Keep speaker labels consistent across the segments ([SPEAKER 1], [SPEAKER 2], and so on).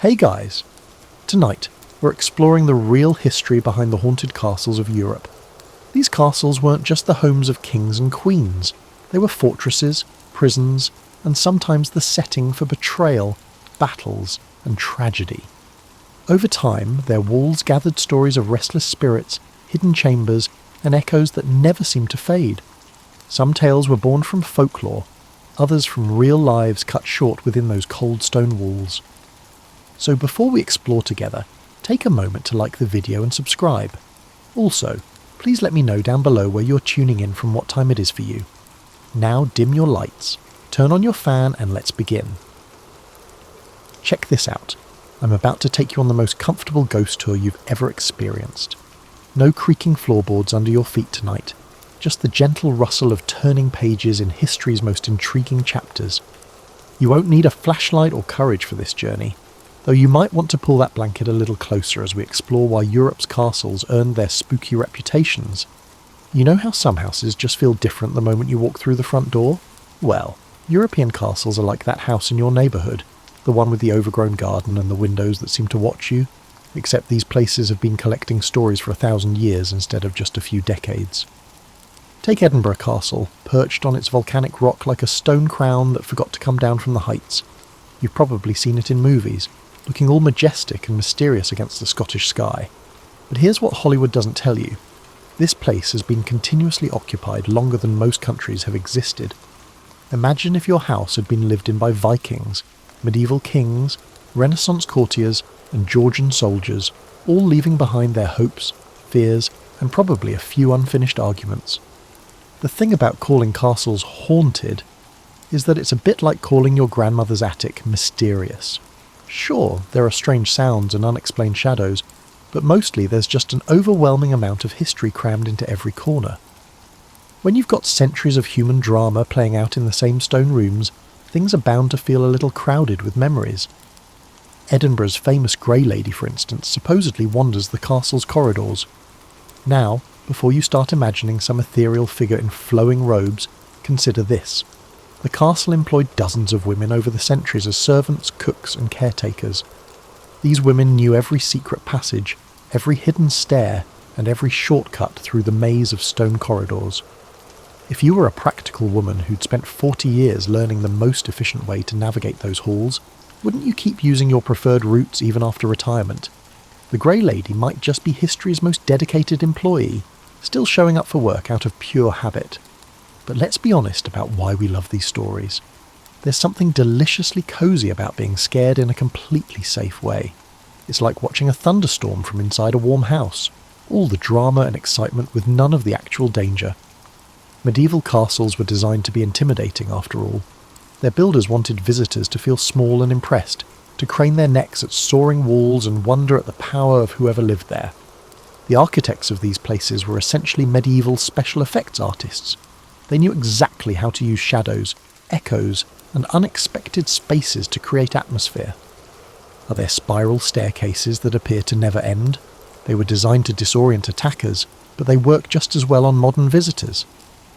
[SPEAKER 1] Hey guys! Tonight, we're exploring the real history behind the haunted castles of Europe. These castles weren't just the homes of kings and queens. They were fortresses, prisons, and sometimes the setting for betrayal, battles, and tragedy. Over time, their walls gathered stories of restless spirits, hidden chambers, and echoes that never seemed to fade. Some tales were born from folklore, others from real lives cut short within those cold stone walls. So before we explore together, take a moment to like the video and subscribe. Also, please let me know down below where you're tuning in from what time it is for you. Now dim your lights, turn on your fan and let's begin. Check this out. I'm about to take you on the most comfortable ghost tour you've ever experienced. No creaking floorboards under your feet tonight, just the gentle rustle of turning pages in history's most intriguing chapters. You won't need a flashlight or courage for this journey, though you might want to pull that blanket a little closer as we explore why Europe's castles earned their spooky reputations. You know how some houses just feel different the moment you walk through the front door? Well, European castles are like that house in your neighbourhood, the one with the overgrown garden and the windows that seem to watch you, except these places have been collecting stories for 1,000 years instead of just a few decades. Take Edinburgh Castle, perched on its volcanic rock like a stone crown that forgot to come down from the heights. You've probably seen it in movies, looking all majestic and mysterious against the Scottish sky. But here's what Hollywood doesn't tell you. This place has been continuously occupied longer than most countries have existed. Imagine if your house had been lived in by Vikings, medieval kings, Renaissance courtiers, and Georgian soldiers, all leaving behind their hopes, fears, and probably a few unfinished arguments. The thing about calling castles haunted is that it's a bit like calling your grandmother's attic mysterious. Sure, there are strange sounds and unexplained shadows, but mostly there's just an overwhelming amount of history crammed into every corner. When you've got centuries of human drama playing out in the same stone rooms, things are bound to feel a little crowded with memories. Edinburgh's famous Grey Lady, for instance, supposedly wanders the castle's corridors. Now, before you start imagining some ethereal figure in flowing robes, consider this. The castle employed dozens of women over the centuries as servants, cooks, and caretakers. These women knew every secret passage, every hidden stair, and every shortcut through the maze of stone corridors. If you were a practical woman who'd spent 40 years learning the most efficient way to navigate those halls, wouldn't you keep using your preferred routes even after retirement? The Grey Lady might just be history's most dedicated employee, still showing up for work out of pure habit. But let's be honest about why we love these stories. There's something deliciously cosy about being scared in a completely safe way. It's like watching a thunderstorm from inside a warm house. All the drama and excitement with none of the actual danger. Medieval castles were designed to be intimidating after all. Their builders wanted visitors to feel small and impressed, to crane their necks at soaring walls and wonder at the power of whoever lived there. The architects of these places were essentially medieval special effects artists. They knew exactly how to use shadows, echoes, and unexpected spaces to create atmosphere. Are there spiral staircases that appear to never end? They were designed to disorient attackers, but they work just as well on modern visitors.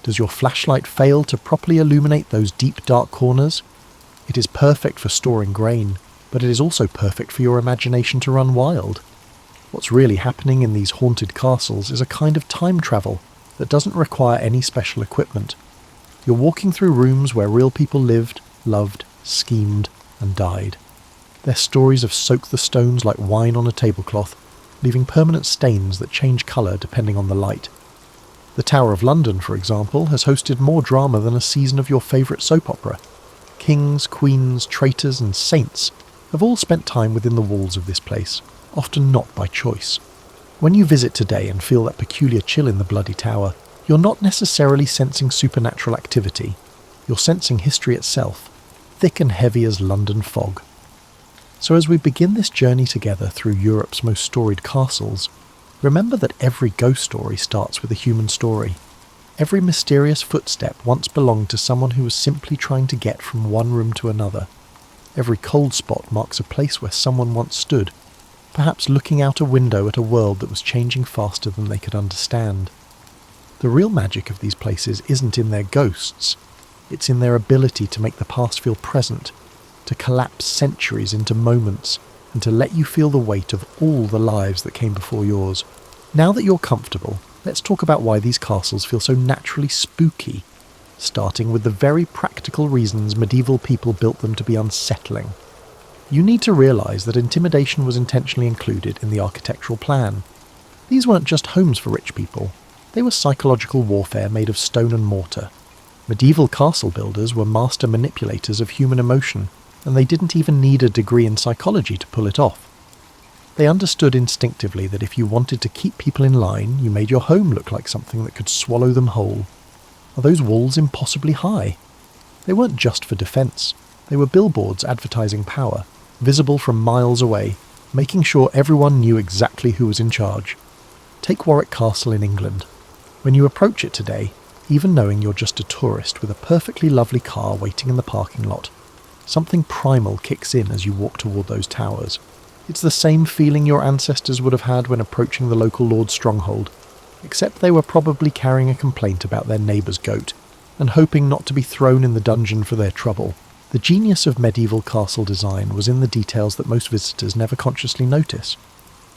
[SPEAKER 1] Does your flashlight fail to properly illuminate those deep dark corners? It is perfect for storing grain, but it is also perfect for your imagination to run wild. What's really happening in these haunted castles is a kind of time travel that doesn't require any special equipment. You're walking through rooms where real people lived, loved, schemed, and died. Their stories have soaked the stones like wine on a tablecloth, leaving permanent stains that change colour depending on the light. The Tower of London, for example, has hosted more drama than a season of your favourite soap opera. Kings, queens, traitors, and saints have all spent time within the walls of this place, often not by choice. When you visit today and feel that peculiar chill in the bloody tower, you're not necessarily sensing supernatural activity. You're sensing history itself, thick and heavy as London fog. So as we begin this journey together through Europe's most storied castles, remember that every ghost story starts with a human story. Every mysterious footstep once belonged to someone who was simply trying to get from one room to another. Every cold spot marks a place where someone once stood, perhaps looking out a window at a world that was changing faster than they could understand. The real magic of these places isn't in their ghosts, it's in their ability to make the past feel present, to collapse centuries into moments, and to let you feel the weight of all the lives that came before yours. Now that you're comfortable, let's talk about why these castles feel so naturally spooky, starting with the very practical reasons medieval people built them to be unsettling. You need to realise that intimidation was intentionally included in the architectural plan. These weren't just homes for rich people, they were psychological warfare made of stone and mortar. Medieval castle builders were master manipulators of human emotion, and they didn't even need a degree in psychology to pull it off. They understood instinctively that if you wanted to keep people in line, you made your home look like something that could swallow them whole. Are those walls impossibly high? They weren't just for defence, they were billboards advertising power, visible from miles away, making sure everyone knew exactly who was in charge. Take Warwick Castle in England. When you approach it today, even knowing you're just a tourist with a perfectly lovely car waiting in the parking lot, something primal kicks in as you walk toward those towers. It's the same feeling your ancestors would have had when approaching the local lord's stronghold, except they were probably carrying a complaint about their neighbour's goat, and hoping not to be thrown in the dungeon for their trouble. The genius of medieval castle design was in the details that most visitors never consciously notice.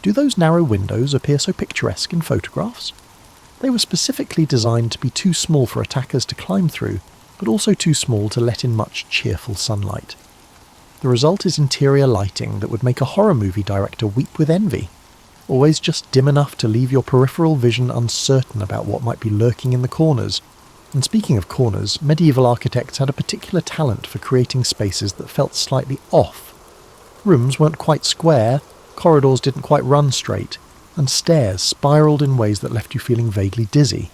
[SPEAKER 1] Do those narrow windows appear so picturesque in photographs? They were specifically designed to be too small for attackers to climb through, but also too small to let in much cheerful sunlight. The result is interior lighting that would make a horror movie director weep with envy, always just dim enough to leave your peripheral vision uncertain about what might be lurking in the corners. And speaking of corners, medieval architects had a particular talent for creating spaces that felt slightly off. Rooms weren't quite square, corridors didn't quite run straight, and stairs spiralled in ways that left you feeling vaguely dizzy.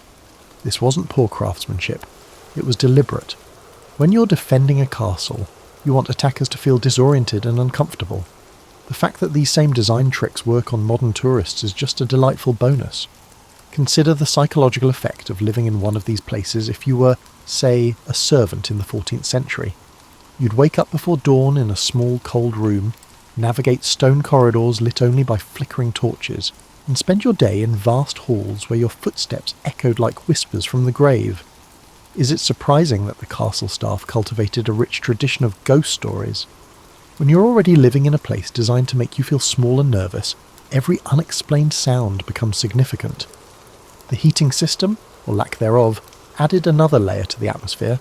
[SPEAKER 1] This wasn't poor craftsmanship, it was deliberate. When you're defending a castle, you want attackers to feel disoriented and uncomfortable. The fact that these same design tricks work on modern tourists is just a delightful bonus. Consider the psychological effect of living in one of these places if you were, say, a servant in the 14th century. You'd wake up before dawn in a small, cold room, navigate stone corridors lit only by flickering torches, and spend your day in vast halls where your footsteps echoed like whispers from the grave. Is it surprising that the castle staff cultivated a rich tradition of ghost stories? When you're already living in a place designed to make you feel small and nervous, every unexplained sound becomes significant. The heating system, or lack thereof, added another layer to the atmosphere.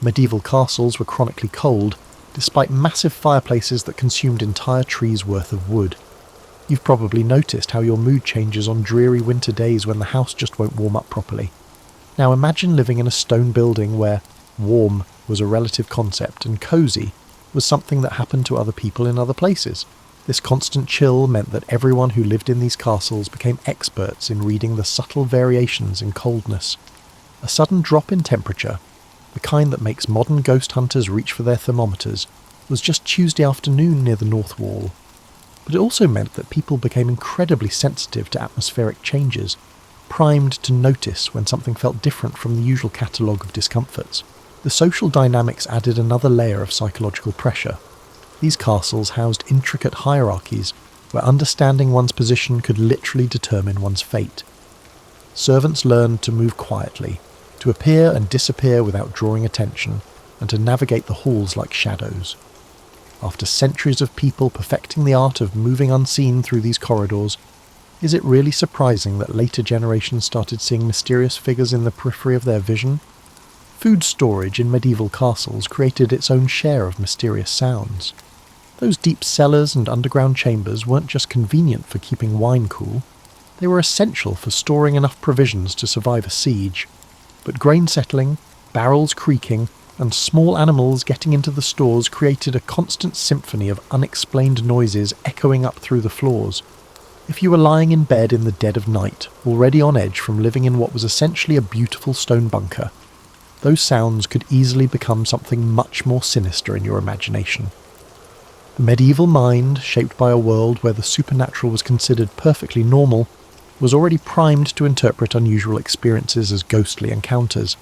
[SPEAKER 1] Medieval castles were chronically cold, despite massive fireplaces that consumed entire trees' worth of wood. You've probably noticed how your mood changes on dreary winter days when the house just won't warm up properly. Now imagine living in a stone building where warm was a relative concept and cosy was something that happened to other people in other places. This constant chill meant that everyone who lived in these castles became experts in reading the subtle variations in coldness. A sudden drop in temperature, the kind that makes modern ghost hunters reach for their thermometers, was just Tuesday afternoon near the North Wall. But it also meant that people became incredibly sensitive to atmospheric changes, primed to notice when something felt different from the usual catalogue of discomforts. The social dynamics added another layer of psychological pressure. These castles housed intricate hierarchies, where understanding one's position could literally determine one's fate. Servants learned to move quietly, to appear and disappear without drawing attention, and to navigate the halls like shadows. After centuries of people perfecting the art of moving unseen through these corridors, is it really surprising that later generations started seeing mysterious figures in the periphery of their vision? Food storage in medieval castles created its own share of mysterious sounds. Those deep cellars and underground chambers weren't just convenient for keeping wine cool, they were essential for storing enough provisions to survive a siege. But grain settling, barrels creaking, and small animals getting into the stores created a constant symphony of unexplained noises echoing up through the floors. If you were lying in bed in the dead of night, already on edge from living in what was essentially a beautiful stone bunker, those sounds could easily become something much more sinister in your imagination. The medieval mind, shaped by a world where the supernatural was considered perfectly normal, was already primed to interpret unusual experiences as ghostly encounters.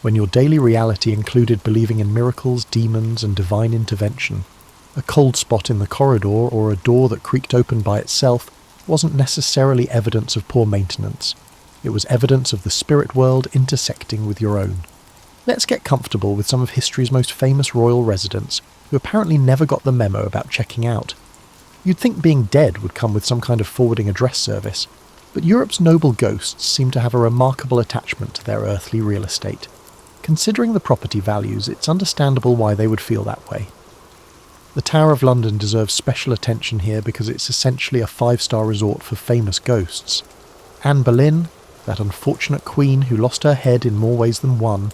[SPEAKER 1] When your daily reality included believing in miracles, demons, and divine intervention, a cold spot in the corridor or a door that creaked open by itself wasn't necessarily evidence of poor maintenance. It was evidence of the spirit world intersecting with your own. Let's get comfortable with some of history's most famous royal residents, who apparently never got the memo about checking out. You'd think being dead would come with some kind of forwarding address service, but Europe's noble ghosts seem to have a remarkable attachment to their earthly real estate. Considering the property values, it's understandable why they would feel that way. The Tower of London deserves special attention here because it's essentially a 5-star resort for famous ghosts. Anne Boleyn, that unfortunate queen who lost her head in more ways than one,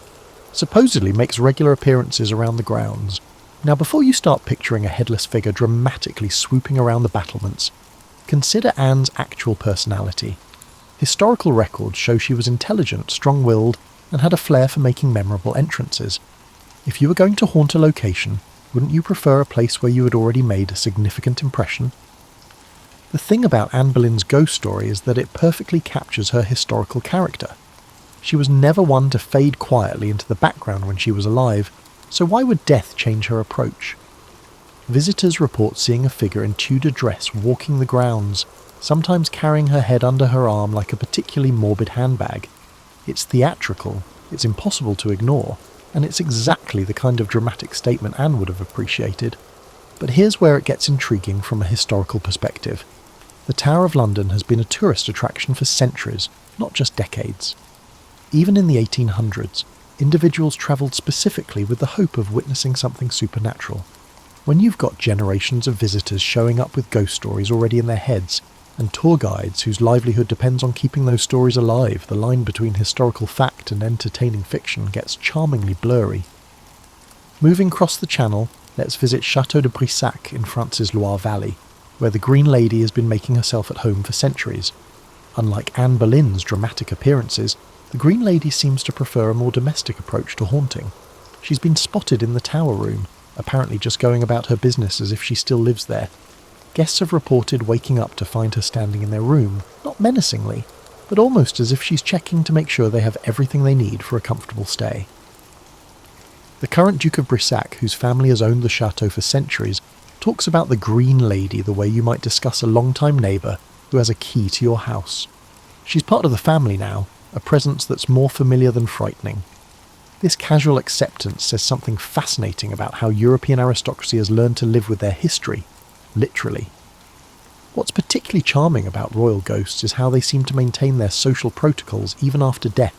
[SPEAKER 1] supposedly makes regular appearances around the grounds. Now, before you start picturing a headless figure dramatically swooping around the battlements, consider Anne's actual personality. Historical records show she was intelligent, strong-willed, and had a flair for making memorable entrances. If you were going to haunt a location, wouldn't you prefer a place where you had already made a significant impression? The thing about Anne Boleyn's ghost story is that it perfectly captures her historical character. She was never one to fade quietly into the background when she was alive, so why would death change her approach? Visitors report seeing a figure in Tudor dress walking the grounds, sometimes carrying her head under her arm like a particularly morbid handbag. It's theatrical, it's impossible to ignore, and it's exactly the kind of dramatic statement Anne would have appreciated. But here's where it gets intriguing from a historical perspective. The Tower of London has been a tourist attraction for centuries, not just decades. Even in the 1800s, individuals travelled specifically with the hope of witnessing something supernatural. When you've got generations of visitors showing up with ghost stories already in their heads, and tour guides whose livelihood depends on keeping those stories alive, the line between historical fact and entertaining fiction gets charmingly blurry. Moving across the Channel, let's visit Chateau de Brissac in France's Loire Valley, where the Green Lady has been making herself at home for centuries. Unlike Anne Boleyn's dramatic appearances, the Green Lady seems to prefer a more domestic approach to haunting. She's been spotted in the tower room, apparently just going about her business as if she still lives there. Guests have reported waking up to find her standing in their room, not menacingly, but almost as if she's checking to make sure they have everything they need for a comfortable stay. The current Duke of Brissac, whose family has owned the chateau for centuries, talks about the Green Lady the way you might discuss a long-time neighbour who has a key to your house. She's part of the family now, a presence that's more familiar than frightening. This casual acceptance says something fascinating about how European aristocracy has learned to live with their history, literally. What's particularly charming about royal ghosts is how they seem to maintain their social protocols even after death.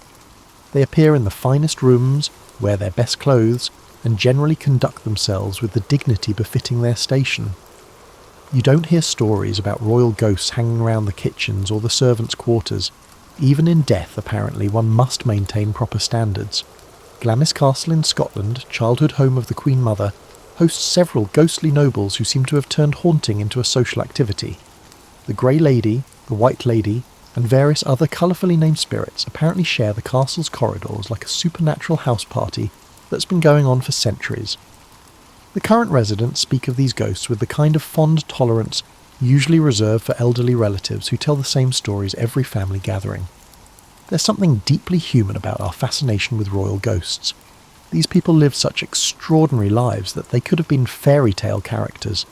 [SPEAKER 1] They appear in the finest rooms, wear their best clothes, and generally conduct themselves with the dignity befitting their station. You don't hear stories about royal ghosts hanging around the kitchens or the servants' quarters. Even in death, apparently, one must maintain proper standards. Glamis Castle in Scotland, childhood home of the Queen Mother, hosts several ghostly nobles who seem to have turned haunting into a social activity. The Grey Lady, the White Lady, and various other colourfully named spirits apparently share the castle's corridors like a supernatural house party that's been going on for centuries. The current residents speak of these ghosts with the kind of fond tolerance usually reserved for elderly relatives who tell the same stories every family gathering. There's something deeply human about our fascination with royal ghosts. These people live such extraordinary lives that they could have been fairy tale characters.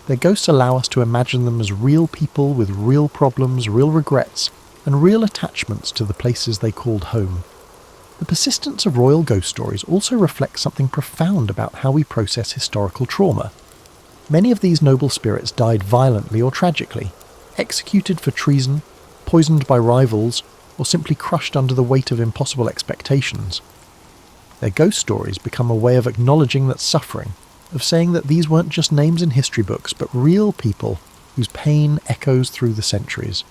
[SPEAKER 1] Their ghosts allow us to imagine them as real people with real problems, real regrets, and real attachments to the places they called home. The persistence of royal ghost stories also reflects something profound about how we process historical trauma. Many of these noble spirits died violently or tragically, executed for treason, poisoned by rivals, or simply crushed under the weight of impossible expectations. Their ghost stories become a way of acknowledging that suffering, of saying that these weren't just names in history books, but real people whose pain echoes through the centuries.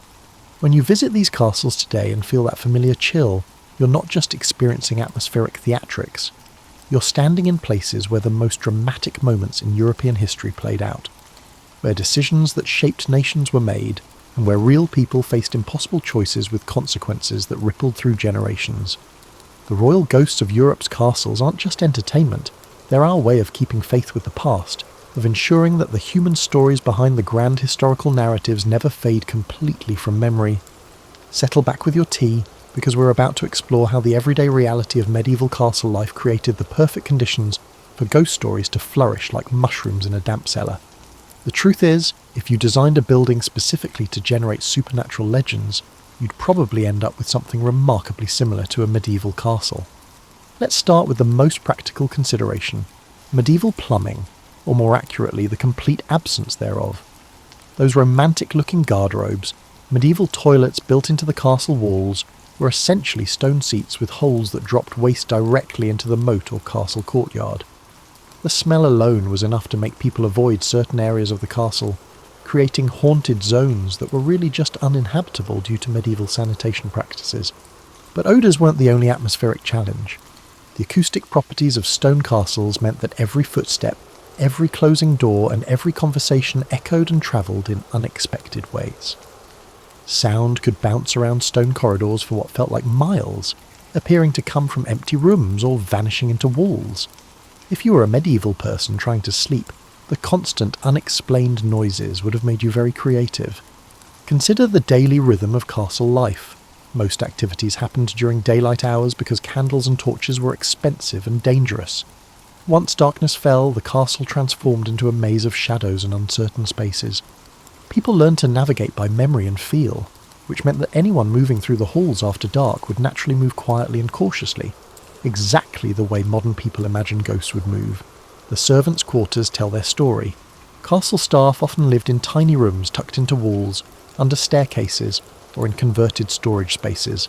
[SPEAKER 1] When you visit these castles today and feel that familiar chill, you're not just experiencing atmospheric theatrics. You're standing in places where the most dramatic moments in European history played out, where decisions that shaped nations were made, and where real people faced impossible choices with consequences that rippled through generations. The royal ghosts of Europe's castles aren't just entertainment, they're our way of keeping faith with the past, of ensuring that the human stories behind the grand historical narratives never fade completely from memory. Settle back with your tea, because we're about to explore how the everyday reality of medieval castle life created the perfect conditions for ghost stories to flourish like mushrooms in a damp cellar. The truth is, if you designed a building specifically to generate supernatural legends, you'd probably end up with something remarkably similar to a medieval castle. Let's start with the most practical consideration: medieval plumbing, or more accurately, the complete absence thereof. Those romantic-looking garderobes, medieval toilets built into the castle walls, were essentially stone seats with holes that dropped waste directly into the moat or castle courtyard. The smell alone was enough to make people avoid certain areas of the castle, creating haunted zones that were really just uninhabitable due to medieval sanitation practices. But odours weren't the only atmospheric challenge. The acoustic properties of stone castles meant that every footstep, every closing door, and every conversation echoed and travelled in unexpected ways. Sound could bounce around stone corridors for what felt like miles, appearing to come from empty rooms or vanishing into walls. If you were a medieval person trying to sleep, the constant, unexplained noises would have made you very creative. Consider the daily rhythm of castle life. Most activities happened during daylight hours because candles and torches were expensive and dangerous. Once darkness fell, the castle transformed into a maze of shadows and uncertain spaces. People learned to navigate by memory and feel, which meant that anyone moving through the halls after dark would naturally move quietly and cautiously, exactly the way modern people imagine ghosts would move. The servants' quarters tell their story. Castle staff often lived in tiny rooms tucked into walls, under staircases, or in converted storage spaces.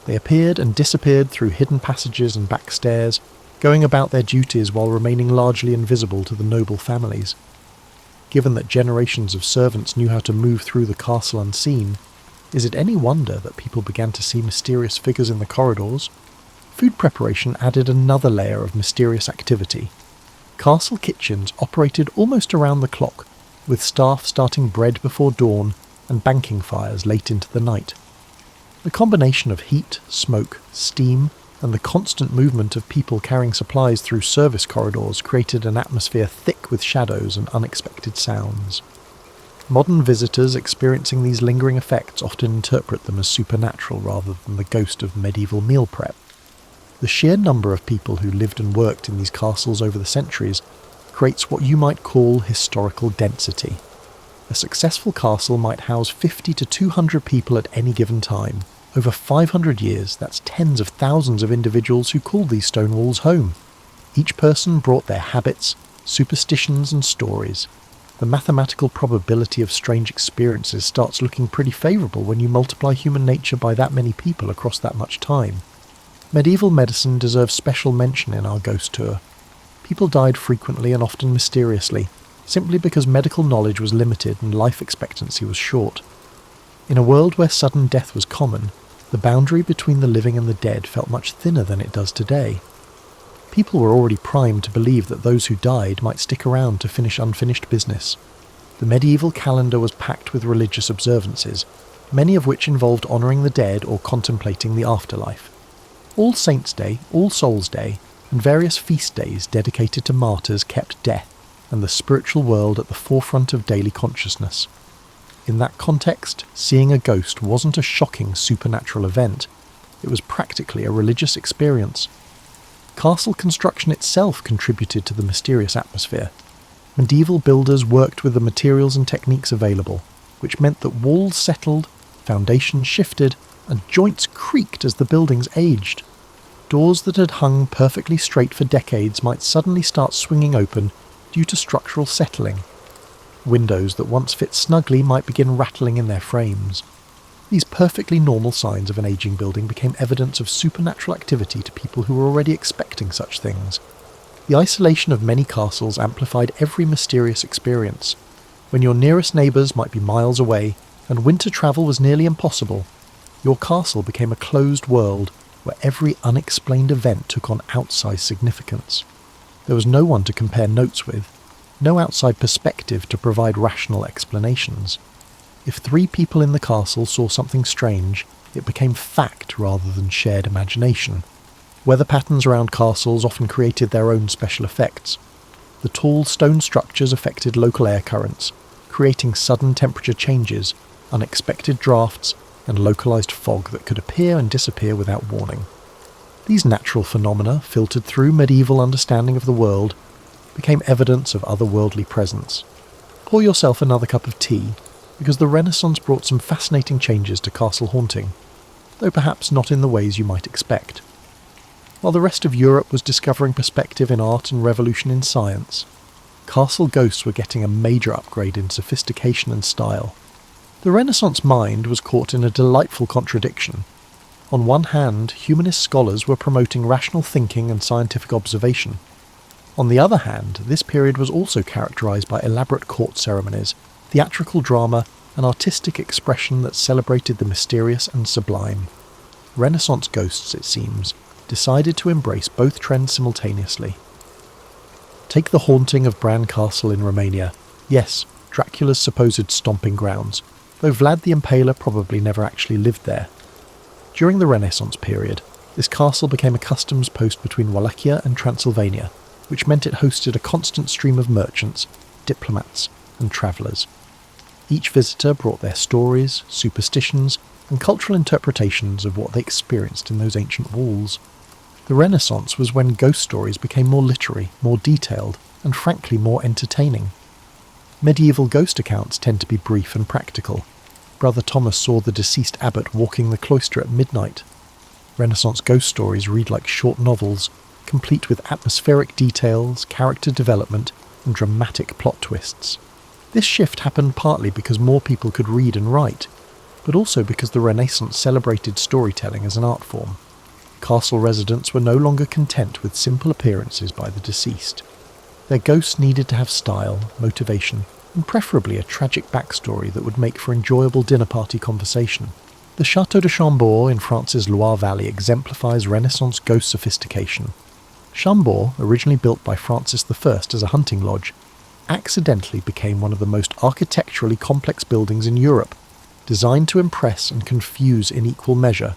[SPEAKER 1] They appeared and disappeared through hidden passages and back stairs, going about their duties while remaining largely invisible to the noble families. Given that generations of servants knew how to move through the castle unseen, is it any wonder that people began to see mysterious figures in the corridors? Food preparation added another layer of mysterious activity. Castle kitchens operated almost around the clock, with staff starting bread before dawn and banking fires late into the night. The combination of heat, smoke, steam, and the constant movement of people carrying supplies through service corridors created an atmosphere thick with shadows and unexpected sounds. Modern visitors experiencing these lingering effects often interpret them as supernatural rather than the ghost of medieval meal prep. The sheer number of people who lived and worked in these castles over the centuries creates what you might call historical density. A successful castle might house 50 to 200 people at any given time. Over 500 years, that's tens of thousands of individuals who called these stone walls home. Each person brought their habits, superstitions and stories. The mathematical probability of strange experiences starts looking pretty favourable when you multiply human nature by that many people across that much time. Medieval medicine deserves special mention in our ghost tour. People died frequently and often mysteriously, simply because medical knowledge was limited and life expectancy was short. In a world where sudden death was common, the boundary between the living and the dead felt much thinner than it does today. People were already primed to believe that those who died might stick around to finish unfinished business. The medieval calendar was packed with religious observances, many of which involved honouring the dead or contemplating the afterlife. All Saints' Day, All Souls' Day, and various feast days dedicated to martyrs kept death and the spiritual world at the forefront of daily consciousness. In that context, seeing a ghost wasn't a shocking supernatural event, it was practically a religious experience. Castle construction itself contributed to the mysterious atmosphere. Medieval builders worked with the materials and techniques available, which meant that walls settled, foundations shifted, and joints creaked as the buildings aged. Doors that had hung perfectly straight for decades might suddenly start swinging open due to structural settling. Windows that once fit snugly might begin rattling in their frames. These perfectly normal signs of an aging building became evidence of supernatural activity to people who were already expecting such things. The isolation of many castles amplified every mysterious experience. When your nearest neighbours might be miles away, and winter travel was nearly impossible, your castle became a closed world where every unexplained event took on outsized significance. There was no one to compare notes with, no outside perspective to provide rational explanations. If 3 people in the castle saw something strange, it became fact rather than shared imagination. Weather patterns around castles often created their own special effects. The tall stone structures affected local air currents, creating sudden temperature changes, unexpected drafts, and localized fog that could appear and disappear without warning. These natural phenomena, filtered through medieval understanding of the world, became evidence of otherworldly presence. Pour yourself another cup of tea, because the Renaissance brought some fascinating changes to castle haunting, though perhaps not in the ways you might expect. While the rest of Europe was discovering perspective in art and revolution in science, castle ghosts were getting a major upgrade in sophistication and style. The Renaissance mind was caught in a delightful contradiction. On one hand, humanist scholars were promoting rational thinking and scientific observation. On the other hand, this period was also characterised by elaborate court ceremonies, theatrical drama, and artistic expression that celebrated the mysterious and sublime. Renaissance ghosts, it seems, decided to embrace both trends simultaneously. Take the haunting of Bran Castle in Romania. Yes, Dracula's supposed stomping grounds, though Vlad the Impaler probably never actually lived there. During the Renaissance period, this castle became a customs post between Wallachia and Transylvania, which meant it hosted a constant stream of merchants, diplomats, and travellers. Each visitor brought their stories, superstitions, and cultural interpretations of what they experienced in those ancient walls. The Renaissance was when ghost stories became more literary, more detailed, and frankly more entertaining. Medieval ghost accounts tend to be brief and practical. Brother Thomas saw the deceased abbot walking the cloister at midnight. Renaissance ghost stories read like short novels, complete with atmospheric details, character development, and dramatic plot twists. This shift happened partly because more people could read and write, but also because the Renaissance celebrated storytelling as an art form. Castle residents were no longer content with simple appearances by the deceased. Their ghosts needed to have style, motivation, and preferably a tragic backstory that would make for enjoyable dinner party conversation. The Château de Chambord in France's Loire Valley exemplifies Renaissance ghost sophistication. Chambord, originally built by Francis I as a hunting lodge, accidentally became one of the most architecturally complex buildings in Europe, designed to impress and confuse in equal measure.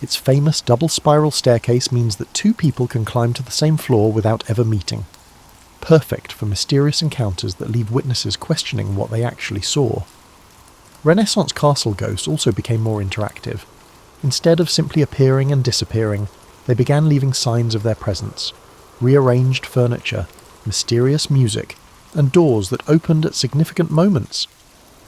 [SPEAKER 1] Its famous double spiral staircase means that two people can climb to the same floor without ever meeting. Perfect for mysterious encounters that leave witnesses questioning what they actually saw. Renaissance castle ghosts also became more interactive. Instead of simply appearing and disappearing, they began leaving signs of their presence: rearranged furniture, mysterious music, and doors that opened at significant moments.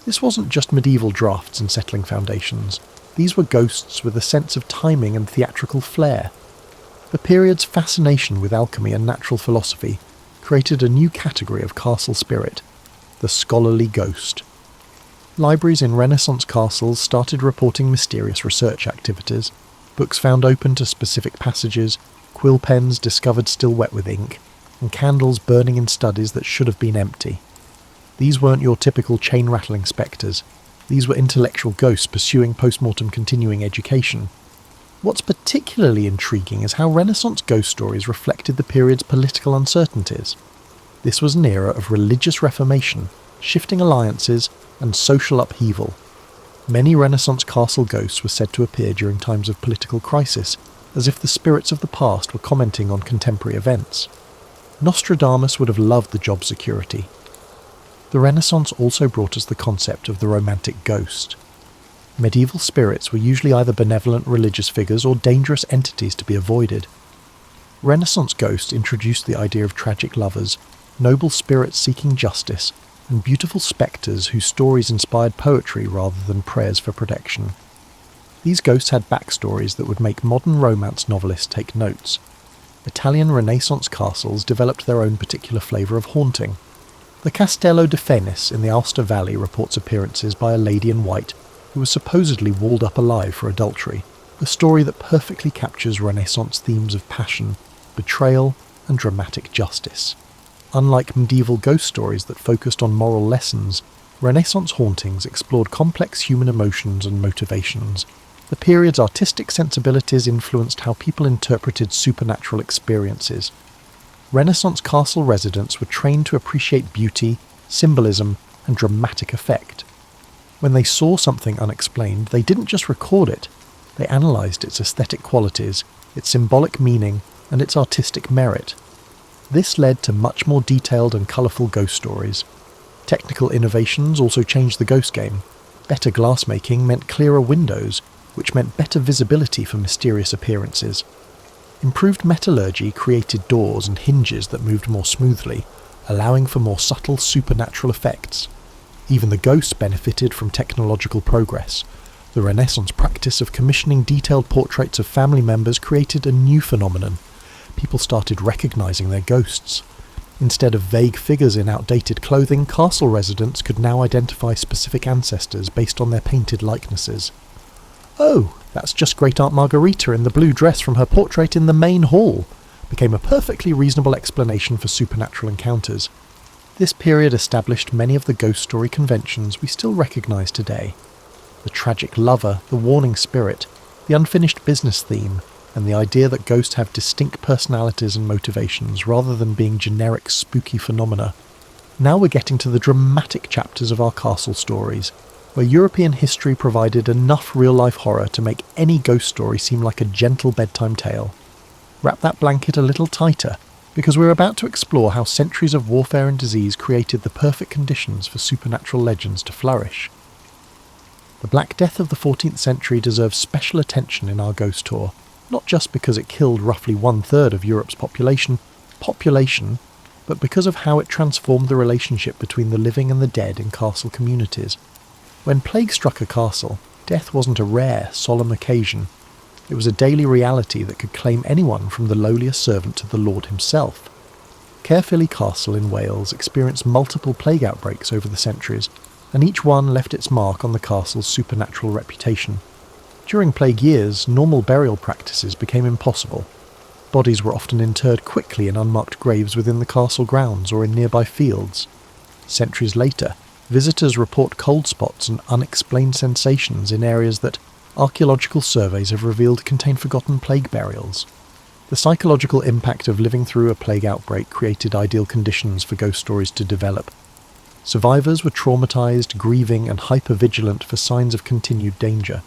[SPEAKER 1] This wasn't just medieval drafts and settling foundations. These were ghosts with a sense of timing and theatrical flair. The period's fascination with alchemy and natural philosophy created a new category of castle spirit, the scholarly ghost. Libraries in Renaissance castles started reporting mysterious research activities, books found open to specific passages, quill pens discovered still wet with ink, and candles burning in studies that should have been empty. These weren't your typical chain-rattling spectres. These were intellectual ghosts pursuing post-mortem continuing education. What's particularly intriguing is how Renaissance ghost stories reflected the period's political uncertainties. This was an era of religious reformation, shifting alliances, and social upheaval. Many Renaissance castle ghosts were said to appear during times of political crisis, as if the spirits of the past were commenting on contemporary events. Nostradamus would have loved the job security. The Renaissance also brought us the concept of the romantic ghost. Medieval spirits were usually either benevolent religious figures or dangerous entities to be avoided. Renaissance ghosts introduced the idea of tragic lovers, noble spirits seeking justice, and beautiful spectres whose stories inspired poetry rather than prayers for protection. These ghosts had backstories that would make modern romance novelists take notes. Italian Renaissance castles developed their own particular flavour of haunting. The Castello de Fenis in the Ulster Valley reports appearances by a lady in white who was supposedly walled up alive for adultery, a story that perfectly captures Renaissance themes of passion, betrayal, and dramatic justice. Unlike medieval ghost stories that focused on moral lessons, Renaissance hauntings explored complex human emotions and motivations. The period's artistic sensibilities influenced how people interpreted supernatural experiences. Renaissance castle residents were trained to appreciate beauty, symbolism, and dramatic effect. When they saw something unexplained, they didn't just record it, they analysed its aesthetic qualities, its symbolic meaning, and its artistic merit. This led to much more detailed and colourful ghost stories. Technical innovations also changed the ghost game. Better glassmaking meant clearer windows, which meant better visibility for mysterious appearances. Improved metallurgy created doors and hinges that moved more smoothly, allowing for more subtle supernatural effects. Even the ghosts benefited from technological progress. The Renaissance practice of commissioning detailed portraits of family members created a new phenomenon. People started recognising their ghosts. Instead of vague figures in outdated clothing, castle residents could now identify specific ancestors based on their painted likenesses. "Oh, that's just Great-Aunt Margarita in the blue dress from her portrait in the main hall," became a perfectly reasonable explanation for supernatural encounters. This period established many of the ghost story conventions we still recognise today. The tragic lover, the warning spirit, the unfinished business theme, and the idea that ghosts have distinct personalities and motivations rather than being generic spooky phenomena. Now we're getting to the dramatic chapters of our castle stories, where European history provided enough real-life horror to make any ghost story seem like a gentle bedtime tale. Wrap that blanket a little tighter, because we're about to explore how centuries of warfare and disease created the perfect conditions for supernatural legends to flourish. The Black Death of the 14th century deserves special attention in our ghost tour, not just because it killed roughly 1/3 of Europe's population, but because of how it transformed the relationship between the living and the dead in castle communities. When plague struck a castle, death wasn't a rare, solemn occasion. It was a daily reality that could claim anyone from the lowliest servant to the Lord himself. Caerphilly Castle in Wales experienced multiple plague outbreaks over the centuries, and each one left its mark on the castle's supernatural reputation. During plague years, normal burial practices became impossible. Bodies were often interred quickly in unmarked graves within the castle grounds or in nearby fields. Centuries later, visitors report cold spots and unexplained sensations in areas that archaeological surveys have revealed contain forgotten plague burials. The psychological impact of living through a plague outbreak created ideal conditions for ghost stories to develop. Survivors were traumatized, grieving, and hyper-vigilant for signs of continued danger.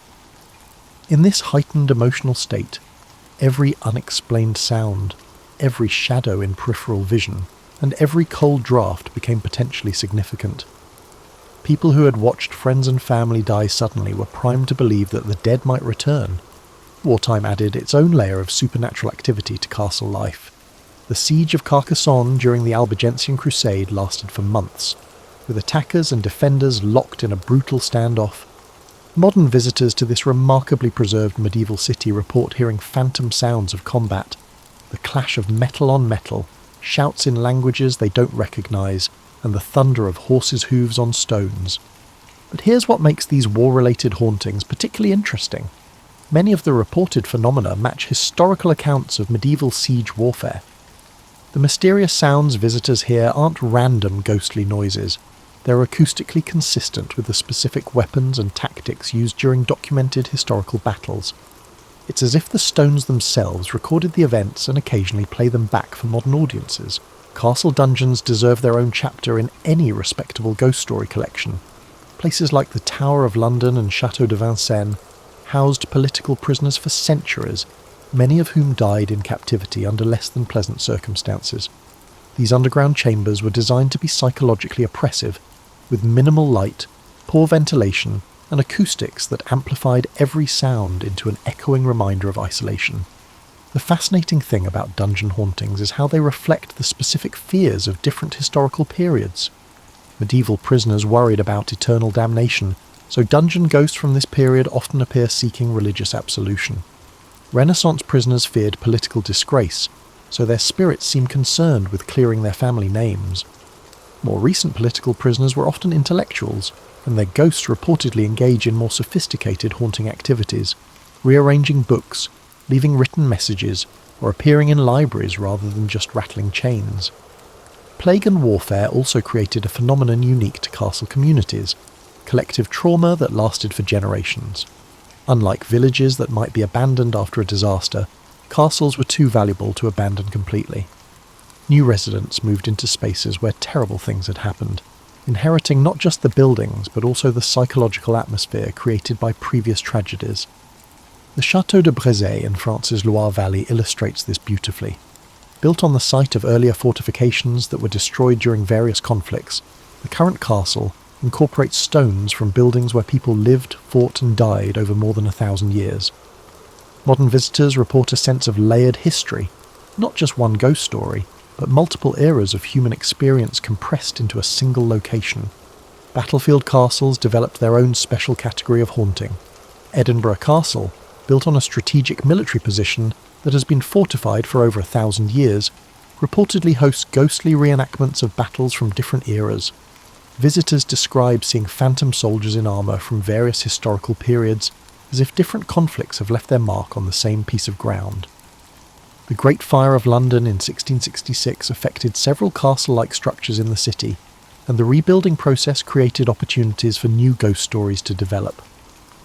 [SPEAKER 1] In this heightened emotional state, every unexplained sound, every shadow in peripheral vision, and every cold draft became potentially significant. People who had watched friends and family die suddenly were primed to believe that the dead might return. Wartime added its own layer of supernatural activity to castle life. The siege of Carcassonne during the Albigensian Crusade lasted for months, with attackers and defenders locked in a brutal standoff. Modern visitors to this remarkably preserved medieval city report hearing phantom sounds of combat, the clash of metal on metal, shouts in languages they don't recognise, and the thunder of horses' hooves on stones. But here's what makes these war-related hauntings particularly interesting. Many of the reported phenomena match historical accounts of medieval siege warfare. The mysterious sounds visitors hear aren't random ghostly noises. They're acoustically consistent with the specific weapons and tactics used during documented historical battles. It's as if the stones themselves recorded the events and occasionally play them back for modern audiences. Castle dungeons deserve their own chapter in any respectable ghost story collection. Places like the Tower of London and Château de Vincennes housed political prisoners for centuries, many of whom died in captivity under less than pleasant circumstances. These underground chambers were designed to be psychologically oppressive, with minimal light, poor ventilation, and acoustics that amplified every sound into an echoing reminder of isolation. The fascinating thing about dungeon hauntings is how they reflect the specific fears of different historical periods. Medieval prisoners worried about eternal damnation, so dungeon ghosts from this period often appear seeking religious absolution. Renaissance prisoners feared political disgrace, so their spirits seemed concerned with clearing their family names. More recent political prisoners were often intellectuals, and their ghosts reportedly engage in more sophisticated haunting activities, rearranging books, leaving written messages, or appearing in libraries rather than just rattling chains. Plague and warfare also created a phenomenon unique to castle communities, collective trauma that lasted for generations. Unlike villages that might be abandoned after a disaster, castles were too valuable to abandon completely. New residents moved into spaces where terrible things had happened, inheriting not just the buildings but also the psychological atmosphere created by previous tragedies. The Château de Brezay in France's Loire Valley illustrates this beautifully. Built on the site of earlier fortifications that were destroyed during various conflicts, the current castle incorporates stones from buildings where people lived, fought and died over more than 1,000 years. Modern visitors report a sense of layered history, not just one ghost story, but multiple eras of human experience compressed into a single location. Battlefield castles developed their own special category of haunting. Edinburgh Castle, built on a strategic military position that has been fortified for over 1,000 years, reportedly hosts ghostly reenactments of battles from different eras. Visitors describe seeing phantom soldiers in armour from various historical periods, as if different conflicts have left their mark on the same piece of ground. The Great Fire of London in 1666 affected several castle-like structures in the city, and the rebuilding process created opportunities for new ghost stories to develop.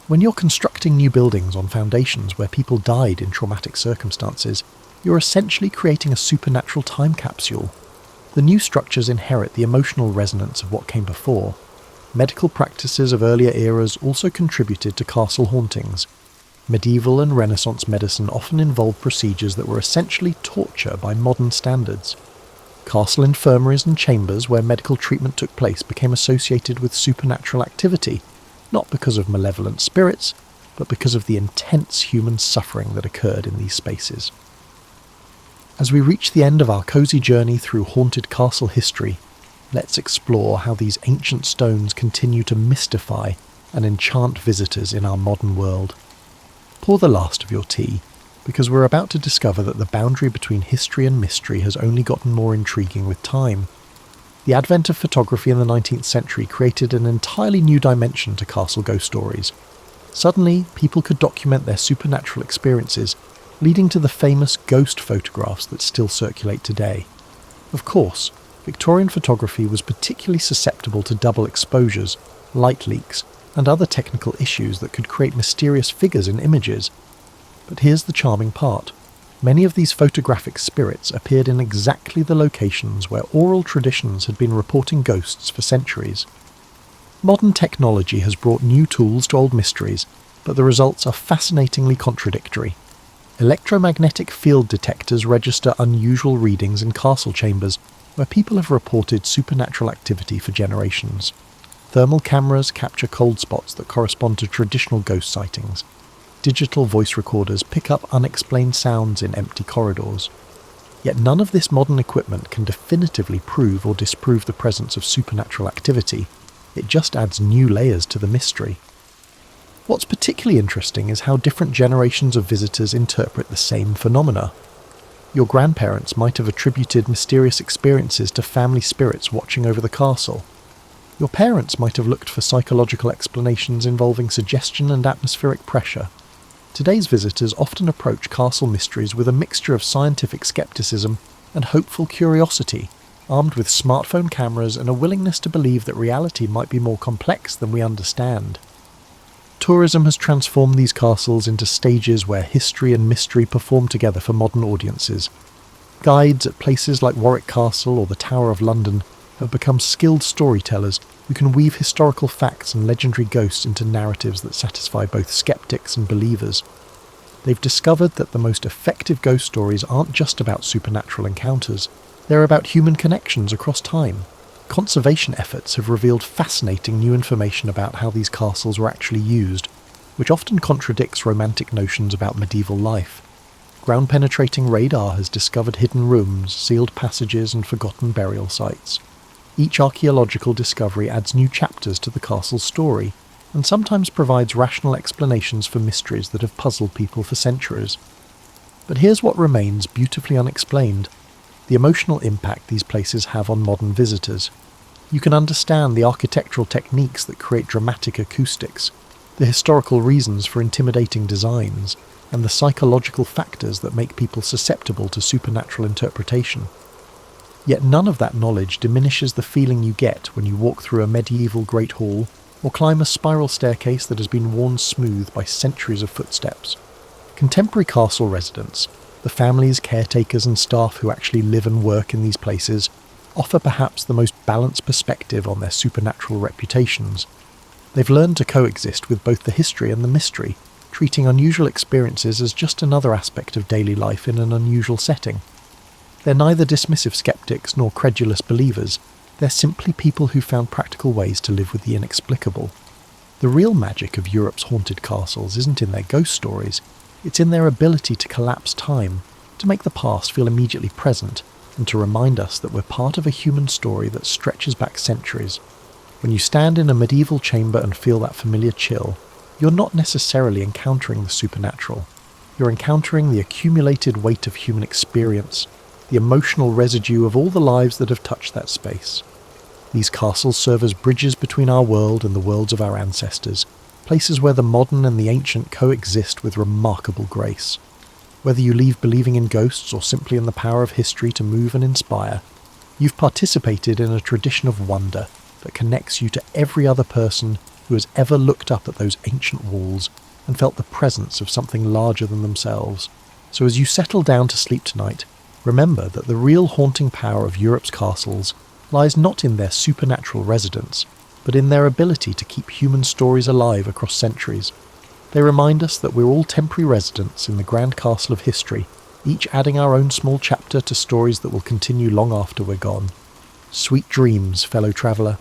[SPEAKER 1] When you're constructing new buildings on foundations where people died in traumatic circumstances, you're essentially creating a supernatural time capsule. The new structures inherit the emotional resonance of what came before. Medical practices of earlier eras also contributed to castle hauntings. Medieval and Renaissance medicine often involved procedures that were essentially torture by modern standards. Castle infirmaries and chambers where medical treatment took place became associated with supernatural activity, not because of malevolent spirits, but because of the intense human suffering that occurred in these spaces. As we reach the end of our cosy journey through haunted castle history, let's explore how these ancient stones continue to mystify and enchant visitors in our modern world. Pour the last of your tea, because we're about to discover that the boundary between history and mystery has only gotten more intriguing with time. The advent of photography in the 19th century created an entirely new dimension to castle ghost stories. Suddenly, people could document their supernatural experiences, leading to the famous ghost photographs that still circulate today. Of course, Victorian photography was particularly susceptible to double exposures, light leaks, and other technical issues that could create mysterious figures in images. But here's the charming part. Many of these photographic spirits appeared in exactly the locations where oral traditions had been reporting ghosts for centuries. Modern technology has brought new tools to old mysteries, but the results are fascinatingly contradictory. Electromagnetic field detectors register unusual readings in castle chambers where people have reported supernatural activity for generations. Thermal cameras capture cold spots that correspond to traditional ghost sightings. Digital voice recorders pick up unexplained sounds in empty corridors. Yet none of this modern equipment can definitively prove or disprove the presence of supernatural activity. It just adds new layers to the mystery. What's particularly interesting is how different generations of visitors interpret the same phenomena. Your grandparents might have attributed mysterious experiences to family spirits watching over the castle. Your parents might have looked for psychological explanations involving suggestion and atmospheric pressure. Today's visitors often approach castle mysteries with a mixture of scientific skepticism and hopeful curiosity, armed with smartphone cameras and a willingness to believe that reality might be more complex than we understand. Tourism has transformed these castles into stages where history and mystery perform together for modern audiences. Guides at places like Warwick Castle or the Tower of London have become skilled storytellers who can weave historical facts and legendary ghosts into narratives that satisfy both skeptics and believers. They've discovered that the most effective ghost stories aren't just about supernatural encounters, they're about human connections across time. Conservation efforts have revealed fascinating new information about how these castles were actually used, which often contradicts romantic notions about medieval life. Ground-penetrating radar has discovered hidden rooms, sealed passages, and forgotten burial sites. Each archaeological discovery adds new chapters to the castle's story, and sometimes provides rational explanations for mysteries that have puzzled people for centuries. But here's what remains beautifully unexplained: the emotional impact these places have on modern visitors. You can understand the architectural techniques that create dramatic acoustics, the historical reasons for intimidating designs, and the psychological factors that make people susceptible to supernatural interpretation. Yet none of that knowledge diminishes the feeling you get when you walk through a medieval Great Hall or climb a spiral staircase that has been worn smooth by centuries of footsteps. Contemporary castle residents, the families, caretakers and staff who actually live and work in these places, offer perhaps the most balanced perspective on their supernatural reputations. They've learned to coexist with both the history and the mystery, treating unusual experiences as just another aspect of daily life in an unusual setting. They're neither dismissive skeptics nor credulous believers, they're simply people who found practical ways to live with the inexplicable. The real magic of Europe's haunted castles isn't in their ghost stories, it's in their ability to collapse time, to make the past feel immediately present, and to remind us that we're part of a human story that stretches back centuries. When you stand in a medieval chamber and feel that familiar chill, you're not necessarily encountering the supernatural. You're encountering the accumulated weight of human experience, the emotional residue of all the lives that have touched that space. These castles serve as bridges between our world and the worlds of our ancestors, places where the modern and the ancient coexist with remarkable grace. Whether you leave believing in ghosts or simply in the power of history to move and inspire, you've participated in a tradition of wonder that connects you to every other person who has ever looked up at those ancient walls and felt the presence of something larger than themselves. So as you settle down to sleep tonight, remember that the real haunting power of Europe's castles lies not in their supernatural residence, but in their ability to keep human stories alive across centuries. They remind us that we're all temporary residents in the grand castle of history, each adding our own small chapter to stories that will continue long after we're gone. Sweet dreams, fellow traveller.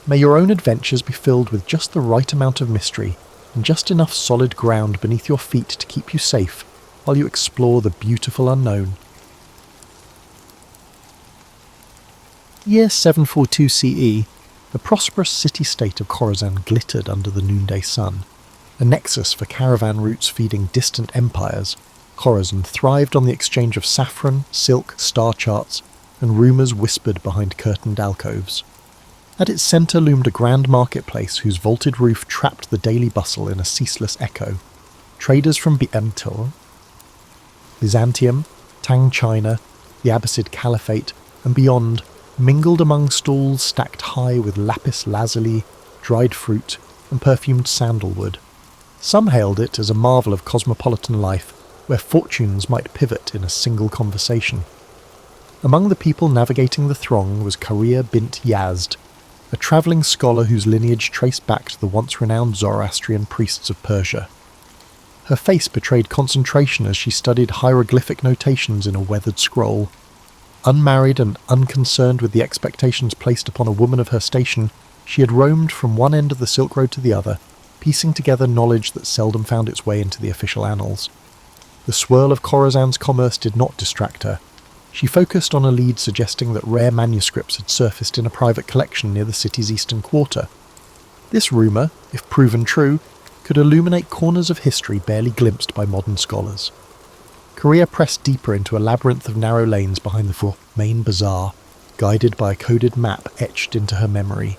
[SPEAKER 1] May your own adventures be filled with just the right amount of mystery and just enough solid ground beneath your feet to keep you safe while you explore the beautiful unknown. Year 742 CE, the prosperous city-state of Khorasan glittered under the noonday sun. A nexus for caravan routes feeding distant empires, Khorasan thrived on the exchange of saffron, silk, star charts, and rumours whispered behind curtained alcoves. At its centre loomed a grand marketplace whose vaulted roof trapped the daily bustle in a ceaseless echo. Traders from Byzantium, Tang China, the Abbasid Caliphate, and beyond mingled among stalls stacked high with lapis lazuli, dried fruit, and perfumed sandalwood. Some hailed it as a marvel of cosmopolitan life, where fortunes might pivot in a single conversation. Among the people navigating the throng was Karia bint Yazd, a travelling scholar whose lineage traced back to the once-renowned Zoroastrian priests of Persia. Her face betrayed concentration as she studied hieroglyphic notations in a weathered scroll. Unmarried and unconcerned with the expectations placed upon a woman of her station, she had roamed from one end of the Silk Road to the other, piecing together knowledge that seldom found its way into the official annals. The swirl of Khorasan's commerce did not distract her. She focused on a lead suggesting that rare manuscripts had surfaced in a private collection near the city's eastern quarter. This rumour, if proven true, could illuminate corners of history barely glimpsed by modern scholars. Korea pressed deeper into a labyrinth of narrow lanes behind the main bazaar, guided by a coded map etched into her memory.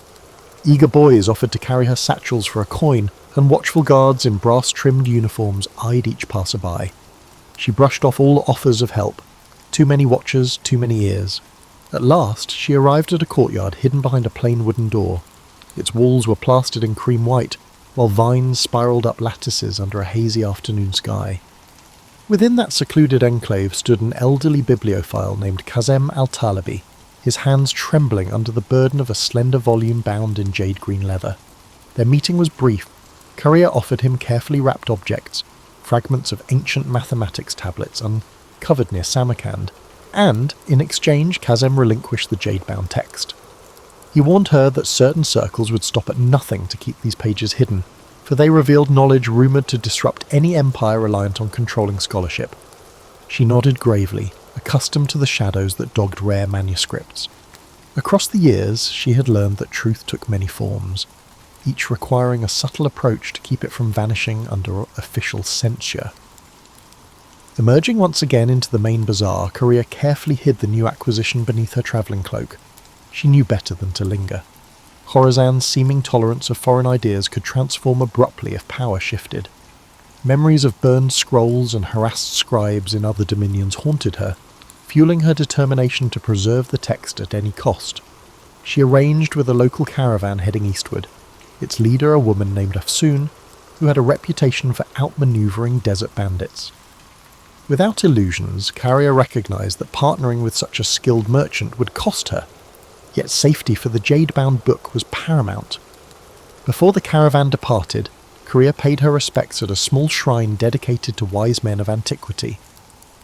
[SPEAKER 1] Eager boys offered to carry her satchels for a coin, and watchful guards in brass-trimmed uniforms eyed each passer-by. She brushed off all offers of help. Too many watchers, too many ears. At last, she arrived at a courtyard hidden behind a plain wooden door. Its walls were plastered in cream white, while vines spiralled up lattices under a hazy afternoon sky. Within that secluded enclave stood an elderly bibliophile named Kazem al-Talibi, his hands trembling under the burden of a slender volume bound in jade-green leather. Their meeting was brief. Korea offered him carefully wrapped objects, fragments of ancient mathematics tablets uncovered near Samarkand, and, in exchange, Kazem relinquished the jade-bound text. He warned her that certain circles would stop at nothing to keep these pages hidden, for they revealed knowledge rumoured to disrupt any empire reliant on controlling scholarship. She nodded gravely, accustomed to the shadows that dogged rare manuscripts. Across the years, she had learned that truth took many forms, each requiring a subtle approach to keep it from vanishing under official censure. Emerging once again into the main bazaar, Korea carefully hid the new acquisition beneath her travelling cloak. She knew better than to linger. Khorasan's seeming tolerance of foreign ideas could transform abruptly if power shifted. Memories of burned scrolls and harassed scribes in other dominions haunted her, fueling her determination to preserve the text at any cost. She arranged with a local caravan heading eastward, its leader a woman named Afsoon, who had a reputation for outmanoeuvring desert bandits. Without illusions, Karia recognised that partnering with such a skilled merchant would cost her, yet safety for the jade-bound book was paramount. Before the caravan departed, Korea paid her respects at a small shrine dedicated to wise men of antiquity.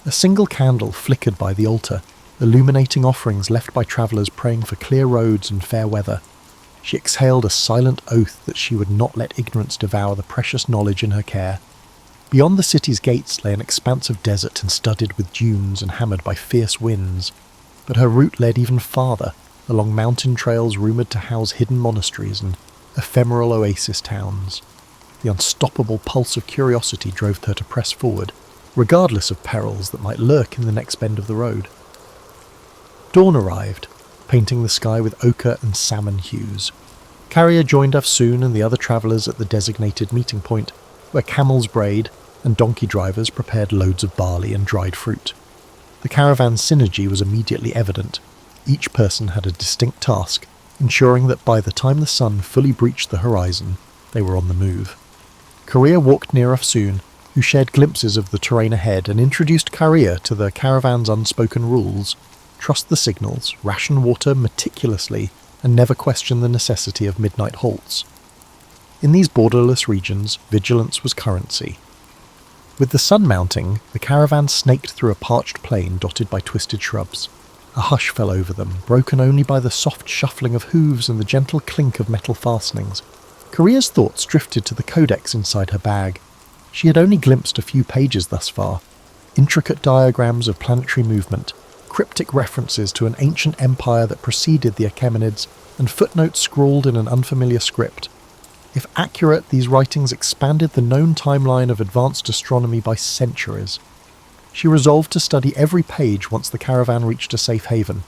[SPEAKER 1] A single candle flickered by the altar, illuminating offerings left by travellers praying for clear roads and fair weather. She exhaled a silent oath that she would not let ignorance devour the precious knowledge in her care. Beyond the city's gates lay an expanse of desert and studded with dunes and hammered by fierce winds, but her route led even farther, along mountain trails rumoured to house hidden monasteries and ephemeral oasis towns. The unstoppable pulse of curiosity drove her to press forward, regardless of perils that might lurk in the next bend of the road. Dawn arrived, painting the sky with ochre and salmon hues. Carrier joined Afsoon and the other travellers at the designated meeting point, where camels brayed and donkey drivers prepared loads of barley and dried fruit. The caravan's synergy was immediately evident. Each person had a distinct task, ensuring that by the time the sun fully breached the horizon, they were on the move. Carrier walked near Afsoon, who shared glimpses of the terrain ahead and introduced Carrier to the caravan's unspoken rules: trust the signals, ration water meticulously, and never question the necessity of midnight halts. In these borderless regions, vigilance was currency. With the sun mounting, the caravan snaked through a parched plain dotted by twisted shrubs. A hush fell over them, broken only by the soft shuffling of hooves and the gentle clink of metal fastenings. Carria's thoughts drifted to the codex inside her bag. She had only glimpsed a few pages thus far. Intricate diagrams of planetary movement, cryptic references to an ancient empire that preceded the Achaemenids, and footnotes scrawled in an unfamiliar script. If accurate, these writings expanded the known timeline of advanced astronomy by centuries. She resolved to study every page once the caravan reached a safe haven.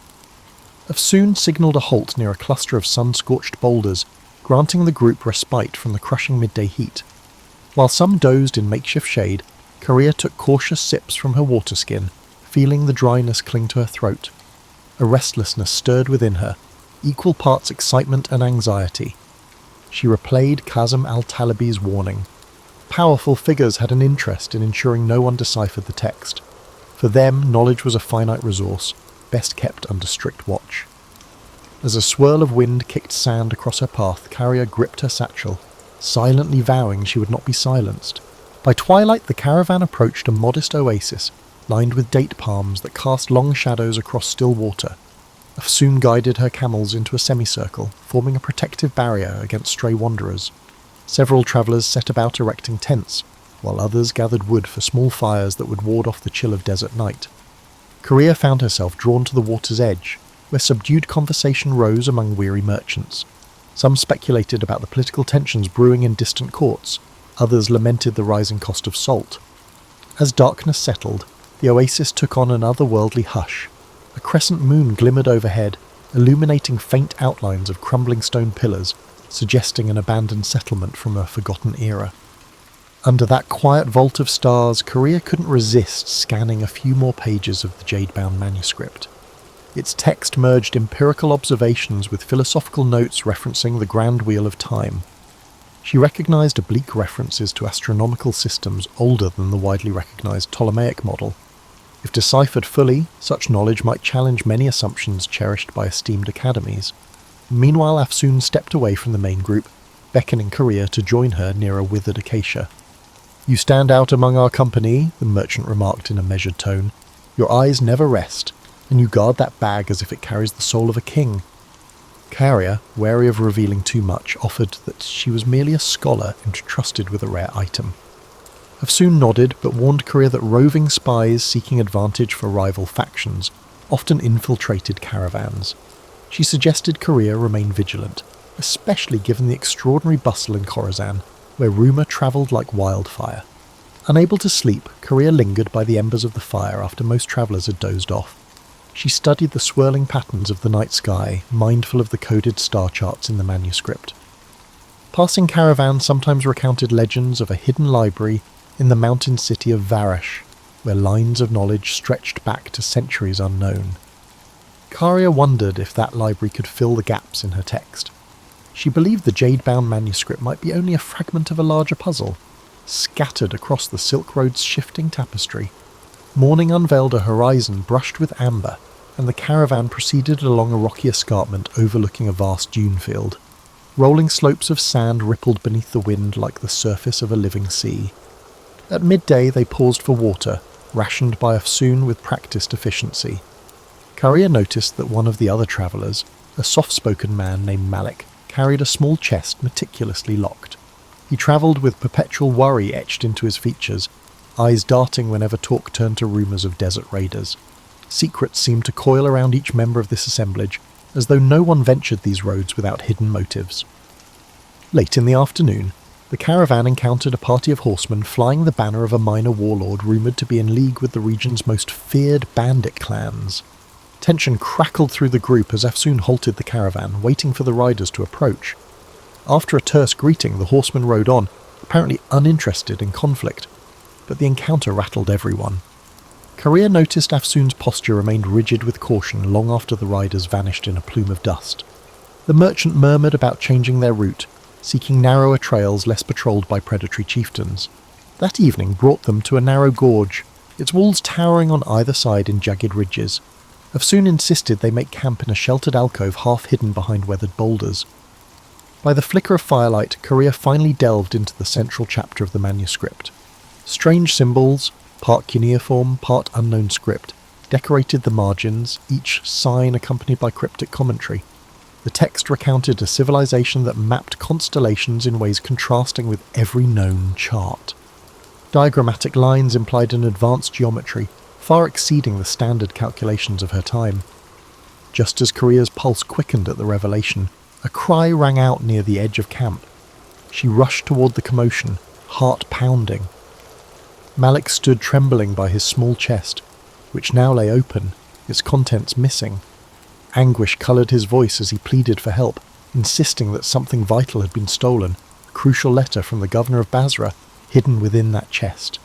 [SPEAKER 1] Afsoon signalled a halt near a cluster of sun-scorched boulders, granting the group respite from the crushing midday heat. While some dozed in makeshift shade, Carrier took cautious sips from her water skin, feeling the dryness cling to her throat. A restlessness stirred within her, equal parts excitement and anxiety. She replayed Qasim al-Talibi's warning. Powerful figures had an interest in ensuring no one deciphered the text. For them, knowledge was a finite resource, best kept under strict watch. As a swirl of wind kicked sand across her path, Carrier gripped her satchel, silently vowing she would not be silenced. By twilight, the caravan approached a modest oasis, lined with date palms that cast long shadows across still water. Afsoon guided her camels into a semicircle, forming a protective barrier against stray wanderers. Several travellers set about erecting tents, while others gathered wood for small fires that would ward off the chill of desert night. Carrier found herself drawn to the water's edge, where subdued conversation rose among weary merchants. Some speculated about the political tensions brewing in distant courts, others lamented the rising cost of salt. As darkness settled, the oasis took on an otherworldly hush. A crescent moon glimmered overhead, illuminating faint outlines of crumbling stone pillars, suggesting an abandoned settlement from a forgotten era. Under that quiet vault of stars, Carrier couldn't resist scanning a few more pages of the jade-bound manuscript. Its text merged empirical observations with philosophical notes referencing the grand wheel of time. She recognized oblique references to astronomical systems older than the widely recognized Ptolemaic model. If deciphered fully, such knowledge might challenge many assumptions cherished by esteemed academies. Meanwhile, Afsoon stepped away from the main group, beckoning Carrier to join her near a withered acacia. "You stand out among our company," the merchant remarked in a measured tone. "Your eyes never rest, and you guard that bag as if it carries the soul of a king." Carrier, wary of revealing too much, offered that she was merely a scholar entrusted with a rare item. Afsoon nodded, but warned Carrier that roving spies seeking advantage for rival factions often infiltrated caravans. She suggested Carrier remain vigilant, especially given the extraordinary bustle in Khorasan, where rumour travelled like wildfire. Unable to sleep, Carrier lingered by the embers of the fire after most travellers had dozed off. She studied the swirling patterns of the night sky, mindful of the coded star charts in the manuscript. Passing caravans sometimes recounted legends of a hidden library in the mountain city of Varash, where lines of knowledge stretched back to centuries unknown. Carrier wondered if that library could fill the gaps in her text. She believed the jade-bound manuscript might be only a fragment of a larger puzzle, scattered across the Silk Road's shifting tapestry. Morning unveiled a horizon brushed with amber, and the caravan proceeded along a rocky escarpment overlooking a vast dune field. Rolling slopes of sand rippled beneath the wind like the surface of a living sea. At midday they paused for water, rationed by Afsoon with practised efficiency. Carrier noticed that one of the other travellers, a soft-spoken man named Malik, carried a small chest meticulously locked. He travelled with perpetual worry etched into his features, eyes darting whenever talk turned to rumours of desert raiders. Secrets seemed to coil around each member of this assemblage, as though no one ventured these roads without hidden motives. Late in the afternoon, the caravan encountered a party of horsemen flying the banner of a minor warlord rumoured to be in league with the region's most feared bandit clans. Tension crackled through the group as Afsoon halted the caravan, waiting for the riders to approach. After a terse greeting, the horsemen rode on, apparently uninterested in conflict, but the encounter rattled everyone. Korea noticed Afsoon's posture remained rigid with caution long after the riders vanished in a plume of dust. The merchant murmured about changing their route, seeking narrower trails less patrolled by predatory chieftains. That evening brought them to a narrow gorge, its walls towering on either side in jagged ridges. Afsoon insisted they make camp in a sheltered alcove half hidden behind weathered boulders. By the flicker of firelight, Korea finally delved into the central chapter of the manuscript. Strange symbols, part cuneiform, part unknown script, decorated the margins, each sign accompanied by cryptic commentary. The text recounted a civilization that mapped constellations in ways contrasting with every known chart. Diagrammatic lines implied an advanced geometry, far exceeding the standard calculations of her time. Just as Korea's pulse quickened at the revelation, a cry rang out near the edge of camp. She rushed toward the commotion, heart pounding. Malik stood trembling by his small chest, which now lay open, its contents missing. Anguish coloured his voice as he pleaded for help, insisting that something vital had been stolen, a crucial letter from the governor of Basra, hidden within that chest.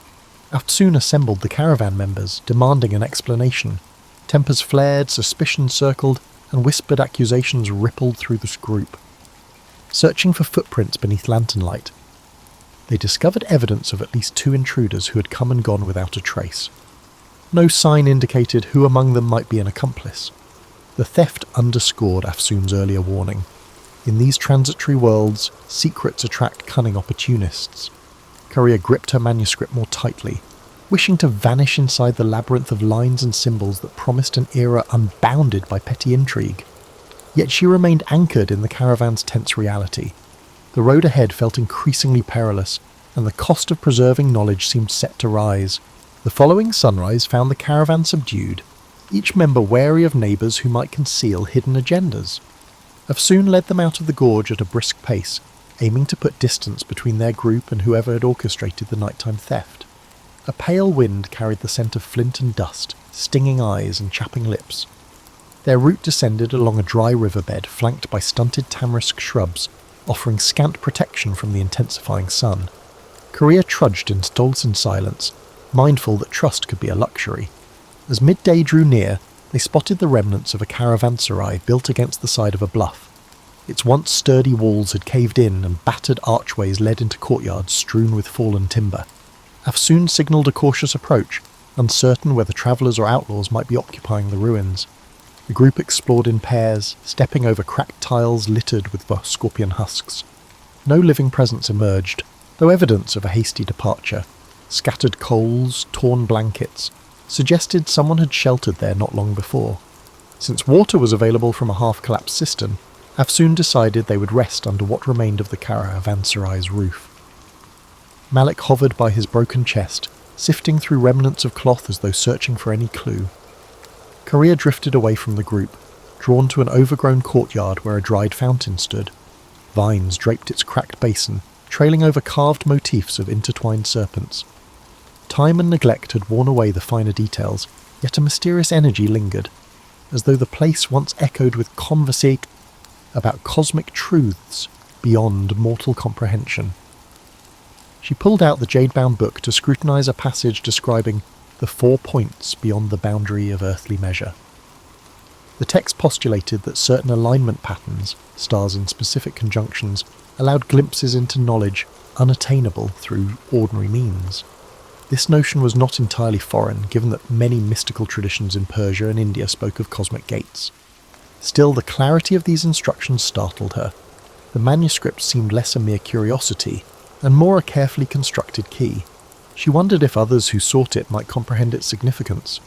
[SPEAKER 1] Afsoon assembled the caravan members, demanding an explanation. Tempers flared, suspicions circled, and whispered accusations rippled through this group. Searching for footprints beneath lantern light, they discovered evidence of at least 2 intruders who had come and gone without a trace. No sign indicated who among them might be an accomplice. The theft underscored Afsoon's earlier warning. In these transitory worlds, secrets attract cunning opportunists. Korea gripped her manuscript more tightly, wishing to vanish inside the labyrinth of lines and symbols that promised an era unbounded by petty intrigue. Yet she remained anchored in the caravan's tense reality. The road ahead felt increasingly perilous, and the cost of preserving knowledge seemed set to rise. The following sunrise found the caravan subdued, each member wary of neighbours who might conceal hidden agendas. Afsoon led them out of the gorge at a brisk pace, aiming to put distance between their group and whoever had orchestrated the nighttime theft. A pale wind carried the scent of flint and dust, stinging eyes and chapping lips. Their route descended along a dry riverbed flanked by stunted tamarisk shrubs, offering scant protection from the intensifying sun. Korea trudged in Stolzen silence, mindful that trust could be a luxury. As midday drew near, they spotted the remnants of a caravanserai built against the side of a bluff. Its once sturdy walls had caved in and battered archways led into courtyards strewn with fallen timber. Afsoon signalled a cautious approach, uncertain whether travellers or outlaws might be occupying the ruins. The group explored in pairs, stepping over cracked tiles littered with scorpion husks. No living presence emerged, though evidence of a hasty departure. Scattered coals, torn blankets, suggested someone had sheltered there not long before. Since water was available from a half-collapsed cistern, Afsoon decided they would rest under what remained of the caravanserai's roof. Malik hovered by his broken chest, sifting through remnants of cloth as though searching for any clue. Korea drifted away from the group, drawn to an overgrown courtyard where a dried fountain stood. Vines draped its cracked basin, trailing over carved motifs of intertwined serpents. Time and neglect had worn away the finer details, yet a mysterious energy lingered, as though the place once echoed with conversation about cosmic truths beyond mortal comprehension. She pulled out the jade-bound book to scrutinize a passage describing the 4 points beyond the boundary of earthly measure. The text postulated that certain alignment patterns, stars in specific conjunctions, allowed glimpses into knowledge unattainable through ordinary means. This notion was not entirely foreign, given that many mystical traditions in Persia and India spoke of cosmic gates. Still, the clarity of these instructions startled her. The manuscript seemed less a mere curiosity, and more a carefully constructed key. She wondered if others who sought it might comprehend its significance.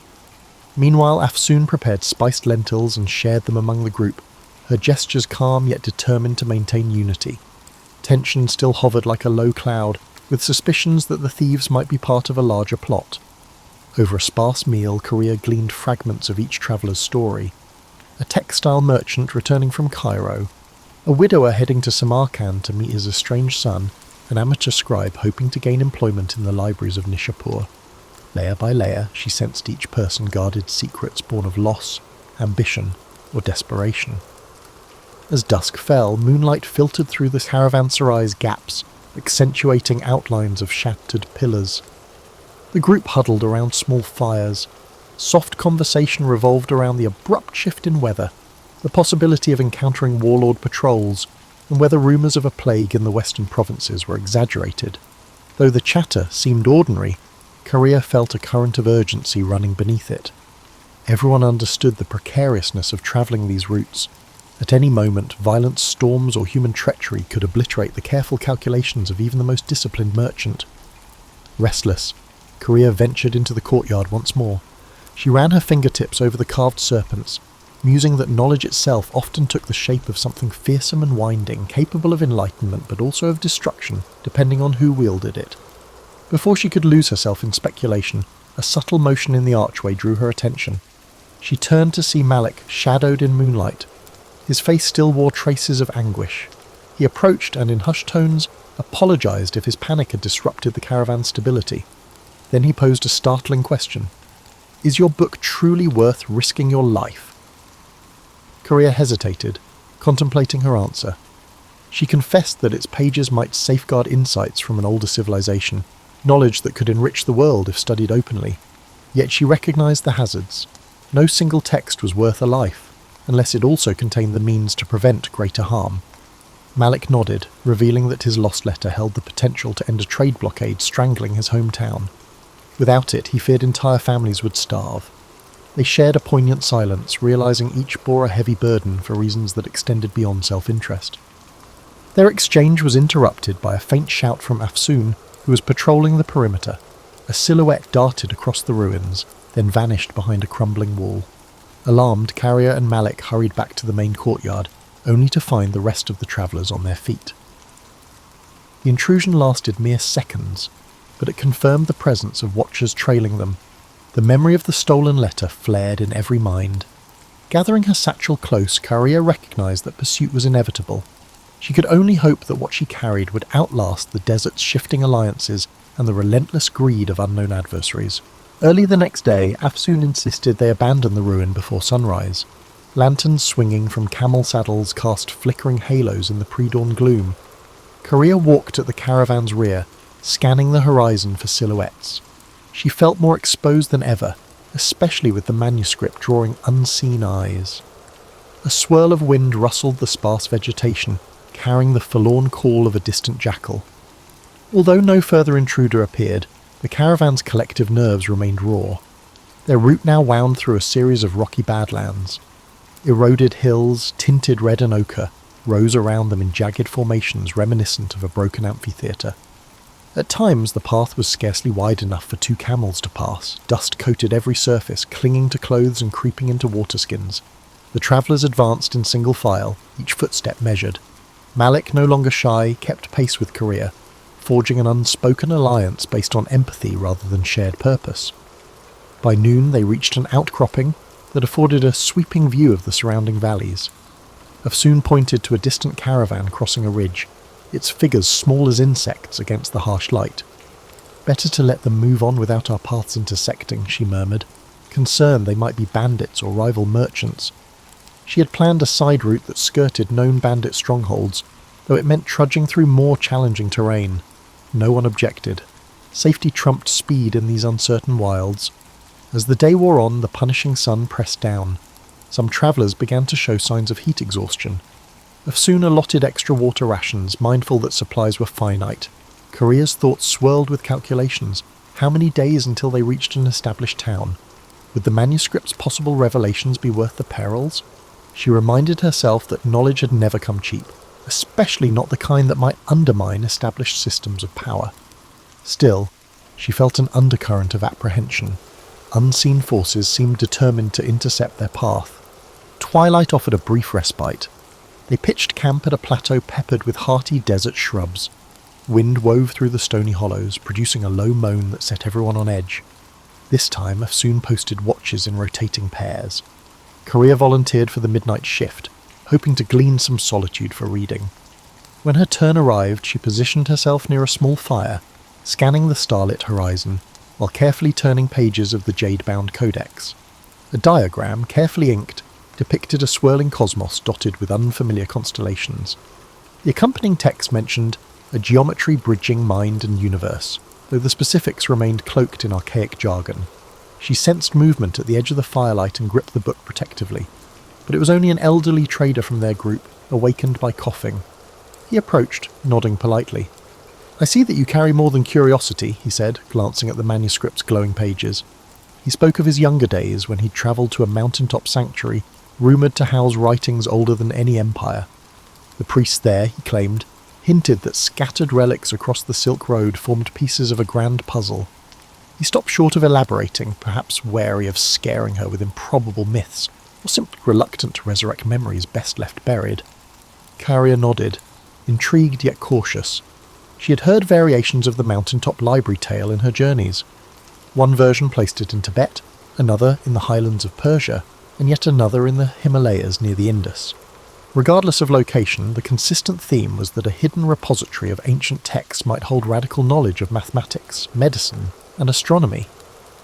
[SPEAKER 1] Meanwhile, Afsoon prepared spiced lentils and shared them among the group, her gestures calm yet determined to maintain unity. Tension still hovered like a low cloud, with suspicions that the thieves might be part of a larger plot. Over a sparse meal, Korea gleaned fragments of each traveller's story. A textile merchant returning from Cairo, a widower heading to Samarkand to meet his estranged son, an amateur scribe hoping to gain employment in the libraries of Nishapur. Layer by layer, she sensed each person guarded secrets born of loss, ambition, or desperation. As dusk fell, moonlight filtered through the caravanserai's gaps, accentuating outlines of shattered pillars. The group huddled around small fires. Soft conversation revolved around the abrupt shift in weather, the possibility of encountering warlord patrols, and whether rumours of a plague in the western provinces were exaggerated. Though the chatter seemed ordinary, Korea felt a current of urgency running beneath it. Everyone understood the precariousness of travelling these routes. At any moment, violent storms or human treachery could obliterate the careful calculations of even the most disciplined merchant. Restless, Korea ventured into the courtyard once more. She ran her fingertips over the carved serpents, musing that knowledge itself often took the shape of something fearsome and winding, capable of enlightenment but also of destruction, depending on who wielded it. Before she could lose herself in speculation, a subtle motion in the archway drew her attention. She turned to see Malik, shadowed in moonlight. His face still wore traces of anguish. He approached and, in hushed tones, apologised if his panic had disrupted the caravan's stability. Then he posed a startling question. "Is your book truly worth risking your life?" Korea hesitated, contemplating her answer. She confessed that its pages might safeguard insights from an older civilization, knowledge that could enrich the world if studied openly. Yet she recognised the hazards. No single text was worth a life, unless it also contained the means to prevent greater harm. Malik nodded, revealing that his lost letter held the potential to end a trade blockade strangling his hometown. Without it, he feared entire families would starve. They shared a poignant silence, realising each bore a heavy burden for reasons that extended beyond self-interest. Their exchange was interrupted by a faint shout from Afsoon, who was patrolling the perimeter. A silhouette darted across the ruins, then vanished behind a crumbling wall. Alarmed, Carrier and Malik hurried back to the main courtyard, only to find the rest of the travellers on their feet. The intrusion lasted mere seconds, but it confirmed the presence of watchers trailing them. The memory of the stolen letter flared in every mind. Gathering her satchel close, Carrier recognised that pursuit was inevitable. She could only hope that what she carried would outlast the desert's shifting alliances and the relentless greed of unknown adversaries. Early the next day, Afsoon insisted they abandon the ruin before sunrise. Lanterns swinging from camel saddles cast flickering halos in the pre-dawn gloom. Korea walked at the caravan's rear, scanning the horizon for silhouettes. She felt more exposed than ever, especially with the manuscript drawing unseen eyes. A swirl of wind rustled the sparse vegetation, carrying the forlorn call of a distant jackal. Although no further intruder appeared, the caravan's collective nerves remained raw. Their route now wound through a series of rocky badlands. Eroded hills, tinted red and ochre, rose around them in jagged formations reminiscent of a broken amphitheatre. At times the path was scarcely wide enough for 2 camels to pass. Dust coated every surface, clinging to clothes and creeping into waterskins. The travellers advanced in single file, each footstep measured. Malik, no longer shy, kept pace with Korea, forging an unspoken alliance based on empathy rather than shared purpose. By noon they reached an outcropping that afforded a sweeping view of the surrounding valleys. Afsoon pointed to a distant caravan crossing a ridge, its figures small as insects against the harsh light. "Better to let them move on without our paths intersecting," she murmured, concerned they might be bandits or rival merchants. She had planned a side route that skirted known bandit strongholds, though it meant trudging through more challenging terrain. No one objected. Safety trumped speed in these uncertain wilds. As the day wore on, the punishing sun pressed down. Some travellers began to show signs of heat exhaustion. Afsoon allotted extra water rations, mindful that supplies were finite. Korea's thoughts swirled with calculations. How many days until they reached an established town? Would the manuscript's possible revelations be worth the perils? She reminded herself that knowledge had never come cheap, especially not the kind that might undermine established systems of power. Still, she felt an undercurrent of apprehension. Unseen forces seemed determined to intercept their path. Twilight offered a brief respite. They pitched camp at a plateau peppered with hearty desert shrubs. Wind wove through the stony hollows, producing a low moan that set everyone on edge. This time, Afsoon posted watches in rotating pairs. Korea volunteered for the midnight shift, hoping to glean some solitude for reading. When her turn arrived, she positioned herself near a small fire, scanning the starlit horizon, while carefully turning pages of the jade-bound codex. A diagram, carefully inked, depicted a swirling cosmos dotted with unfamiliar constellations. The accompanying text mentioned a geometry bridging mind and universe, though the specifics remained cloaked in archaic jargon. She sensed movement at the edge of the firelight and gripped the book protectively, but it was only an elderly trader from their group, awakened by coughing. He approached, nodding politely. "I see that you carry more than curiosity," he said, glancing at the manuscript's glowing pages. He spoke of his younger days when he'd travelled to a mountaintop sanctuary, rumoured to house writings older than any empire. The priests there, he claimed, hinted that scattered relics across the Silk Road formed pieces of a grand puzzle. He stopped short of elaborating, perhaps wary of scaring her with improbable myths, or simply reluctant to resurrect memories best left buried. Carrier nodded, intrigued yet cautious. She had heard variations of the mountaintop library tale in her journeys. One version placed it in Tibet, another in the highlands of Persia, and yet another in the Himalayas near the Indus. Regardless of location, the consistent theme was that a hidden repository of ancient texts might hold radical knowledge of mathematics, medicine, and astronomy.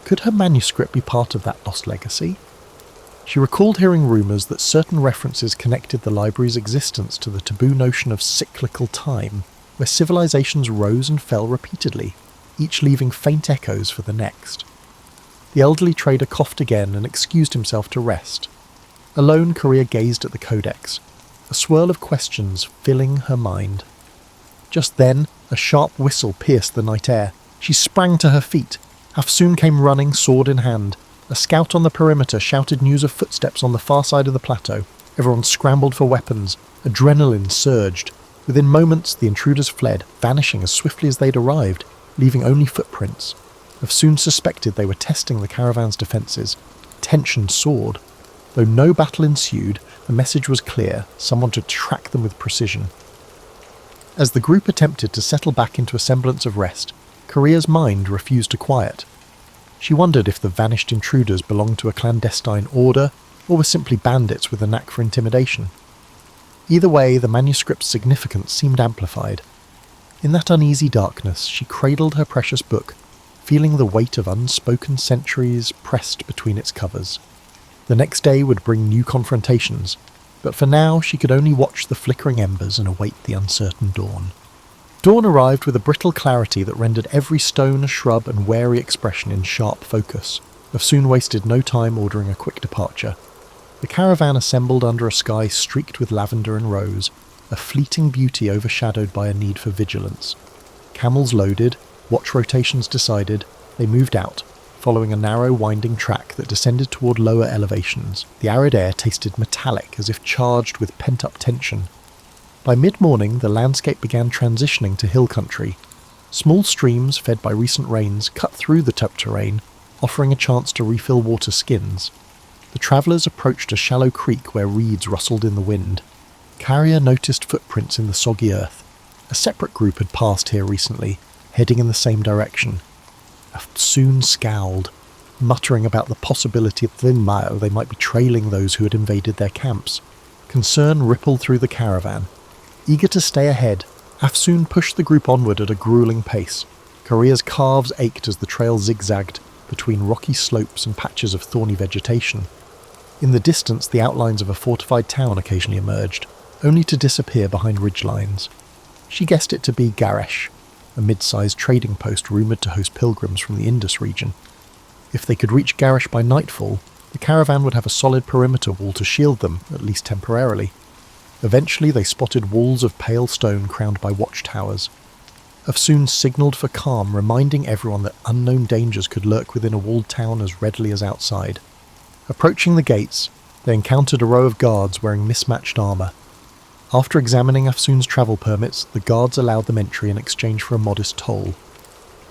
[SPEAKER 1] Could her manuscript be part of that lost legacy? She recalled hearing rumours that certain references connected the library's existence to the taboo notion of cyclical time, where civilizations rose and fell repeatedly, each leaving faint echoes for the next. The elderly trader coughed again and excused himself to rest. Alone, Korea gazed at the codex, a swirl of questions filling her mind. Just then, a sharp whistle pierced the night air. She sprang to her feet. Hafsoon came running, sword in hand. A scout on the perimeter shouted news of footsteps on the far side of the plateau. Everyone scrambled for weapons. Adrenaline surged. Within moments, the intruders fled, vanishing as swiftly as they'd arrived, leaving only footprints. Hafsoon suspected they were testing the caravan's defences. Tension soared. Though no battle ensued, the message was clear: someone to track them with precision. As the group attempted to settle back into a semblance of rest, Korea's mind refused to quiet. She wondered if the vanished intruders belonged to a clandestine order, or were simply bandits with a knack for intimidation. Either way, the manuscript's significance seemed amplified. In that uneasy darkness, she cradled her precious book, feeling the weight of unspoken centuries pressed between its covers. The next day would bring new confrontations, but for now she could only watch the flickering embers and await the uncertain dawn. Dawn arrived with a brittle clarity that rendered every stone, shrub and wary expression in sharp focus. Hafsoon wasted no time ordering a quick departure. The caravan assembled under a sky streaked with lavender and rose, a fleeting beauty overshadowed by a need for vigilance. Camels loaded, watch rotations decided, they moved out, following a narrow winding track that descended toward lower elevations. The arid air tasted metallic, as if charged with pent-up tension. By mid-morning, the landscape began transitioning to hill country. Small streams, fed by recent rains, cut through the tough terrain, offering a chance to refill water skins. The travellers approached a shallow creek where reeds rustled in the wind. Carrier noticed footprints in the soggy earth. A separate group had passed here recently, heading in the same direction. Hafsoon scowled, muttering about the possibility that they might be trailing those who had invaded their camps. Concern rippled through the caravan. Eager to stay ahead, Hafsoon pushed the group onward at a grueling pace. Korea's calves ached as the trail zigzagged between rocky slopes and patches of thorny vegetation. In the distance, the outlines of a fortified town occasionally emerged, only to disappear behind ridgelines. She guessed it to be Garesh, a mid-sized trading post rumoured to host pilgrims from the Indus region. If they could reach Garesh by nightfall, the caravan would have a solid perimeter wall to shield them, at least temporarily. Eventually they spotted walls of pale stone crowned by watchtowers. Hafsoon signalled for calm, reminding everyone that unknown dangers could lurk within a walled town as readily as outside. Approaching the gates, they encountered a row of guards wearing mismatched armour. After examining Hafsoon's travel permits, the guards allowed them entry in exchange for a modest toll.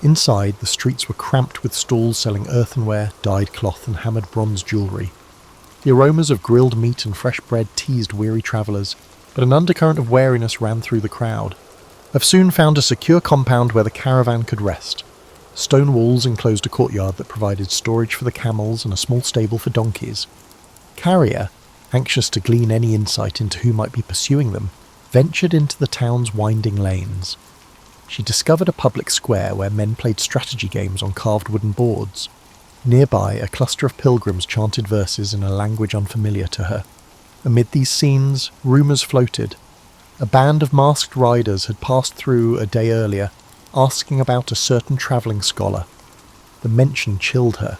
[SPEAKER 1] Inside, the streets were cramped with stalls selling earthenware, dyed cloth and hammered bronze jewellery. The aromas of grilled meat and fresh bread teased weary travellers, but an undercurrent of wariness ran through the crowd. Hafsoon found a secure compound where the caravan could rest. Stone walls enclosed a courtyard that provided storage for the camels and a small stable for donkeys. Carrier, anxious to glean any insight into who might be pursuing them, ventured into the town's winding lanes. She discovered a public square where men played strategy games on carved wooden boards. Nearby, a cluster of pilgrims chanted verses in a language unfamiliar to her. Amid these scenes, rumours floated. A band of masked riders had passed through a day earlier, asking about a certain travelling scholar. The mention chilled her.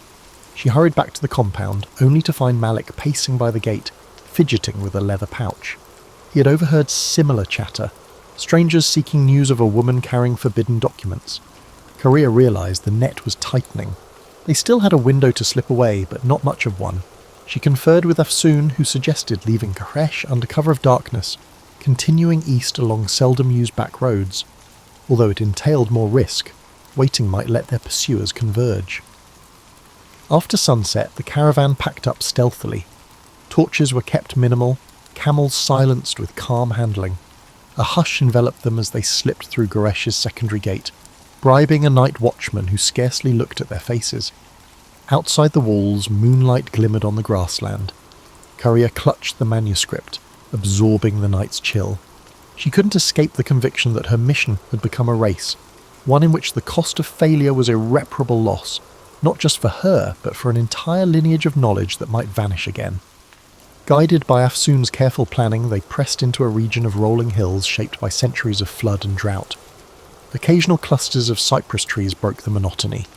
[SPEAKER 1] She hurried back to the compound, only to find Malik pacing by the gate, fidgeting with a leather pouch. He had overheard similar chatter, strangers seeking news of a woman carrying forbidden documents. Korea realised the net was tightening. They still had a window to slip away, but not much of one. She conferred with Afsoon, who suggested leaving Koresh under cover of darkness, continuing east along seldom-used back roads. Although it entailed more risk, waiting might let their pursuers converge. After sunset, the caravan packed up stealthily. Torches were kept minimal, camels silenced with calm handling. A hush enveloped them as they slipped through Goresh's secondary gate, bribing a night watchman who scarcely looked at their faces. Outside the walls, moonlight glimmered on the grassland. Courier clutched the manuscript, absorbing the night's chill. She couldn't escape the conviction that her mission had become a race, one in which the cost of failure was irreparable loss, not just for her, but for an entire lineage of knowledge that might vanish again. Guided by Afsoon's careful planning, they pressed into a region of rolling hills shaped by centuries of flood and drought. Occasional clusters of cypress trees broke the monotony.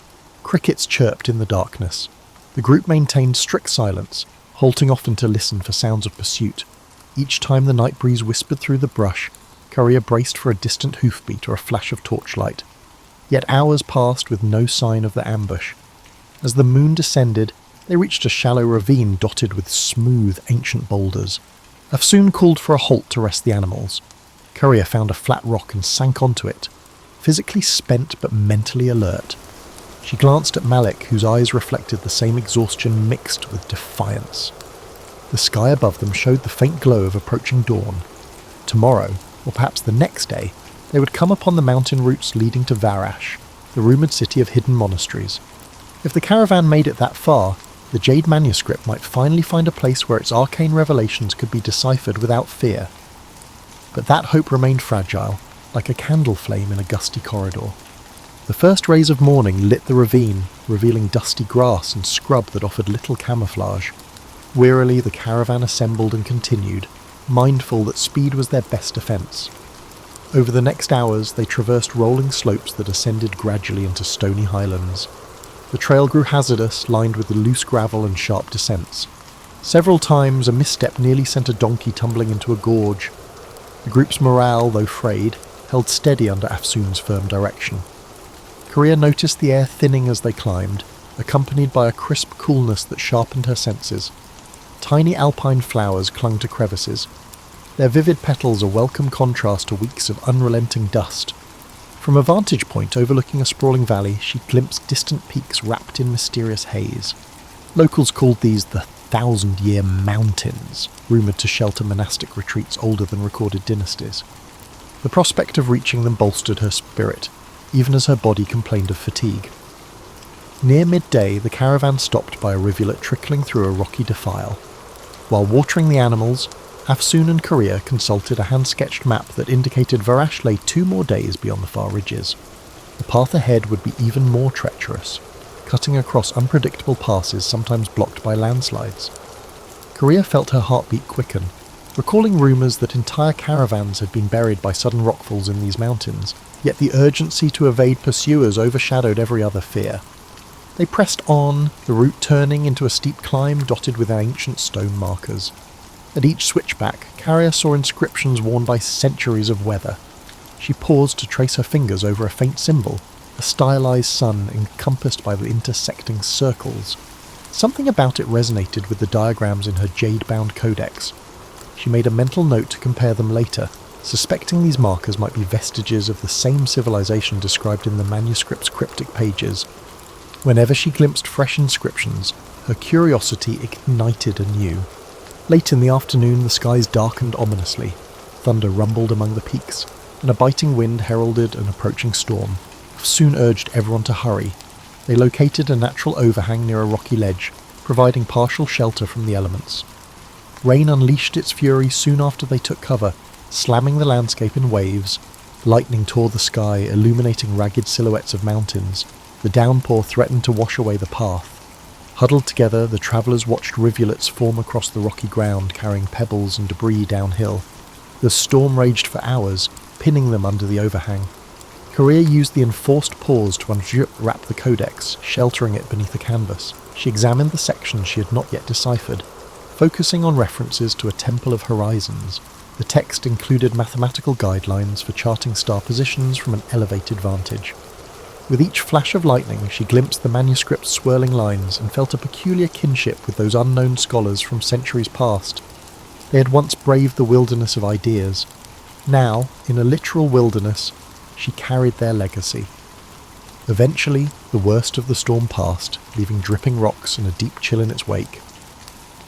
[SPEAKER 1] Crickets chirped in the darkness. The group maintained strict silence, halting often to listen for sounds of pursuit. Each time the night breeze whispered through the brush, Courier braced for a distant hoofbeat or a flash of torchlight. Yet hours passed with no sign of the ambush. As the moon descended, they reached a shallow ravine dotted with smooth, ancient boulders. Afsoon called for a halt to rest the animals. Courier found a flat rock and sank onto it, physically spent but mentally alert. She glanced at Malik, whose eyes reflected the same exhaustion mixed with defiance. The sky above them showed the faint glow of approaching dawn. Tomorrow, or perhaps the next day, they would come upon the mountain routes leading to Varash, the rumoured city of hidden monasteries. If the caravan made it that far, the Jade manuscript might finally find a place where its arcane revelations could be deciphered without fear. But that hope remained fragile, like a candle flame in a gusty corridor. The first rays of morning lit the ravine, revealing dusty grass and scrub that offered little camouflage. Wearily the caravan assembled and continued, mindful that speed was their best defence. Over the next hours they traversed rolling slopes that ascended gradually into stony highlands. The trail grew hazardous, lined with the loose gravel and sharp descents. Several times a misstep nearly sent a donkey tumbling into a gorge. The group's morale, though frayed, held steady under Afsoon's firm direction. Korea noticed the air thinning as they climbed, accompanied by a crisp coolness that sharpened her senses. Tiny alpine flowers clung to crevices, their vivid petals a welcome contrast to weeks of unrelenting dust. From a vantage point overlooking a sprawling valley, she glimpsed distant peaks wrapped in mysterious haze. Locals called these the 1,000-Year Mountains, rumoured to shelter monastic retreats older than recorded dynasties. The prospect of reaching them bolstered her spirit, even as her body complained of fatigue. Near midday, the caravan stopped by a rivulet trickling through a rocky defile. While watering the animals, Afsoon and Korea consulted a hand-sketched map that indicated Varash lay 2 more days beyond the far ridges. The path ahead would be even more treacherous, cutting across unpredictable passes sometimes blocked by landslides. Korea felt her heartbeat quicken, recalling rumours that entire caravans had been buried by sudden rockfalls in these mountains, yet the urgency to evade pursuers overshadowed every other fear. They pressed on, the route turning into a steep climb dotted with ancient stone markers. At each switchback, Carrier saw inscriptions worn by centuries of weather. She paused to trace her fingers over a faint symbol, a stylized sun encompassed by the intersecting circles. Something about it resonated with the diagrams in her jade-bound codex. She made a mental note to compare them later, suspecting these markers might be vestiges of the same civilization described in the manuscript's cryptic pages. Whenever she glimpsed fresh inscriptions, her curiosity ignited anew. Late in the afternoon, the skies darkened ominously. Thunder rumbled among the peaks, and a biting wind heralded an approaching storm. Soon urged everyone to hurry. They located a natural overhang near a rocky ledge, providing partial shelter from the elements. Rain unleashed its fury soon after they took cover, slamming the landscape in waves. Lightning tore the sky, illuminating ragged silhouettes of mountains. The downpour threatened to wash away the path. Huddled together, the travellers watched rivulets form across the rocky ground, carrying pebbles and debris downhill. The storm raged for hours, pinning them under the overhang. Korea used the enforced pause to unwrap the codex, sheltering it beneath a canvas. She examined the sections she had not yet deciphered, focusing on references to a temple of horizons. The text included mathematical guidelines for charting star positions from an elevated vantage. With each flash of lightning, she glimpsed the manuscript's swirling lines and felt a peculiar kinship with those unknown scholars from centuries past. They had once braved the wilderness of ideas. Now, in a literal wilderness, she carried their legacy. Eventually, the worst of the storm passed, leaving dripping rocks and a deep chill in its wake.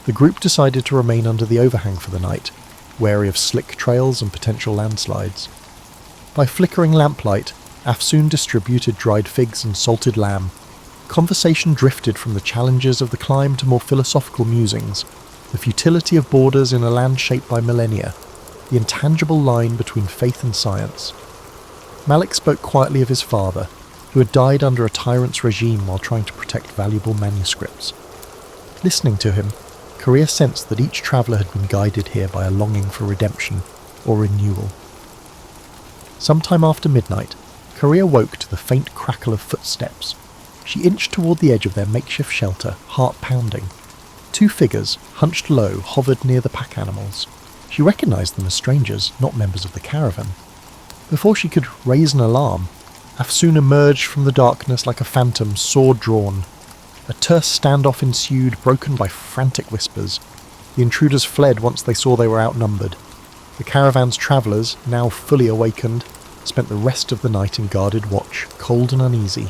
[SPEAKER 1] The group decided to remain under the overhang for the night, wary of slick trails and potential landslides. By flickering lamplight, Afsoon distributed dried figs and salted lamb. Conversation drifted from the challenges of the climb to more philosophical musings, the futility of borders in a land shaped by millennia, the intangible line between faith and science. Malik spoke quietly of his father, who had died under a tyrant's regime while trying to protect valuable manuscripts. Listening to him, Korea sensed that each traveller had been guided here by a longing for redemption or renewal. Sometime after midnight, Korea woke to the faint crackle of footsteps. She inched toward the edge of their makeshift shelter, heart pounding. Two figures, hunched low, hovered near the pack animals. She recognised them as strangers, not members of the caravan. Before she could raise an alarm, Afsoon emerged from the darkness like a phantom, sword drawn. A terse standoff ensued, broken by frantic whispers. The intruders fled once they saw they were outnumbered. The caravan's travellers, now fully awakened, spent the rest of the night in guarded watch, cold and uneasy.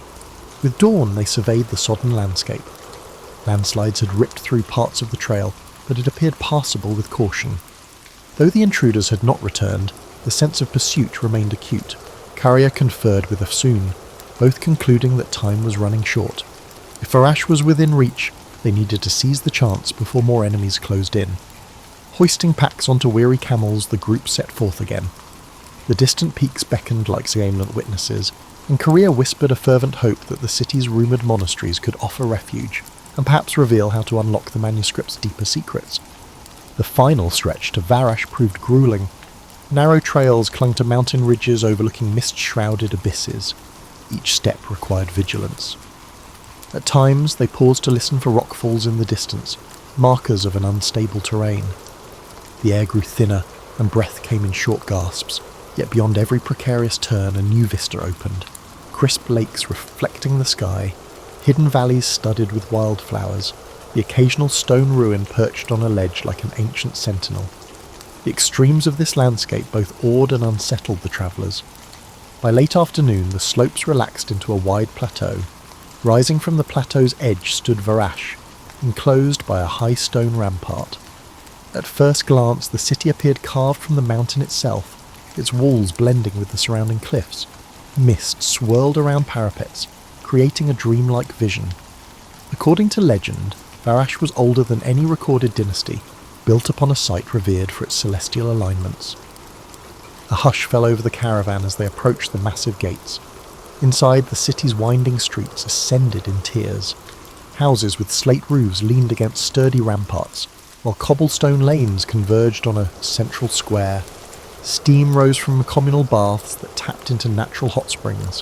[SPEAKER 1] With dawn, they surveyed the sodden landscape. Landslides had ripped through parts of the trail, but it appeared passable with caution. Though the intruders had not returned, the sense of pursuit remained acute. Karya conferred with Afsoon, both concluding that time was running short. If Varash was within reach, they needed to seize the chance before more enemies closed in. Hoisting packs onto weary camels, the group set forth again. The distant peaks beckoned like salient witnesses, and Korea whispered a fervent hope that the city's rumoured monasteries could offer refuge, and perhaps reveal how to unlock the manuscript's deeper secrets. The final stretch to Varash proved gruelling. Narrow trails clung to mountain ridges overlooking mist-shrouded abysses. Each step required vigilance. At times, they paused to listen for rockfalls in the distance, markers of an unstable terrain. The air grew thinner, and breath came in short gasps. Yet beyond every precarious turn, a new vista opened. Crisp lakes reflecting the sky, hidden valleys studded with wildflowers, the occasional stone ruin perched on a ledge like an ancient sentinel. The extremes of this landscape both awed and unsettled the travellers. By late afternoon, the slopes relaxed into a wide plateau. Rising from the plateau's edge stood Varash, enclosed by a high stone rampart. At first glance, the city appeared carved from the mountain itself, its walls blending with the surrounding cliffs. Mist swirled around parapets, creating a dreamlike vision. According to legend, Varash was older than any recorded dynasty, built upon a site revered for its celestial alignments. A hush fell over the caravan as they approached the massive gates. Inside, the city's winding streets ascended in tiers. Houses with slate roofs leaned against sturdy ramparts, while cobblestone lanes converged on a central square. Steam rose from communal baths that tapped into natural hot springs.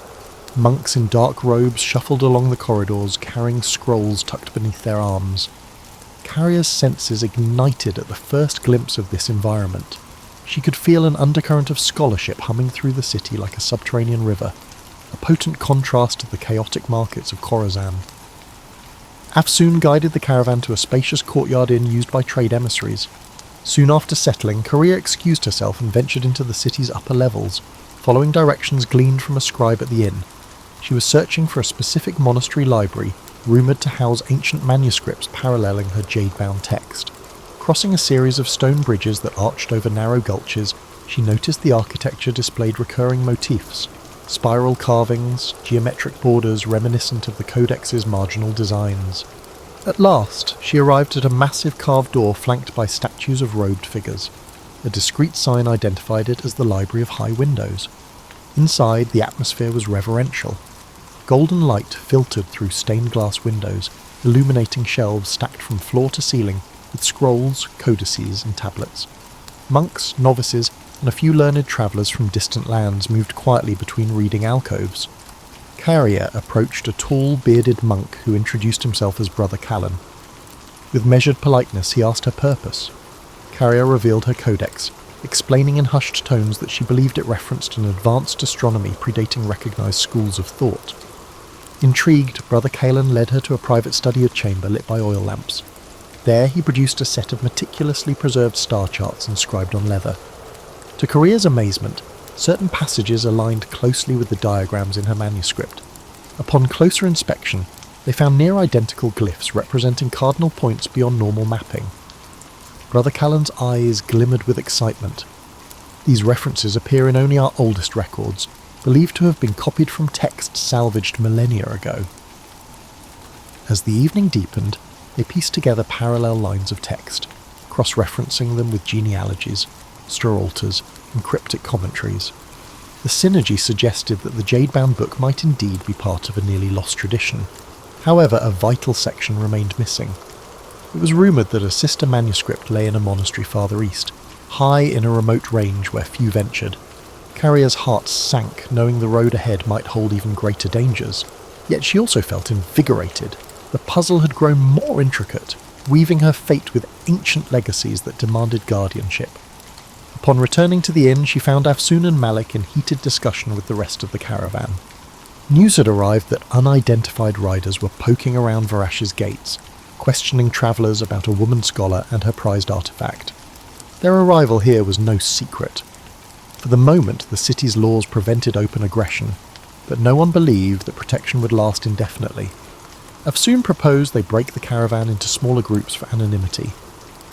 [SPEAKER 1] Monks in dark robes shuffled along the corridors, carrying scrolls tucked beneath their arms. Carrier's senses ignited at the first glimpse of this environment. She could feel an undercurrent of scholarship humming through the city like a subterranean river, a potent contrast to the chaotic markets of Khorasan. Afsoon guided the caravan to a spacious courtyard inn used by trade emissaries. Soon after settling, Korea excused herself and ventured into the city's upper levels, following directions gleaned from a scribe at the inn. She was searching for a specific monastery library, rumoured to house ancient manuscripts paralleling her jade-bound text. Crossing a series of stone bridges that arched over narrow gulches, she noticed the architecture displayed recurring motifs, spiral carvings, geometric borders reminiscent of the codex's marginal designs. At last, she arrived at a massive carved door flanked by statues of robed figures. A discreet sign identified it as the Library of High Windows. Inside, the atmosphere was reverential. Golden light filtered through stained glass windows, illuminating shelves stacked from floor to ceiling with scrolls, codices, and tablets. Monks, novices, and a few learned travellers from distant lands moved quietly between reading alcoves. Carrier approached a tall, bearded monk who introduced himself as Brother Callan. With measured politeness, he asked her purpose. Carrier revealed her codex, explaining in hushed tones that she believed it referenced an advanced astronomy predating recognised schools of thought. Intrigued, Brother Callan led her to a private study chamber lit by oil lamps. There he produced a set of meticulously preserved star charts inscribed on leather. To Carrier's amazement, certain passages aligned closely with the diagrams in her manuscript. Upon closer inspection, they found near-identical glyphs representing cardinal points beyond normal mapping. Brother Callan's eyes glimmered with excitement. These references appear in only our oldest records, believed to have been copied from texts salvaged millennia ago. As the evening deepened, they pieced together parallel lines of text, cross-referencing them with genealogies, sterolters, and cryptic commentaries. The synergy suggested that the jade-bound book might indeed be part of a nearly lost tradition. However, a vital section remained missing. It was rumoured that a sister manuscript lay in a monastery farther east, high in a remote range where few ventured. Carrier's heart sank, knowing the road ahead might hold even greater dangers. Yet she also felt invigorated. The puzzle had grown more intricate, weaving her fate with ancient legacies that demanded guardianship. Upon returning to the inn, she found Afsoon and Malik in heated discussion with the rest of the caravan. News had arrived that unidentified riders were poking around Varash's gates, questioning travellers about a woman scholar and her prized artefact. Their arrival here was no secret. For the moment, the city's laws prevented open aggression, but no one believed that protection would last indefinitely. Afsoon proposed they break the caravan into smaller groups for anonymity.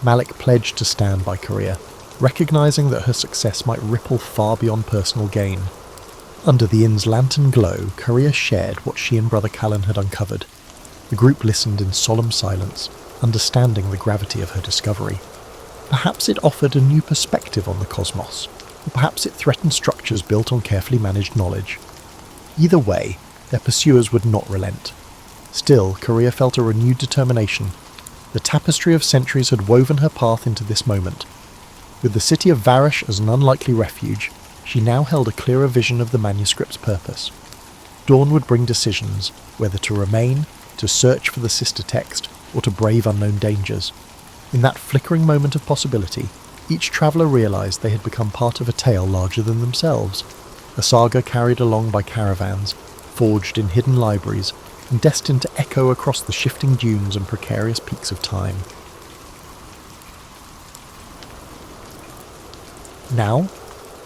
[SPEAKER 1] Malik pledged to stand by Carrier, recognising that her success might ripple far beyond personal gain. Under the inn's lantern glow, Carrier shared what she and Brother Callan had uncovered. The group listened in solemn silence, understanding the gravity of her discovery. Perhaps it offered a new perspective on the cosmos, or perhaps it threatened structures built on carefully managed knowledge. Either way, their pursuers would not relent. Still, Carrier felt a renewed determination. The tapestry of centuries had woven her path into this moment. With the city of Varish as an unlikely refuge, she now held a clearer vision of the manuscript's purpose. Dawn would bring decisions, whether to remain, to search for the sister text, or to brave unknown dangers. In that flickering moment of possibility, each traveller realised they had become part of a tale larger than themselves, a saga carried along by caravans, forged in hidden libraries, and destined to echo across the shifting dunes and precarious peaks of time. Now,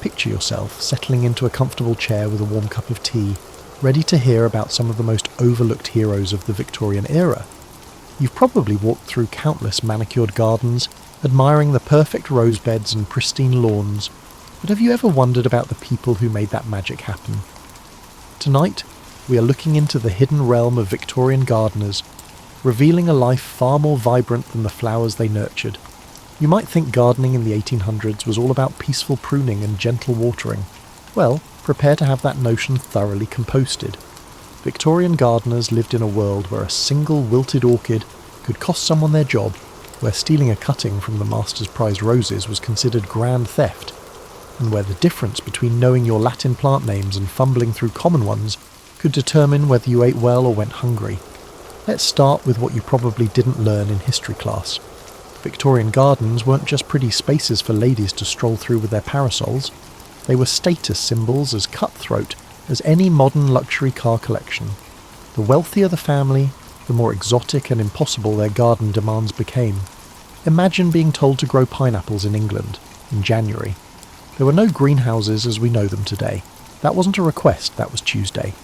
[SPEAKER 1] picture yourself settling into a comfortable chair with a warm cup of tea, ready to hear about some of the most overlooked heroes of the Victorian era. You've probably walked through countless manicured gardens, admiring the perfect rose beds and pristine lawns, but have you ever wondered about the people who made that magic happen? Tonight, we are looking into the hidden realm of Victorian gardeners, revealing a life far more vibrant than the flowers they nurtured. You might think gardening in the 1800s was all about peaceful pruning and gentle watering. Well, prepare to have that notion thoroughly composted. Victorian gardeners lived in a world where a single wilted orchid could cost someone their job, where stealing a cutting from the master's prized roses was considered grand theft, and where the difference between knowing your Latin plant names and fumbling through common ones could determine whether you ate well or went hungry. Let's start with what you probably didn't learn in history class. Victorian gardens weren't just pretty spaces for ladies to stroll through with their parasols. They were status symbols as cutthroat as any modern luxury car collection. The wealthier the family, the more exotic and impossible their garden demands became. Imagine being told to grow pineapples in England in January. There were no greenhouses as we know them today. That wasn't a request, that was Tuesday.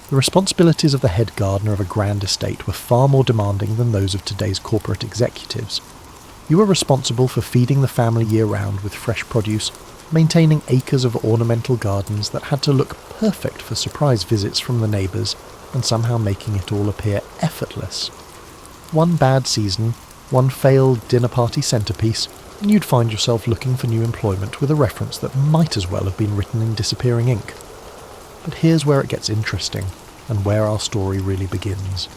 [SPEAKER 1] The responsibilities of the head gardener of a grand estate were far more demanding than those of today's corporate executives. You were responsible for feeding the family year-round with fresh produce, maintaining acres of ornamental gardens that had to look perfect for surprise visits from the neighbours, and somehow making it all appear effortless. One bad season, one failed dinner party centrepiece, and you'd find yourself looking for new employment with a reference that might as well have been written in disappearing ink. But here's where it gets interesting, and where our story really begins.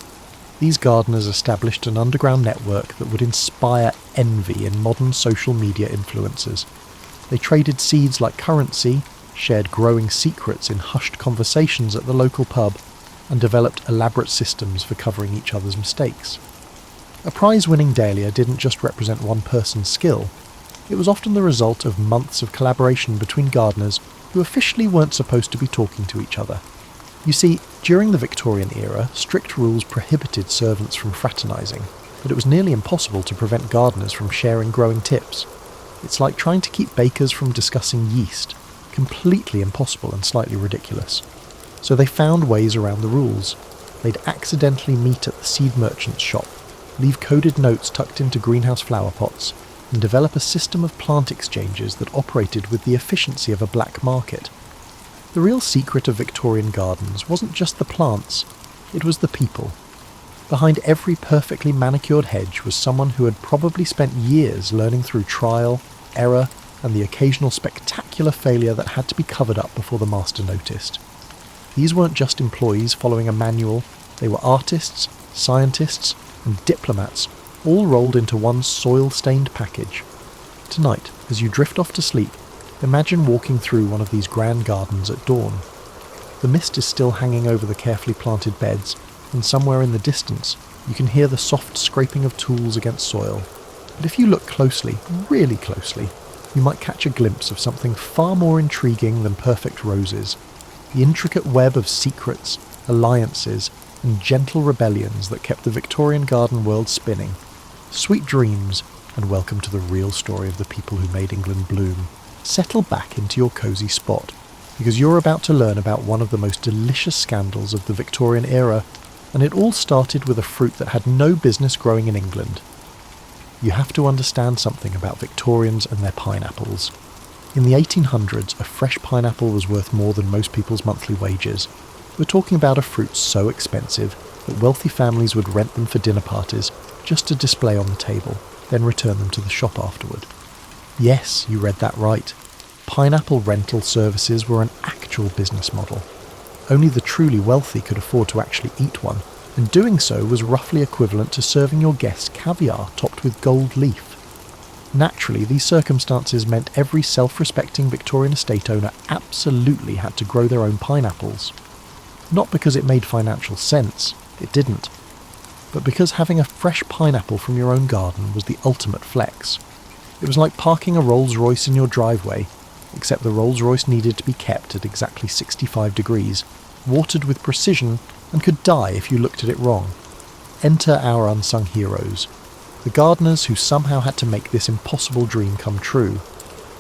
[SPEAKER 1] These gardeners established an underground network that would inspire envy in modern social media influencers. They traded seeds like currency, shared growing secrets in hushed conversations at the local pub, and developed elaborate systems for covering each other's mistakes. A prize-winning dahlia didn't just represent one person's skill. It was often the result of months of collaboration between gardeners who officially weren't supposed to be talking to each other. You see, during the Victorian era, strict rules prohibited servants from fraternising, but it was nearly impossible to prevent gardeners from sharing growing tips. It's like trying to keep bakers from discussing yeast. Completely impossible and slightly ridiculous. So they found ways around the rules. They'd accidentally meet at the seed merchant's shop, leave coded notes tucked into greenhouse flower pots, and develop a system of plant exchanges that operated with the efficiency of a black market. The real secret of Victorian gardens wasn't just the plants, it was the people. Behind every perfectly manicured hedge was someone who had probably spent years learning through trial, error, and the occasional spectacular failure that had to be covered up before the master noticed. These weren't just employees following a manual, they were artists, scientists, and diplomats, all rolled into one soil-stained package. Tonight, as you drift off to sleep, imagine walking through one of these grand gardens at dawn. The mist is still hanging over the carefully planted beds, and somewhere in the distance, you can hear the soft scraping of tools against soil. But if you look closely, really closely, you might catch a glimpse of something far more intriguing than perfect roses. The intricate web of secrets, alliances, and gentle rebellions that kept the Victorian garden world spinning. Sweet dreams, and welcome to the real story of the people who made England bloom. Settle back into your cosy spot, because you're about to learn about one of the most delicious scandals of the Victorian era, and it all started with a fruit that had no business growing in England. You have to understand something about Victorians and their pineapples. In the 1800s, a fresh pineapple was worth more than most people's monthly wages. We're talking about a fruit so expensive that wealthy families would rent them for dinner parties just to display on the table, then return them to the shop afterward. Yes, you read that right. Pineapple rental services were an actual business model. Only the truly wealthy could afford to actually eat one, and doing so was roughly equivalent to serving your guests caviar topped with gold leaf. Naturally, these circumstances meant every self-respecting Victorian estate owner absolutely had to grow their own pineapples. Not because it made financial sense, it didn't, but because having a fresh pineapple from your own garden was the ultimate flex. It was like parking a Rolls-Royce in your driveway, except the Rolls-Royce needed to be kept at exactly 65 degrees, watered with precision, and could die if you looked at it wrong. Enter our unsung heroes, the gardeners who somehow had to make this impossible dream come true.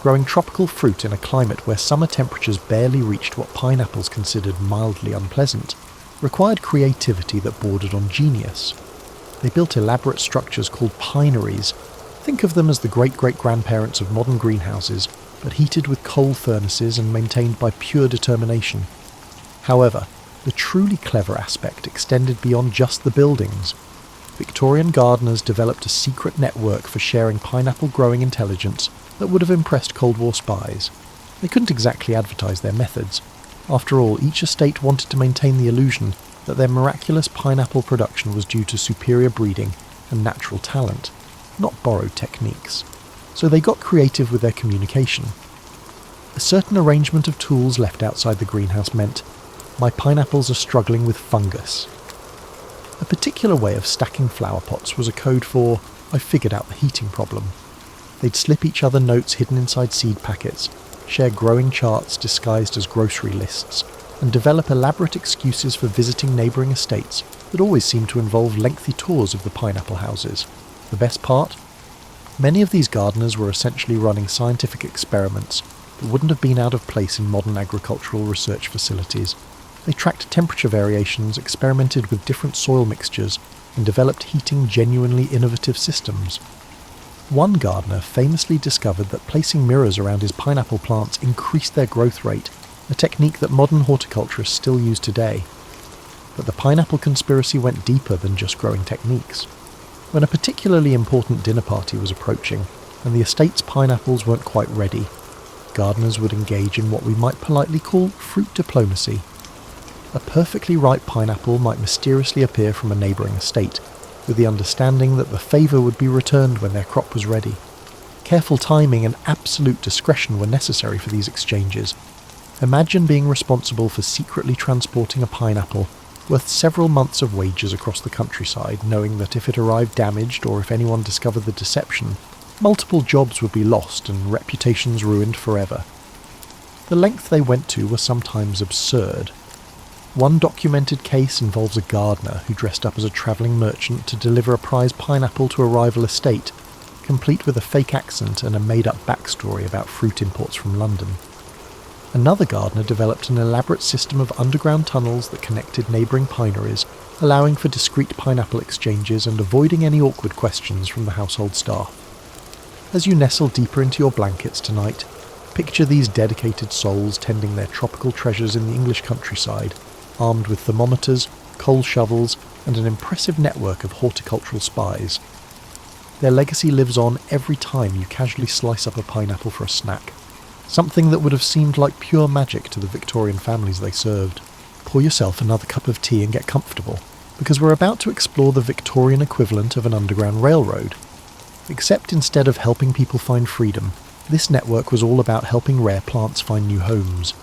[SPEAKER 1] Growing tropical fruit in a climate where summer temperatures barely reached what pineapples considered mildly unpleasant required creativity that bordered on genius. They built elaborate structures called pineries. Think of them as the great-great-grandparents of modern greenhouses, but heated with coal furnaces and maintained by pure determination. However, the truly clever aspect extended beyond just the buildings. Victorian gardeners developed a secret network for sharing pineapple growing intelligence that would have impressed Cold War spies. They couldn't exactly advertise their methods. After all, each estate wanted to maintain the illusion that their miraculous pineapple production was due to superior breeding and natural talent, not borrowed techniques. So they got creative with their communication. A certain arrangement of tools left outside the greenhouse meant, "My pineapples are struggling with fungus." A particular way of stacking flower pots was a code for, "I figured out the heating problem." They'd slip each other notes hidden inside seed packets, share growing charts disguised as grocery lists, and develop elaborate excuses for visiting neighbouring estates that always seemed to involve lengthy tours of the pineapple houses. The best part? Many of these gardeners were essentially running scientific experiments that wouldn't have been out of place in modern agricultural research facilities. They tracked temperature variations, experimented with different soil mixtures, and developed heating genuinely innovative systems. One gardener famously discovered that placing mirrors around his pineapple plants increased their growth rate, a technique that modern horticulturists still use today. But the pineapple conspiracy went deeper than just growing techniques. When a particularly important dinner party was approaching, and the estate's pineapples weren't quite ready, gardeners would engage in what we might politely call fruit diplomacy. a perfectly ripe pineapple might mysteriously appear from a neighbouring estate, with the understanding that the favour would be returned when their crop was ready. Careful timing and absolute discretion were necessary for these exchanges. Imagine being responsible for secretly transporting a pineapple worth several months of wages across the countryside, knowing that if it arrived damaged or if anyone discovered the deception, multiple jobs would be lost and reputations ruined forever. The length they went to was sometimes absurd. One documented case involves a gardener who dressed up as a travelling merchant to deliver a prize pineapple to a rival estate, complete with a fake accent and a made-up backstory about fruit imports from London. Another gardener developed an elaborate system of underground tunnels that connected neighbouring pineries, allowing for discreet pineapple exchanges and avoiding any awkward questions from the household staff. As you nestle deeper into your blankets tonight, picture these dedicated souls tending their tropical treasures in the English countryside, armed with thermometers, coal shovels, and an impressive network of horticultural spies. Their legacy lives on every time you casually slice up a pineapple for a snack, something that would have seemed like pure magic to the Victorian families they served. Pour yourself another cup of tea and get comfortable, because we're about to explore the Victorian equivalent of an underground railroad. Except instead of helping people find freedom, this network was all about helping rare plants find new homes.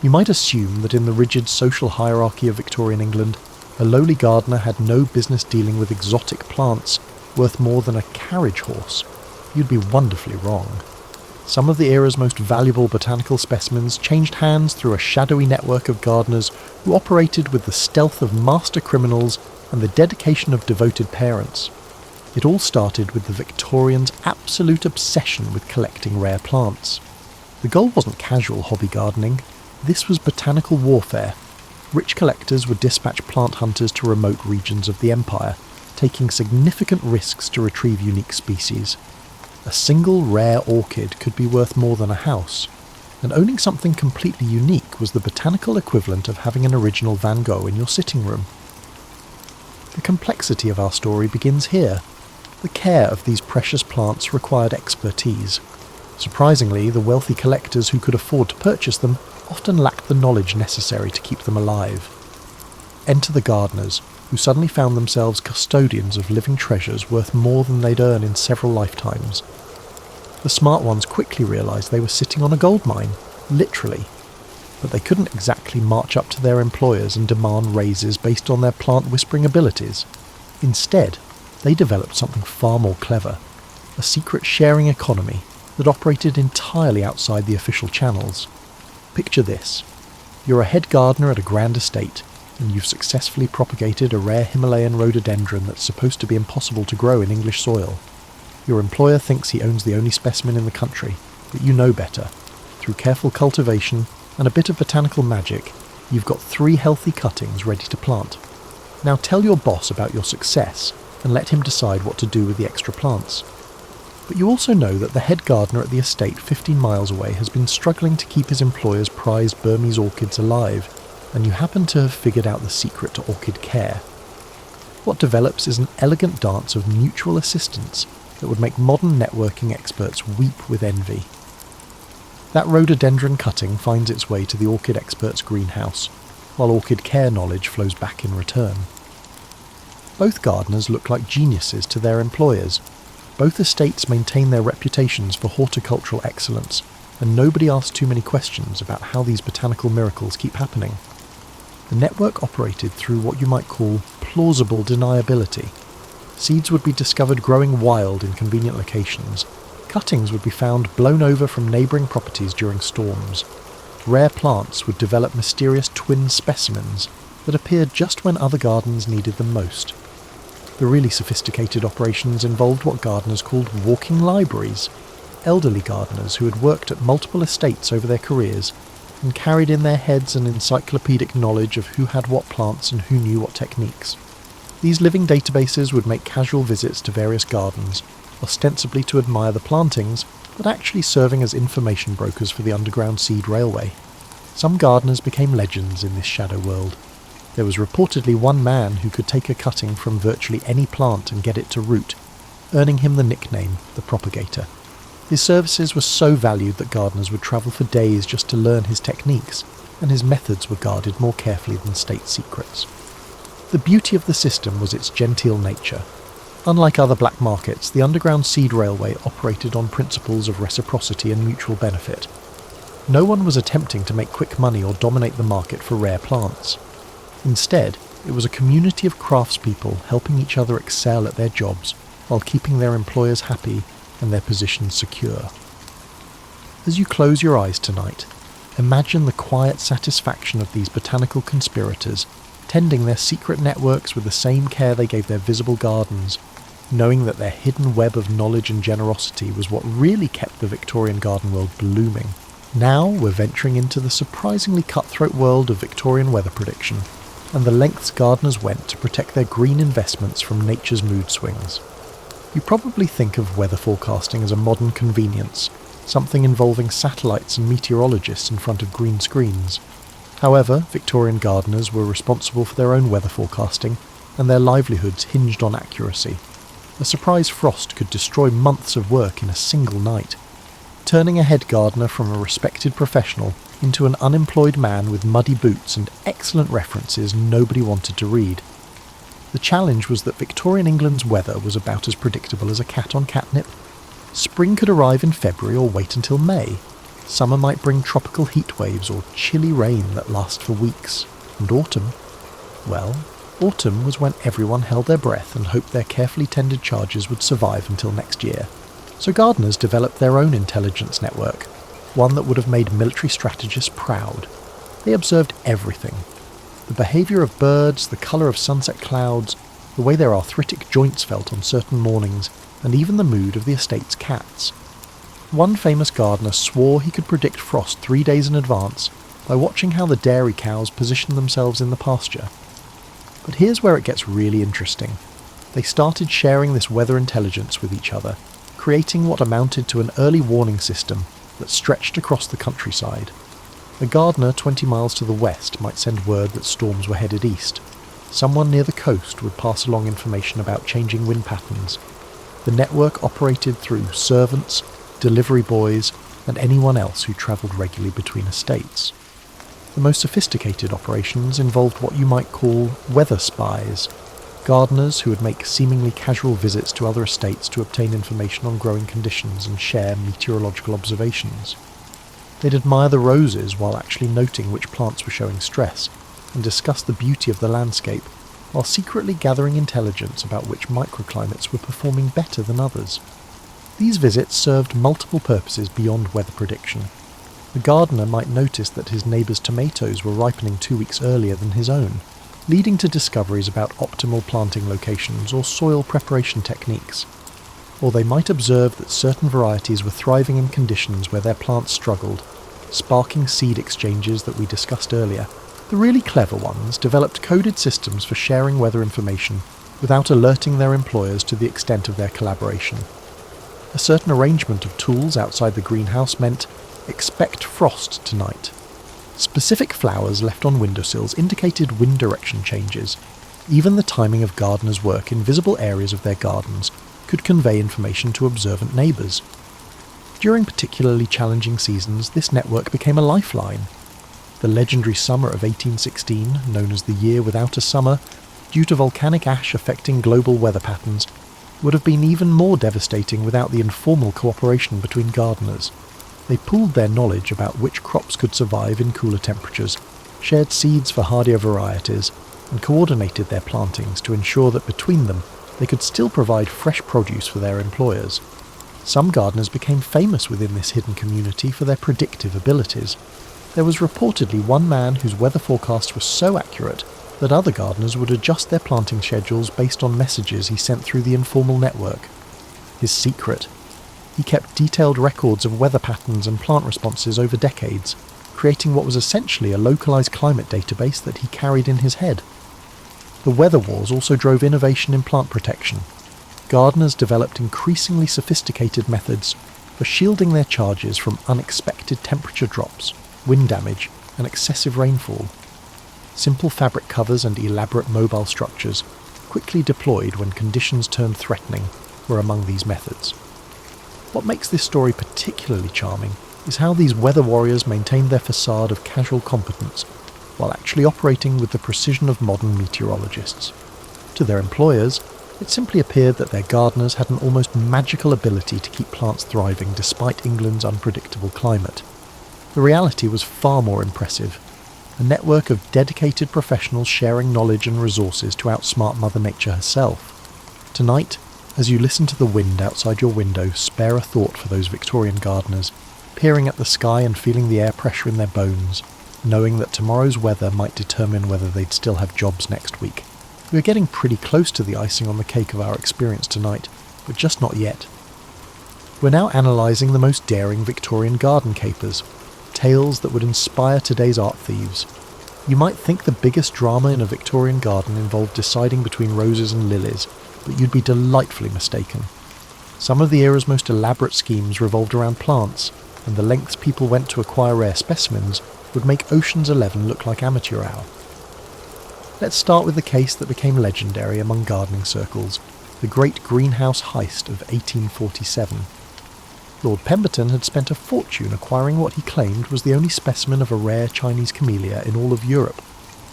[SPEAKER 1] You might assume that in the rigid social hierarchy of Victorian England, a lowly gardener had no business dealing with exotic plants worth more than a carriage horse. You'd be wonderfully wrong. Some of the era's most valuable botanical specimens changed hands through a shadowy network of gardeners who operated with the stealth of master criminals and the dedication of devoted parents. It all started with the Victorians' absolute obsession with collecting rare plants. The goal wasn't casual hobby gardening. This was botanical warfare. Rich collectors would dispatch plant hunters to remote regions of the empire, taking significant risks to retrieve unique species. A single rare orchid could be worth more than a house, and owning something completely unique was the botanical equivalent of having an original Van Gogh in your sitting room. The complexity of our story begins here. The care of these precious plants required expertise. Surprisingly, the wealthy collectors who could afford to purchase them often lacked the knowledge necessary to keep them alive. Enter the gardeners, who suddenly found themselves custodians of living treasures worth more than they'd earn in several lifetimes. The smart ones quickly realised they were sitting on a gold mine, literally, but they couldn't exactly march up to their employers and demand raises based on their plant-whispering abilities. Instead, they developed something far more clever, a secret sharing economy that operated entirely outside the official channels. Picture this. You're a head gardener at a grand estate, and you've successfully propagated a rare Himalayan rhododendron that's supposed to be impossible to grow in English soil. Your employer thinks he owns the only specimen in the country, but you know better. Through careful cultivation and a bit of botanical magic, you've got 3 healthy cuttings ready to plant. Now tell your boss about your success, and let him decide what to do with the extra plants. But you also know that the head gardener at the estate 15 miles away has been struggling to keep his employer's prized Burmese orchids alive, and you happen to have figured out the secret to orchid care. What develops is an elegant dance of mutual assistance that would make modern networking experts weep with envy. That rhododendron cutting finds its way to the orchid expert's greenhouse, while orchid care knowledge flows back in return. Both gardeners look like geniuses to their employers. Both estates maintain their reputations for horticultural excellence, and nobody asks too many questions about how these botanical miracles keep happening. The network operated through what you might call plausible deniability. Seeds would be discovered growing wild in convenient locations. Cuttings would be found blown over from neighbouring properties during storms. Rare plants would develop mysterious twin specimens that appeared just when other gardens needed them most. The really sophisticated operations involved what gardeners called walking libraries, elderly gardeners who had worked at multiple estates over their careers and carried in their heads an encyclopedic knowledge of who had what plants and who knew what techniques. These living databases would make casual visits to various gardens, ostensibly to admire the plantings, but actually serving as information brokers for the underground seed railway. Some gardeners became legends in this shadow world. There was reportedly one man who could take a cutting from virtually any plant and get it to root, earning him the nickname, the propagator. His services were so valued that gardeners would travel for days just to learn his techniques, and his methods were guarded more carefully than state secrets. The beauty of the system was its genteel nature. Unlike other black markets, the underground seed railway operated on principles of reciprocity and mutual benefit. No one was attempting to make quick money or dominate the market for rare plants. Instead, it was a community of craftspeople helping each other excel at their jobs while keeping their employers happy and their positions secure. As you close your eyes tonight, imagine the quiet satisfaction of these botanical conspirators, tending their secret networks with the same care they gave their visible gardens, knowing that their hidden web of knowledge and generosity was what really kept the Victorian garden world blooming. Now we're venturing into the surprisingly cutthroat world of Victorian weather prediction, and the lengths gardeners went to protect their green investments from nature's mood swings. You probably think of weather forecasting as a modern convenience, something involving satellites and meteorologists in front of green screens. However, Victorian gardeners were responsible for their own weather forecasting, and their livelihoods hinged on accuracy. A surprise frost could destroy months of work in a single night, turning a head gardener from a respected professional into an unemployed man with muddy boots and excellent references nobody wanted to read. The challenge was that Victorian England's weather was about as predictable as a cat on catnip. Spring could arrive in February or wait until May. Summer might bring tropical heat waves or chilly rain that last for weeks. And autumn? Well, autumn was when everyone held their breath and hoped their carefully tended charges would survive until next year. So gardeners developed their own intelligence network, one that would have made military strategists proud. They observed everything. The behaviour of birds, the colour of sunset clouds, the way their arthritic joints felt on certain mornings, and even the mood of the estate's cats. One famous gardener swore he could predict frost 3 days in advance by watching how the dairy cows positioned themselves in the pasture. But here's where it gets really interesting. They started sharing this weather intelligence with each other, creating what amounted to an early warning system that stretched across the countryside. A gardener 20 miles to the west might send word that storms were headed east. Someone near the coast would pass along information about changing wind patterns. The network operated through servants, delivery boys, and anyone else who travelled regularly between estates. The most sophisticated operations involved what you might call weather spies, gardeners who would make seemingly casual visits to other estates to obtain information on growing conditions and share meteorological observations. They'd admire the roses while actually noting which plants were showing stress, and discuss the beauty of the landscape, while secretly gathering intelligence about which microclimates were performing better than others. These visits served multiple purposes beyond weather prediction. The gardener might notice that his neighbour's tomatoes were ripening 2 weeks earlier than his own, leading to discoveries about optimal planting locations or soil preparation techniques. Or they might observe that certain varieties were thriving in conditions where their plants struggled, sparking seed exchanges that we discussed earlier. The really clever ones developed coded systems for sharing weather information without alerting their employers to the extent of their collaboration. A certain arrangement of tools outside the greenhouse meant, expect frost tonight. Specific flowers left on windowsills indicated wind direction changes. Even the timing of gardeners' work in visible areas of their gardens could convey information to observant neighbours. During particularly challenging seasons, this network became a lifeline. The legendary summer of 1816, known as the Year Without a Summer, due to volcanic ash affecting global weather patterns, would have been even more devastating without the informal cooperation between gardeners. They pooled their knowledge about which crops could survive in cooler temperatures, shared seeds for hardier varieties, and coordinated their plantings to ensure that between them they could still provide fresh produce for their employers. Some gardeners became famous within this hidden community for their predictive abilities. There was reportedly one man whose weather forecasts were so accurate that other gardeners would adjust their planting schedules based on messages he sent through the informal network. His secret: he kept detailed records of weather patterns and plant responses over decades, creating what was essentially a localized climate database that he carried in his head. The weather wars also drove innovation in plant protection. Gardeners developed increasingly sophisticated methods for shielding their charges from unexpected temperature drops, wind damage, and excessive rainfall. Simple fabric covers and elaborate mobile structures, quickly deployed when conditions turned threatening, were among these methods. What makes this story particularly charming is how these weather warriors maintained their facade of casual competence while actually operating with the precision of modern meteorologists. To their employers, it simply appeared that their gardeners had an almost magical ability to keep plants thriving despite England's unpredictable climate. The reality was far more impressive. A network of dedicated professionals sharing knowledge and resources to outsmart Mother Nature herself. Tonight, as you listen to the wind outside your window, spare a thought for those Victorian gardeners, peering at the sky and feeling the air pressure in their bones, knowing that tomorrow's weather might determine whether they'd still have jobs next week. We're getting pretty close to the icing on the cake of our experience tonight, but just not yet. We're now analysing the most daring Victorian garden capers, tales that would inspire today's art thieves. You might think the biggest drama in a Victorian garden involved deciding between roses and lilies, but you'd be delightfully mistaken. Some of the era's most elaborate schemes revolved around plants, and the lengths people went to acquire rare specimens would make Ocean's 11 look like amateur hour. Let's start with the case that became legendary among gardening circles, the Great Greenhouse Heist of 1847. Lord Pemberton had spent a fortune acquiring what he claimed was the only specimen of a rare Chinese camellia in all of Europe.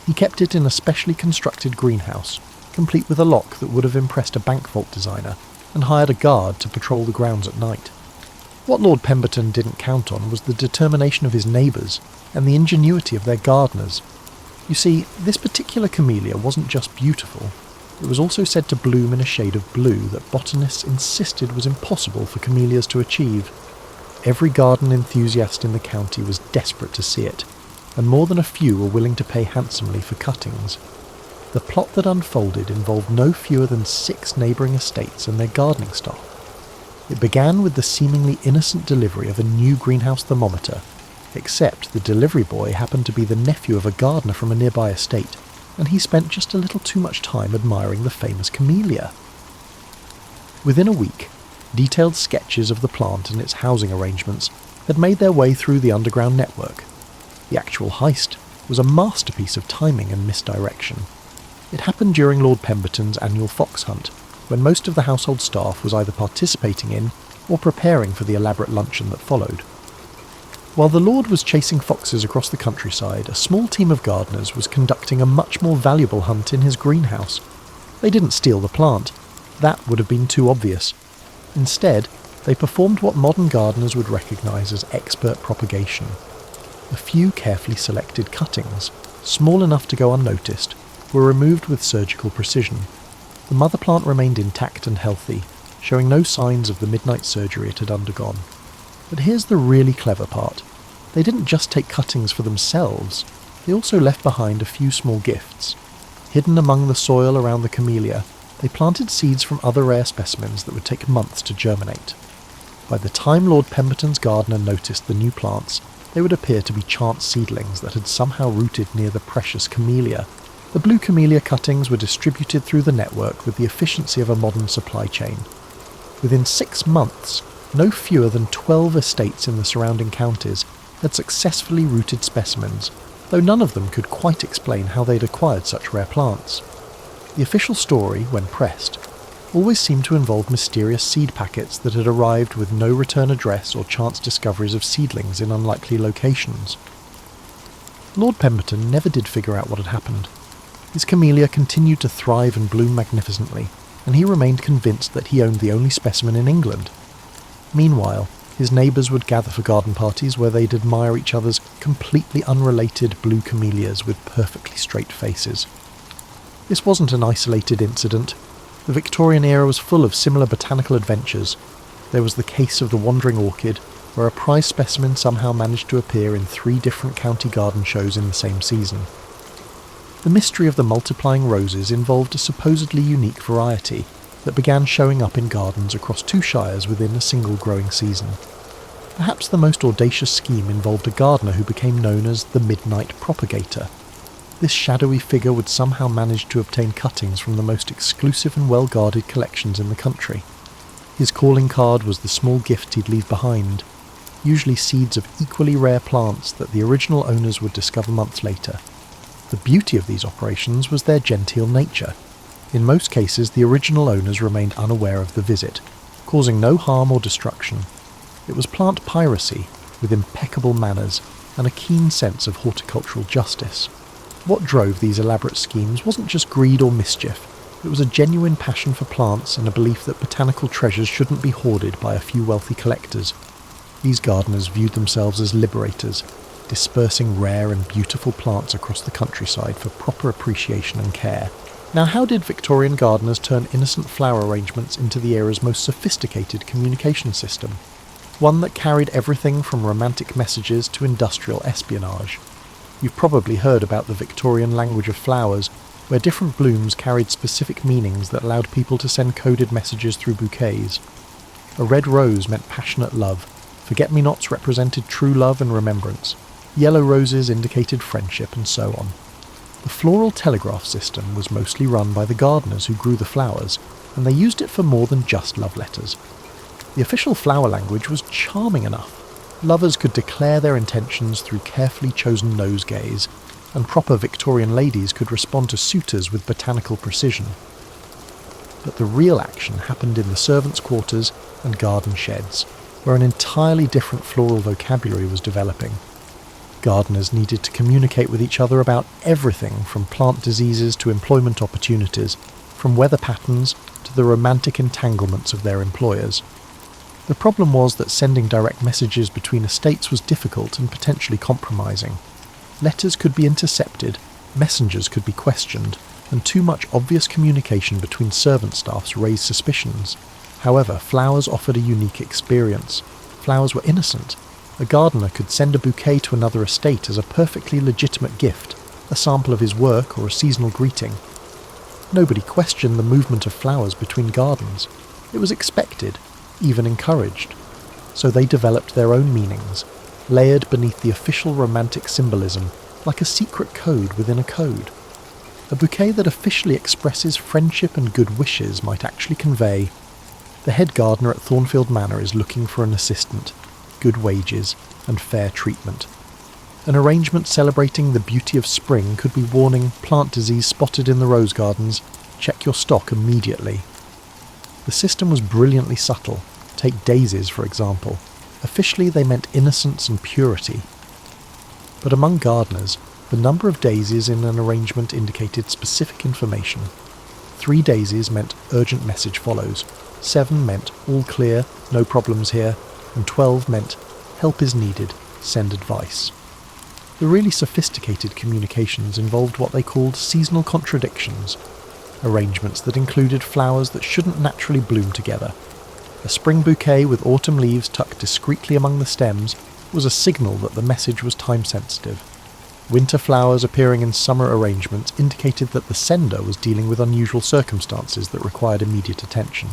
[SPEAKER 1] He kept it in a specially constructed greenhouse, complete with a lock that would have impressed a bank vault designer, and hired a guard to patrol the grounds at night. What Lord Pemberton didn't count on was the determination of his neighbours and the ingenuity of their gardeners. You see, this particular camellia wasn't just beautiful, it was also said to bloom in a shade of blue that botanists insisted was impossible for camellias to achieve. Every garden enthusiast in the county was desperate to see it, and more than a few were willing to pay handsomely for cuttings. The plot that unfolded involved no fewer than 6 neighbouring estates and their gardening staff. It began with the seemingly innocent delivery of a new greenhouse thermometer, except the delivery boy happened to be the nephew of a gardener from a nearby estate, and he spent just a little too much time admiring the famous camellia. Within a week, detailed sketches of the plant and its housing arrangements had made their way through the underground network. The actual heist was a masterpiece of timing and misdirection. It happened during Lord Pemberton's annual fox hunt, when most of the household staff was either participating in or preparing for the elaborate luncheon that followed. While the Lord was chasing foxes across the countryside, a small team of gardeners was conducting a much more valuable hunt in his greenhouse. They didn't steal the plant. That would have been too obvious. Instead, they performed what modern gardeners would recognise as expert propagation. A few carefully selected cuttings, small enough to go unnoticed, were removed with surgical precision. The mother plant remained intact and healthy, showing no signs of the midnight surgery it had undergone. But here's the really clever part. They didn't just take cuttings for themselves, they also left behind a few small gifts. Hidden among the soil around the camellia, they planted seeds from other rare specimens that would take months to germinate. By the time Lord Pemberton's gardener noticed the new plants, they would appear to be chance seedlings that had somehow rooted near the precious camellia. The blue camellia cuttings were distributed through the network with the efficiency of a modern supply chain. Within 6 months, no fewer than 12 estates in the surrounding counties had successfully rooted specimens, though none of them could quite explain how they'd acquired such rare plants. The official story, when pressed, always seemed to involve mysterious seed packets that had arrived with no return address or chance discoveries of seedlings in unlikely locations. Lord Pemberton never did figure out what had happened. His camellia continued to thrive and bloom magnificently, and he remained convinced that he owned the only specimen in England. Meanwhile, his neighbours would gather for garden parties where they'd admire each other's completely unrelated blue camellias with perfectly straight faces. This wasn't an isolated incident. The Victorian era was full of similar botanical adventures. There was the case of the wandering orchid, where a prize specimen somehow managed to appear in 3 different county garden shows in the same season. The mystery of the multiplying roses involved a supposedly unique variety that began showing up in gardens across 2 shires within a single growing season. Perhaps the most audacious scheme involved a gardener who became known as the Midnight Propagator. This shadowy figure would somehow manage to obtain cuttings from the most exclusive and well-guarded collections in the country. His calling card was the small gift he'd leave behind, usually seeds of equally rare plants that the original owners would discover months later. The beauty of these operations was their genteel nature. In most cases, the original owners remained unaware of the visit, causing no harm or destruction. It was plant piracy, with impeccable manners and a keen sense of horticultural justice. What drove these elaborate schemes wasn't just greed or mischief. It was a genuine passion for plants and a belief that botanical treasures shouldn't be hoarded by a few wealthy collectors. These gardeners viewed themselves as liberators, dispersing rare and beautiful plants across the countryside for proper appreciation and care. Now, how did Victorian gardeners turn innocent flower arrangements into the era's most sophisticated communication system? One that carried everything from romantic messages to industrial espionage. You've probably heard about the Victorian language of flowers, where different blooms carried specific meanings that allowed people to send coded messages through bouquets. A red rose meant passionate love, forget-me-nots represented true love and remembrance, yellow roses indicated friendship, and so on. The floral telegraph system was mostly run by the gardeners who grew the flowers, and they used it for more than just love letters. The official flower language was charming enough. Lovers could declare their intentions through carefully chosen nosegays, and proper Victorian ladies could respond to suitors with botanical precision. But the real action happened in the servants' quarters and garden sheds, where an entirely different floral vocabulary was developing. Gardeners needed to communicate with each other about everything from plant diseases to employment opportunities, from weather patterns to the romantic entanglements of their employers. The problem was that sending direct messages between estates was difficult and potentially compromising. Letters could be intercepted, messengers could be questioned, and too much obvious communication between servant staffs raised suspicions. However, flowers offered a unique experience. Flowers were innocent. A gardener could send a bouquet to another estate as a perfectly legitimate gift, a sample of his work or a seasonal greeting. Nobody questioned the movement of flowers between gardens. It was expected, even encouraged. So they developed their own meanings, layered beneath the official romantic symbolism, like a secret code within a code. A bouquet that officially expresses friendship and good wishes might actually convey, "The head gardener at Thornfield Manor is looking for an assistant, good wages, and fair treatment." An arrangement celebrating the beauty of spring could be warning, "Plant disease spotted in the rose gardens, check your stock immediately." The system was brilliantly subtle. Take daisies, for example. Officially, they meant innocence and purity. But among gardeners, the number of daisies in an arrangement indicated specific information. 3 daisies meant urgent message follows, 7 meant all clear, no problems here, and 12 meant help is needed, send advice. The really sophisticated communications involved what they called seasonal contradictions, arrangements that included flowers that shouldn't naturally bloom together. A spring bouquet with autumn leaves tucked discreetly among the stems was a signal that the message was time-sensitive. Winter flowers appearing in summer arrangements indicated that the sender was dealing with unusual circumstances that required immediate attention.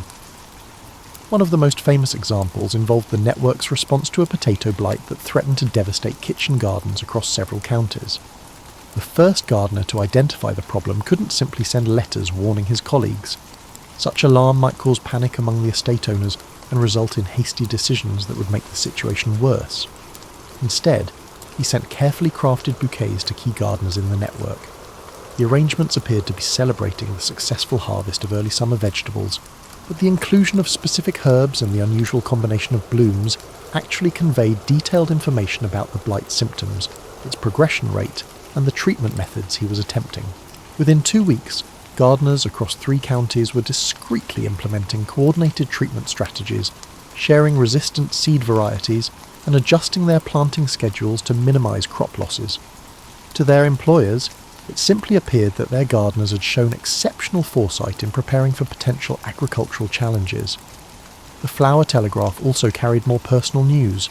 [SPEAKER 1] One of the most famous examples involved the network's response to a potato blight that threatened to devastate kitchen gardens across several counties. The first gardener to identify the problem couldn't simply send letters warning his colleagues. Such alarm might cause panic among the estate owners and result in hasty decisions that would make the situation worse. Instead, he sent carefully crafted bouquets to key gardeners in the network. The arrangements appeared to be celebrating the successful harvest of early summer vegetables, but the inclusion of specific herbs and the unusual combination of blooms actually conveyed detailed information about the blight symptoms, its progression rate, and the treatment methods he was attempting. Within 2 weeks, gardeners across 3 counties were discreetly implementing coordinated treatment strategies, sharing resistant seed varieties, and adjusting their planting schedules to minimise crop losses. To their employers, it simply appeared that their gardeners had shown exceptional foresight in preparing for potential agricultural challenges. The flower telegraph also carried more personal news.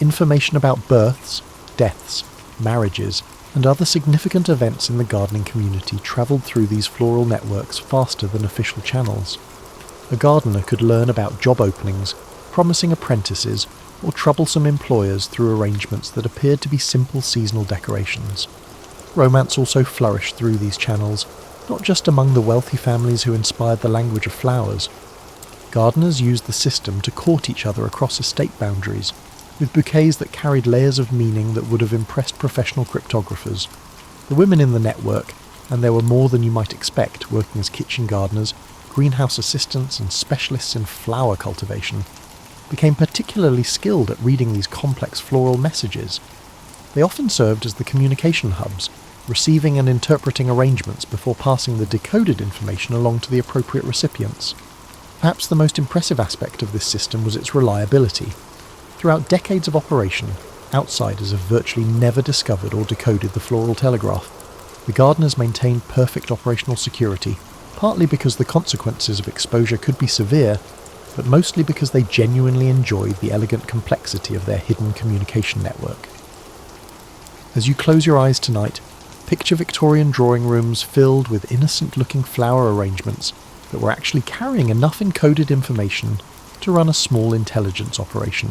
[SPEAKER 1] Information about births, deaths, marriages, and other significant events in the gardening community travelled through these floral networks faster than official channels. A gardener could learn about job openings, promising apprentices, or troublesome employers through arrangements that appeared to be simple seasonal decorations. Romance also flourished through these channels, not just among the wealthy families who inspired the language of flowers. Gardeners used the system to court each other across estate boundaries, with bouquets that carried layers of meaning that would have impressed professional cryptographers. The women in the network, and there were more than you might expect working as kitchen gardeners, greenhouse assistants and specialists in flower cultivation, became particularly skilled at reading these complex floral messages. They often served as the communication hubs, receiving and interpreting arrangements before passing the decoded information along to the appropriate recipients. Perhaps the most impressive aspect of this system was its reliability. Throughout decades of operation, outsiders have virtually never discovered or decoded the floral telegraph. The gardeners maintained perfect operational security, partly because the consequences of exposure could be severe, but mostly because they genuinely enjoyed the elegant complexity of their hidden communication network. As you close your eyes tonight, picture Victorian drawing rooms filled with innocent-looking flower arrangements that were actually carrying enough encoded information to run a small intelligence operation,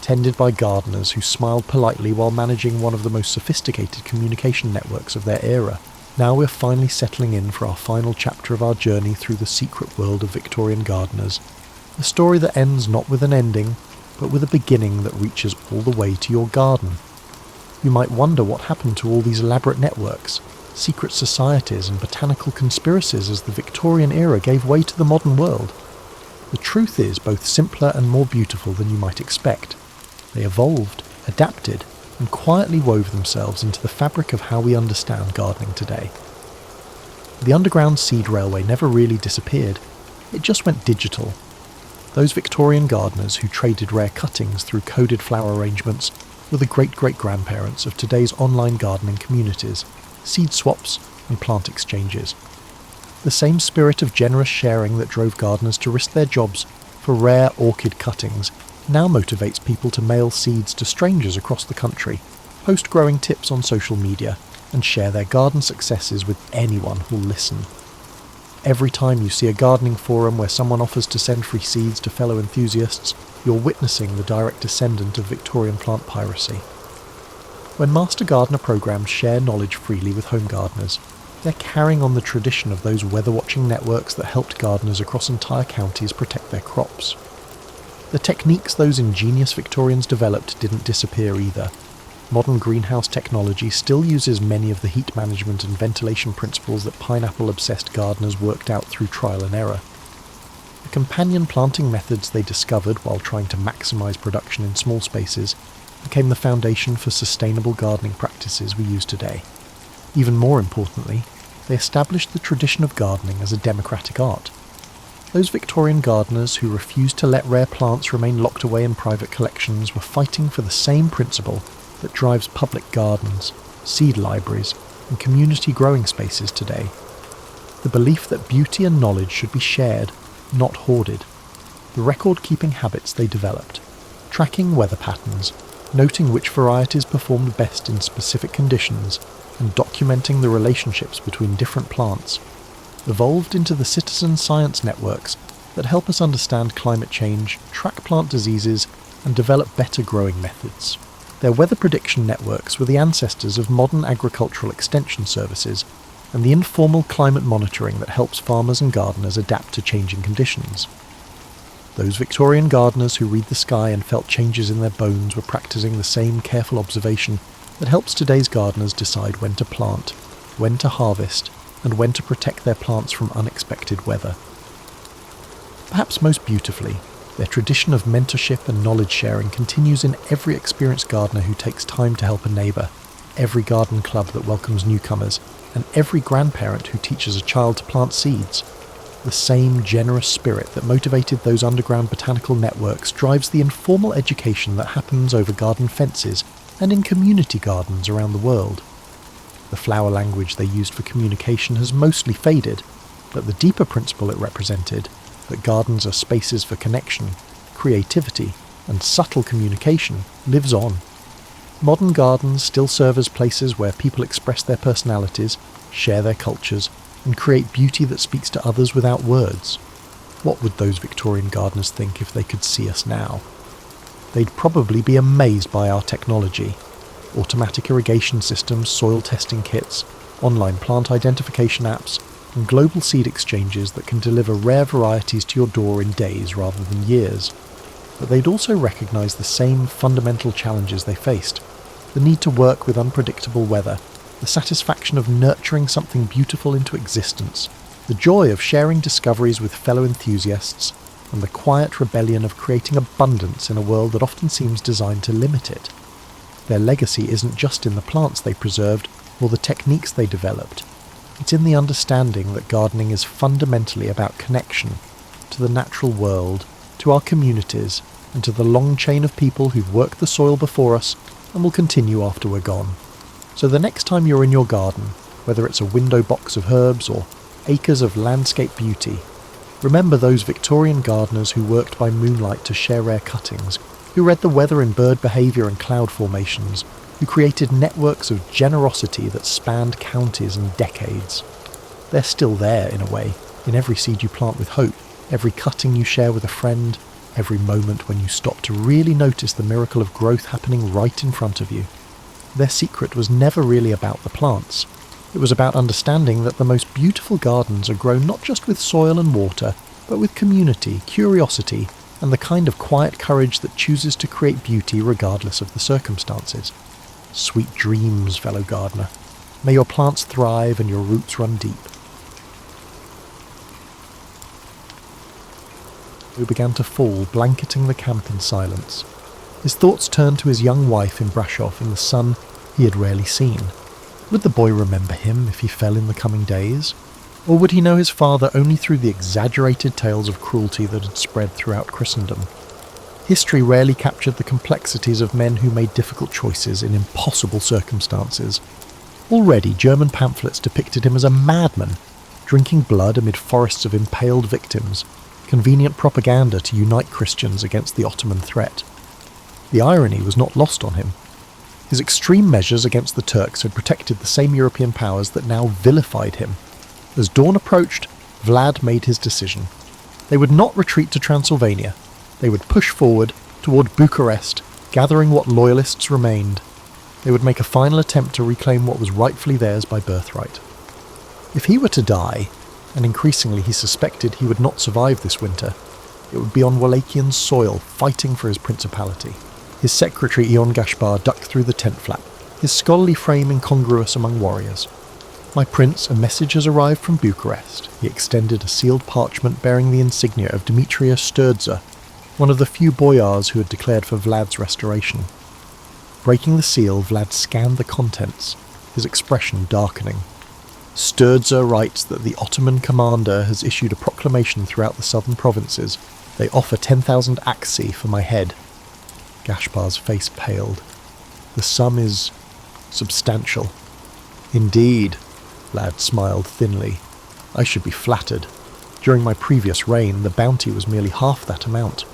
[SPEAKER 1] tended by gardeners who smiled politely while managing one of the most sophisticated communication networks of their era. Now we're finally settling in for our final chapter of our journey through the secret world of Victorian gardeners, a story that ends not with an ending, but with a beginning that reaches all the way to your garden. You might wonder what happened to all these elaborate networks, secret societies and botanical conspiracies as the Victorian era gave way to the modern world. The truth is both simpler and more beautiful than you might expect. They evolved, adapted, and quietly wove themselves into the fabric of how we understand gardening today. The underground seed railway never really disappeared, it just went digital. Those Victorian gardeners who traded rare cuttings through coded flower arrangements were the great-great-grandparents of today's online gardening communities, seed swaps and plant exchanges. The same spirit of generous sharing that drove gardeners to risk their jobs for rare orchid cuttings now motivates people to mail seeds to strangers across the country, post growing tips on social media, and share their garden successes with anyone who'll listen. Every time you see a gardening forum where someone offers to send free seeds to fellow enthusiasts, you're witnessing the direct descendant of Victorian plant piracy. When master gardener programs share knowledge freely with home gardeners, they're carrying on the tradition of those weather-watching networks that helped gardeners across entire counties protect their crops. The techniques those ingenious Victorians developed didn't disappear either. Modern greenhouse technology still uses many of the heat management and ventilation principles that pineapple-obsessed gardeners worked out through trial and error. The companion planting methods they discovered while trying to maximise production in small spaces became the foundation for sustainable gardening practices we use today. Even more importantly, they established the tradition of gardening as a democratic art. Those Victorian gardeners who refused to let rare plants remain locked away in private collections were fighting for the same principle that drives public gardens, seed libraries, and community growing spaces today. The belief that beauty and knowledge should be shared, not hoarded. The record-keeping habits they developed, tracking weather patterns, noting which varieties performed best in specific conditions, and documenting the relationships between different plants, evolved into the citizen science networks that help us understand climate change, track plant diseases, and develop better growing methods. Their weather prediction networks were the ancestors of modern agricultural extension services and the informal climate monitoring that helps farmers and gardeners adapt to changing conditions. Those Victorian gardeners who read the sky and felt changes in their bones were practicing the same careful observation that helps today's gardeners decide when to plant, when to harvest, and when to protect their plants from unexpected weather. Perhaps most beautifully, their tradition of mentorship and knowledge sharing continues in every experienced gardener who takes time to help a neighbour, every garden club that welcomes newcomers, and every grandparent who teaches a child to plant seeds. The same generous spirit that motivated those underground botanical networks drives the informal education that happens over garden fences and in community gardens around the world. The flower language they used for communication has mostly faded, but the deeper principle it represented, that gardens are spaces for connection, creativity, and subtle communication, lives on. Modern gardens still serve as places where people express their personalities, share their cultures, and create beauty that speaks to others without words. What would those Victorian gardeners think if they could see us now? They'd probably be amazed by our technology. Automatic irrigation systems, soil testing kits, online plant identification apps, and global seed exchanges that can deliver rare varieties to your door in days rather than years. But they'd also recognise the same fundamental challenges they faced: the need to work with unpredictable weather, the satisfaction of nurturing something beautiful into existence, the joy of sharing discoveries with fellow enthusiasts, and the quiet rebellion of creating abundance in a world that often seems designed to limit it. Their legacy isn't just in the plants they preserved or the techniques they developed. It's in the understanding that gardening is fundamentally about connection to the natural world, to our communities, and to the long chain of people who've worked the soil before us and will continue after we're gone. So the next time you're in your garden, whether it's a window box of herbs or acres of landscape beauty, remember those Victorian gardeners who worked by moonlight to share rare cuttings, who read the weather in bird behaviour and cloud formations, who created networks of generosity that spanned counties and decades. They're still there, in a way, in every seed you plant with hope, every cutting you share with a friend, every moment when you stop to really notice the miracle of growth happening right in front of you. Their secret was never really about the plants. It was about understanding that the most beautiful gardens are grown not just with soil and water, but with community, curiosity, and the kind of quiet courage that chooses to create beauty regardless of the circumstances. Sweet dreams, fellow gardener. May your plants thrive and your roots run deep. He began to fall, blanketing the camp in silence. His thoughts turned to his young wife in Brasov in the sun he had rarely seen. Would the boy remember him if he fell in the coming days? Or would he know his father only through the exaggerated tales of cruelty that had spread throughout Christendom? History rarely captured the complexities of men who made difficult choices in impossible circumstances. Already, German pamphlets depicted him as a madman, drinking blood amid forests of impaled victims, convenient propaganda to unite Christians against the Ottoman threat. The irony was not lost on him. His extreme measures against the Turks had protected the same European powers that now vilified him. As dawn approached, Vlad made his decision. They would not retreat to Transylvania. They would push forward toward Bucharest, gathering what loyalists remained. They would make a final attempt to reclaim what was rightfully theirs by birthright. If he were to die, and increasingly he suspected he would not survive this winter, it would be on Wallachian soil, fighting for his principality. His secretary Ion Gaspar ducked through the tent flap, his scholarly frame incongruous among warriors. "My prince, a message has arrived from Bucharest." He extended a sealed parchment bearing the insignia of Demetria Sturdza, one of the few boyars who had declared for Vlad's restoration. Breaking the seal, Vlad scanned the contents, his expression darkening. Sturdza writes that the Ottoman commander has issued a proclamation throughout the southern provinces. They offer 10,000 aksi for my head. Gaspar's face paled. The sum is substantial. Indeed, Vlad smiled thinly. I should be flattered. During my previous reign, the bounty was merely half that amount.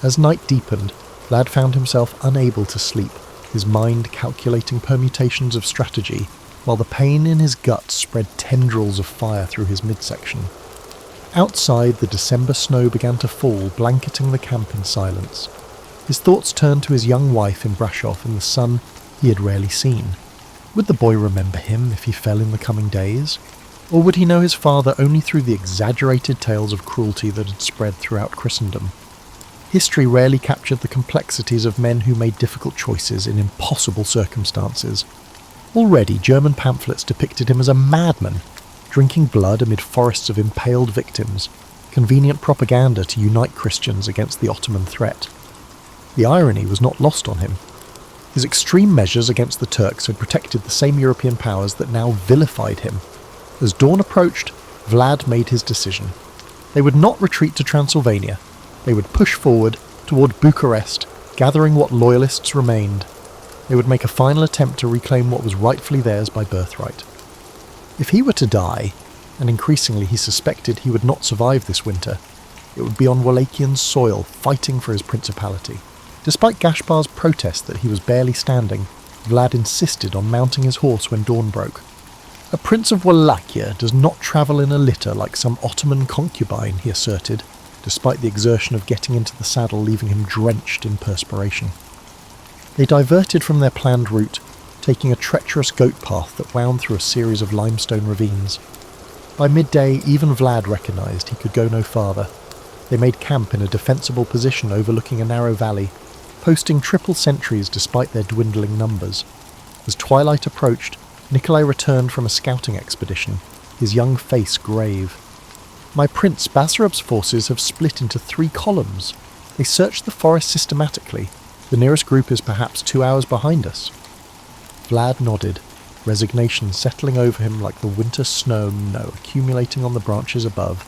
[SPEAKER 1] As night deepened, Vlad found himself unable to sleep, his mind calculating permutations of strategy, while the pain in his gut spread tendrils of fire through his midsection. Outside, the December snow began to fall, blanketing the camp in silence. His thoughts turned to his young wife in Brasov in the sun he had rarely seen. Would the boy remember him if he fell in the coming days? Or would he know his father only through the exaggerated tales of cruelty that had spread throughout Christendom? History rarely captured the complexities of men who made difficult choices in impossible circumstances. Already, German pamphlets depicted him as a madman, drinking blood amid forests of impaled victims, convenient propaganda to unite Christians against the Ottoman threat. The irony was not lost on him. His extreme measures against the Turks had protected the same European powers that now vilified him. As dawn approached, Vlad made his decision. They would not retreat to Transylvania. They would push forward toward Bucharest, gathering what loyalists remained. They would make a final attempt to reclaim what was rightfully theirs by birthright. If he were to die, and increasingly he suspected he would not survive this winter, it would be on Wallachian soil, fighting for his principality. Despite Gaspar's protest that he was barely standing, Vlad insisted on mounting his horse when dawn broke. A prince of Wallachia does not travel in a litter like some Ottoman concubine, he asserted, despite the exertion of getting into the saddle leaving him drenched in perspiration. They diverted from their planned route, taking a treacherous goat path that wound through a series of limestone ravines. By midday, even Vlad recognised he could go no farther. They made camp in a defensible position overlooking a narrow valley, posting triple sentries despite their dwindling numbers. As twilight approached, Nikolai returned from a scouting expedition, his young face grave. My prince, Basarab's forces have split into 3 columns. They search the forest systematically. The nearest group is perhaps 2 hours behind us." Vlad nodded, resignation settling over him like the winter snow accumulating on the branches above.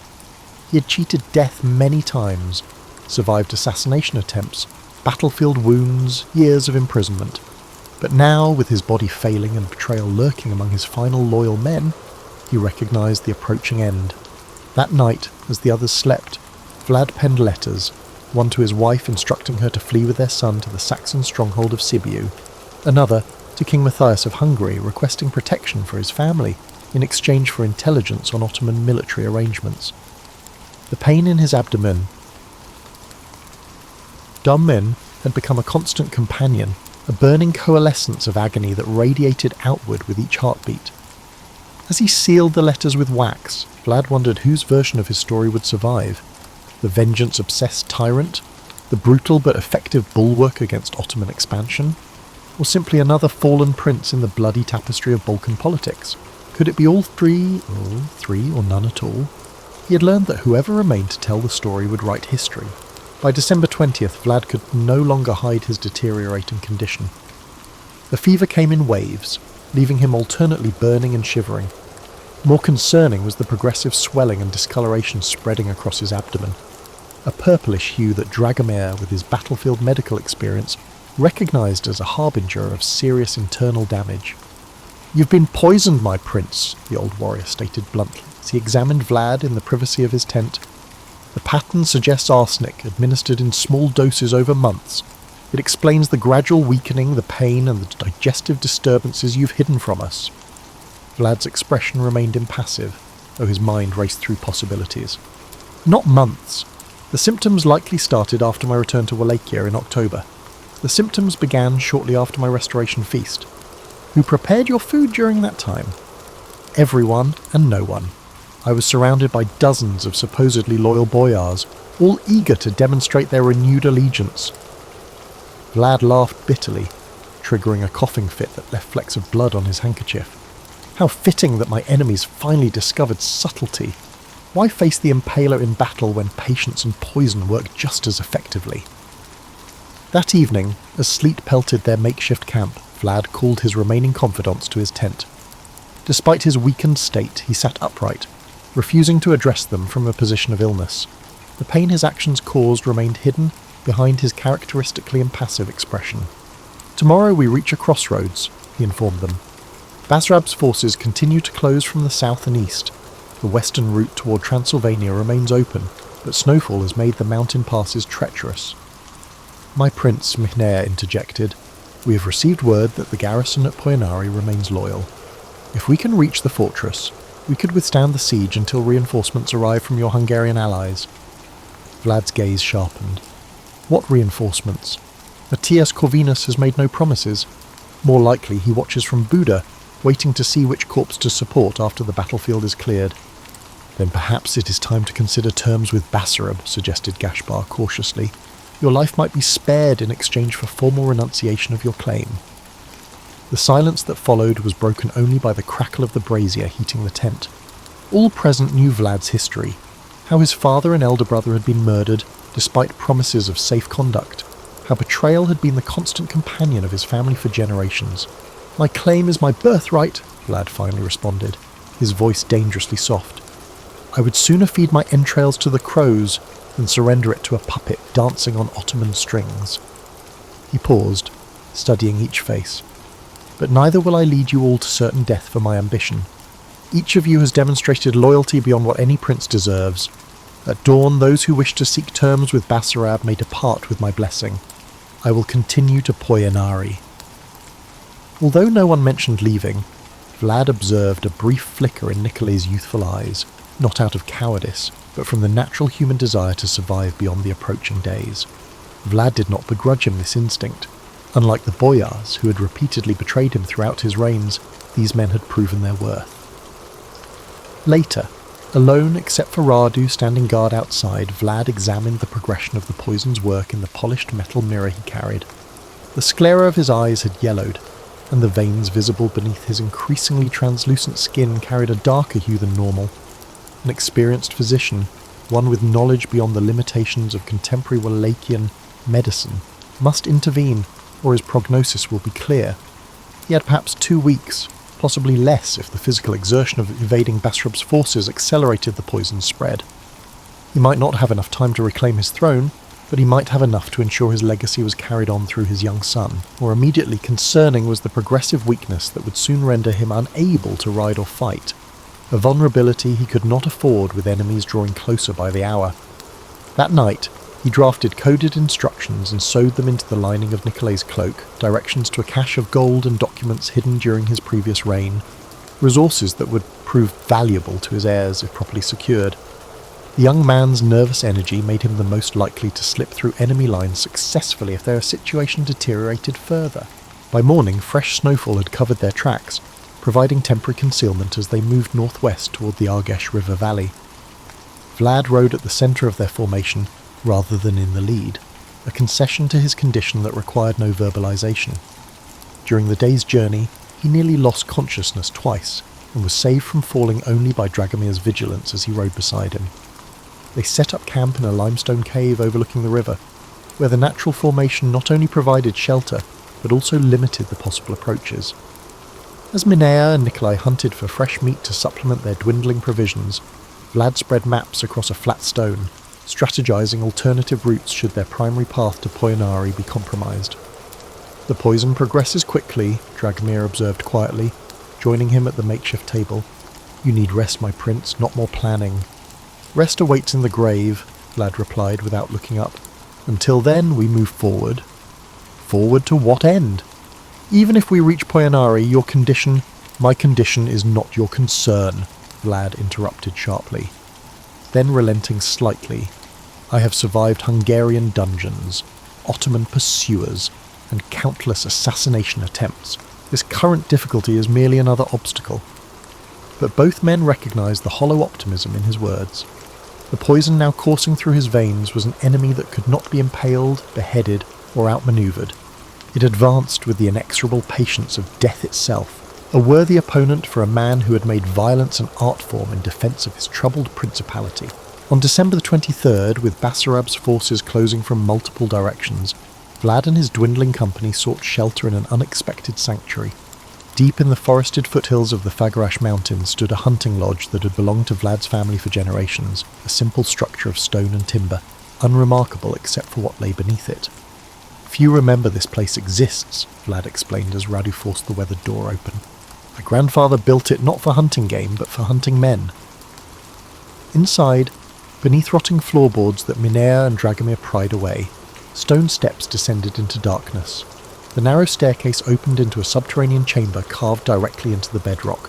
[SPEAKER 1] He had cheated death many times, survived assassination attempts, battlefield wounds, years of imprisonment. But now, with his body failing and betrayal lurking among his final loyal men, he recognised the approaching end. That night, as the others slept, Vlad penned letters, one to his wife instructing her to flee with their son to the Saxon stronghold of Sibiu, another to King Matthias of Hungary requesting protection for his family in exchange for intelligence on Ottoman military arrangements. The pain in his abdomen had become a constant companion, a burning coalescence of agony that radiated outward with each heartbeat. As he sealed the letters with wax, Vlad wondered whose version of his story would survive. The vengeance-obsessed tyrant, the brutal but effective bulwark against Ottoman expansion, or simply another fallen prince in the bloody tapestry of Balkan politics. Could it be all three, or none at all? He had learned that whoever remained to tell the story would write history. By December 20th, Vlad could no longer hide his deteriorating condition. The fever came in waves, leaving him alternately burning and shivering. More concerning was the progressive swelling and discoloration spreading across his abdomen, a purplish hue that Dragomir, with his battlefield medical experience, recognised as a harbinger of serious internal damage. "You've been poisoned, my prince," the old warrior stated bluntly as he examined Vlad in the privacy of his tent. "The pattern suggests arsenic, administered in small doses over months. It explains the gradual weakening, the pain, and the digestive disturbances you've hidden from us." Vlad's expression remained impassive, though his mind raced through possibilities. "Not months. The symptoms likely started after my return to Wallachia in October. The symptoms began shortly after my restoration feast. Who prepared your food during that time? Everyone and no one. I was surrounded by dozens of supposedly loyal boyars, all eager to demonstrate their renewed allegiance." Vlad laughed bitterly, triggering a coughing fit that left flecks of blood on his handkerchief. How fitting that my enemies finally discovered subtlety. Why face the impaler in battle when patience and poison work just as effectively? That evening, as sleet pelted their makeshift camp, Vlad called his remaining confidants to his tent. Despite his weakened state, he sat upright, refusing to address them from a position of illness. The pain his actions caused remained hidden behind his characteristically impassive expression. "Tomorrow we reach a crossroads," he informed them. "Basarab's forces continue to close from the south and east. The western route toward Transylvania remains open, but snowfall has made the mountain passes treacherous." "My prince," Mihnair interjected, "we have received word that the garrison at Poenari remains loyal. If we can reach the fortress, we could withstand the siege until reinforcements arrive from your Hungarian allies." Vlad's gaze sharpened. "What reinforcements? Matthias Corvinus has made no promises. More likely he watches from Buda, waiting to see which corps to support after the battlefield is cleared." "Then perhaps it is time to consider terms with Basarab," suggested Gashbar cautiously. "Your life might be spared in exchange for formal renunciation of your claim." The silence that followed was broken only by the crackle of the brazier heating the tent. All present knew Vlad's history, how his father and elder brother had been murdered despite promises of safe conduct, how betrayal had been the constant companion of his family for generations. "My claim is my birthright," Vlad finally responded, his voice dangerously soft. "I would sooner feed my entrails to the crows than surrender it to a puppet dancing on Ottoman strings." He paused, studying each face. "But neither will I lead you all to certain death for my ambition. Each of you has demonstrated loyalty beyond what any prince deserves. At dawn, those who wish to seek terms with Basarab may depart with my blessing. I will continue to Poenari." Although no one mentioned leaving, Vlad observed a brief flicker in Nicolay's youthful eyes, not out of cowardice, but from the natural human desire to survive beyond the approaching days. Vlad did not begrudge him this instinct. Unlike the boyars, who had repeatedly betrayed him throughout his reigns, these men had proven their worth. Later, alone except for Radu standing guard outside, Vlad examined the progression of the poison's work in the polished metal mirror he carried. The sclera of his eyes had yellowed, and the veins visible beneath his increasingly translucent skin carried a darker hue than normal. an experienced physician, one with knowledge beyond the limitations of contemporary Wallachian medicine, must intervene, or his prognosis will be clear. He had perhaps 2 weeks, possibly less if the physical exertion of evading Basrab's forces accelerated the poison's spread. He might not have enough time to reclaim his throne, but he might have enough to ensure his legacy was carried on through his young son. More immediately concerning was the progressive weakness that would soon render him unable to ride or fight, a vulnerability he could not afford with enemies drawing closer by the hour. That night, he drafted coded instructions and sewed them into the lining of Nicolay's cloak, directions to a cache of gold and documents hidden during his previous reign, resources that would prove valuable to his heirs if properly secured. The young man's nervous energy made him the most likely to slip through enemy lines successfully if their situation deteriorated further. By morning, fresh snowfall had covered their tracks, providing temporary concealment as they moved northwest toward the Argesh River Valley. Vlad rode at the centre of their formation rather than in the lead, a concession to his condition that required no verbalization. During the day's journey, he nearly lost consciousness twice, and was saved from falling only by Dragomir's vigilance as he rode beside him. They set up camp in a limestone cave overlooking the river, where the natural formation not only provided shelter, but also limited the possible approaches. As Minea and Nikolai hunted for fresh meat to supplement their dwindling provisions, Vlad spread maps across a flat stone, strategizing alternative routes should their primary path to Poyanari be compromised. "The poison progresses quickly," Dragomir observed quietly, joining him at the makeshift table. "You need rest, my prince, not more planning." "Rest awaits in the grave," Vlad replied without looking up. "Until then, we move forward." "Forward to what end?" "Even if we reach Poyanari, my condition is not your concern," Vlad interrupted sharply. Then relenting slightly, "I have survived Hungarian dungeons, Ottoman pursuers, and countless assassination attempts. This current difficulty is merely another obstacle." But both men recognized the hollow optimism in his words. The poison now coursing through his veins was an enemy that could not be impaled, beheaded, or outmaneuvered. It advanced with the inexorable patience of death itself, a worthy opponent for a man who had made violence an art form in defense of his troubled principality. On December the 23rd, with Basarab's forces closing from multiple directions, Vlad and his dwindling company sought shelter in an unexpected sanctuary. Deep in the forested foothills of the Fagarash Mountains stood a hunting lodge that had belonged to Vlad's family for generations, a simple structure of stone and timber, unremarkable except for what lay beneath it. "Few remember this place exists," Vlad explained as Radu forced the weathered door open. "My grandfather built it not for hunting game, but for hunting men." Inside, beneath rotting floorboards that Minea and Dragomir pried away, stone steps descended into darkness. The narrow staircase opened into a subterranean chamber carved directly into the bedrock,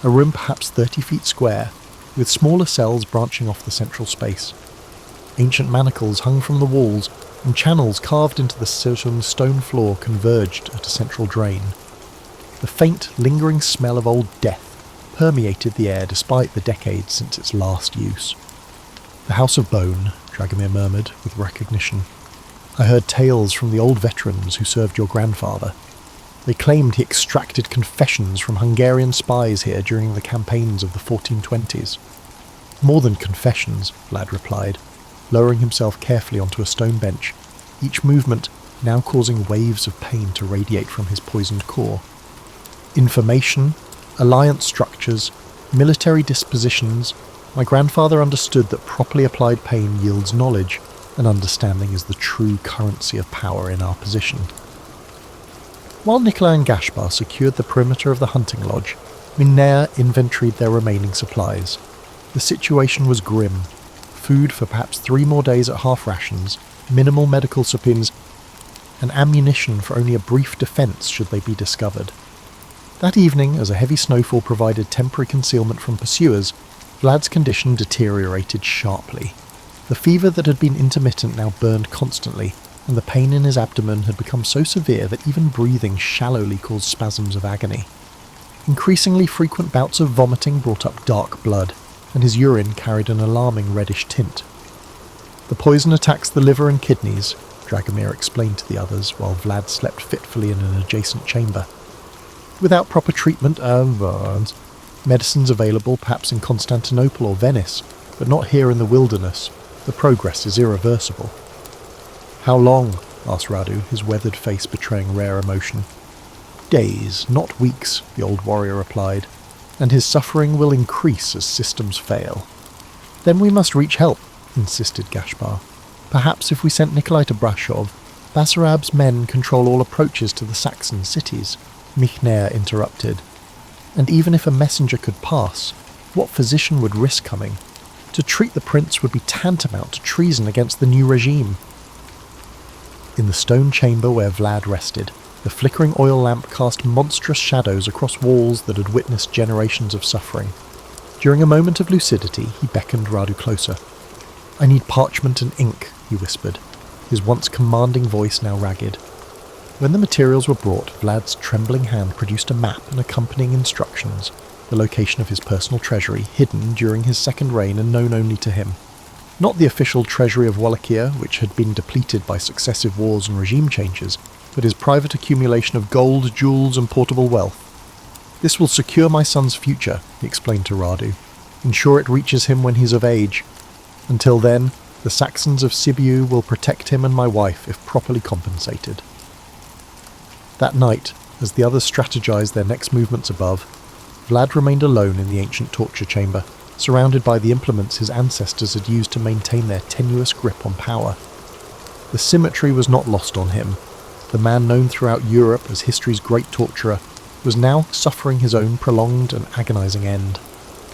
[SPEAKER 1] a room perhaps 30 feet square, with smaller cells branching off the central space. Ancient manacles hung from the walls, and channels carved into the stone floor converged at a central drain. The faint, lingering smell of old death permeated the air despite the decades since its last use. "The House of Bone," Dragomir murmured, with recognition. "I heard tales from the old veterans who served your grandfather. They claimed he extracted confessions from Hungarian spies here during the campaigns of the 1420s. "More than confessions," Vlad replied, lowering himself carefully onto a stone bench, each movement now causing waves of pain to radiate from his poisoned core. "Information, alliance structures, military dispositions. My grandfather understood that properly applied pain yields knowledge, and understanding is the true currency of power in our position." While Nikolai and Gaspar secured the perimeter of the hunting lodge, Minea inventoried their remaining supplies. The situation was grim. Food for perhaps 3 more days at half rations, minimal medical supplies, and ammunition for only a brief defence should they be discovered. That evening, as a heavy snowfall provided temporary concealment from pursuers, Vlad's condition deteriorated sharply. The fever that had been intermittent now burned constantly, and the pain in his abdomen had become so severe that even breathing shallowly caused spasms of agony. Increasingly frequent bouts of vomiting brought up dark blood, and his urine carried an alarming reddish tint. "The poison attacks the liver and kidneys," Dragomir explained to the others, while Vlad slept fitfully in an adjacent chamber. "Without proper treatment, Medicines available perhaps in Constantinople or Venice, but not here in the wilderness. The progress is irreversible. "How long?" asked Radu, his weathered face betraying rare emotion. "Days, not weeks," the old warrior replied, "and his suffering will increase as systems fail." "Then we must reach help," insisted Gaspar. "Perhaps if we sent Nikolai to Brasov, Basarab's men control all approaches to the Saxon cities," Michner interrupted. "And even if a messenger could pass, what physician would risk coming? To treat the prince would be tantamount to treason against the new regime." In the stone chamber where Vlad rested, the flickering oil lamp cast monstrous shadows across walls that had witnessed generations of suffering. During a moment of lucidity, he beckoned Radu closer. "I need parchment and ink," he whispered, his once commanding voice now ragged. When the materials were brought, Vlad's trembling hand produced a map and accompanying instructions, the location of his personal treasury, hidden during his second reign and known only to him. Not the official treasury of Wallachia, which had been depleted by successive wars and regime changes, but his private accumulation of gold, jewels, and portable wealth. "This will secure my son's future," he explained to Radu. "Ensure it reaches him when he's of age. Until then, the Saxons of Sibiu will protect him and my wife if properly compensated." That night, as the others strategized their next movements above, Vlad remained alone in the ancient torture chamber, surrounded by the implements his ancestors had used to maintain their tenuous grip on power. The symmetry was not lost on him. The man known throughout Europe as history's great torturer was now suffering his own prolonged and agonizing end.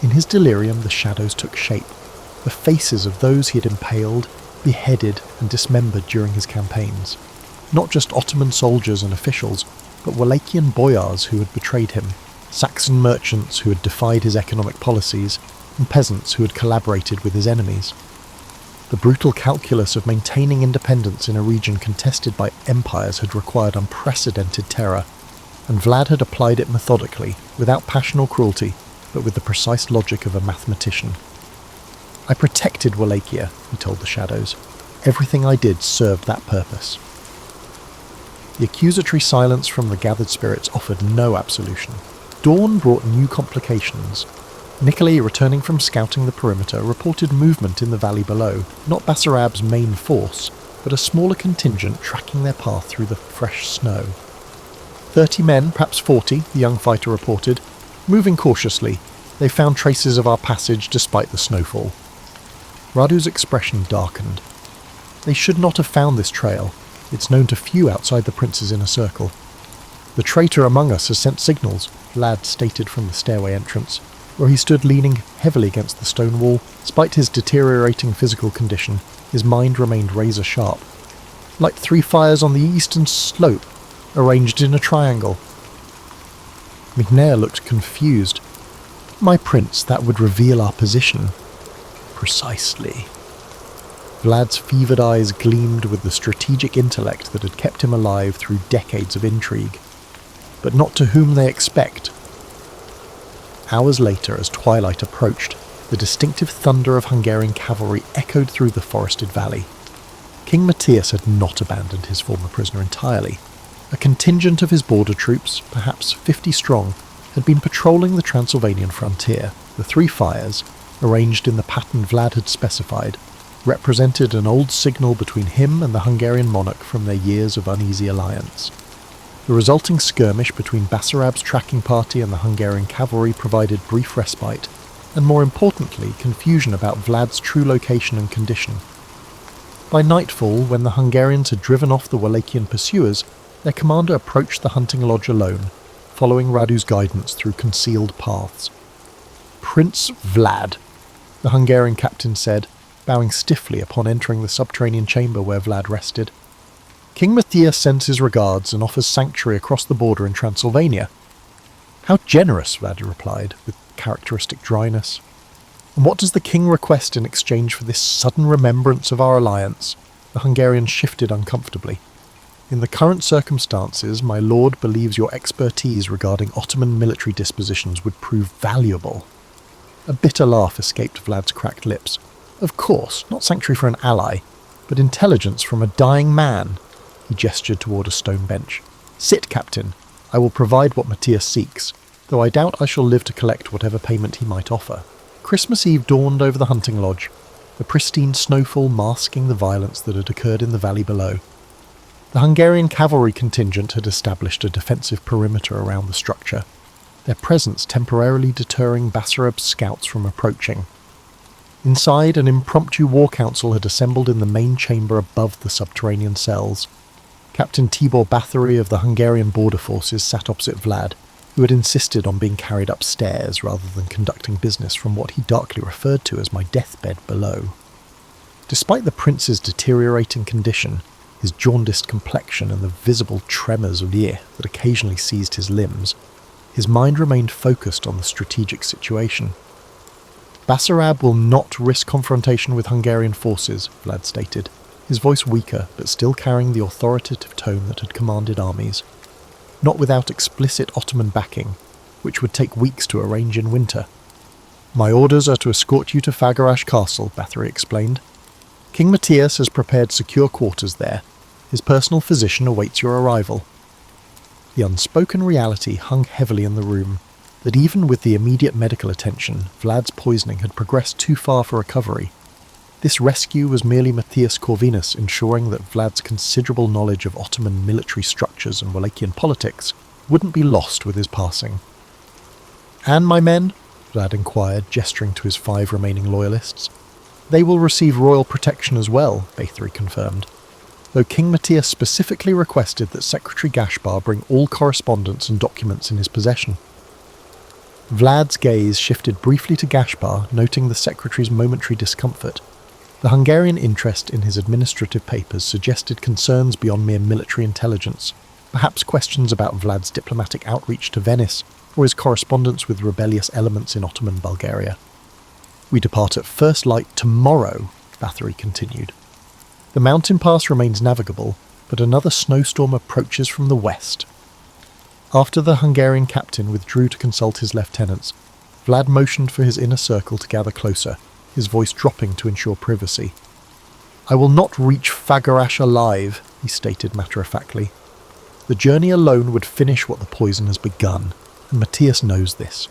[SPEAKER 1] In his delirium, the shadows took shape, the faces of those he had impaled, beheaded, and dismembered during his campaigns. Not just Ottoman soldiers and officials, but Wallachian boyars who had betrayed him, Saxon merchants who had defied his economic policies, and peasants who had collaborated with his enemies. The brutal calculus of maintaining independence in a region contested by empires had required unprecedented terror, and Vlad had applied it methodically, without passion or cruelty, but with the precise logic of a mathematician. "I protected Wallachia," he told the shadows. "Everything I did served that purpose." The accusatory silence from the gathered spirits offered no absolution. Dawn brought new complications. Nikolai, returning from scouting the perimeter, reported movement in the valley below, not Basarab's main force, but a smaller contingent tracking their path through the fresh snow. 30 men, perhaps 40, the young fighter reported. "Moving cautiously. They found traces of our passage despite the snowfall." Radu's expression darkened. "They should not have found this trail. It's known to few outside the prince's inner circle. The traitor among us has sent signals," Vlad stated from the stairway entrance, where he stood leaning heavily against the stone wall. Despite his deteriorating physical condition, his mind remained razor-sharp. "Like 3 fires on the eastern slope, arranged in a triangle." Michner looked confused. "My prince, that would reveal our position." "Precisely." Vlad's fevered eyes gleamed with the strategic intellect that had kept him alive through decades of intrigue. "But not to whom they expect." Hours later, as twilight approached, the distinctive thunder of Hungarian cavalry echoed through the forested valley. King Matthias had not abandoned his former prisoner entirely. A contingent of his border troops, perhaps 50 strong, had been patrolling the Transylvanian frontier. The 3 fires, arranged in the pattern Vlad had specified, represented an old signal between him and the Hungarian monarch from their years of uneasy alliance. The resulting skirmish between Basarab's tracking party and the Hungarian cavalry provided brief respite, and more importantly, confusion about Vlad's true location and condition. By nightfall, when the Hungarians had driven off the Wallachian pursuers, their commander approached the hunting lodge alone, following Radu's guidance through concealed paths. "Prince Vlad," the Hungarian captain said, bowing stiffly upon entering the subterranean chamber where Vlad rested. "King Matthias sends his regards and offers sanctuary across the border in Transylvania." "How generous," Vlad replied, with characteristic dryness. "And what does the king request in exchange for this sudden remembrance of our alliance?" The Hungarian shifted uncomfortably. "In the current circumstances, my lord believes your expertise regarding Ottoman military dispositions would prove valuable." A bitter laugh escaped Vlad's cracked lips. "Of course, not sanctuary for an ally, but intelligence from a dying man." He gestured toward a stone bench. "Sit, Captain. I will provide what Matthias seeks. though I doubt I shall live to collect whatever payment he might offer. Christmas Eve dawned over the hunting lodge, the pristine snowfall masking the violence that had occurred in the valley below. The Hungarian cavalry contingent had established a defensive perimeter around the structure, their presence temporarily deterring Basarab's scouts from approaching. Inside, an impromptu war council had assembled in the main chamber above the subterranean cells. Captain Tibor Bathory of the Hungarian border forces sat opposite Vlad, who had insisted on being carried upstairs rather than conducting business from what he darkly referred to as my deathbed below. Despite the prince's deteriorating condition, his jaundiced complexion and the visible tremors of fear that occasionally seized his limbs, his mind remained focused on the strategic situation. Basarab will not risk confrontation with Hungarian forces, Vlad stated, his voice weaker but still carrying the authoritative tone that had commanded armies. Not without explicit Ottoman backing, which would take weeks to arrange in winter. My orders are to escort you to Fagarash Castle, Bathory explained. King Matthias has prepared secure quarters there. His personal physician awaits your arrival. The unspoken reality hung heavily in the room, that even with the immediate medical attention, Vlad's poisoning had progressed too far for recovery. This rescue was merely Matthias Corvinus ensuring that Vlad's considerable knowledge of Ottoman military structures and Wallachian politics wouldn't be lost with his passing. "And my men?" Vlad inquired, gesturing to his 5 remaining loyalists. "They will receive royal protection as well," Bathory confirmed, though King Matthias specifically requested that Secretary Gaspar bring all correspondence and documents in his possession. Vlad's gaze shifted briefly to Gaspar, noting the secretary's momentary discomfort. The Hungarian interest in his administrative papers suggested concerns beyond mere military intelligence, perhaps questions about Vlad's diplomatic outreach to Venice or his correspondence with rebellious elements in Ottoman Bulgaria. "We depart at first light tomorrow," Bathory continued. "The mountain pass remains navigable, but another snowstorm approaches from the west." After the Hungarian captain withdrew to consult his lieutenants, Vlad motioned for his inner circle to gather closer, his voice dropping to ensure privacy. "I will not reach Fagarash alive," he stated matter-of-factly. "The journey alone would finish what the poison has begun, and Matthias knows this.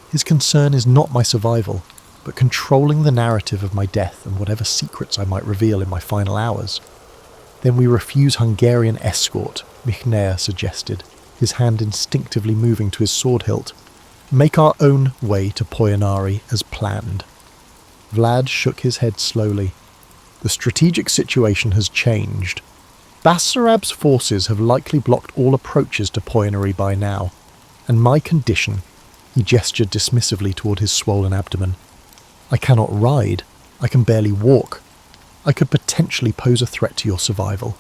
[SPEAKER 1] His concern is not my survival, but controlling the narrative of my death and whatever secrets I might reveal in my final hours." "Then we refuse Hungarian escort," Michner suggested, his hand instinctively moving to his sword hilt. "Make our own way to Poyanari as planned." Vlad shook his head slowly. "The strategic situation has changed. Basarab's forces have likely blocked all approaches to Poyanari by now, and my condition," he gestured dismissively toward his swollen abdomen. "I cannot ride. I can barely walk. I could potentially pose a threat to your survival."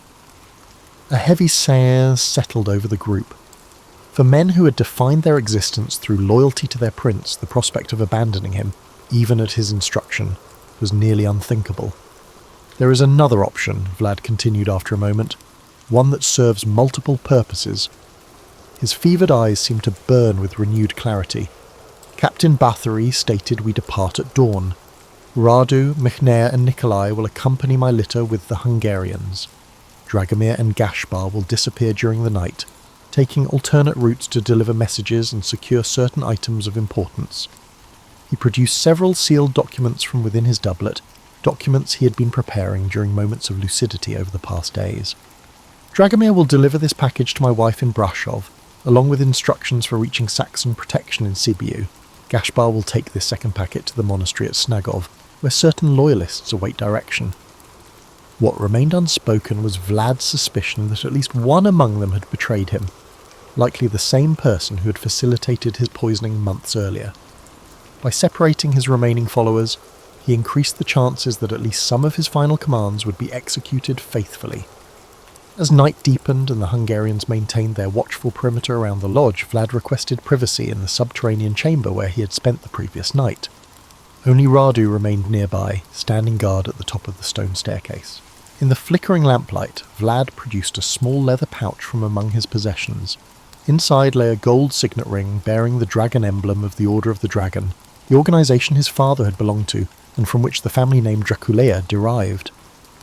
[SPEAKER 1] A heavy silence settled over the group. For men who had defined their existence through loyalty to their prince, the prospect of abandoning him, even at his instruction, was nearly unthinkable. "There is another option," Vlad continued after a moment, "one that serves multiple purposes." His fevered eyes seemed to burn with renewed clarity. "Captain Bathory stated we depart at dawn. Radu, Michner and Nikolai will accompany my litter with the Hungarians. Dragomir and Gaspar will disappear during the night, taking alternate routes to deliver messages and secure certain items of importance." He produced several sealed documents from within his doublet, documents he had been preparing during moments of lucidity over the past days. "Dragomir will deliver this package to my wife in Brasov, along with instructions for reaching Saxon protection in Sibiu. Gaspar will take this second packet to the monastery at Snagov, where certain loyalists await direction." What remained unspoken was Vlad's suspicion that at least one among them had betrayed him, likely the same person who had facilitated his poisoning months earlier. By separating his remaining followers, he increased the chances that at least some of his final commands would be executed faithfully. As night deepened and the Hungarians maintained their watchful perimeter around the lodge, Vlad requested privacy in the subterranean chamber where he had spent the previous night. Only Radu remained nearby, standing guard at the top of the stone staircase. In the flickering lamplight, Vlad produced a small leather pouch from among his possessions. Inside lay a gold signet ring bearing the dragon emblem of the Order of the Dragon, the organisation his father had belonged to, and from which the family name Draculea derived.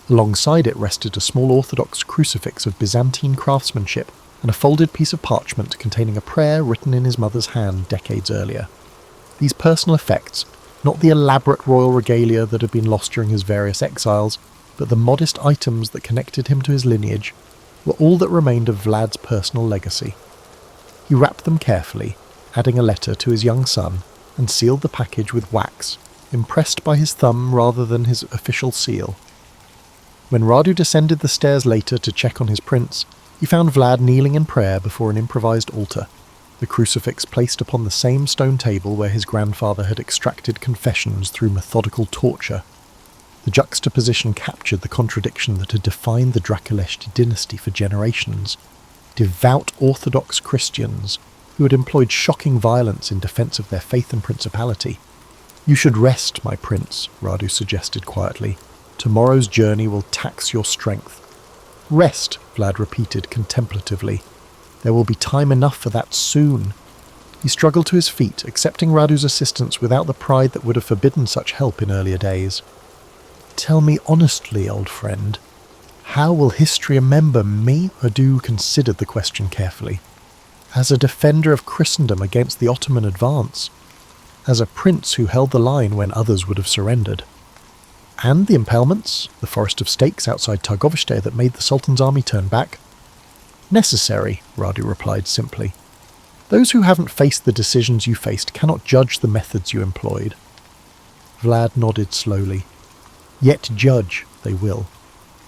[SPEAKER 1] Alongside it rested a small Orthodox crucifix of Byzantine craftsmanship, and a folded piece of parchment containing a prayer written in his mother's hand decades earlier. These personal effects, not the elaborate royal regalia that had been lost during his various exiles, but the modest items that connected him to his lineage, were all that remained of Vlad's personal legacy. He wrapped them carefully, adding a letter to his young son, and sealed the package with wax, impressed by his thumb rather than his official seal. When Radu descended the stairs later to check on his prince, he found Vlad kneeling in prayer before an improvised altar, the crucifix placed upon the same stone table where his grandfather had extracted confessions through methodical torture. The juxtaposition captured the contradiction that had defined the Draculeshti dynasty for generations. Devout Orthodox Christians who had employed shocking violence in defence of their faith and principality. "You should rest, my prince," Radu suggested quietly. "Tomorrow's journey will tax your strength." "Rest," Vlad repeated contemplatively. "There will be time enough for that soon." He struggled to his feet, accepting Radu's assistance without the pride that would have forbidden such help in earlier days. "Tell me honestly, old friend, how will history remember me?" Radu considered the question carefully. "As a defender of Christendom against the Ottoman advance, as a prince who held the line when others would have surrendered. And the impalements, the forest of stakes outside Targoviste that made the Sultan's army turn back?" "Necessary," Radu replied simply. "Those who haven't faced the decisions you faced cannot judge the methods you employed." Vlad nodded slowly. "Yet judge they will.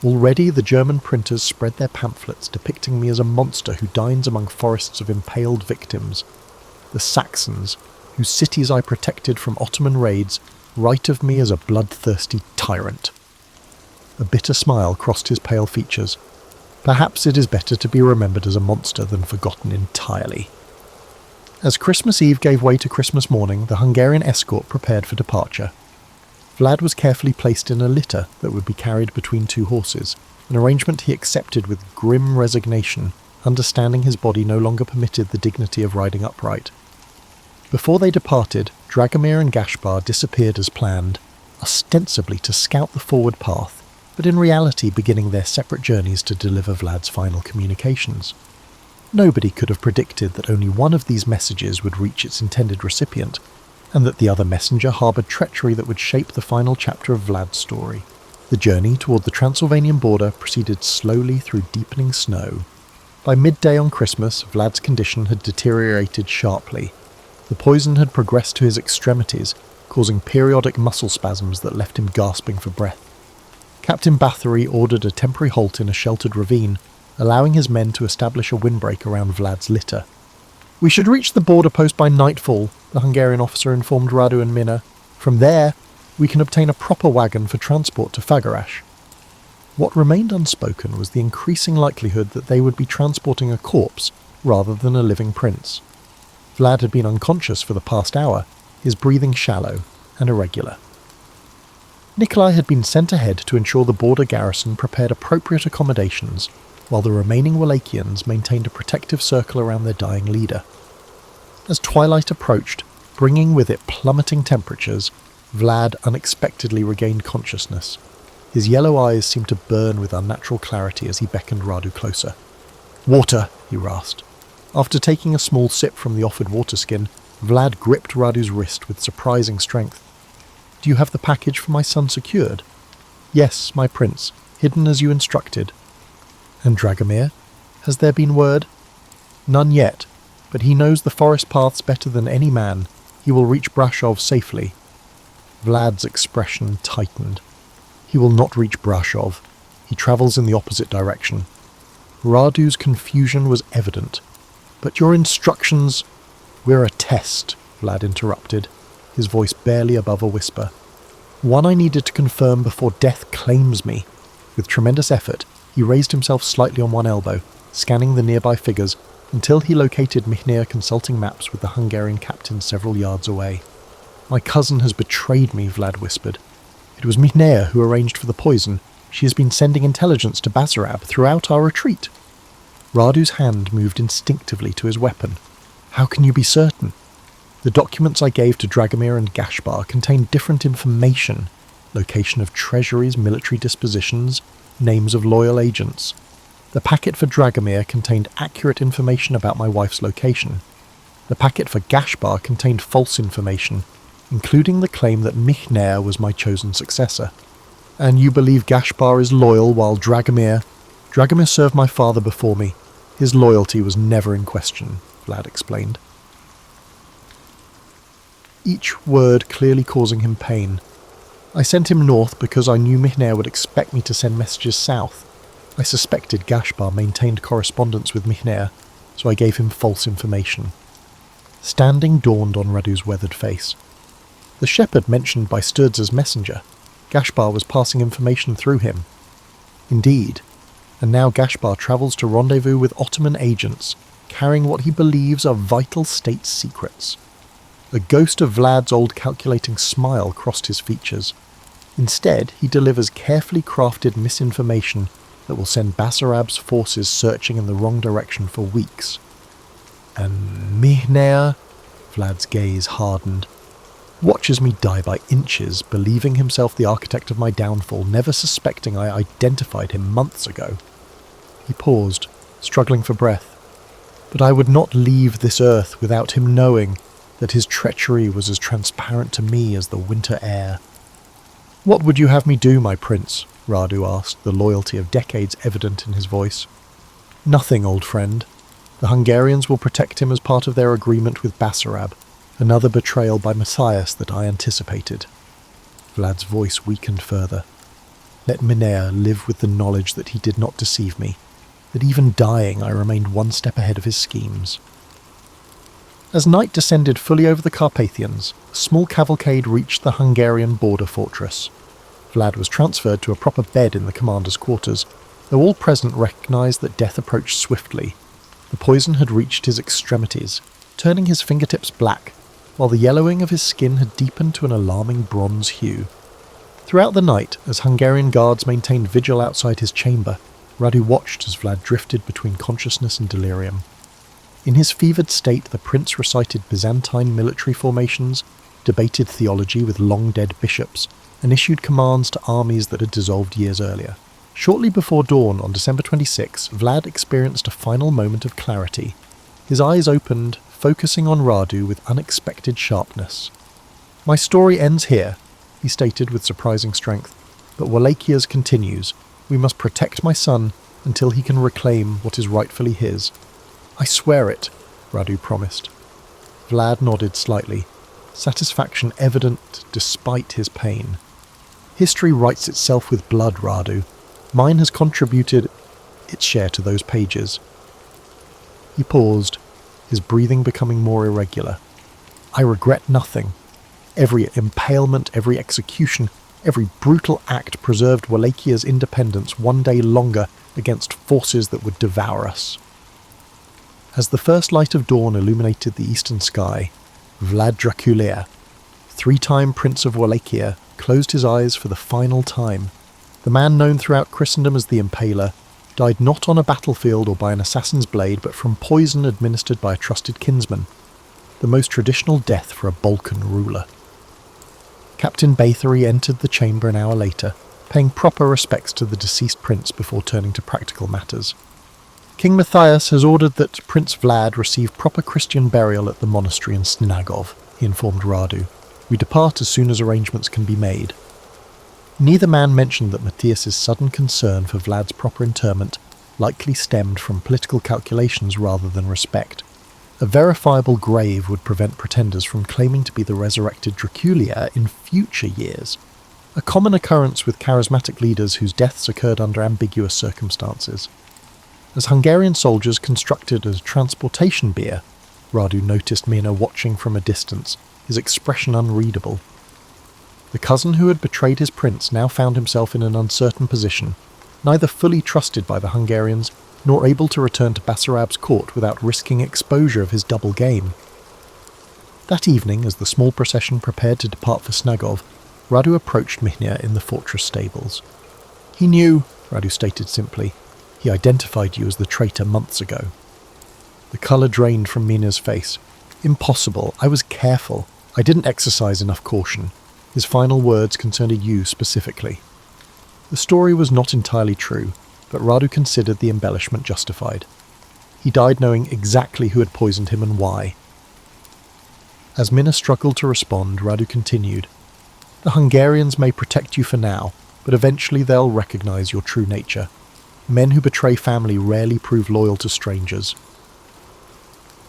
[SPEAKER 1] Already the German printers spread their pamphlets depicting me as a monster who dines among forests of impaled victims. The Saxons, whose cities I protected from Ottoman raids, write of me as a bloodthirsty tyrant." A bitter smile crossed his pale features. Perhaps it is better to be remembered as a monster than forgotten entirely. As Christmas Eve gave way to Christmas morning, the Hungarian escort prepared for departure. Vlad was carefully placed in a litter that would be carried between two horses, an arrangement he accepted with grim resignation, understanding his body no longer permitted the dignity of riding upright. Before they departed, Dragomir and Gaspar disappeared as planned, ostensibly to scout the forward path, but in reality beginning their separate journeys to deliver Vlad's final communications. Nobody could have predicted that only one of these messages would reach its intended recipient, and that the other messenger harboured treachery that would shape the final chapter of Vlad's story. The journey toward the Transylvanian border proceeded slowly through deepening snow. By midday on Christmas, Vlad's condition had deteriorated sharply. The poison had progressed to his extremities, causing periodic muscle spasms that left him gasping for breath. Captain Bathory ordered a temporary halt in a sheltered ravine, allowing his men to establish a windbreak around Vlad's litter. "We should reach the border post by nightfall," the Hungarian officer informed Radu and Minna. "From there, we can obtain a proper wagon for transport to Fagarash." What remained unspoken was the increasing likelihood that they would be transporting a corpse rather than a living prince. Vlad had been unconscious for the past hour, his breathing shallow and irregular. Nikolai had been sent ahead to ensure the border garrison prepared appropriate accommodations, while the remaining Wallachians maintained a protective circle around their dying leader. As twilight approached, bringing with it plummeting temperatures, Vlad unexpectedly regained consciousness. His yellow eyes seemed to burn with unnatural clarity as he beckoned Radu closer. "Water," he rasped. After taking a small sip from the offered water skin, Vlad gripped Radu's wrist with surprising strength. "Do you have the package for my son secured?" "Yes, my prince, hidden as you instructed." "And Dragomir? Has there been word?" "None yet, but he knows the forest paths better than any man. He will reach Brashov safely." Vlad's expression tightened. "He will not reach Brashov. He travels in the opposite direction." Radu's confusion was evident. "But your instructions—" "We're a test," Vlad interrupted, his voice barely above a whisper. "One I needed to confirm before death claims me." With tremendous effort, he raised himself slightly on one elbow, scanning the nearby figures, until he located Mihnea consulting maps with the Hungarian captain several yards away. "My cousin has betrayed me," Vlad whispered. "It was Mihnea who arranged for the poison. She has been sending intelligence to Basarab throughout our retreat." Radu's hand moved instinctively to his weapon. "How can you be certain?" "The documents I gave to Dragomir and Gaspar contained different information. Location of treasuries, military dispositions, names of loyal agents." The packet for Dragomir contained accurate information about my wife's location. The packet for Gaspar contained false information, including the claim that Michner was my chosen successor. And you believe Gaspar is loyal while Dragomir served my father before me. His loyalty was never in question, Vlad explained. Each word clearly causing him pain. I sent him north because I knew Michner would expect me to send messages south. I suspected Gaspar maintained correspondence with Michner, so I gave him false information. Standing dawned on Radu's weathered face. The shepherd mentioned by Sturza's messenger, Gaspar was passing information through him. Indeed, and now Gaspar travels to rendezvous with Ottoman agents, carrying what he believes are vital state secrets. A ghost of Vlad's old calculating smile crossed his features. Instead, he delivers carefully crafted misinformation that will send Basarab's forces searching in the wrong direction for weeks. And Michner, Vlad's gaze hardened, watches me die by inches, believing himself the architect of my downfall, never suspecting I identified him months ago. He paused, struggling for breath. But I would not leave this earth without him knowing that his treachery was as transparent to me as the winter air. "What would you have me do, my prince?" Radu asked, the loyalty of decades evident in his voice. "Nothing, old friend. The Hungarians will protect him as part of their agreement with Basarab, another betrayal by Matthias that I anticipated." Vlad's voice weakened further. Let Michner live with the knowledge that he did not deceive me, that even dying I remained one step ahead of his schemes. As night descended fully over the Carpathians, a small cavalcade reached the Hungarian border fortress. Vlad was transferred to a proper bed in the commander's quarters, though all present recognized that death approached swiftly. The poison had reached his extremities, turning his fingertips black, while the yellowing of his skin had deepened to an alarming bronze hue. Throughout the night, as Hungarian guards maintained vigil outside his chamber, Radu watched as Vlad drifted between consciousness and delirium. In his fevered state, the prince recited Byzantine military formations, debated theology with long-dead bishops, and issued commands to armies that had dissolved years earlier. Shortly before dawn on December 26, Vlad experienced a final moment of clarity. His eyes opened, focusing on Radu with unexpected sharpness. "My story ends here," he stated with surprising strength, "but Walachia's continues. We must protect my son until he can reclaim what is rightfully his." "I swear it," Radu promised. Vlad nodded slightly, satisfaction evident despite his pain. "History writes itself with blood, Radu. Mine has contributed its share to those pages." He paused, his breathing becoming more irregular. "I regret nothing. Every impalement, every execution, every brutal act preserved Walachia's independence one day longer against forces that would devour us." As the first light of dawn illuminated the eastern sky, Vlad Dracula, three-time Prince of Wallachia, closed his eyes for the final time. The man known throughout Christendom as the Impaler died not on a battlefield or by an assassin's blade, but from poison administered by a trusted kinsman, the most traditional death for a Balkan ruler. Captain Bathory entered the chamber an hour later, paying proper respects to the deceased prince before turning to practical matters. "King Matthias has ordered that Prince Vlad receive proper Christian burial at the monastery in Snagov," he informed Radu. "We depart as soon as arrangements can be made." Neither man mentioned that Matthias's sudden concern for Vlad's proper interment likely stemmed from political calculations rather than respect. A verifiable grave would prevent pretenders from claiming to be the resurrected Dracula in future years, a common occurrence with charismatic leaders whose deaths occurred under ambiguous circumstances. As Hungarian soldiers constructed a transportation bier, Radu noticed Mina watching from a distance, his expression unreadable. The cousin who had betrayed his prince now found himself in an uncertain position, neither fully trusted by the Hungarians nor able to return to Basarab's court without risking exposure of his double game. That evening, as the small procession prepared to depart for Snagov, Radu approached Michner in the fortress stables. "He knew," Radu stated simply. "He identified you as the traitor months ago." The colour drained from Mina's face. "Impossible. I was careful. I didn't exercise enough caution." His final words concerned you specifically. The story was not entirely true, but Radu considered the embellishment justified. He died knowing exactly who had poisoned him and why. As Minna struggled to respond, Radu continued, "The Hungarians may protect you for now, but eventually they'll recognise your true nature. Men who betray family rarely prove loyal to strangers."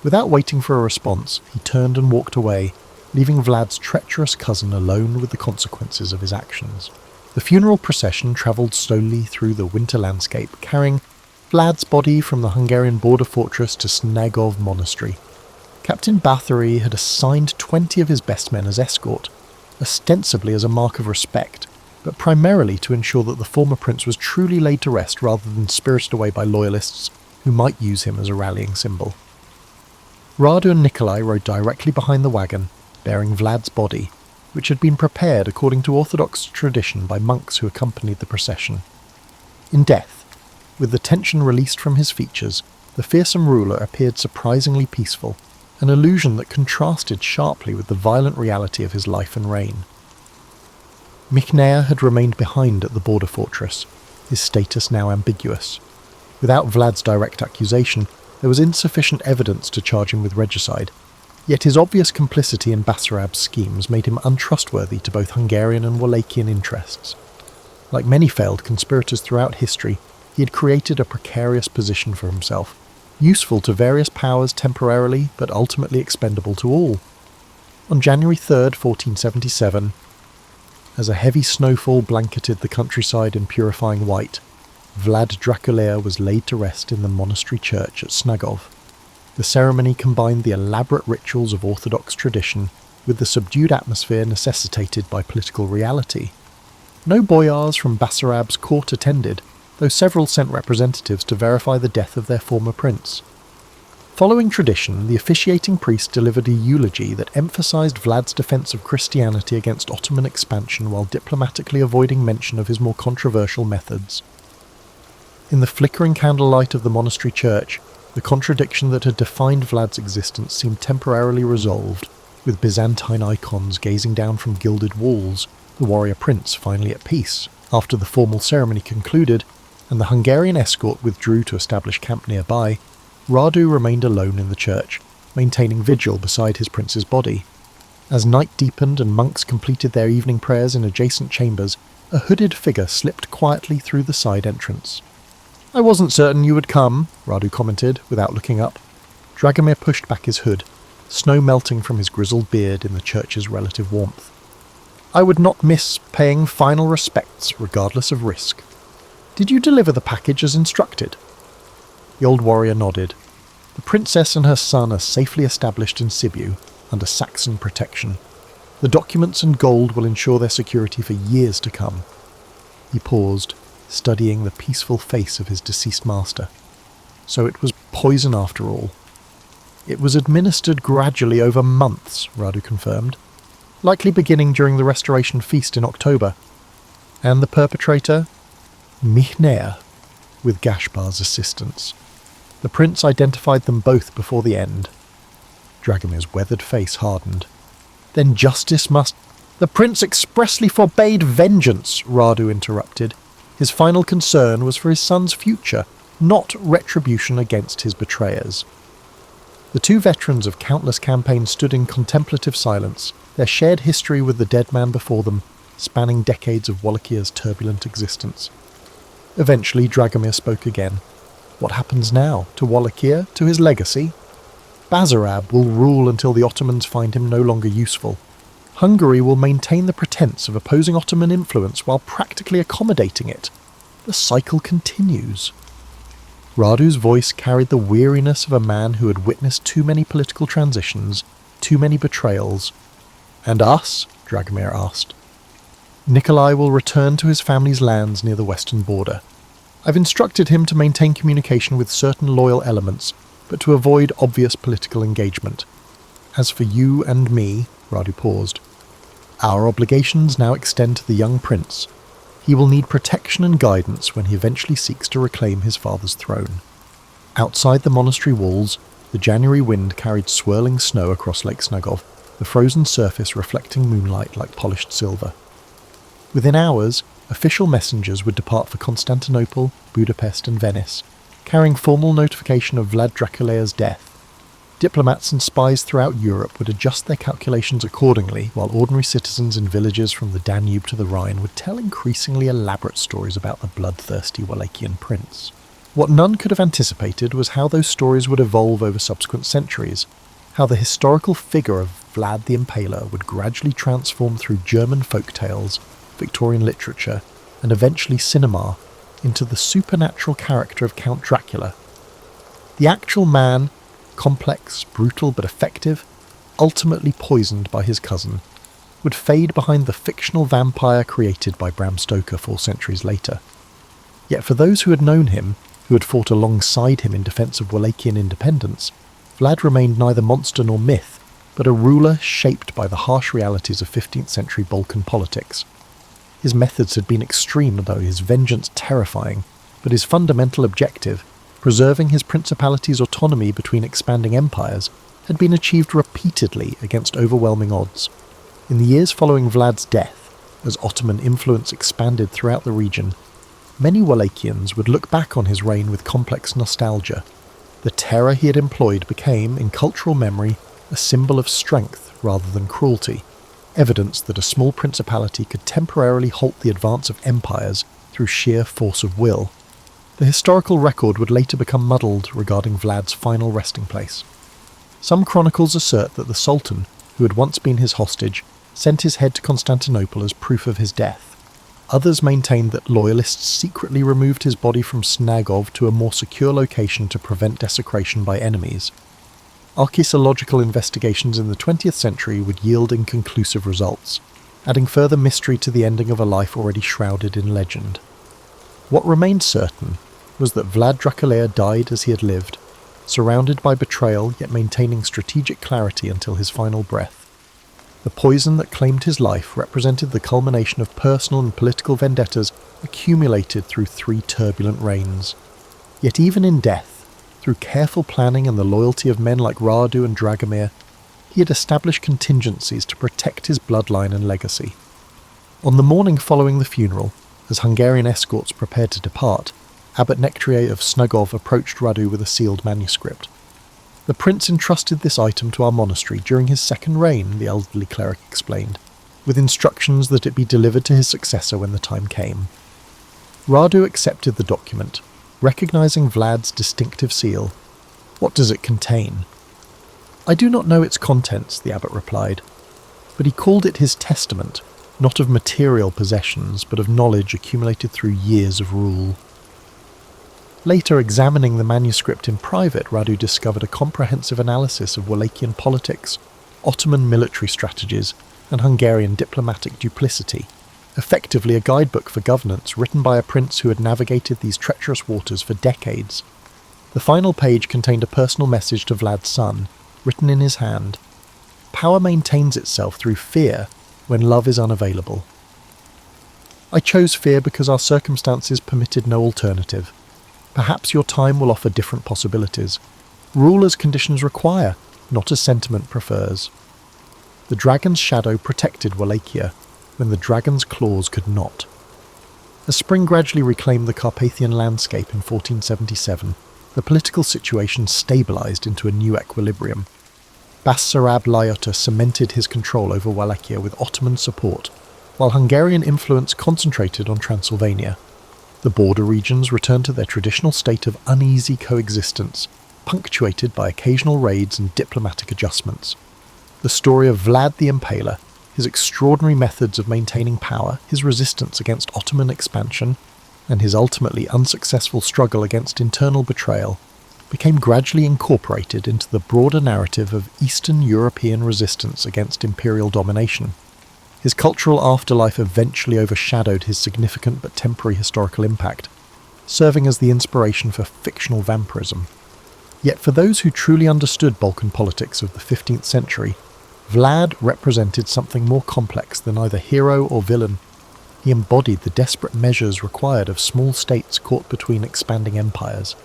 [SPEAKER 1] Without waiting for a response, he turned and walked away, leaving Vlad's treacherous cousin alone with the consequences of his actions. The funeral procession travelled slowly through the winter landscape, carrying Vlad's body from the Hungarian border fortress to Snagov Monastery. Captain Bathory had assigned 20 of his best men as escort, ostensibly as a mark of respect, but primarily to ensure that the former prince was truly laid to rest rather than spirited away by loyalists who might use him as a rallying symbol. Radu and Nikolai rode directly behind the wagon, bearing Vlad's body, which had been prepared according to Orthodox tradition by monks who accompanied the procession. In death, with the tension released from his features, the fearsome ruler appeared surprisingly peaceful, an illusion that contrasted sharply with the violent reality of his life and reign. Mihnea had remained behind at the border fortress, his status now ambiguous. Without Vlad's direct accusation, there was insufficient evidence to charge him with regicide, yet his obvious complicity in Basarab's schemes made him untrustworthy to both Hungarian and Wallachian interests. Like many failed conspirators throughout history, he had created a precarious position for himself, useful to various powers temporarily but ultimately expendable to all. On January 3rd, 1477, as a heavy snowfall blanketed the countryside in purifying white, Vlad Draculea was laid to rest in the monastery church at Snagov. The ceremony combined the elaborate rituals of Orthodox tradition with the subdued atmosphere necessitated by political reality. No boyars from Basarab's court attended, though several sent representatives to verify the death of their former prince. Following tradition, the officiating priest delivered a eulogy that emphasised Vlad's defence of Christianity against Ottoman expansion while diplomatically avoiding mention of his more controversial methods. In the flickering candlelight of the monastery church, the contradiction that had defined Vlad's existence seemed temporarily resolved, with Byzantine icons gazing down from gilded walls, the warrior prince finally at peace. After the formal ceremony concluded, and the Hungarian escort withdrew to establish camp nearby, Radu remained alone in the church, maintaining vigil beside his prince's body. As night deepened and monks completed their evening prayers in adjacent chambers, a hooded figure slipped quietly through the side entrance. "I wasn't certain you would come," Radu commented, without looking up. Dragomir pushed back his hood, snow melting from his grizzled beard in the church's relative warmth. "I would not miss paying final respects, regardless of risk. Did you deliver the package as instructed?" The old warrior nodded. The princess and her son are safely established in Sibiu, under Saxon protection. The documents and gold will ensure their security for years to come. He paused, studying the peaceful face of his deceased master. So it was poison after all. "It was administered gradually over months," Radu confirmed, "likely beginning during the Restoration Feast in October. And the perpetrator? Mihnea, with Gashpar's assistance. The prince identified them both before the end." Dragomir's weathered face hardened. "Then justice must—" "The prince expressly forbade vengeance," Radu interrupted. His final concern was for his son's future, not retribution against his betrayers. The two veterans of countless campaigns stood in contemplative silence, their shared history with the dead man before them, spanning decades of Wallachia's turbulent existence. Eventually Dragomir spoke again. What happens now? To Wallachia? To his legacy? Basarab will rule until the Ottomans find him no longer useful. Hungary will maintain the pretense of opposing Ottoman influence while practically accommodating it. The cycle continues. Radu's voice carried the weariness of a man who had witnessed too many political transitions, too many betrayals. "And us?" Dragomir asked. "Nikolai will return to his family's lands near the western border. I've instructed him to maintain communication with certain loyal elements, but to avoid obvious political engagement. As for you and me," Radu paused, "our obligations now extend to the young prince. He will need protection and guidance when he eventually seeks to reclaim his father's throne." Outside the monastery walls, the January wind carried swirling snow across Lake Snagov, the frozen surface reflecting moonlight like polished silver. Within hours, official messengers would depart for Constantinople, Budapest and Venice, carrying formal notification of Vlad Draculea's death. Diplomats and spies throughout Europe would adjust their calculations accordingly, while ordinary citizens in villages from the Danube to the Rhine would tell increasingly elaborate stories about the bloodthirsty Wallachian prince. What none could have anticipated was how those stories would evolve over subsequent centuries, how the historical figure of Vlad the Impaler would gradually transform through German folk tales, Victorian literature, and eventually cinema, into the supernatural character of Count Dracula. The actual man, complex, brutal but effective, ultimately poisoned by his cousin, would fade behind the fictional vampire created by Bram Stoker 4 centuries later. Yet for those who had known him, who had fought alongside him in defence of Wallachian independence, Vlad remained neither monster nor myth, but a ruler shaped by the harsh realities of 15th century Balkan politics. His methods had been extreme, though his vengeance terrifying, but his fundamental objective, preserving his principality's autonomy between expanding empires, had been achieved repeatedly against overwhelming odds. In the years following Vlad's death, as Ottoman influence expanded throughout the region, many Wallachians would look back on his reign with complex nostalgia. The terror he had employed became, in cultural memory, a symbol of strength rather than cruelty, evidence that a small principality could temporarily halt the advance of empires through sheer force of will. The historical record would later become muddled regarding Vlad's final resting place. Some chronicles assert that the Sultan, who had once been his hostage, sent his head to Constantinople as proof of his death. Others maintained that loyalists secretly removed his body from Snagov to a more secure location to prevent desecration by enemies. Archaeological investigations in the 20th century would yield inconclusive results, adding further mystery to the ending of a life already shrouded in legend. What remained certain was that Vlad Draculea died as he had lived, surrounded by betrayal yet maintaining strategic clarity until his final breath. The poison that claimed his life represented the culmination of personal and political vendettas accumulated through 3 turbulent reigns. Yet even in death, through careful planning and the loyalty of men like Radu and Dragomir, he had established contingencies to protect his bloodline and legacy. On the morning following the funeral, as Hungarian escorts prepared to depart, Abbot Nectrier of Snugov approached Radu with a sealed manuscript. The prince entrusted this item to our monastery during his second reign, the elderly cleric explained, with instructions that it be delivered to his successor when the time came. Radu accepted the document, recognizing Vlad's distinctive seal. "What does it contain?" "I do not know its contents," the abbot replied, but he called it his testament, not of material possessions, but of knowledge accumulated through years of rule. Later, examining the manuscript in private, Radu discovered a comprehensive analysis of Wallachian politics, Ottoman military strategies, and Hungarian diplomatic duplicity, effectively a guidebook for governance written by a prince who had navigated these treacherous waters for decades. The final page contained a personal message to Vlad's son, written in his hand. "Power maintains itself through fear when love is unavailable. I chose fear because our circumstances permitted no alternative. Perhaps your time will offer different possibilities. Rule as conditions require, not as sentiment prefers." The dragon's shadow protected Wallachia, when the dragon's claws could not. As spring gradually reclaimed the Carpathian landscape in 1477, the political situation stabilised into a new equilibrium. Basarab Lajota cemented his control over Wallachia with Ottoman support, while Hungarian influence concentrated on Transylvania. The border regions returned to their traditional state of uneasy coexistence, punctuated by occasional raids and diplomatic adjustments. The story of Vlad the Impaler, his extraordinary methods of maintaining power, his resistance against Ottoman expansion, and his ultimately unsuccessful struggle against internal betrayal, became gradually incorporated into the broader narrative of Eastern European resistance against imperial domination. His cultural afterlife eventually overshadowed his significant but temporary historical impact, serving as the inspiration for fictional vampirism. Yet for those who truly understood Balkan politics of the 15th century, Vlad represented something more complex than either hero or villain. He embodied the desperate measures required of small states caught between expanding empires.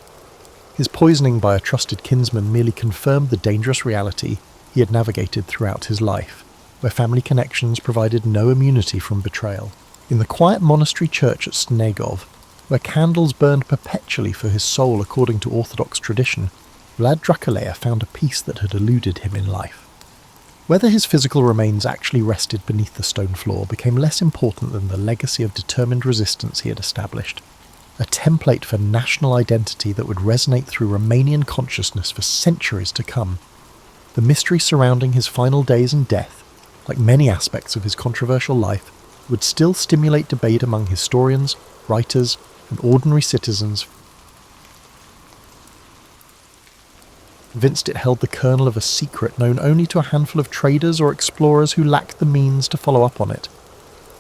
[SPEAKER 1] His poisoning by a trusted kinsman merely confirmed the dangerous reality he had navigated throughout his life, where family connections provided no immunity from betrayal. In the quiet monastery church at Snegov, where candles burned perpetually for his soul according to Orthodox tradition, Vlad Dracula found a peace that had eluded him in life. Whether his physical remains actually rested beneath the stone floor became less important than the legacy of determined resistance he had established, a template for national identity that would resonate through Romanian consciousness for centuries to come. The mystery surrounding his final days and death, like many aspects of his controversial life, would still stimulate debate among historians, writers, and ordinary citizens, convinced it held the kernel of a secret known only to a handful of traders or explorers who lacked the means to follow up on it.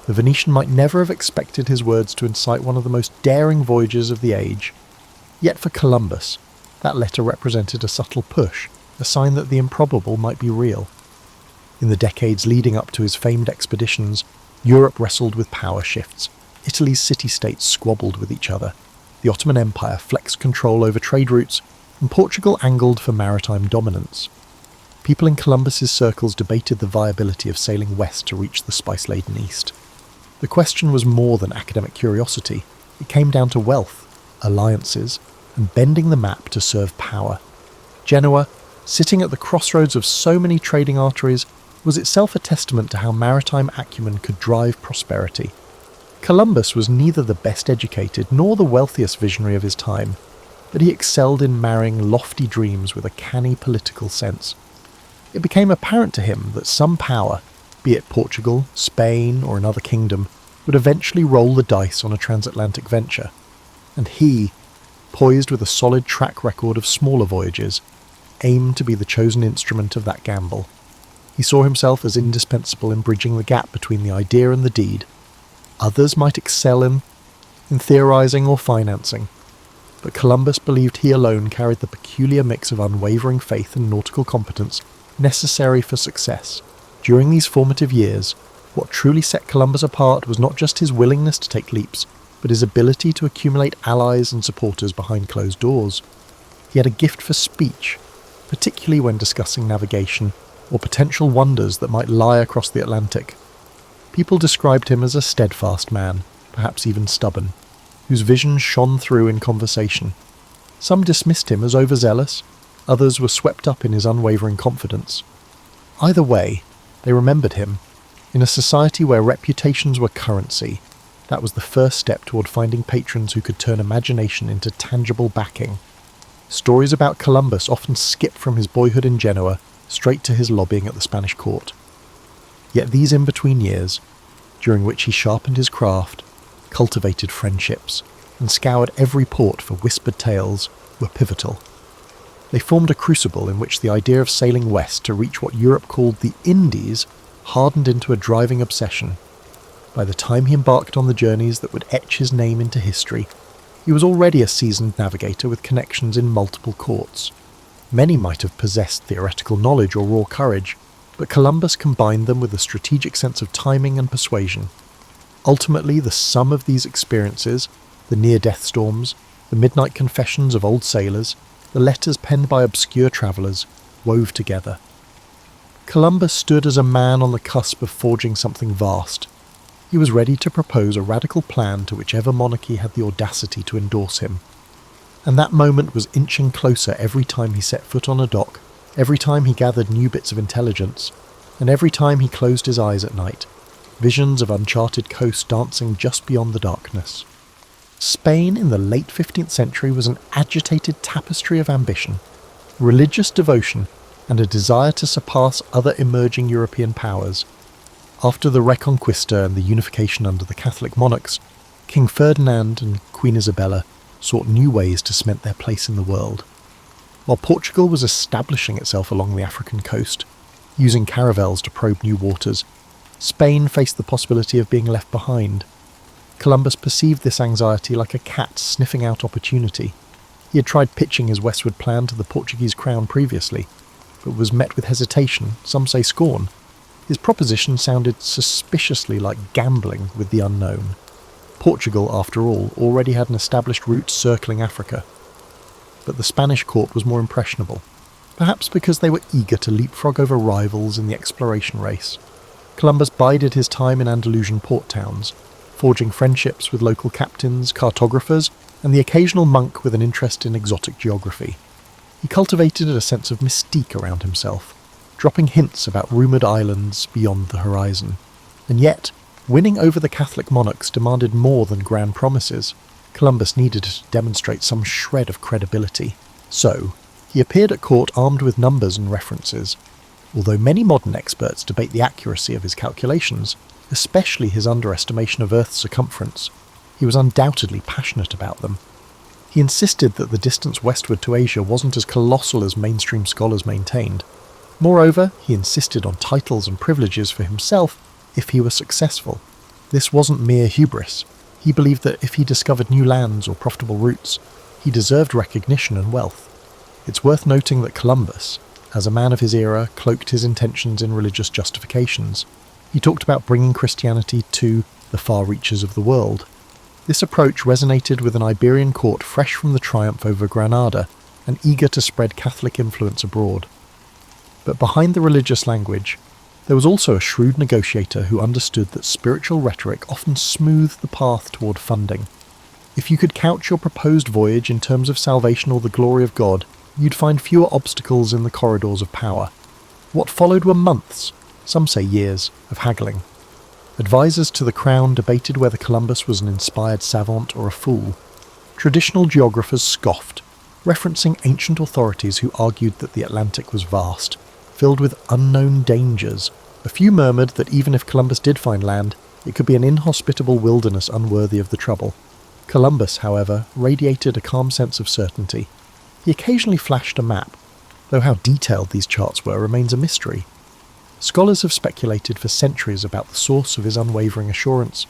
[SPEAKER 1] The Venetian might never have expected his words to incite one of the most daring voyages of the age. Yet for Columbus, that letter represented a subtle push, a sign that the improbable might be real. In the decades leading up to his famed expeditions, Europe wrestled with power shifts. Italy's city-states squabbled with each other. The Ottoman Empire flexed control over trade routes, and Portugal angled for maritime dominance. People in Columbus's circles debated the viability of sailing west to reach the spice-laden east. The question was more than academic curiosity. It came down to wealth, alliances, and bending the map to serve power. Genoa, sitting at the crossroads of so many trading arteries, was itself a testament to how maritime acumen could drive prosperity. Columbus was neither the best educated nor the wealthiest visionary of his time, but he excelled in marrying lofty dreams with a canny political sense. It became apparent to him that some power, be it Portugal, Spain, or another kingdom, would eventually roll the dice on a transatlantic venture, and he, poised with a solid track record of smaller voyages, aimed to be the chosen instrument of that gamble. He saw himself as indispensable in bridging the gap between the idea and the deed. Others might excel in theorizing or financing, but Columbus believed he alone carried the peculiar mix of unwavering faith and nautical competence necessary for success. During these formative years, what truly set Columbus apart was not just his willingness to take leaps, but his ability to accumulate allies and supporters behind closed doors. He had a gift for speech, particularly when discussing navigation or potential wonders that might lie across the Atlantic. People described him as a steadfast man, perhaps even stubborn, whose vision shone through in conversation. Some dismissed him as overzealous, others were swept up in his unwavering confidence. Either way, they remembered him. In a society where reputations were currency, that was the first step toward finding patrons who could turn imagination into tangible backing. Stories about Columbus often skip from his boyhood in Genoa straight to his lobbying at the Spanish court. Yet these in-between years, during which he sharpened his craft, cultivated friendships, and scoured every port for whispered tales, were pivotal. They formed a crucible in which the idea of sailing west to reach what Europe called the Indies hardened into a driving obsession. By the time he embarked on the journeys that would etch his name into history, he was already a seasoned navigator with connections in multiple courts. Many might have possessed theoretical knowledge or raw courage, but Columbus combined them with a strategic sense of timing and persuasion. Ultimately, the sum of these experiences, the near-death storms, the midnight confessions of old sailors, the letters penned by obscure travellers, wove together. Columbus stood as a man on the cusp of forging something vast. He was ready to propose a radical plan to whichever monarchy had the audacity to endorse him. And that moment was inching closer every time he set foot on a dock, every time he gathered new bits of intelligence, and every time he closed his eyes at night, visions of uncharted coasts dancing just beyond the darkness. Spain in the late 15th century was an agitated tapestry of ambition, religious devotion, and a desire to surpass other emerging European powers. After the Reconquista and the unification under the Catholic monarchs, King Ferdinand and Queen Isabella sought new ways to cement their place in the world. While Portugal was establishing itself along the African coast, using caravels to probe new waters, Spain faced the possibility of being left behind. Columbus perceived this anxiety like a cat sniffing out opportunity. He had tried pitching his westward plan to the Portuguese crown previously, but was met with hesitation, some say scorn. His proposition sounded suspiciously like gambling with the unknown. Portugal, after all, already had an established route circling Africa. But the Spanish court was more impressionable, perhaps because they were eager to leapfrog over rivals in the exploration race. Columbus bided his time in Andalusian port towns, forging friendships with local captains, cartographers, and the occasional monk with an interest in exotic geography. He cultivated a sense of mystique around himself, dropping hints about rumoured islands beyond the horizon. And yet, winning over the Catholic monarchs demanded more than grand promises. Columbus needed to demonstrate some shred of credibility. So, he appeared at court armed with numbers and references. Although many modern experts debate the accuracy of his calculations, especially his underestimation of Earth's circumference, he was undoubtedly passionate about them. He insisted that the distance westward to Asia wasn't as colossal as mainstream scholars maintained. Moreover, he insisted on titles and privileges for himself if he were successful. This wasn't mere hubris. He believed that if he discovered new lands or profitable routes, he deserved recognition and wealth. It's worth noting that Columbus, as a man of his era, cloaked his intentions in religious justifications. He talked about bringing Christianity to the far reaches of the world. This approach resonated with an Iberian court fresh from the triumph over Granada and eager to spread Catholic influence abroad. But behind the religious language, there was also a shrewd negotiator who understood that spiritual rhetoric often smoothed the path toward funding. If you could couch your proposed voyage in terms of salvation or the glory of God, you'd find fewer obstacles in the corridors of power. What followed were months, some say years, of haggling. Advisors to the crown debated whether Columbus was an inspired savant or a fool. Traditional geographers scoffed, referencing ancient authorities who argued that the Atlantic was vast, filled with unknown dangers. A few murmured that even if Columbus did find land, it could be an inhospitable wilderness unworthy of the trouble. Columbus, however, radiated a calm sense of certainty. He occasionally flashed a map, though how detailed these charts were remains a mystery. Scholars have speculated for centuries about the source of his unwavering assurance.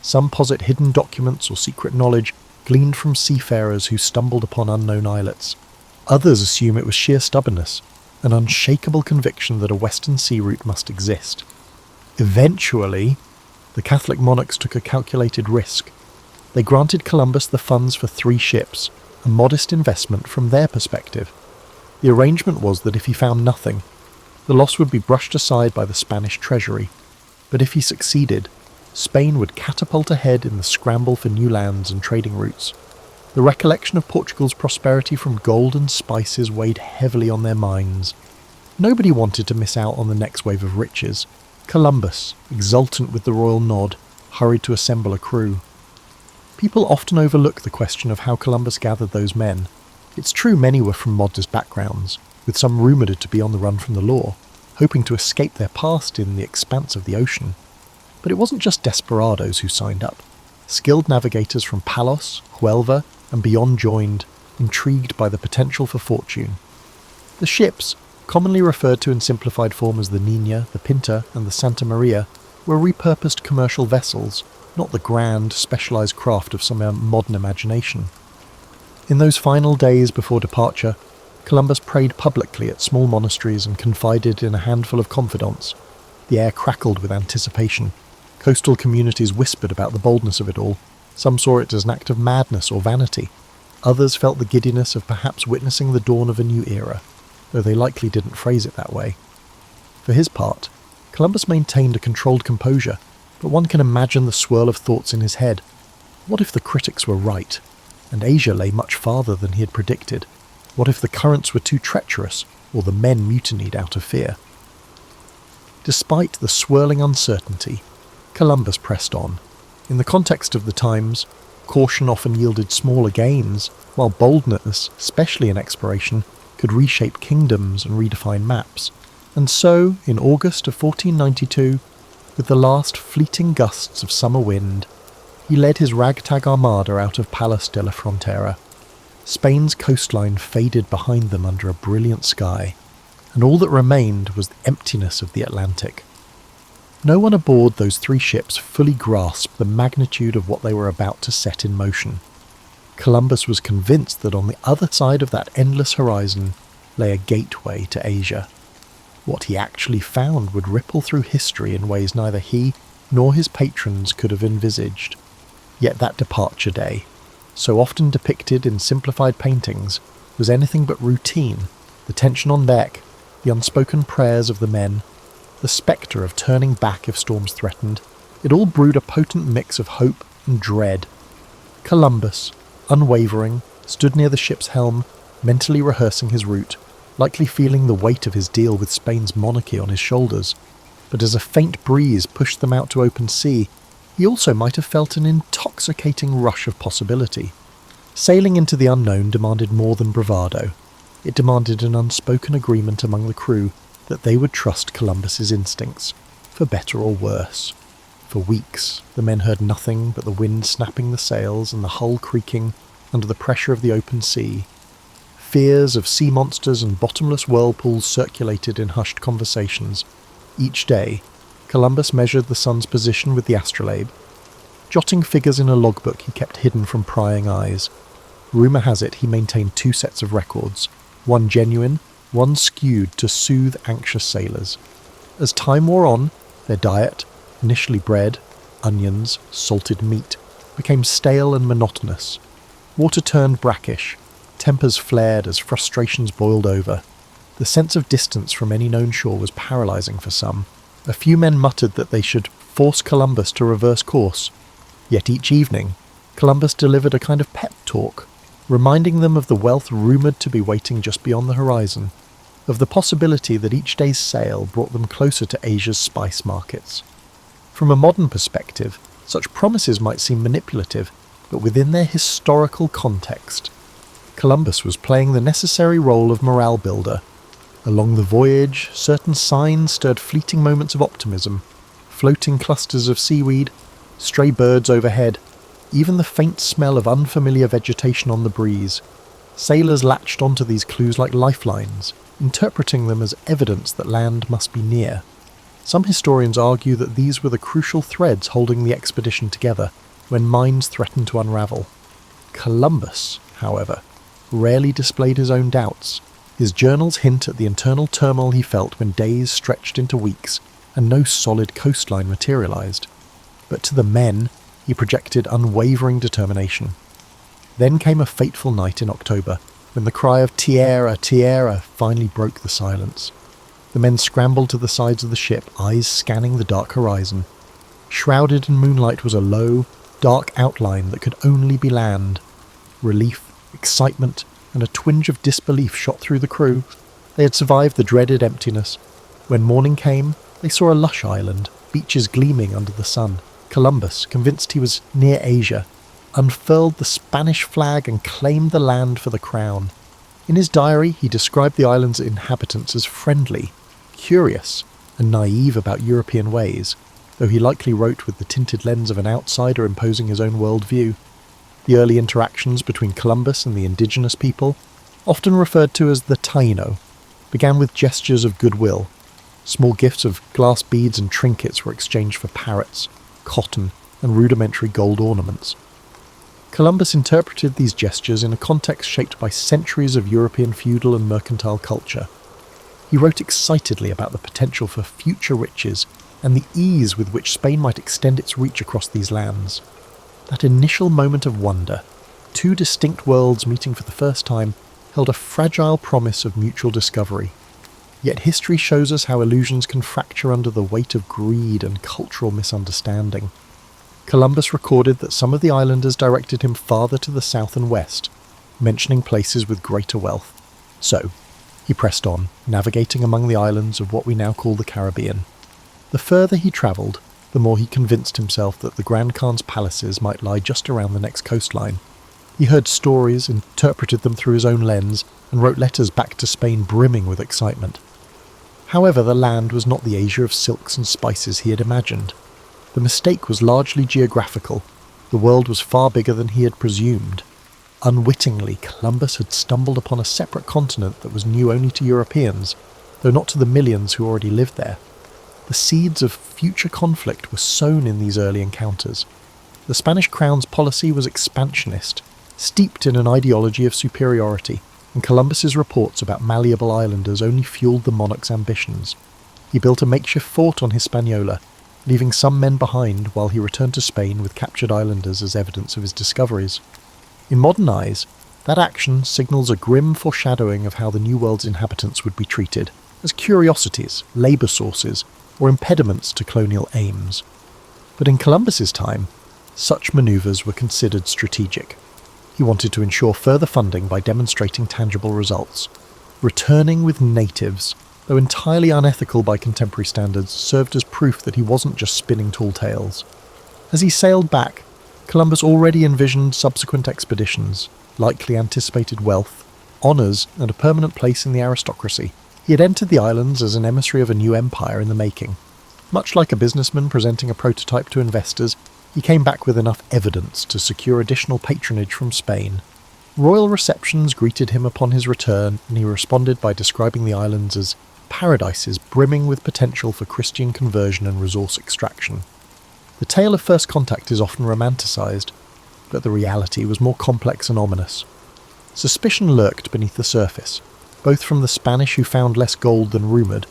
[SPEAKER 1] Some posit hidden documents or secret knowledge gleaned from seafarers who stumbled upon unknown islets. Others assume it was sheer stubbornness, an unshakable conviction that a western sea route must exist. Eventually, the Catholic monarchs took a calculated risk. They granted Columbus the funds for 3 ships, a modest investment from their perspective. The arrangement was that if he found nothing, the loss would be brushed aside by the Spanish treasury, but if he succeeded, Spain would catapult ahead in the scramble for new lands and trading routes. The recollection of Portugal's prosperity from gold and spices weighed heavily on their minds. Nobody wanted to miss out on the next wave of riches. Columbus, exultant with the royal nod, hurried to assemble a crew. People often overlook the question of how Columbus gathered those men. It's true many were from modest backgrounds, with some rumoured to be on the run from the law, hoping to escape their past in the expanse of the ocean. But it wasn't just desperados who signed up. Skilled navigators from Palos, Huelva, and beyond joined, intrigued by the potential for fortune. The ships, commonly referred to in simplified form as the Niña, the Pinta, and the Santa Maria, were repurposed commercial vessels, not the grand, specialised craft of some modern imagination. In those final days before departure, Columbus prayed publicly at small monasteries and confided in a handful of confidants. The air crackled with anticipation. Coastal communities whispered about the boldness of it all. Some saw it as an act of madness or vanity. Others felt the giddiness of perhaps witnessing the dawn of a new era, though they likely didn't phrase it that way. For his part, Columbus maintained a controlled composure, but one can imagine the swirl of thoughts in his head. What if the critics were right, and Asia lay much farther than he had predicted? What if the currents were too treacherous, or the men mutinied out of fear? Despite the swirling uncertainty, Columbus pressed on. In the context of the times, caution often yielded smaller gains, while boldness, especially in exploration, could reshape kingdoms and redefine maps. And so, in August of 1492, with the last fleeting gusts of summer wind, he led his ragtag armada out of Palos de la Frontera. Spain's coastline faded behind them under a brilliant sky, and all that remained was the emptiness of the Atlantic. No one aboard those 3 ships fully grasped the magnitude of what they were about to set in motion. Columbus was convinced that on the other side of that endless horizon lay a gateway to Asia. What he actually found would ripple through history in ways neither he nor his patrons could have envisaged. Yet that departure day, so often depicted in simplified paintings, was anything but routine. The tension on deck, the unspoken prayers of the men, the spectre of turning back if storms threatened, It all brewed a potent mix of hope and dread. Columbus, unwavering, stood near the ship's helm, mentally rehearsing his route, likely feeling the weight of his deal with Spain's monarchy on his shoulders. But as a faint breeze pushed them out to open sea, he also might have felt an intoxicating rush of possibility. Sailing into the unknown demanded more than bravado. It demanded an unspoken agreement among the crew that they would trust Columbus's instincts, for better or worse. For weeks, the men heard nothing but the wind snapping the sails and the hull creaking under the pressure of the open sea. Fears of sea monsters and bottomless whirlpools circulated in hushed conversations. Each day, Columbus measured the sun's position with the astrolabe, jotting figures in a logbook he kept hidden from prying eyes. Rumour has it he maintained 2 sets of records, one genuine, one skewed to soothe anxious sailors. As time wore on, their diet, initially bread, onions, salted meat, became stale and monotonous. Water turned brackish, tempers flared as frustrations boiled over. The sense of distance from any known shore was paralysing for some. A few men muttered that they should force Columbus to reverse course. Yet each evening, Columbus delivered a kind of pep talk, reminding them of the wealth rumoured to be waiting just beyond the horizon, of the possibility that each day's sail brought them closer to Asia's spice markets. From a modern perspective, such promises might seem manipulative, but within their historical context, Columbus was playing the necessary role of morale builder. Along the voyage, certain signs stirred fleeting moments of optimism: floating clusters of seaweed, stray birds overhead, even the faint smell of unfamiliar vegetation on the breeze. Sailors latched onto these clues like lifelines, interpreting them as evidence that land must be near. Some historians argue that these were the crucial threads holding the expedition together when minds threatened to unravel. Columbus, however, rarely displayed his own doubts. His journals hint at the internal turmoil he felt when days stretched into weeks and no solid coastline materialized. But to the men, he projected unwavering determination. Then came a fateful night in October, when the cry of "Tierra, Tierra" finally broke the silence. The men scrambled to the sides of the ship, eyes scanning the dark horizon. Shrouded in moonlight was a low, dark outline that could only be land. Relief, excitement, and a twinge of disbelief shot through the crew. They had survived the dreaded emptiness. When morning came, they saw a lush island, beaches gleaming under the sun. Columbus, convinced he was near Asia, unfurled the Spanish flag and claimed the land for the crown. In his diary, he described the island's inhabitants as friendly, curious, and naive about European ways, though he likely wrote with the tinted lens of an outsider imposing his own worldview. The early interactions between Columbus and the indigenous people, often referred to as the Taino, began with gestures of goodwill. Small gifts of glass beads and trinkets were exchanged for parrots, cotton, and rudimentary gold ornaments. Columbus interpreted these gestures in a context shaped by centuries of European feudal and mercantile culture. He wrote excitedly about the potential for future riches and the ease with which Spain might extend its reach across these lands. That initial moment of wonder, 2 distinct worlds meeting for the first time, held a fragile promise of mutual discovery. Yet history shows us how illusions can fracture under the weight of greed and cultural misunderstanding. Columbus recorded that some of the islanders directed him farther to the south and west, mentioning places with greater wealth. So, he pressed on, navigating among the islands of what we now call the Caribbean. The further he travelled, the more he convinced himself that the Grand Khan's palaces might lie just around the next coastline. He heard stories, interpreted them through his own lens, and wrote letters back to Spain brimming with excitement. However, the land was not the Asia of silks and spices he had imagined. The mistake was largely geographical. The world was far bigger than he had presumed. Unwittingly, Columbus had stumbled upon a separate continent that was new only to Europeans, though not to the millions who already lived there. The seeds of future conflict were sown in these early encounters. The Spanish crown's policy was expansionist, steeped in an ideology of superiority, and Columbus's reports about malleable islanders only fueled the monarch's ambitions. He built a makeshift fort on Hispaniola, leaving some men behind while he returned to Spain with captured islanders as evidence of his discoveries. In modern eyes, that action signals a grim foreshadowing of how the New World's inhabitants would be treated, as curiosities, labour sources, or impediments to colonial aims. But in Columbus's time, such manoeuvres were considered strategic. He wanted to ensure further funding by demonstrating tangible results. Returning with natives, though entirely unethical by contemporary standards, served as proof that he wasn't just spinning tall tales. As he sailed back, Columbus already envisioned subsequent expeditions, likely anticipated wealth, honours, and a permanent place in the aristocracy. He had entered the islands as an emissary of a new empire in the making. Much like a businessman presenting a prototype to investors, he came back with enough evidence to secure additional patronage from Spain. Royal receptions greeted him upon his return, and he responded by describing the islands as paradises brimming with potential for Christian conversion and resource extraction. The tale of first contact is often romanticised, but the reality was more complex and ominous. Suspicion lurked beneath the surface, both from the Spanish who found less gold than rumoured,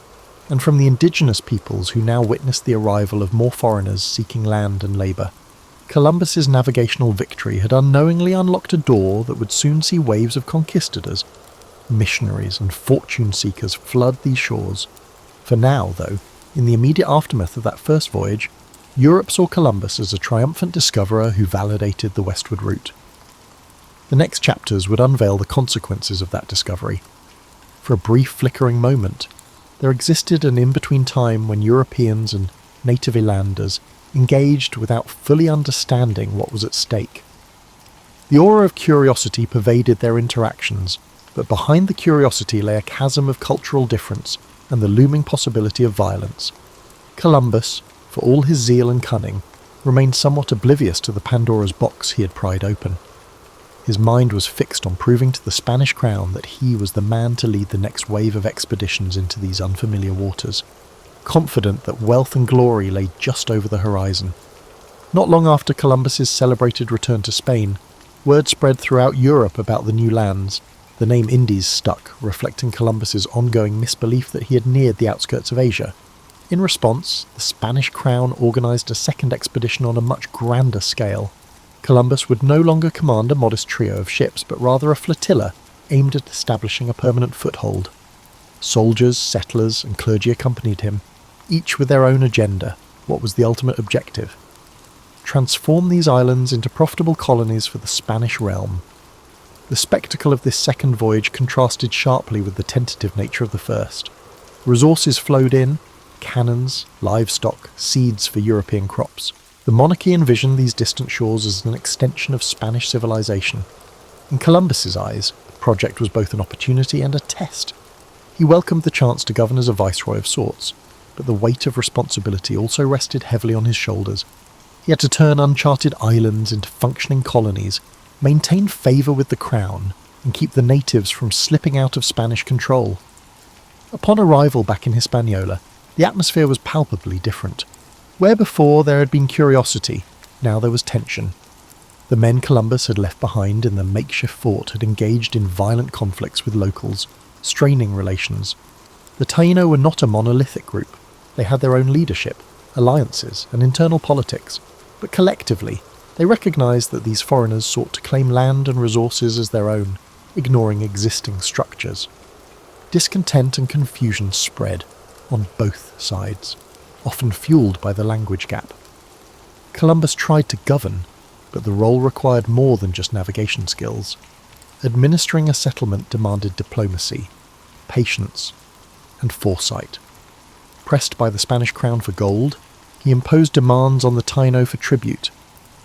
[SPEAKER 1] and from the indigenous peoples who now witnessed the arrival of more foreigners seeking land and labour. Columbus's navigational victory had unknowingly unlocked a door that would soon see waves of conquistadors. Missionaries and fortune-seekers flood these shores. For now, though, in the immediate aftermath of that first voyage, Europe saw Columbus as a triumphant discoverer who validated the westward route. The next chapters would unveil the consequences of that discovery. For a brief flickering moment, there existed an in-between time when Europeans and native islanders engaged without fully understanding what was at stake. The aura of curiosity pervaded their interactions, but behind the curiosity lay a chasm of cultural difference and the looming possibility of violence. Columbus, for all his zeal and cunning, remained somewhat oblivious to the Pandora's box he had pried open. His mind was fixed on proving to the Spanish crown that he was the man to lead the next wave of expeditions into these unfamiliar waters, confident that wealth and glory lay just over the horizon. Not long after Columbus's celebrated return to Spain, word spread throughout Europe about the new lands. The name Indies stuck, reflecting Columbus's ongoing misbelief that he had neared the outskirts of Asia. In response, the Spanish crown organised a second expedition on a much grander scale. Columbus would no longer command a modest trio of ships, but rather a flotilla aimed at establishing a permanent foothold. Soldiers, settlers, and clergy accompanied him, each with their own agenda. What was the ultimate objective? Transform these islands into profitable colonies for the Spanish realm. The spectacle of this second voyage contrasted sharply with the tentative nature of the first. Resources flowed in: cannons, livestock, seeds for European crops. The monarchy envisioned these distant shores as an extension of Spanish civilization. In Columbus's eyes, the project was both an opportunity and a test. He welcomed the chance to govern as a viceroy of sorts, but the weight of responsibility also rested heavily on his shoulders. He had to turn uncharted islands into functioning colonies, maintain favour with the crown, and keep the natives from slipping out of Spanish control. Upon arrival back in Hispaniola, the atmosphere was palpably different. Where before there had been curiosity, now there was tension. The men Columbus had left behind in the makeshift fort had engaged in violent conflicts with locals, straining relations. The Taino were not a monolithic group. They had their own leadership, alliances, and internal politics, but collectively, they recognised that these foreigners sought to claim land and resources as their own, ignoring existing structures. Discontent and confusion spread on both sides, often fueled by the language gap. Columbus tried to govern, but the role required more than just navigation skills. Administering a settlement demanded diplomacy, patience, and foresight. Pressed by the Spanish crown for gold, he imposed demands on the Taino for tribute.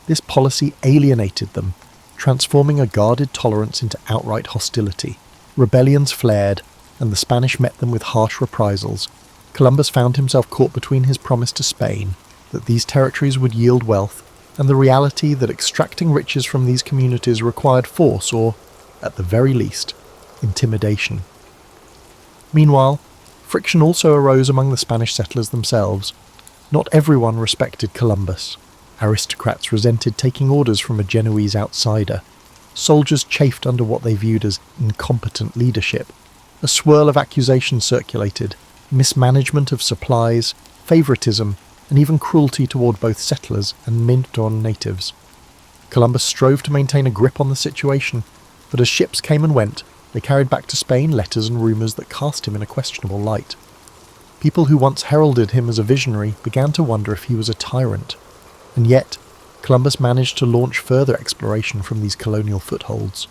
[SPEAKER 1] This policy alienated them, transforming a guarded tolerance into outright hostility. Rebellions flared, and the Spanish met them with harsh reprisals. Columbus found himself caught between his promise to Spain, that these territories would yield wealth, and the reality that extracting riches from these communities required force or, at the very least, intimidation. Meanwhile, friction also arose among the Spanish settlers themselves. Not everyone respected Columbus. Aristocrats resented taking orders from a Genoese outsider. Soldiers chafed under what they viewed as incompetent leadership. A swirl of accusations circulated: mismanagement of supplies, favouritism, and even cruelty toward both settlers and Minton natives. Columbus strove to maintain a grip on the situation, but as ships came and went, they carried back to Spain letters and rumours that cast him in a questionable light. People who once heralded him as a visionary began to wonder if he was a tyrant. And yet, Columbus managed to launch further exploration from these colonial footholds.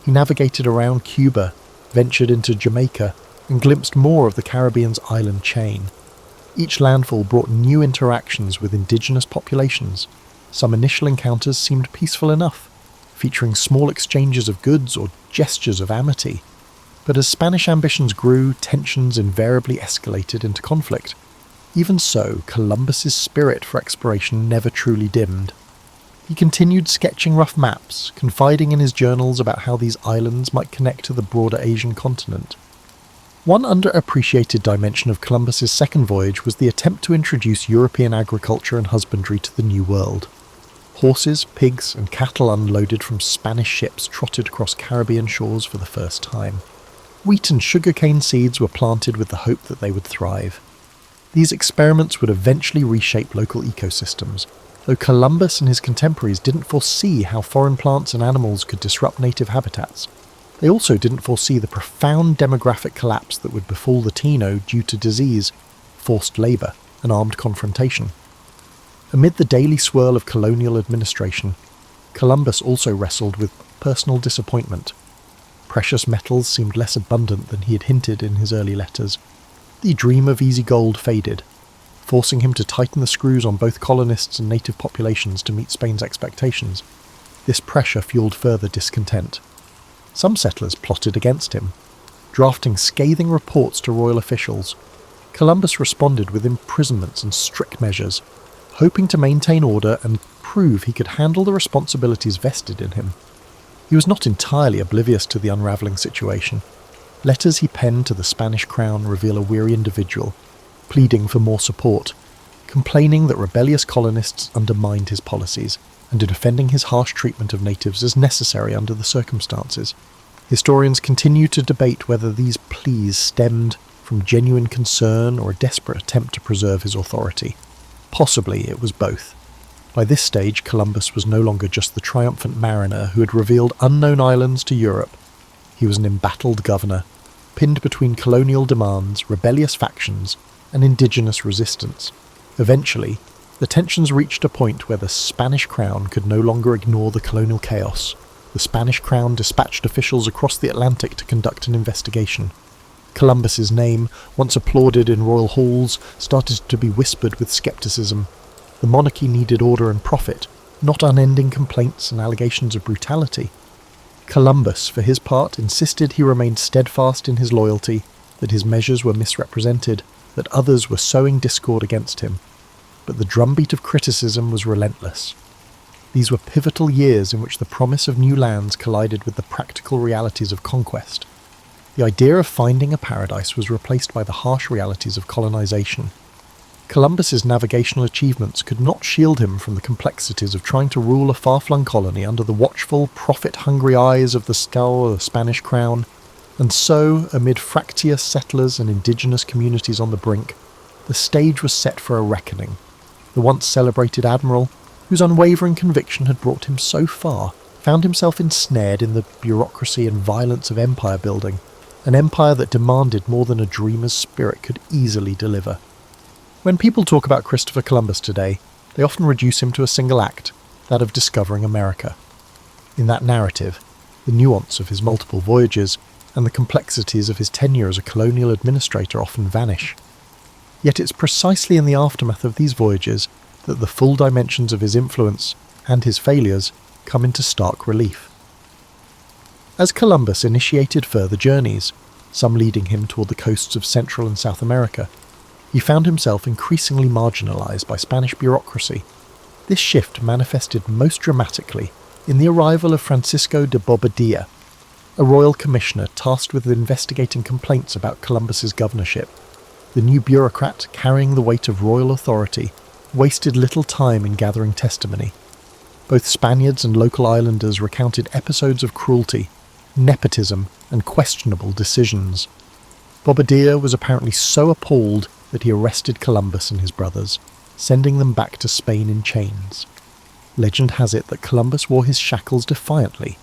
[SPEAKER 1] He navigated around Cuba, ventured into Jamaica, and glimpsed more of the Caribbean's island chain. Each landfall brought new interactions with indigenous populations. Some initial encounters seemed peaceful enough, featuring small exchanges of goods or gestures of amity. But as Spanish ambitions grew, tensions invariably escalated into conflict. Even so, Columbus's spirit for exploration never truly dimmed. He continued sketching rough maps, confiding in his journals about how these islands might connect to the broader Asian continent. One underappreciated dimension of Columbus's second voyage was the attempt to introduce European agriculture and husbandry to the New World. Horses, pigs, and cattle unloaded from Spanish ships trotted across Caribbean shores for the first time. Wheat and sugarcane seeds were planted with the hope that they would thrive. These experiments would eventually reshape local ecosystems, though Columbus and his contemporaries didn't foresee how foreign plants and animals could disrupt native habitats. They also didn't foresee the profound demographic collapse that would befall the Taino due to disease, forced labour, and armed confrontation. Amid the daily swirl of colonial administration, Columbus also wrestled with personal disappointment. Precious metals seemed less abundant than he had hinted in his early letters. The dream of easy gold faded, forcing him to tighten the screws on both colonists and native populations to meet Spain's expectations. This pressure fueled further discontent. Some settlers plotted against him, drafting scathing reports to royal officials. Columbus responded with imprisonments and strict measures, hoping to maintain order and prove he could handle the responsibilities vested in him. He was not entirely oblivious to the unravelling situation. Letters he penned to the Spanish crown reveal a weary individual, pleading for more support, complaining that rebellious colonists undermined his policies, and defending his harsh treatment of natives as necessary under the circumstances. Historians continue to debate whether these pleas stemmed from genuine concern or a desperate attempt to preserve his authority. Possibly it was both. By this stage, Columbus was no longer just the triumphant mariner who had revealed unknown islands to Europe. He was an embattled governor, pinned between colonial demands, rebellious factions, and indigenous resistance. Eventually, the tensions reached a point where the Spanish crown could no longer ignore the colonial chaos. The Spanish crown dispatched officials across the Atlantic to conduct an investigation. Columbus's name, once applauded in royal halls, started to be whispered with skepticism. The monarchy needed order and profit, not unending complaints and allegations of brutality. Columbus, for his part, insisted he remained steadfast in his loyalty, that his measures were misrepresented, that others were sowing discord against him. But the drumbeat of criticism was relentless. These were pivotal years in which the promise of new lands collided with the practical realities of conquest. The idea of finding a paradise was replaced by the harsh realities of colonization. Columbus's navigational achievements could not shield him from the complexities of trying to rule a far-flung colony under the watchful, profit-hungry eyes of the Spanish crown, and so, amid fractious settlers and indigenous communities on the brink, the stage was set for a reckoning. The once celebrated admiral, whose unwavering conviction had brought him so far, found himself ensnared in the bureaucracy and violence of empire building, an empire that demanded more than a dreamer's spirit could easily deliver. When people talk about Christopher Columbus today, they often reduce him to a single act, that of discovering America. In that narrative, the nuance of his multiple voyages and the complexities of his tenure as a colonial administrator often vanish. Yet it's precisely in the aftermath of these voyages that the full dimensions of his influence and his failures come into stark relief. As Columbus initiated further journeys, some leading him toward the coasts of Central and South America, he found himself increasingly marginalized by Spanish bureaucracy. This shift manifested most dramatically in the arrival of Francisco de Bobadilla, a royal commissioner tasked with investigating complaints about Columbus's governorship. The new bureaucrat, carrying the weight of royal authority, wasted little time in gathering testimony. Both Spaniards and local islanders recounted episodes of cruelty, nepotism, and questionable decisions. Bobadilla was apparently so appalled that he arrested Columbus and his brothers, sending them back to Spain in chains. Legend has it that Columbus wore his shackles defiantly,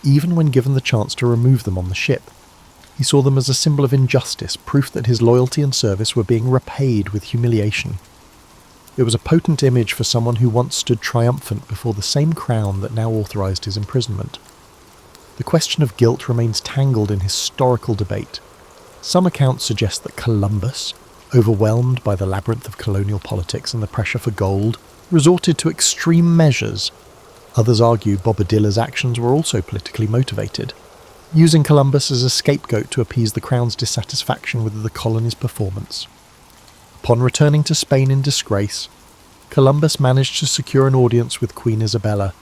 [SPEAKER 1] even when given the chance to remove them on the ship. He saw them as a symbol of injustice, proof that his loyalty and service were being repaid with humiliation. It was a potent image for someone who once stood triumphant before the same crown that now authorised his imprisonment. The question of guilt remains tangled in historical debate. Some accounts suggest that Columbus, overwhelmed by the labyrinth of colonial politics and the pressure for gold, resorted to extreme measures. Others argue Bobadilla's actions were also politically motivated, using Columbus as a scapegoat to appease the crown's dissatisfaction with the colony's performance. Upon returning to Spain in disgrace, Columbus managed to secure an audience with Queen Isabella.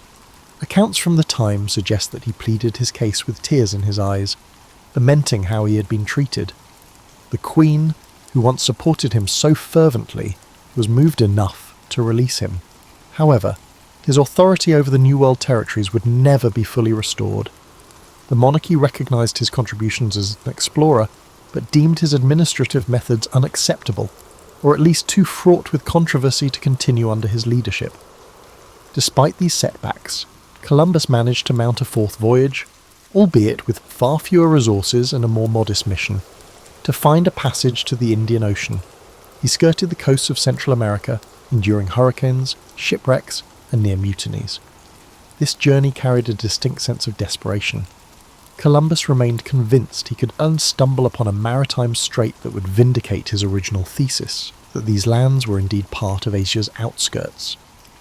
[SPEAKER 1] Accounts from the time suggest that he pleaded his case with tears in his eyes, lamenting how he had been treated. The Queen, who once supported him so fervently, was moved enough to release him. However, his authority over the New World territories would never be fully restored. The monarchy recognised his contributions as an explorer, but deemed his administrative methods unacceptable, or at least too fraught with controversy to continue under his leadership. Despite these setbacks, Columbus managed to mount a fourth voyage, albeit with far fewer resources and a more modest mission, to find a passage to the Indian Ocean. He skirted the coasts of Central America, enduring hurricanes, shipwrecks, and near mutinies. This journey carried a distinct sense of desperation. Columbus remained convinced he could unstumble upon a maritime strait that would vindicate his original thesis, that these lands were indeed part of Asia's outskirts.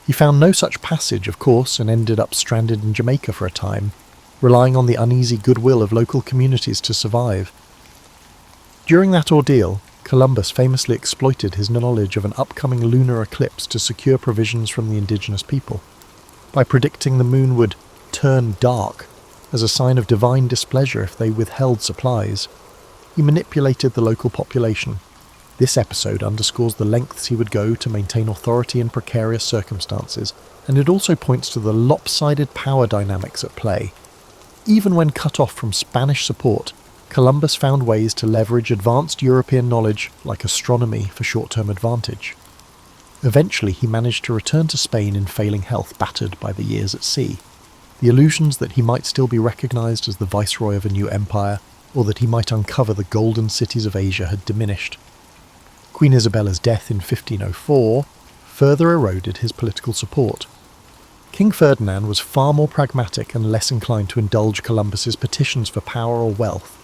[SPEAKER 1] He found no such passage, of course, and ended up stranded in Jamaica for a time, relying on the uneasy goodwill of local communities to survive. During that ordeal, Columbus famously exploited his knowledge of an upcoming lunar eclipse to secure provisions from the indigenous people. By predicting the moon would turn dark, as a sign of divine displeasure if they withheld supplies, he manipulated the local population. This episode underscores the lengths he would go to maintain authority in precarious circumstances, and it also points to the lopsided power dynamics at play. Even when cut off from Spanish support, Columbus found ways to leverage advanced European knowledge like astronomy for short-term advantage. Eventually he managed to return to Spain in failing health, battered by the years at sea. The illusions that he might still be recognised as the viceroy of a new empire, or that he might uncover the golden cities of Asia, had diminished. Queen Isabella's death in 1504 further eroded his political support. King Ferdinand was far more pragmatic and less inclined to indulge Columbus's petitions for power or wealth.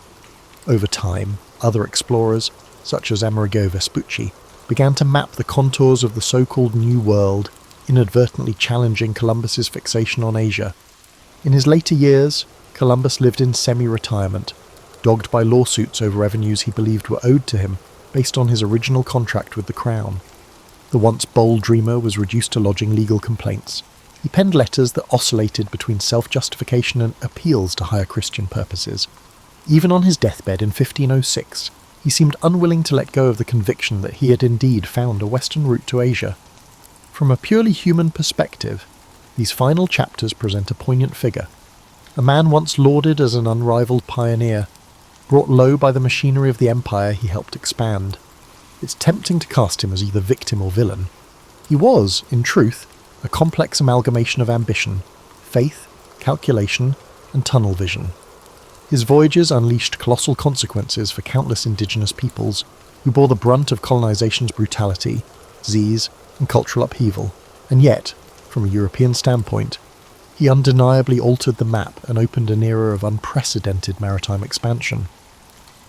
[SPEAKER 1] Over time, other explorers, such as Amerigo Vespucci, began to map the contours of the so-called New World, inadvertently challenging Columbus's fixation on Asia. In his later years, Columbus lived in semi-retirement, dogged by lawsuits over revenues he believed were owed to him based on his original contract with the Crown. The once bold dreamer was reduced to lodging legal complaints. He penned letters that oscillated between self-justification and appeals to higher Christian purposes. Even on his deathbed in 1506, he seemed unwilling to let go of the conviction that he had indeed found a western route to Asia. From a purely human perspective, these final chapters present a poignant figure, a man once lauded as an unrivaled pioneer, brought low by the machinery of the empire he helped expand. It's tempting to cast him as either victim or villain. He was, in truth, a complex amalgamation of ambition, faith, calculation, and tunnel vision. His voyages unleashed colossal consequences for countless indigenous peoples who bore the brunt of colonization's brutality, disease, and cultural upheaval, and yet, from a European standpoint, he undeniably altered the map and opened an era of unprecedented maritime expansion.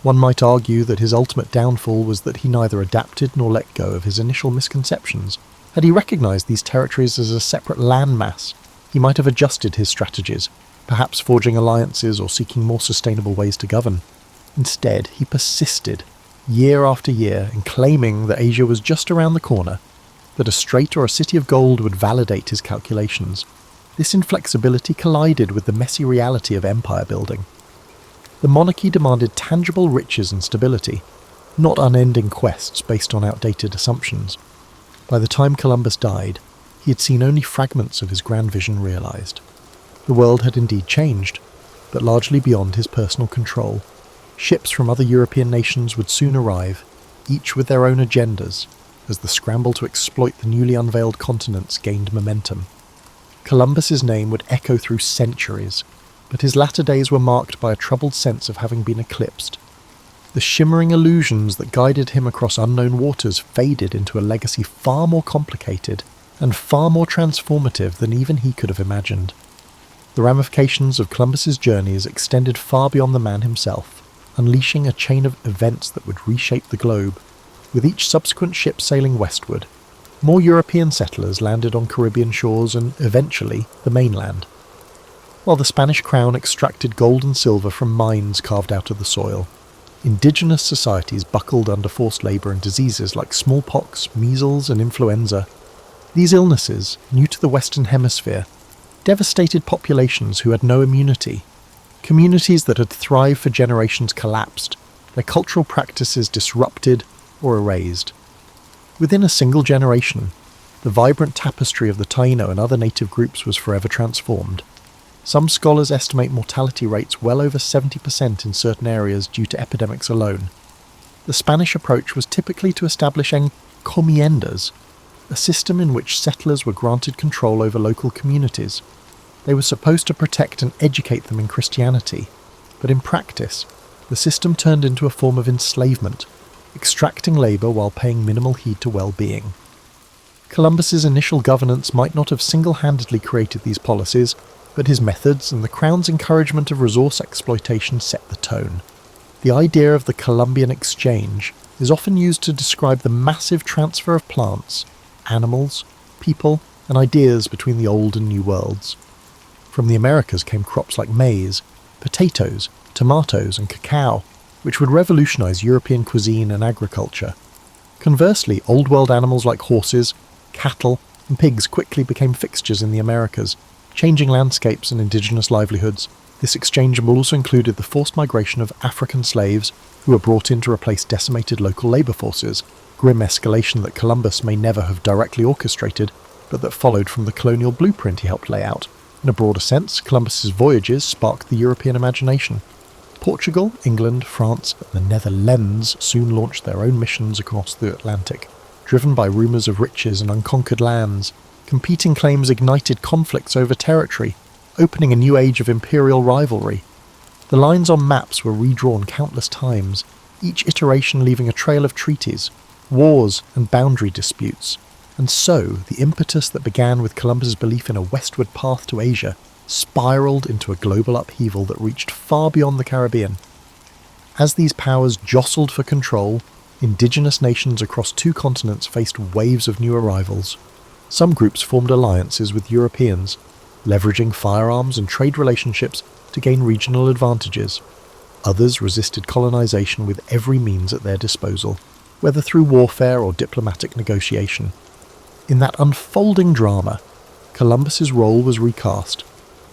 [SPEAKER 1] One might argue that his ultimate downfall was that he neither adapted nor let go of his initial misconceptions. Had he recognised these territories as a separate landmass, he might have adjusted his strategies, perhaps forging alliances or seeking more sustainable ways to govern. Instead, he persisted, year after year, in claiming that Asia was just around the corner, that a strait or a city of gold would validate his calculations. This inflexibility collided with the messy reality of empire building. The monarchy demanded tangible riches and stability, not unending quests based on outdated assumptions. By the time Columbus died, he had seen only fragments of his grand vision realised. The world had indeed changed, but largely beyond his personal control. Ships from other European nations would soon arrive, each with their own agendas, as the scramble to exploit the newly unveiled continents gained momentum. Columbus's name would echo through centuries, but his latter days were marked by a troubled sense of having been eclipsed. The shimmering illusions that guided him across unknown waters faded into a legacy far more complicated and far more transformative than even he could have imagined. The ramifications of Columbus's journeys extended far beyond the man himself, unleashing a chain of events that would reshape the globe. With each subsequent ship sailing westward, more European settlers landed on Caribbean shores and, eventually, the mainland. While the Spanish crown extracted gold and silver from mines carved out of the soil, indigenous societies buckled under forced labour and diseases like smallpox, measles and influenza. These illnesses, new to the Western Hemisphere, devastated populations who had no immunity. Communities that had thrived for generations collapsed, their cultural practices disrupted or erased. Within a single generation, the vibrant tapestry of the Taino and other native groups was forever transformed. Some scholars estimate mortality rates well over 70% in certain areas due to epidemics alone. The Spanish approach was typically to establish encomiendas, a system in which settlers were granted control over local communities. They were supposed to protect and educate them in Christianity, but in practice, the system turned into a form of enslavement, extracting labour while paying minimal heed to well-being. Columbus's initial governance might not have single-handedly created these policies, but his methods and the Crown's encouragement of resource exploitation set the tone. The idea of the Columbian Exchange is often used to describe the massive transfer of plants, animals, people, and ideas between the old and new worlds. From the Americas came crops like maize, potatoes, tomatoes, and cacao, which would revolutionize European cuisine and agriculture. Conversely, Old World animals like horses, cattle, and pigs quickly became fixtures in the Americas, changing landscapes and indigenous livelihoods. This exchange also included the forced migration of African slaves who were brought in to replace decimated local labour forces, grim escalation that Columbus may never have directly orchestrated, but that followed from the colonial blueprint he helped lay out. In a broader sense, Columbus's voyages sparked the European imagination. Portugal, England, France, and the Netherlands soon launched their own missions across the Atlantic, driven by rumours of riches and unconquered lands. Competing claims ignited conflicts over territory, opening a new age of imperial rivalry. The lines on maps were redrawn countless times, each iteration leaving a trail of treaties, wars, and boundary disputes. And so, the impetus that began with Columbus's belief in a westward path to Asia spiralled into a global upheaval that reached far beyond the Caribbean. As these powers jostled for control, indigenous nations across two continents faced waves of new arrivals. Some groups formed alliances with Europeans, leveraging firearms and trade relationships to gain regional advantages. Others resisted colonization with every means at their disposal, whether through warfare or diplomatic negotiation. In that unfolding drama, Columbus's role was recast,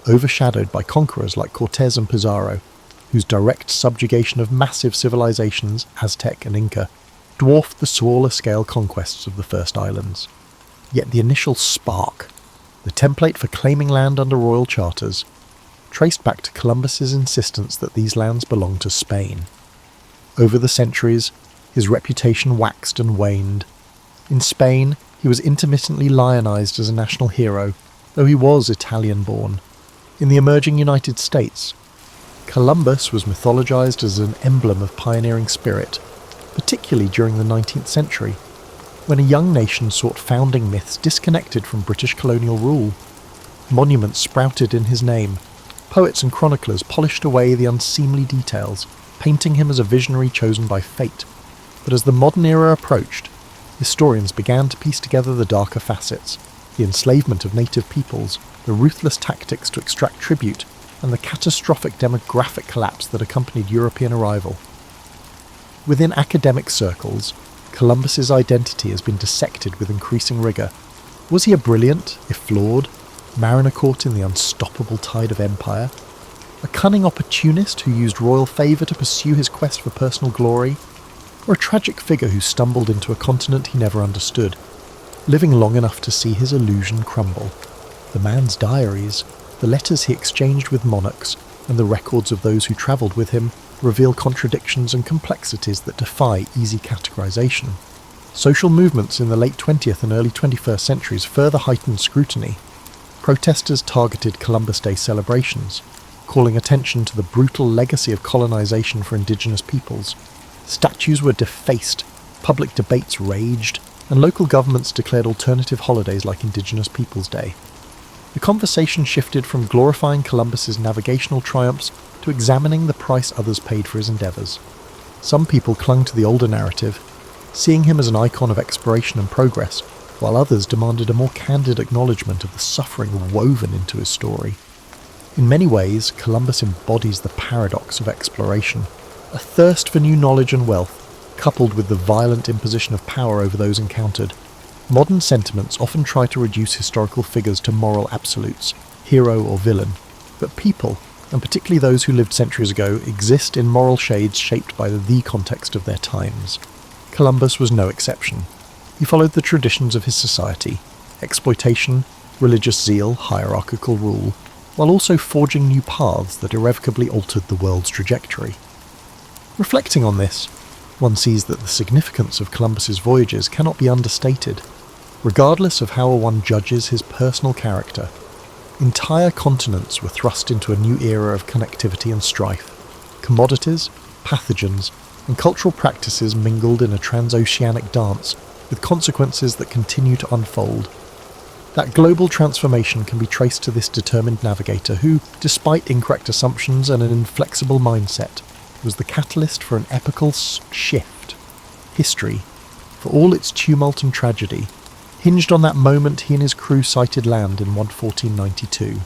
[SPEAKER 1] overshadowed by conquerors like Cortés and Pizarro, whose direct subjugation of massive civilizations, Aztec and Inca, dwarfed the smaller-scale conquests of the first islands. Yet the initial spark, the template for claiming land under royal charters, traced back to Columbus's insistence that these lands belonged to Spain. Over the centuries, his reputation waxed and waned. In Spain, he was intermittently lionized as a national hero, though he was Italian-born. In the emerging United States, Columbus was mythologized as an emblem of pioneering spirit, particularly during the 19th century, when a young nation sought founding myths disconnected from British colonial rule. Monuments sprouted in his name. Poets and chroniclers polished away the unseemly details, painting him as a visionary chosen by fate. But as the modern era approached, historians began to piece together the darker facets, the enslavement of native peoples, the ruthless tactics to extract tribute, and the catastrophic demographic collapse that accompanied European arrival. Within academic circles, Columbus's identity has been dissected with increasing rigour. Was he a brilliant, if flawed, mariner caught in the unstoppable tide of empire? A cunning opportunist who used royal favour to pursue his quest for personal glory? Or a tragic figure who stumbled into a continent he never understood, living long enough to see his illusion crumble? The man's diaries, the letters he exchanged with monarchs, and the records of those who travelled with him reveal contradictions and complexities that defy easy categorization. Social movements in the late 20th and early 21st centuries further heightened scrutiny. Protesters targeted Columbus Day celebrations, calling attention to the brutal legacy of colonization for indigenous peoples. Statues were defaced, public debates raged, and local governments declared alternative holidays like Indigenous Peoples' Day. The conversation shifted from glorifying Columbus's navigational triumphs to examining the price others paid for his endeavours. Some people clung to the older narrative, seeing him as an icon of exploration and progress, while others demanded a more candid acknowledgement of the suffering woven into his story. In many ways, Columbus embodies the paradox of exploration, a thirst for new knowledge and wealth, coupled with the violent imposition of power over those encountered. Modern sentiments often try to reduce historical figures to moral absolutes, hero or villain, but people, and particularly those who lived centuries ago, exist in moral shades shaped by the context of their times. Columbus was no exception. He followed the traditions of his society: exploitation, religious zeal, hierarchical rule, while also forging new paths that irrevocably altered the world's trajectory. Reflecting on this, one sees that the significance of Columbus's voyages cannot be understated. Regardless of how one judges his personal character, entire continents were thrust into a new era of connectivity and strife. Commodities, pathogens, and cultural practices mingled in a transoceanic dance, with consequences that continue to unfold. That global transformation can be traced to this determined navigator who, despite incorrect assumptions and an inflexible mindset, was the catalyst for an epical shift. History, for all its tumult and tragedy, hinged on that moment he and his crew sighted land in 1492.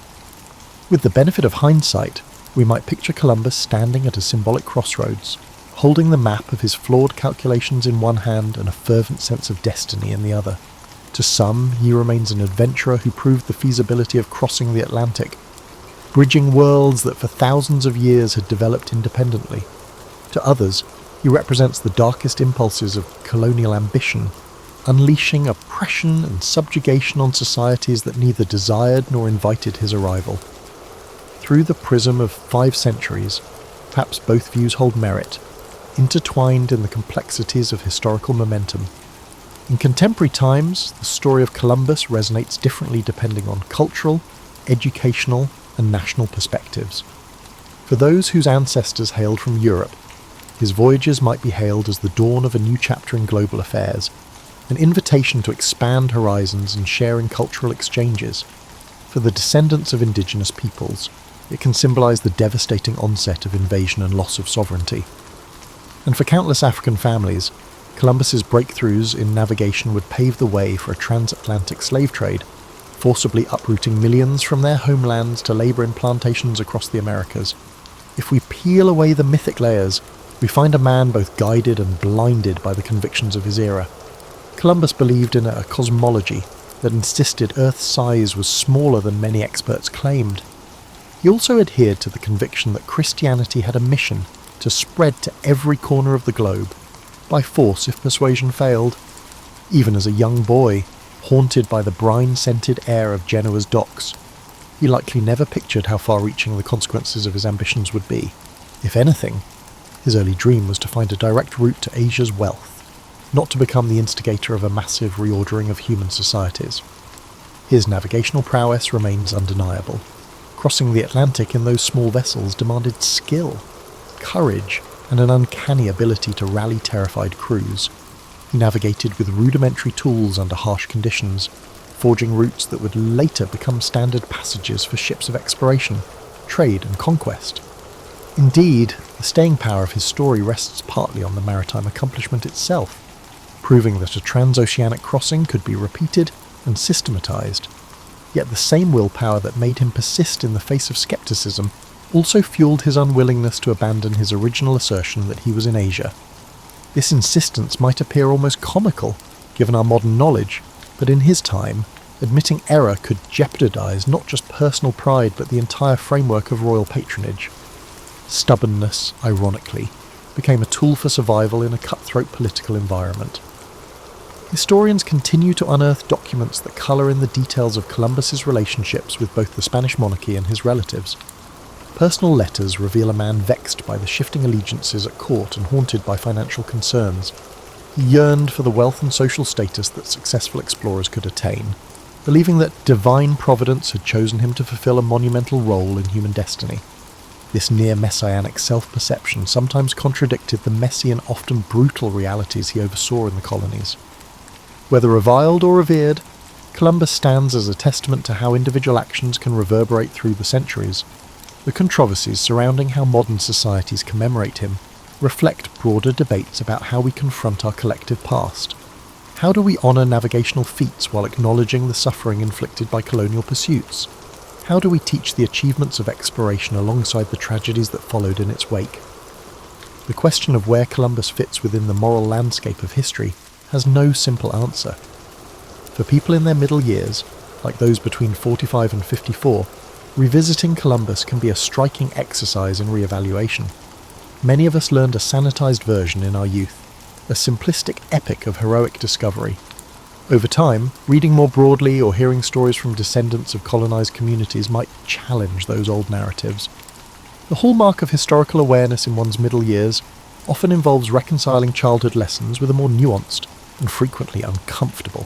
[SPEAKER 1] With the benefit of hindsight, we might picture Columbus standing at a symbolic crossroads, holding the map of his flawed calculations in one hand and a fervent sense of destiny in the other. To some, he remains an adventurer who proved the feasibility of crossing the Atlantic, bridging worlds that for thousands of years had developed independently. To others, he represents the darkest impulses of colonial ambition, unleashing oppression and subjugation on societies that neither desired nor invited his arrival. Through the prism of 5 centuries, perhaps both views hold merit, intertwined in the complexities of historical momentum. In contemporary times, the story of Columbus resonates differently depending on cultural, educational, and national perspectives. For those whose ancestors hailed from Europe, his voyages might be hailed as the dawn of a new chapter in global affairs, an invitation to expand horizons and share in cultural exchanges. For the descendants of indigenous peoples, it can symbolize the devastating onset of invasion and loss of sovereignty. And for countless African families, Columbus's breakthroughs in navigation would pave the way for a transatlantic slave trade, forcibly uprooting millions from their homelands to labor in plantations across the Americas. If we peel away the mythic layers, we find a man both guided and blinded by the convictions of his era. Columbus believed in a cosmology that insisted Earth's size was smaller than many experts claimed. He also adhered to the conviction that Christianity had a mission to spread to every corner of the globe, by force if persuasion failed. Even as a young boy, haunted by the brine-scented air of Genoa's docks, he likely never pictured how far-reaching the consequences of his ambitions would be. If anything, his early dream was to find a direct route to Asia's wealth, not to become the instigator of a massive reordering of human societies. His navigational prowess remains undeniable. Crossing the Atlantic in those small vessels demanded skill, courage, and an uncanny ability to rally terrified crews. He navigated with rudimentary tools under harsh conditions, forging routes that would later become standard passages for ships of exploration, trade, and conquest. Indeed, the staying power of his story rests partly on the maritime accomplishment itself, proving that a transoceanic crossing could be repeated and systematized. Yet the same willpower that made him persist in the face of skepticism also fueled his unwillingness to abandon his original assertion that he was in Asia. This insistence might appear almost comical, given our modern knowledge, but in his time, admitting error could jeopardize not just personal pride but the entire framework of royal patronage. Stubbornness, ironically, became a tool for survival in a cutthroat political environment. Historians continue to unearth documents that colour in the details of Columbus's relationships with both the Spanish monarchy and his relatives. Personal letters reveal a man vexed by the shifting allegiances at court and haunted by financial concerns. He yearned for the wealth and social status that successful explorers could attain, believing that divine providence had chosen him to fulfill a monumental role in human destiny. This near-messianic self-perception sometimes contradicted the messy and often brutal realities he oversaw in the colonies. Whether reviled or revered, Columbus stands as a testament to how individual actions can reverberate through the centuries. The controversies surrounding how modern societies commemorate him reflect broader debates about how we confront our collective past. How do we honour navigational feats while acknowledging the suffering inflicted by colonial pursuits? How do we teach the achievements of exploration alongside the tragedies that followed in its wake? The question of where Columbus fits within the moral landscape of history has no simple answer. For people in their middle years, like those between 45 and 54, revisiting Columbus can be a striking exercise in re-evaluation. Many of us learned a sanitised version in our youth, a simplistic epic of heroic discovery. Over time, reading more broadly or hearing stories from descendants of colonised communities might challenge those old narratives. The hallmark of historical awareness in one's middle years often involves reconciling childhood lessons with a more nuanced and frequently uncomfortable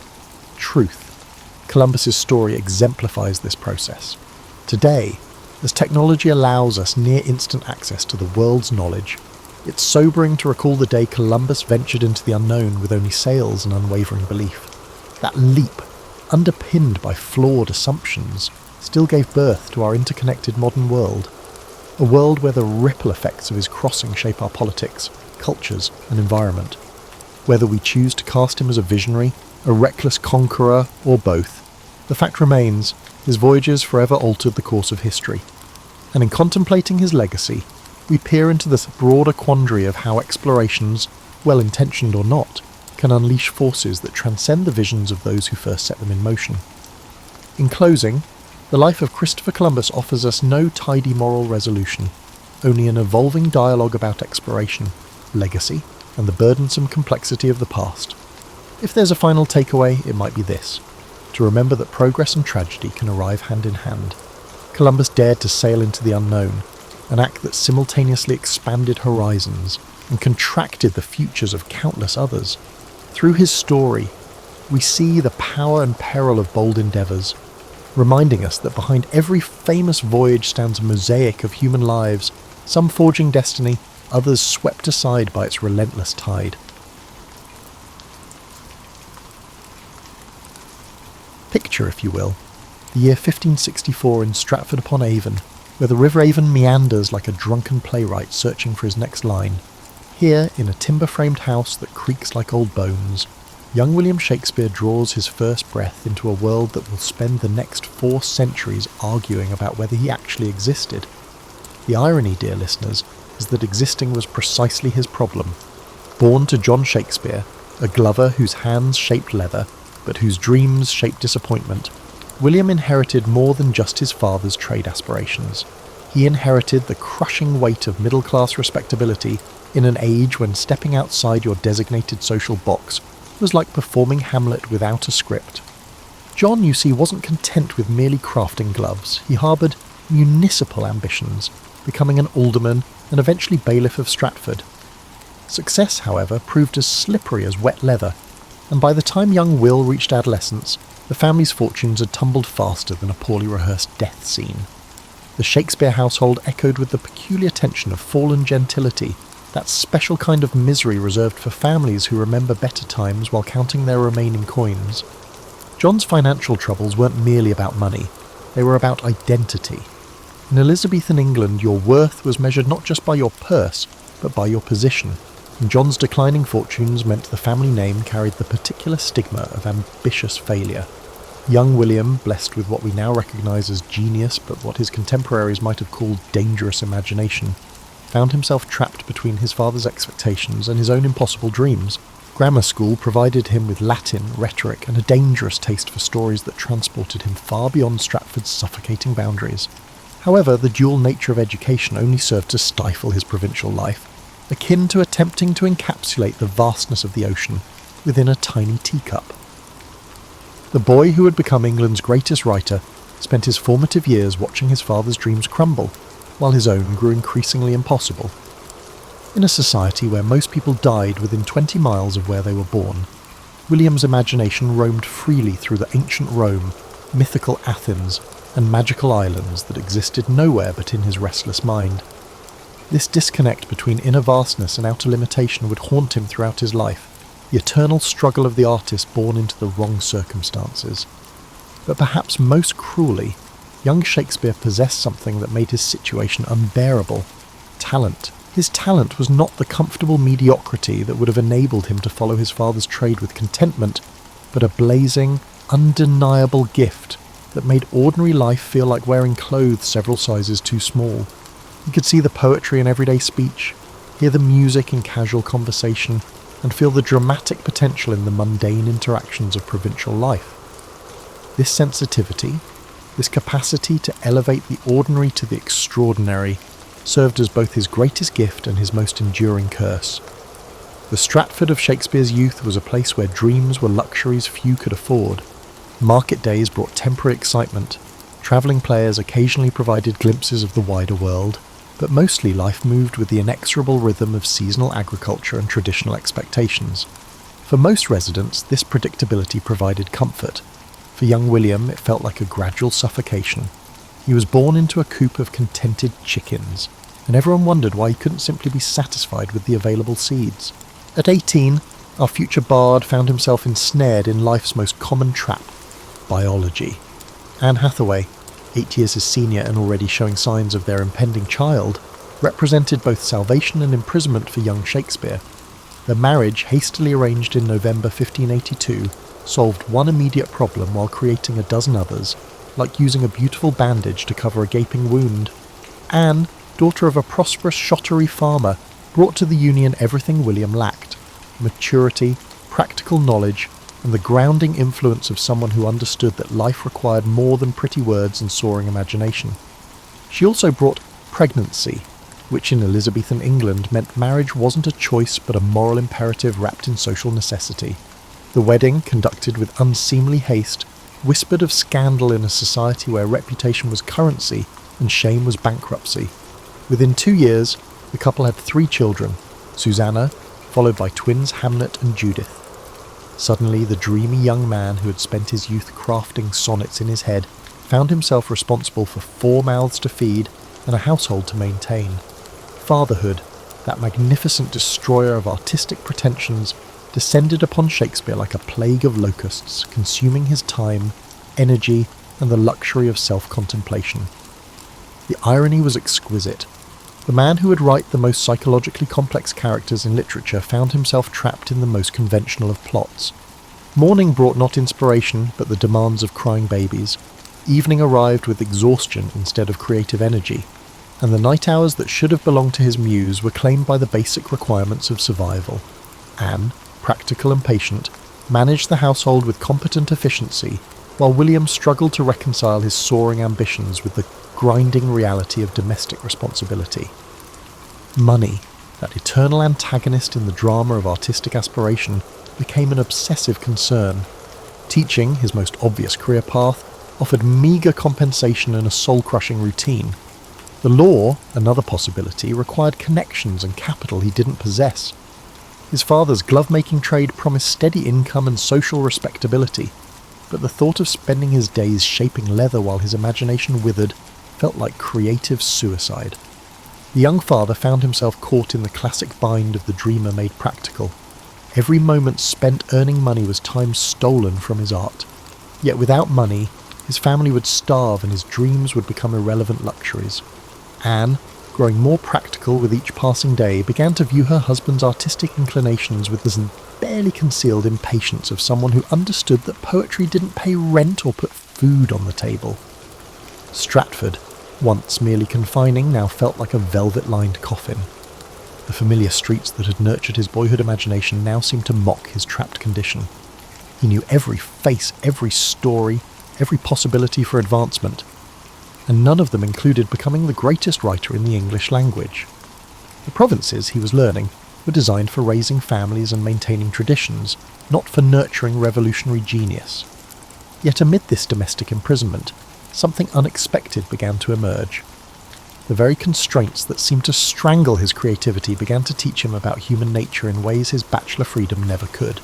[SPEAKER 1] truth. Columbus's story exemplifies this process. Today, as technology allows us near-instant access to the world's knowledge, it's sobering to recall the day Columbus ventured into the unknown with only sails and unwavering belief. That leap, underpinned by flawed assumptions, still gave birth to our interconnected modern world. A world where the ripple effects of his crossing shape our politics, cultures, and environment. Whether we choose to cast him as a visionary, a reckless conqueror, or both, the fact remains, his voyages forever altered the course of history. And in contemplating his legacy, we peer into this broader quandary of how explorations, well-intentioned or not, can unleash forces that transcend the visions of those who first set them in motion. In closing, the life of Christopher Columbus offers us no tidy moral resolution, only an evolving dialogue about exploration, legacy, and the burdensome complexity of the past. If there's a final takeaway, it might be this: to remember that progress and tragedy can arrive hand in hand. Columbus dared to sail into the unknown, an act that simultaneously expanded horizons and contracted the futures of countless others. Through his story, we see the power and peril of bold endeavours, reminding us that behind every famous voyage stands a mosaic of human lives, some forging destiny, others swept aside by its relentless tide. Picture, if you will, the year 1564 in Stratford-upon-Avon, where the River Avon meanders like a drunken playwright searching for his next line. Here, in a timber-framed house that creaks like old bones, young William Shakespeare draws his first breath into a world that will spend the next 4 centuries arguing about whether he actually existed. The irony, dear listeners, is that existing was precisely his problem. Born to John Shakespeare, a glover whose hands shaped leather, but whose dreams shaped disappointment, William inherited more than just his father's trade aspirations. He inherited the crushing weight of middle-class respectability in an age when stepping outside your designated social box was like performing Hamlet without a script. John, you see, wasn't content with merely crafting gloves. He harboured municipal ambitions, becoming an alderman and eventually bailiff of Stratford. Success, however, proved as slippery as wet leather, and by the time young Will reached adolescence, the family's fortunes had tumbled faster than a poorly rehearsed death scene. The Shakespeare household echoed with the peculiar tension of fallen gentility, that special kind of misery reserved for families who remember better times while counting their remaining coins. John's financial troubles weren't merely about money, they were about identity. In Elizabethan England, your worth was measured not just by your purse, but by your position, and John's declining fortunes meant the family name carried the particular stigma of ambitious failure. Young William, blessed with what we now recognise as genius but what his contemporaries might have called dangerous imagination, found himself trapped between his father's expectations and his own impossible dreams. Grammar school provided him with Latin, rhetoric, and a dangerous taste for stories that transported him far beyond Stratford's suffocating boundaries. However, the dual nature of education only served to stifle his provincial life, akin to attempting to encapsulate the vastness of the ocean within a tiny teacup. The boy who had become England's greatest writer spent his formative years watching his father's dreams crumble, while his own grew increasingly impossible. In a society where most people died within 20 miles of where they were born, William's imagination roamed freely through the ancient Rome, mythical Athens, and magical islands that existed nowhere but in his restless mind. This disconnect between inner vastness and outer limitation would haunt him throughout his life, the eternal struggle of the artist born into the wrong circumstances. But perhaps most cruelly, young Shakespeare possessed something that made his situation unbearable: talent. His talent was not the comfortable mediocrity that would have enabled him to follow his father's trade with contentment, but a blazing, undeniable gift that made ordinary life feel like wearing clothes several sizes too small. He could see the poetry in everyday speech, hear the music in casual conversation, and feel the dramatic potential in the mundane interactions of provincial life. This sensitivity, this capacity to elevate the ordinary to the extraordinary, served as both his greatest gift and his most enduring curse. The Stratford of Shakespeare's youth was a place where dreams were luxuries few could afford. Market days brought temporary excitement, travelling players occasionally provided glimpses of the wider world, but mostly life moved with the inexorable rhythm of seasonal agriculture and traditional expectations. For most residents, this predictability provided comfort. For young William, it felt like a gradual suffocation. He was born into a coop of contented chickens, and everyone wondered why he couldn't simply be satisfied with the available seeds. At 18, our future bard found himself ensnared in life's most common trap: biology. Anne Hathaway, 8 years his senior and already showing signs of their impending child, represented both salvation and imprisonment for young Shakespeare. Their marriage, hastily arranged in November 1582, solved one immediate problem while creating a dozen others, like using a beautiful bandage to cover a gaping wound. Anne, daughter of a prosperous shottery farmer, brought to the union everything William lacked: maturity, practical knowledge, and the grounding influence of someone who understood that life required more than pretty words and soaring imagination. She also brought pregnancy, which in Elizabethan England meant marriage wasn't a choice but a moral imperative wrapped in social necessity. The wedding, conducted with unseemly haste, whispered of scandal in a society where reputation was currency and shame was bankruptcy. Within 2 years, the couple had 3 children: Susanna, followed by twins Hamlet and Judith. Suddenly, the dreamy young man who had spent his youth crafting sonnets in his head found himself responsible for 4 mouths to feed and a household to maintain. Fatherhood, that magnificent destroyer of artistic pretensions, descended upon Shakespeare like a plague of locusts, consuming his time, energy, and the luxury of self-contemplation. The irony was exquisite. The man who would write the most psychologically complex characters in literature found himself trapped in the most conventional of plots. Morning brought not inspiration, but the demands of crying babies. Evening arrived with exhaustion instead of creative energy, and the night hours that should have belonged to his muse were claimed by the basic requirements of survival. Anne, practical and patient, managed the household with competent efficiency, while William struggled to reconcile his soaring ambitions with the grinding reality of domestic responsibility. Money, that eternal antagonist in the drama of artistic aspiration, became an obsessive concern. Teaching, his most obvious career path, offered meagre compensation and a soul-crushing routine. The law, another possibility, required connections and capital he didn't possess. His father's glove-making trade promised steady income and social respectability, but the thought of spending his days shaping leather while his imagination withered felt like creative suicide. The young father found himself caught in the classic bind of the dreamer made practical. Every moment spent earning money was time stolen from his art. Yet without money, his family would starve and his dreams would become irrelevant luxuries. Anne, growing more practical with each passing day, began to view her husband's artistic inclinations with the barely concealed impatience of someone who understood that poetry didn't pay rent or put food on the table. Stratford, once merely confining, now felt like a velvet-lined coffin. The familiar streets that had nurtured his boyhood imagination now seemed to mock his trapped condition. He knew every face, every story, every possibility for advancement, and none of them included becoming the greatest writer in the English language. The provinces, he was learning, were designed for raising families and maintaining traditions, not for nurturing revolutionary genius. Yet amid this domestic imprisonment, something unexpected began to emerge. The very constraints that seemed to strangle his creativity began to teach him about human nature in ways his bachelor freedom never could.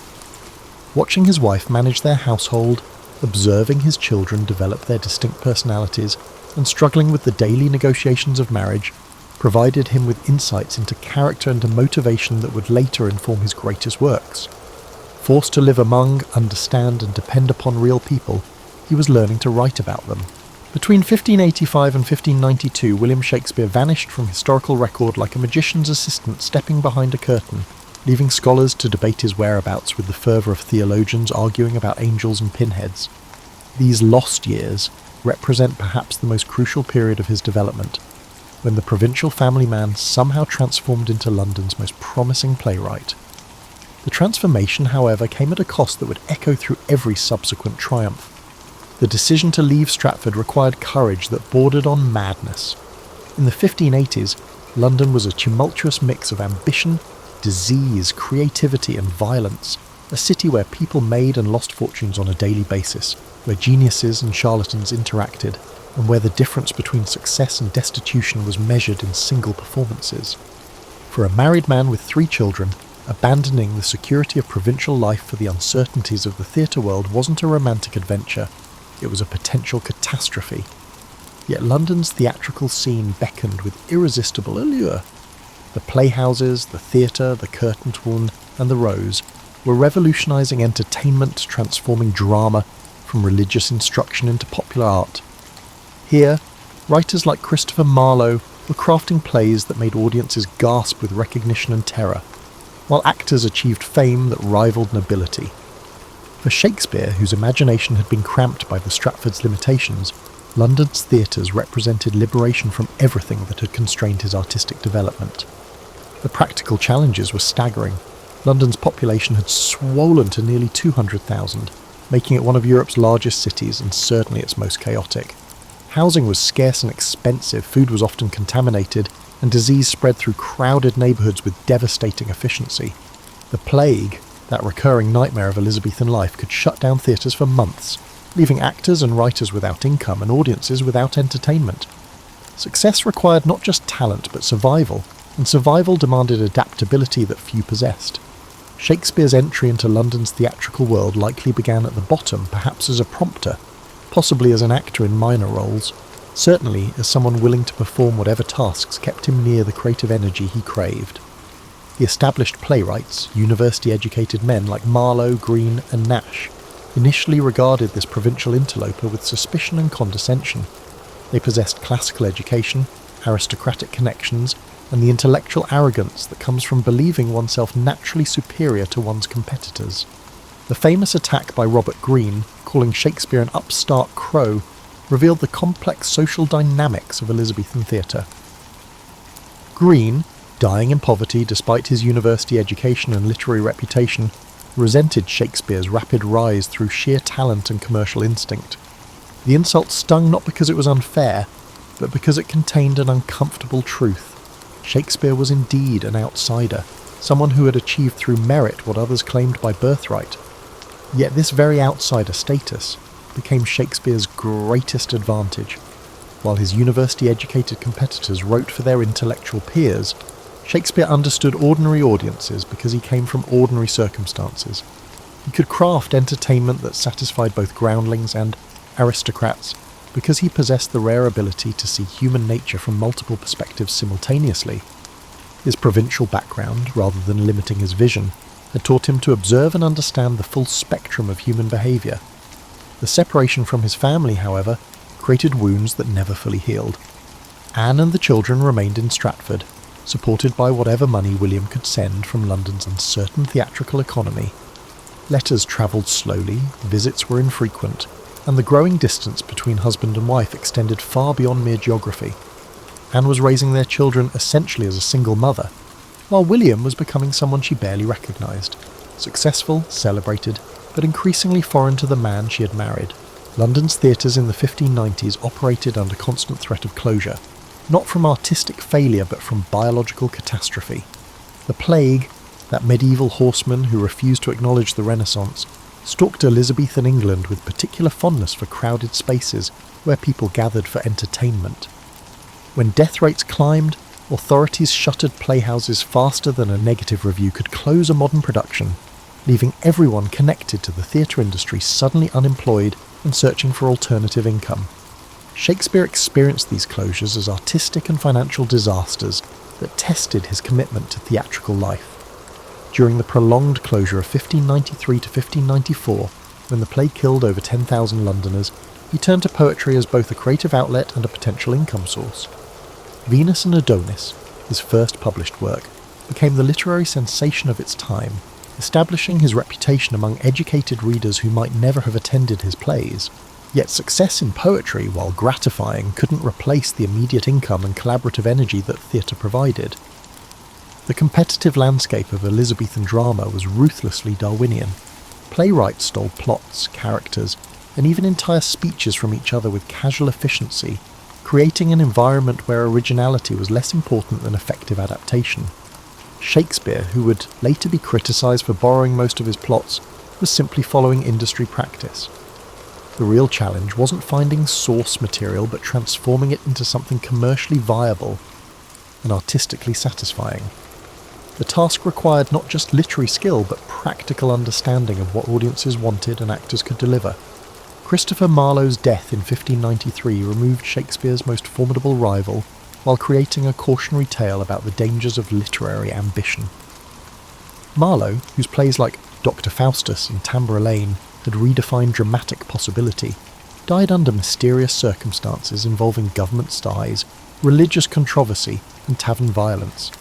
[SPEAKER 1] Watching his wife manage their household, observing his children develop their distinct personalities and struggling with the daily negotiations of marriage, provided him with insights into character and a motivation that would later inform his greatest works. Forced to live among, understand and depend upon real people, he was learning to write about them. Between 1585 and 1592, William Shakespeare vanished from historical record like a magician's assistant stepping behind a curtain, leaving scholars to debate his whereabouts with the fervour of theologians arguing about angels and pinheads. These lost years represent perhaps the most crucial period of his development, when the provincial family man somehow transformed into London's most promising playwright. The transformation, however, came at a cost that would echo through every subsequent triumph. The decision to leave Stratford required courage that bordered on madness. In the 1580s, London was a tumultuous mix of ambition, disease, creativity and violence, a city where people made and lost fortunes on a daily basis, where geniuses and charlatans interacted, and where the difference between success and destitution was measured in single performances. For a married man with 3 children, abandoning the security of provincial life for the uncertainties of the theatre world wasn't a romantic adventure, it was a potential catastrophe. Yet London's theatrical scene beckoned with irresistible allure. The playhouses, the theatre, the curtain torn, and the Rose were revolutionising entertainment, transforming drama from religious instruction into popular art. Here, writers like Christopher Marlowe were crafting plays that made audiences gasp with recognition and terror, while actors achieved fame that rivaled nobility. For Shakespeare, whose imagination had been cramped by the Stratford's limitations, London's theatres represented liberation from everything that had constrained his artistic development. The practical challenges were staggering. London's population had swollen to nearly 200,000, making it one of Europe's largest cities and certainly its most chaotic. Housing was scarce and expensive, food was often contaminated, and disease spread through crowded neighbourhoods with devastating efficiency. The plague, that recurring nightmare of Elizabethan life, could shut down theatres for months, leaving actors and writers without income and audiences without entertainment. Success required not just talent but survival, and survival demanded adaptability that few possessed. Shakespeare's entry into London's theatrical world likely began at the bottom, perhaps as a prompter, possibly as an actor in minor roles, certainly as someone willing to perform whatever tasks kept him near the creative energy he craved. The established playwrights, university-educated men like Marlowe, Greene and Nash, initially regarded this provincial interloper with suspicion and condescension. They possessed classical education, aristocratic connections, and the intellectual arrogance that comes from believing oneself naturally superior to one's competitors. The famous attack by Robert Greene, calling Shakespeare an upstart crow, revealed the complex social dynamics of Elizabethan theatre. Greene, dying in poverty despite his university education and literary reputation, resented Shakespeare's rapid rise through sheer talent and commercial instinct. The insult stung not because it was unfair, but because it contained an uncomfortable truth. Shakespeare was indeed an outsider, someone who had achieved through merit what others claimed by birthright. Yet this very outsider status became Shakespeare's greatest advantage. While his university-educated competitors wrote for their intellectual peers, Shakespeare understood ordinary audiences because he came from ordinary circumstances. He could craft entertainment that satisfied both groundlings and aristocrats because he possessed the rare ability to see human nature from multiple perspectives simultaneously. His provincial background, rather than limiting his vision, had taught him to observe and understand the full spectrum of human behaviour. The separation from his family, however, created wounds that never fully healed. Anne and the children remained in Stratford, supported by whatever money William could send from London's uncertain theatrical economy. Letters travelled slowly, visits were infrequent, and the growing distance between husband and wife extended far beyond mere geography. Anne was raising their children essentially as a single mother, while William was becoming someone she barely recognised, successful, celebrated, but increasingly foreign to the man she had married. London's theatres in the 1590s operated under constant threat of closure, not from artistic failure but from biological catastrophe. The plague, that medieval horseman who refused to acknowledge the Renaissance, stalked Elizabethan England with particular fondness for crowded spaces where people gathered for entertainment. When death rates climbed, authorities shuttered playhouses faster than a negative review could close a modern production, leaving everyone connected to the theatre industry suddenly unemployed and searching for alternative income. Shakespeare experienced these closures as artistic and financial disasters that tested his commitment to theatrical life. During the prolonged closure of 1593 to 1594, when the plague killed over 10,000 Londoners, he turned to poetry as both a creative outlet and a potential income source. Venus and Adonis, his first published work, became the literary sensation of its time, establishing his reputation among educated readers who might never have attended his plays. Yet success in poetry, while gratifying, couldn't replace the immediate income and collaborative energy that theatre provided. The competitive landscape of Elizabethan drama was ruthlessly Darwinian. Playwrights stole plots, characters, and even entire speeches from each other with casual efficiency, creating an environment where originality was less important than effective adaptation. Shakespeare, who would later be criticised for borrowing most of his plots, was simply following industry practice. The real challenge wasn't finding source material but transforming it into something commercially viable and artistically satisfying. The task required not just literary skill but practical understanding of what audiences wanted and actors could deliver. Christopher Marlowe's death in 1593 removed Shakespeare's most formidable rival while creating a cautionary tale about the dangers of literary ambition. Marlowe, whose plays like Dr. Faustus and Tamburlaine had redefined dramatic possibility, died under mysterious circumstances involving government spies, religious controversy, and tavern violence.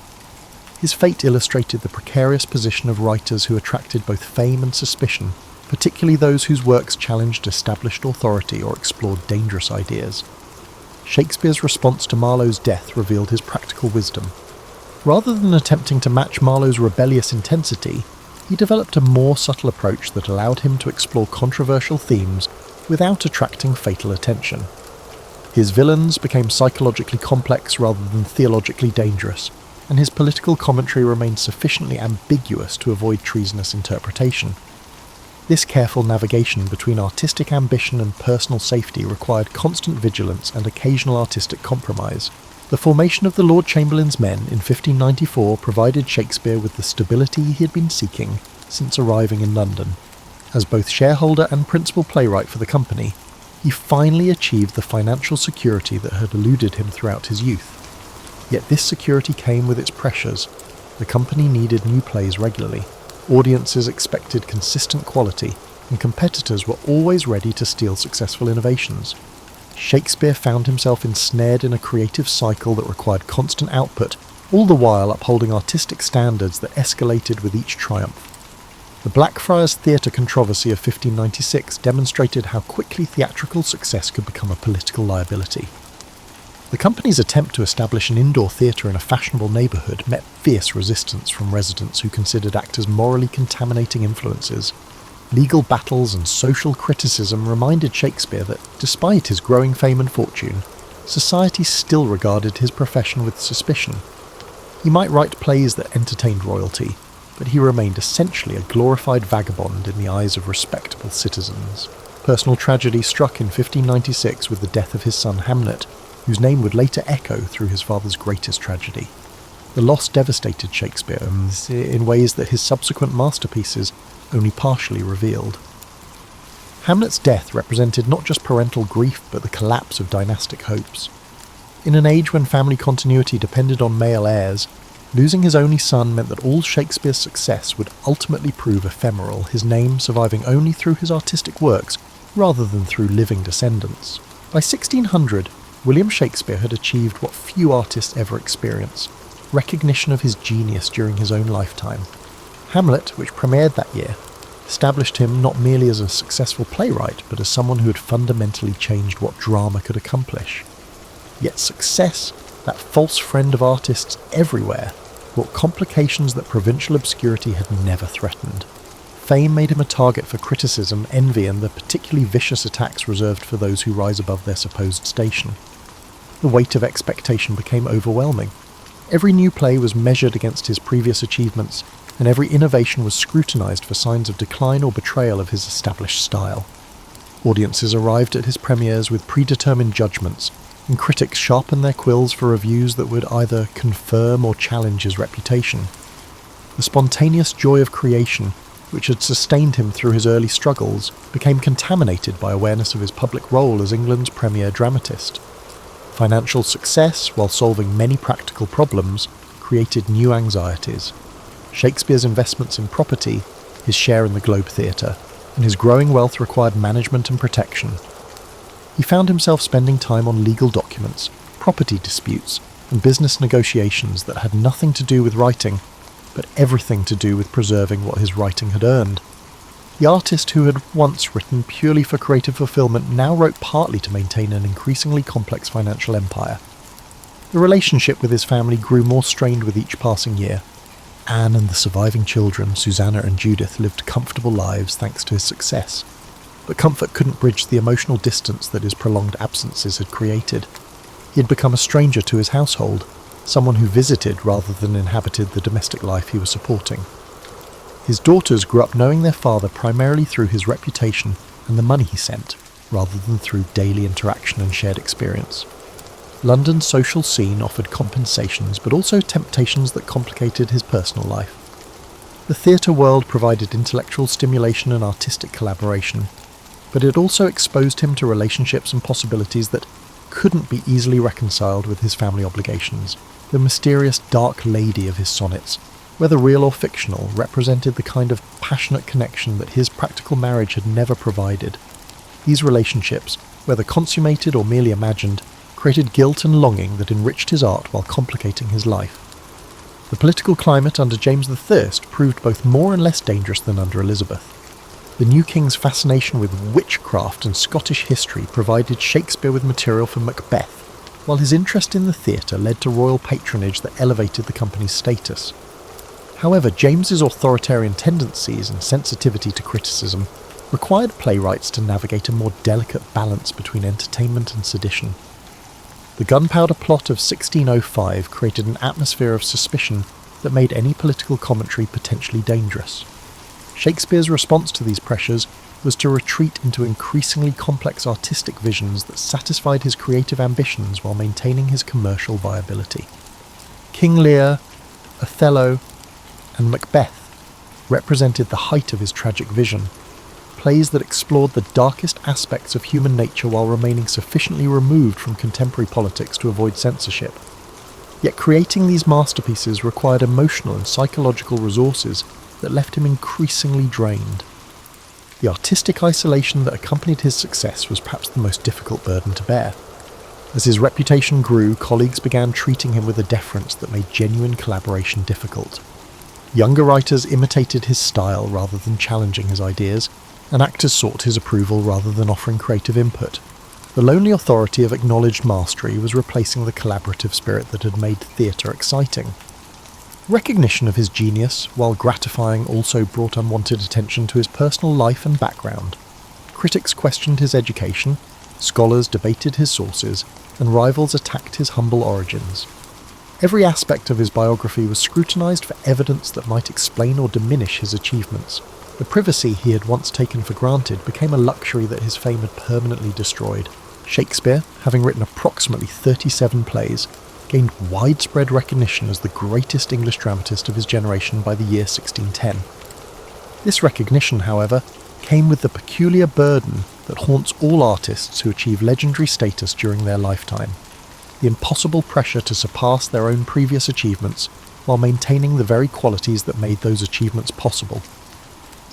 [SPEAKER 1] His fate illustrated the precarious position of writers who attracted both fame and suspicion, particularly those whose works challenged established authority or explored dangerous ideas. Shakespeare's response to Marlowe's death revealed his practical wisdom. Rather than attempting to match Marlowe's rebellious intensity, he developed a more subtle approach that allowed him to explore controversial themes without attracting fatal attention. His villains became psychologically complex rather than theologically dangerous, and his political commentary remained sufficiently ambiguous to avoid treasonous interpretation. This careful navigation between artistic ambition and personal safety required constant vigilance and occasional artistic compromise. The formation of the Lord Chamberlain's Men in 1594 provided Shakespeare with the stability he had been seeking since arriving in London. As both shareholder and principal playwright for the company, he finally achieved the financial security that had eluded him throughout his youth. Yet this security came with its pressures. The company needed new plays regularly. Audiences expected consistent quality, and competitors were always ready to steal successful innovations. Shakespeare found himself ensnared in a creative cycle that required constant output, all the while upholding artistic standards that escalated with each triumph. The Blackfriars Theatre controversy of 1596 demonstrated how quickly theatrical success could become a political liability. The company's attempt to establish an indoor theatre in a fashionable neighbourhood met fierce resistance from residents who considered actors morally contaminating influences. Legal battles and social criticism reminded Shakespeare that, despite his growing fame and fortune, society still regarded his profession with suspicion. He might write plays that entertained royalty, but he remained essentially a glorified vagabond in the eyes of respectable citizens. Personal tragedy struck in 1596 with the death of his son Hamlet, whose name would later echo through his father's greatest tragedy. The loss devastated Shakespeare in ways that his subsequent masterpieces only partially revealed. Hamlet's death represented not just parental grief but the collapse of dynastic hopes. In an age when family continuity depended on male heirs, losing his only son meant that all Shakespeare's success would ultimately prove ephemeral, his name surviving only through his artistic works rather than through living descendants. By 1600, William Shakespeare had achieved what few artists ever experience: recognition of his genius during his own lifetime. Hamlet, which premiered that year, established him not merely as a successful playwright, but as someone who had fundamentally changed what drama could accomplish. Yet success, that false friend of artists everywhere, brought complications that provincial obscurity had never threatened. Fame made him a target for criticism, envy, and the particularly vicious attacks reserved for those who rise above their supposed station. The weight of expectation became overwhelming. Every new play was measured against his previous achievements, and every innovation was scrutinised for signs of decline or betrayal of his established style. Audiences arrived at his premieres with predetermined judgments, and critics sharpened their quills for reviews that would either confirm or challenge his reputation. The spontaneous joy of creation which had sustained him through his early struggles, became contaminated by awareness of his public role as England's premier dramatist. Financial success, while solving many practical problems, created new anxieties. Shakespeare's investments in property, his share in the Globe Theatre, and his growing wealth required management and protection. He found himself spending time on legal documents, property disputes, and business negotiations that had nothing to do with writing, but everything to do with preserving what his writing had earned. The artist who had once written purely for creative fulfillment now wrote partly to maintain an increasingly complex financial empire. The relationship with his family grew more strained with each passing year. Anne and the surviving children, Susanna and Judith, lived comfortable lives thanks to his success. But comfort couldn't bridge the emotional distance that his prolonged absences had created. He had become a stranger to his household, someone who visited rather than inhabited the domestic life he was supporting. His daughters grew up knowing their father primarily through his reputation and the money he sent, rather than through daily interaction and shared experience. London's social scene offered compensations, but also temptations that complicated his personal life. The theatre world provided intellectual stimulation and artistic collaboration, but it also exposed him to relationships and possibilities that couldn't be easily reconciled with his family obligations. The mysterious dark lady of his sonnets, whether real or fictional, represented the kind of passionate connection that his practical marriage had never provided. These relationships, whether consummated or merely imagined, created guilt and longing that enriched his art while complicating his life. The political climate under James I proved both more and less dangerous than under Elizabeth. The new king's fascination with witchcraft and Scottish history provided Shakespeare with material for Macbeth, while his interest in the theatre led to royal patronage that elevated the company's status. However, James's authoritarian tendencies and sensitivity to criticism required playwrights to navigate a more delicate balance between entertainment and sedition. The gunpowder plot of 1605 created an atmosphere of suspicion that made any political commentary potentially dangerous. Shakespeare's response to these pressures was to retreat into increasingly complex artistic visions that satisfied his creative ambitions while maintaining his commercial viability. King Lear, Othello, and Macbeth represented the height of his tragic vision, plays that explored the darkest aspects of human nature while remaining sufficiently removed from contemporary politics to avoid censorship. Yet creating these masterpieces required emotional and psychological resources that left him increasingly drained. The artistic isolation that accompanied his success was perhaps the most difficult burden to bear. As his reputation grew, colleagues began treating him with a deference that made genuine collaboration difficult. Younger writers imitated his style rather than challenging his ideas, and actors sought his approval rather than offering creative input. The lonely authority of acknowledged mastery was replacing the collaborative spirit that had made theatre exciting. Recognition of his genius, while gratifying, also brought unwanted attention to his personal life and background. Critics questioned his education, scholars debated his sources, and rivals attacked his humble origins. Every aspect of his biography was scrutinised for evidence that might explain or diminish his achievements. The privacy he had once taken for granted became a luxury that his fame had permanently destroyed. Shakespeare, having written approximately 37 plays, gained widespread recognition as the greatest English dramatist of his generation by the year 1610. This recognition, however, came with the peculiar burden that haunts all artists who achieve legendary status during their lifetime: the impossible pressure to surpass their own previous achievements while maintaining the very qualities that made those achievements possible.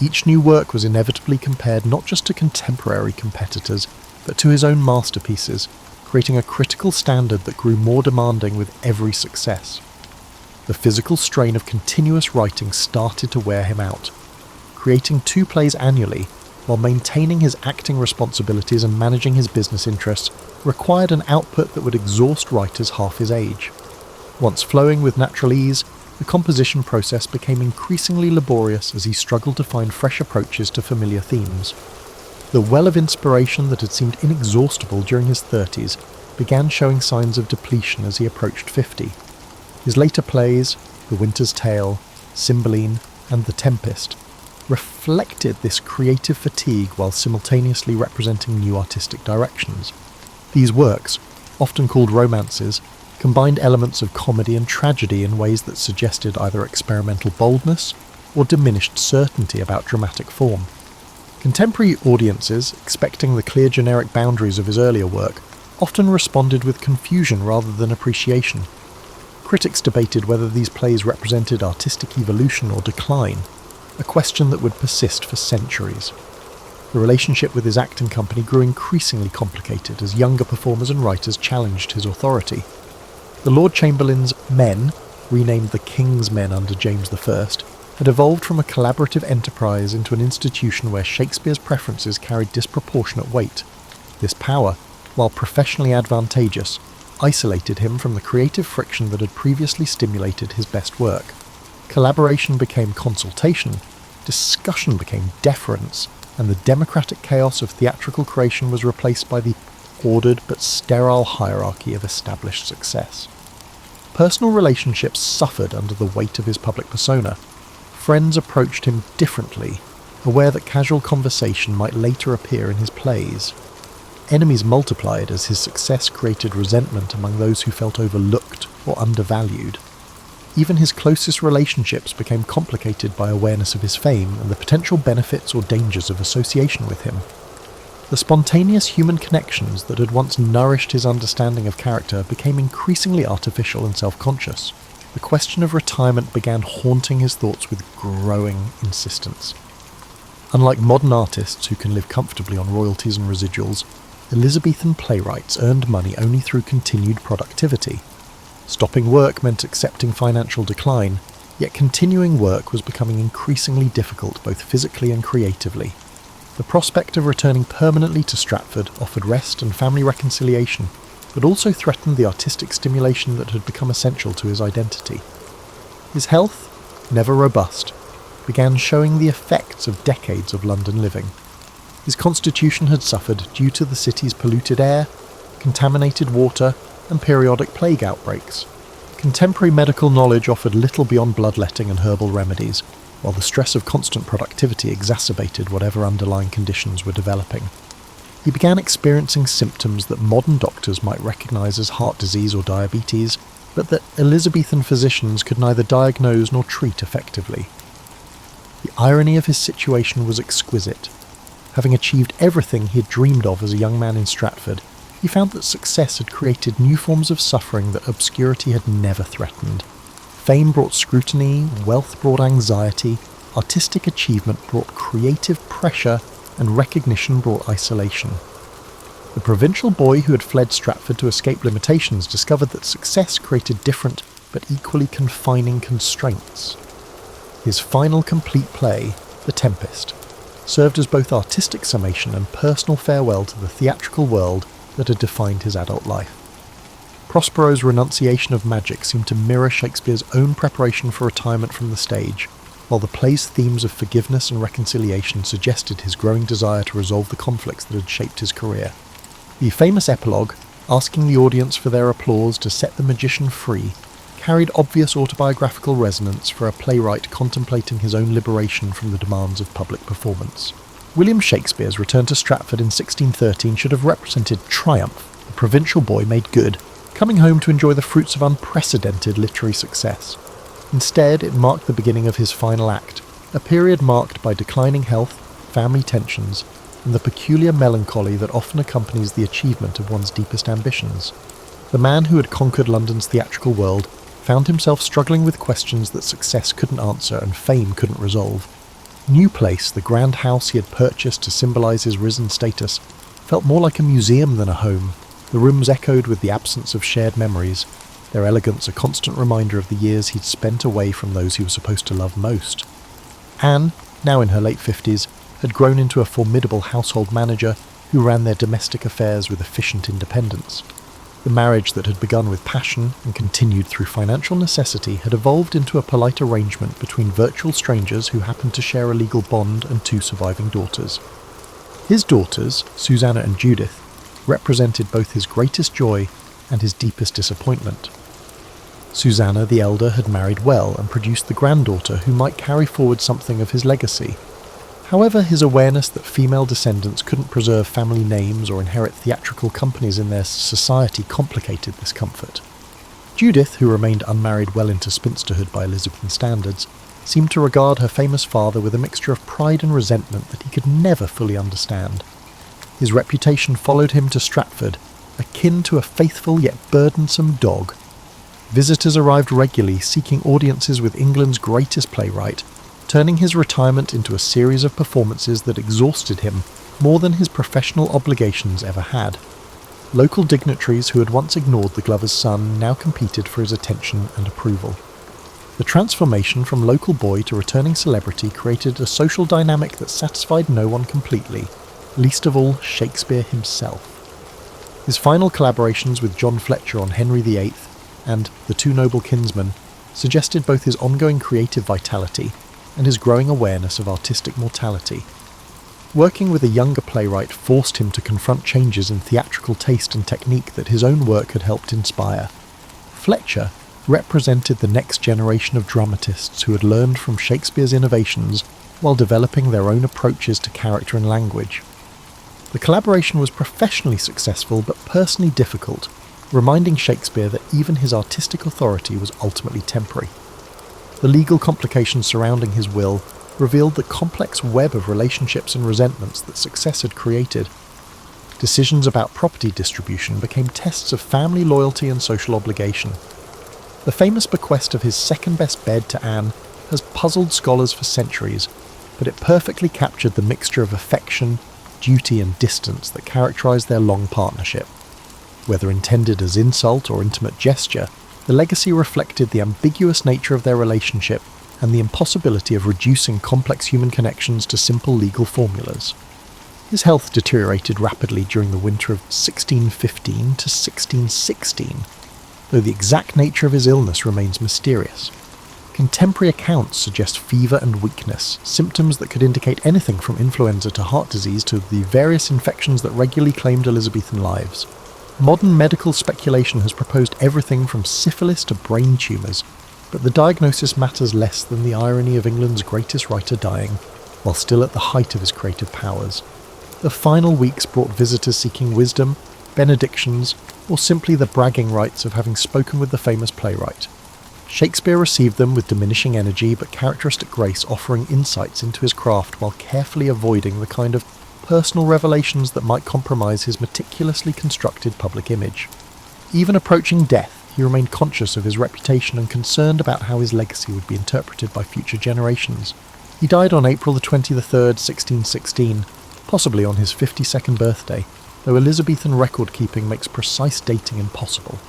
[SPEAKER 1] Each new work was inevitably compared not just to contemporary competitors, but to his own masterpieces, creating a critical standard that grew more demanding with every success. The physical strain of continuous writing started to wear him out. Creating 2 plays annually, while maintaining his acting responsibilities and managing his business interests, required an output that would exhaust writers half his age. Once flowing with natural ease, the composition process became increasingly laborious as he struggled to find fresh approaches to familiar themes. The well of inspiration that had seemed inexhaustible during his 30s began showing signs of depletion as he approached 50. His later plays, The Winter's Tale, Cymbeline, and The Tempest, reflected this creative fatigue while simultaneously representing new artistic directions. These works, often called romances, combined elements of comedy and tragedy in ways that suggested either experimental boldness or diminished certainty about dramatic form. Contemporary audiences, expecting the clear generic boundaries of his earlier work, often responded with confusion rather than appreciation. Critics debated whether these plays represented artistic evolution or decline, a question that would persist for centuries. The relationship with his acting company grew increasingly complicated as younger performers and writers challenged his authority. The Lord Chamberlain's Men, renamed the King's Men under James I, had evolved from a collaborative enterprise into an institution where Shakespeare's preferences carried disproportionate weight. This power, while professionally advantageous, isolated him from the creative friction that had previously stimulated his best work. Collaboration became consultation, discussion became deference, and the democratic chaos of theatrical creation was replaced by the ordered but sterile hierarchy of established success. Personal relationships suffered under the weight of his public persona. Friends approached him differently, aware that casual conversation might later appear in his plays. Enemies multiplied as his success created resentment among those who felt overlooked or undervalued. Even his closest relationships became complicated by awareness of his fame and the potential benefits or dangers of association with him. The spontaneous human connections that had once nourished his understanding of character became increasingly artificial and self-conscious. The question of retirement began haunting his thoughts with growing insistence. Unlike modern artists who can live comfortably on royalties and residuals, Elizabethan playwrights earned money only through continued productivity. Stopping work meant accepting financial decline, yet continuing work was becoming increasingly difficult both physically and creatively. The prospect of returning permanently to Stratford offered rest and family reconciliation, but also threatened the artistic stimulation that had become essential to his identity. His health, never robust, began showing the effects of decades of London living. His constitution had suffered due to the city's polluted air, contaminated water, and periodic plague outbreaks. Contemporary medical knowledge offered little beyond bloodletting and herbal remedies, while the stress of constant productivity exacerbated whatever underlying conditions were developing. He began experiencing symptoms that modern doctors might recognise as heart disease or diabetes, but that Elizabethan physicians could neither diagnose nor treat effectively. The irony of his situation was exquisite. Having achieved everything he had dreamed of as a young man in Stratford, he found that success had created new forms of suffering that obscurity had never threatened. Fame brought scrutiny, wealth brought anxiety, artistic achievement brought creative pressure, and recognition brought isolation. The provincial boy who had fled Stratford to escape limitations discovered that success created different but equally confining constraints. His final complete play, The Tempest, served as both artistic summation and personal farewell to the theatrical world that had defined his adult life. Prospero's renunciation of magic seemed to mirror Shakespeare's own preparation for retirement from the stage, while the play's themes of forgiveness and reconciliation suggested his growing desire to resolve the conflicts that had shaped his career. The famous epilogue, asking the audience for their applause to set the magician free, carried obvious autobiographical resonance for a playwright contemplating his own liberation from the demands of public performance. William Shakespeare's return to Stratford in 1613 should have represented triumph, the provincial boy made good, coming home to enjoy the fruits of unprecedented literary success. Instead, it marked the beginning of his final act, a period marked by declining health, family tensions, and the peculiar melancholy that often accompanies the achievement of one's deepest ambitions. The man who had conquered London's theatrical world found himself struggling with questions that success couldn't answer and fame couldn't resolve. New Place, the grand house he had purchased to symbolise his risen status, felt more like a museum than a home. The rooms echoed with the absence of shared memories, their elegance a constant reminder of the years he'd spent away from those he was supposed to love most. Anne, now in her late 50s, had grown into a formidable household manager who ran their domestic affairs with efficient independence. The marriage that had begun with passion and continued through financial necessity had evolved into a polite arrangement between virtual strangers who happened to share a legal bond and two surviving daughters. His daughters, Susanna and Judith, represented both his greatest joy and his deepest disappointment. Susanna, the elder, had married well and produced the granddaughter who might carry forward something of his legacy. However, his awareness that female descendants couldn't preserve family names or inherit theatrical companies in their society complicated this comfort. Judith, who remained unmarried well into spinsterhood by Elizabethan standards, seemed to regard her famous father with a mixture of pride and resentment that he could never fully understand. His reputation followed him to Stratford, akin to a faithful yet burdensome dog. Visitors arrived regularly seeking audiences with England's greatest playwright, turning his retirement into a series of performances that exhausted him more than his professional obligations ever had. Local dignitaries who had once ignored the glover's son now competed for his attention and approval. The transformation from local boy to returning celebrity created a social dynamic that satisfied no one completely, least of all Shakespeare himself. His final collaborations with John Fletcher on Henry VIII and The Two Noble Kinsmen suggested both his ongoing creative vitality and his growing awareness of artistic mortality. Working with a younger playwright forced him to confront changes in theatrical taste and technique that his own work had helped inspire. Fletcher represented the next generation of dramatists who had learned from Shakespeare's innovations while developing their own approaches to character and language. The collaboration was professionally successful but personally difficult, reminding Shakespeare that even his artistic authority was ultimately temporary. The legal complications surrounding his will revealed the complex web of relationships and resentments that success had created. Decisions about property distribution became tests of family loyalty and social obligation. The famous bequest of his second-best bed to Anne has puzzled scholars for centuries, but it perfectly captured the mixture of affection, duty and distance that characterised their long partnership. Whether intended as insult or intimate gesture, the legacy reflected the ambiguous nature of their relationship and the impossibility of reducing complex human connections to simple legal formulas. His health deteriorated rapidly during the winter of 1615 to 1616, though the exact nature of his illness remains mysterious. Contemporary accounts suggest fever and weakness, symptoms that could indicate anything from influenza to heart disease to the various infections that regularly claimed Elizabethan lives. Modern medical speculation has proposed everything from syphilis to brain tumours, but the diagnosis matters less than the irony of England's greatest writer dying, while still at the height of his creative powers. The final weeks brought visitors seeking wisdom, benedictions, or simply the bragging rights of having spoken with the famous playwright. Shakespeare received them with diminishing energy but characteristic grace, offering insights into his craft while carefully avoiding the kind of personal revelations that might compromise his meticulously constructed public image. Even approaching death, he remained conscious of his reputation and concerned about how his legacy would be interpreted by future generations. He died on April the 23rd, 1616, possibly on his 52nd birthday, though Elizabethan record-keeping makes precise dating impossible.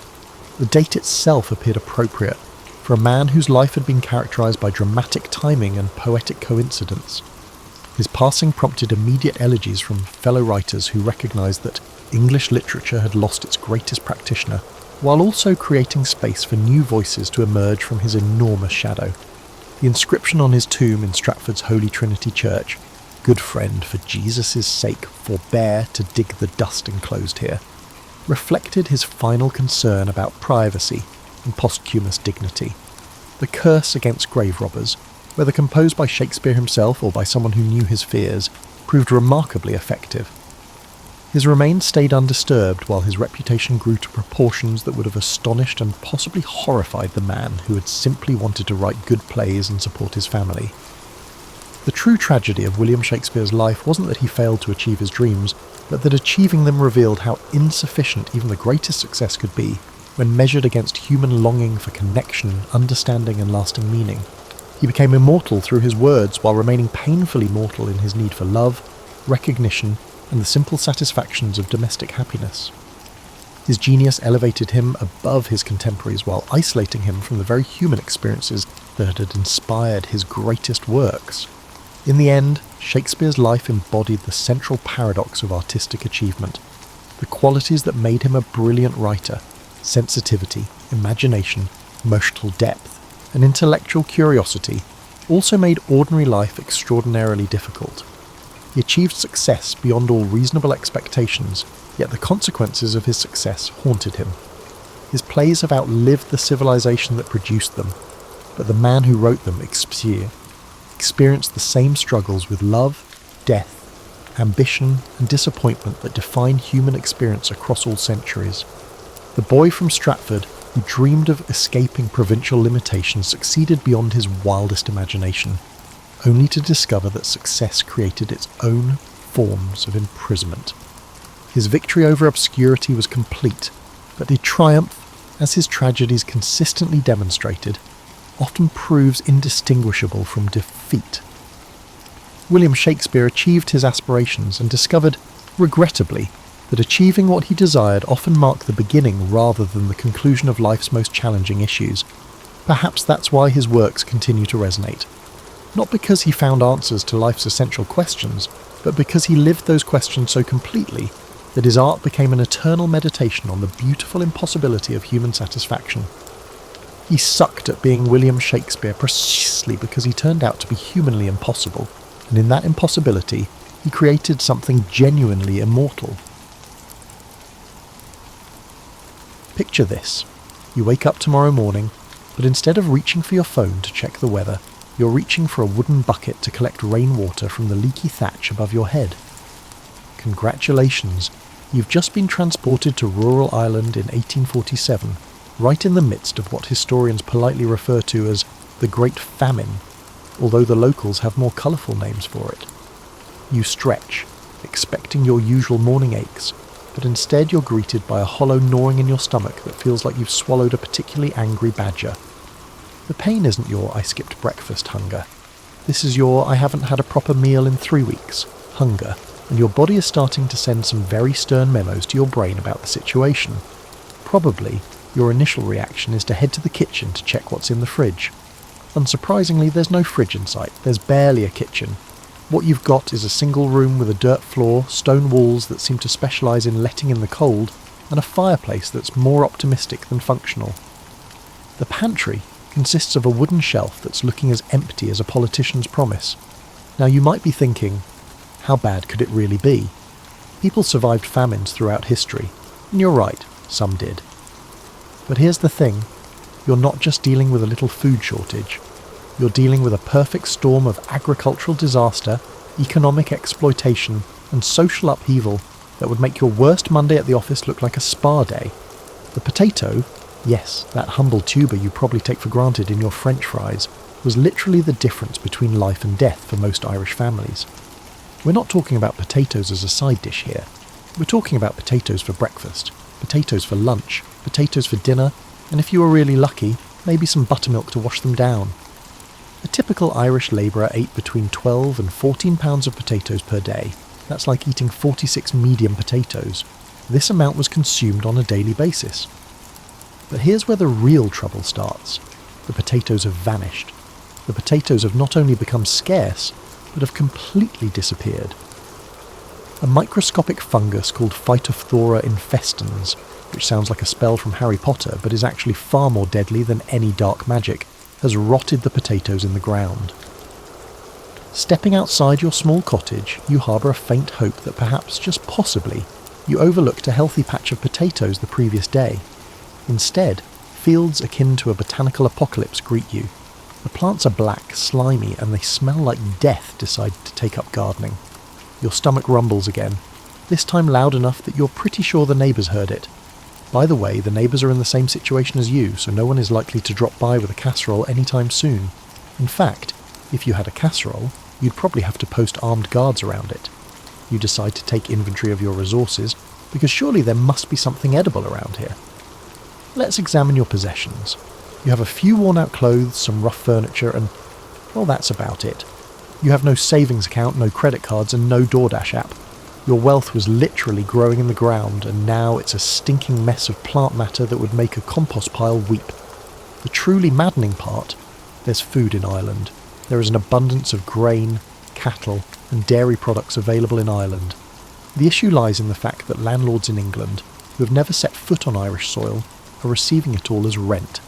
[SPEAKER 1] The date itself appeared appropriate for a man whose life had been characterised by dramatic timing and poetic coincidence. His passing prompted immediate elegies from fellow writers who recognised that English literature had lost its greatest practitioner, while also creating space for new voices to emerge from his enormous shadow. The inscription on his tomb in Stratford's Holy Trinity Church, "Good friend, for Jesus' sake, forbear to dig the dust enclosed here," reflected his final concern about privacy and posthumous dignity. The curse against grave robbers, whether composed by Shakespeare himself or by someone who knew his fears, proved remarkably effective. His remains stayed undisturbed while his reputation grew to proportions that would have astonished and possibly horrified the man who had simply wanted to write good plays and support his family. The true tragedy of William Shakespeare's life wasn't that he failed to achieve his dreams, but that achieving them revealed how insufficient even the greatest success could be when measured against human longing for connection, understanding and lasting meaning. He became immortal through his words while remaining painfully mortal in his need for love, recognition, and the simple satisfactions of domestic happiness. His genius elevated him above his contemporaries while isolating him from the very human experiences that had inspired his greatest works. In the end, Shakespeare's life embodied the central paradox of artistic achievement. The qualities that made him a brilliant writer, sensitivity, imagination, emotional depth, and intellectual curiosity, also made ordinary life extraordinarily difficult. He achieved success beyond all reasonable expectations, yet the consequences of his success haunted him. His plays have outlived the civilization that produced them, but the man who wrote them, experienced the same struggles with love, death, ambition, and disappointment that define human experience across all centuries. The boy from Stratford who dreamed of escaping provincial limitations, succeeded beyond his wildest imagination, only to discover that success created its own forms of imprisonment. His victory over obscurity was complete, but the triumph, as his tragedies consistently demonstrated, often proves indistinguishable from defeat. William Shakespeare achieved his aspirations and discovered, regrettably, that achieving what he desired often marked the beginning rather than the conclusion of life's most challenging issues. Perhaps that's why his works continue to resonate. Not because he found answers to life's essential questions, but because he lived those questions so completely that his art became an eternal meditation on the beautiful impossibility of human satisfaction. He sucked at being William Shakespeare precisely because he turned out to be humanly impossible, and in that impossibility, he created something genuinely immortal. Picture this. You wake up tomorrow morning, but instead of reaching for your phone to check the weather, you're reaching for a wooden bucket to collect rainwater from the leaky thatch above your head. Congratulations, you've just been transported to rural Ireland in 1847, right in the midst of what historians politely refer to as the Great Famine, although the locals have more colourful names for it. You stretch, expecting your usual morning aches, but instead you're greeted by a hollow gnawing in your stomach that feels like you've swallowed a particularly angry badger. The pain isn't your "I skipped breakfast" hunger. This is your "I haven't had a proper meal in 3 weeks" hunger, and your body is starting to send some very stern memos to your brain about the situation. Probably, your initial reaction is to head to the kitchen to check what's in the fridge. Unsurprisingly, there's no fridge in sight. There's barely a kitchen. What you've got is a single room with a dirt floor, stone walls that seem to specialise in letting in the cold, and a fireplace that's more optimistic than functional. The pantry consists of a wooden shelf that's looking as empty as a politician's promise. Now you might be thinking, how bad could it really be? People survived famines throughout history, and you're right, some did. But here's the thing, you're not just dealing with a little food shortage. You're dealing with a perfect storm of agricultural disaster, economic exploitation, and social upheaval that would make your worst Monday at the office look like a spa day. The potato, yes, that humble tuber you probably take for granted in your French fries, was literally the difference between life and death for most Irish families. We're not talking about potatoes as a side dish here. We're talking about potatoes for breakfast, potatoes for lunch, potatoes for dinner, and if you were really lucky, maybe some buttermilk to wash them down. A typical Irish labourer ate between 12 and 14 pounds of potatoes per day. That's like eating 46 medium potatoes. This amount was consumed on a daily basis. But here's where the real trouble starts. The potatoes have vanished. The potatoes have not only become scarce, but have completely disappeared. A microscopic fungus called Phytophthora infestans, which sounds like a spell from Harry Potter but is actually far more deadly than any dark magic, has rotted the potatoes in the ground. Stepping outside your small cottage, you harbour a faint hope that perhaps, just possibly, you overlooked a healthy patch of potatoes the previous day. Instead, fields akin to a botanical apocalypse greet you. The plants are black, slimy, and they smell like death decide to take up gardening. Your stomach rumbles again, this time loud enough that you're pretty sure the neighbours heard it. By the way, the neighbours are in the same situation as you, so no one is likely to drop by with a casserole anytime soon. In fact, if you had a casserole, you'd probably have to post armed guards around it. You decide to take inventory of your resources, because surely there must be something edible around here. Let's examine your possessions. You have a few worn-out clothes, some rough furniture, and, well, that's about it. You have no savings account, no credit cards, and no DoorDash app. Your wealth was literally growing in the ground, and now it's a stinking mess of plant matter that would make a compost pile weep. The truly maddening part, there's food in Ireland. There is an abundance of grain, cattle, and dairy products available in Ireland. The issue lies in the fact that landlords in England, who have never set foot on Irish soil, are receiving it all as rent.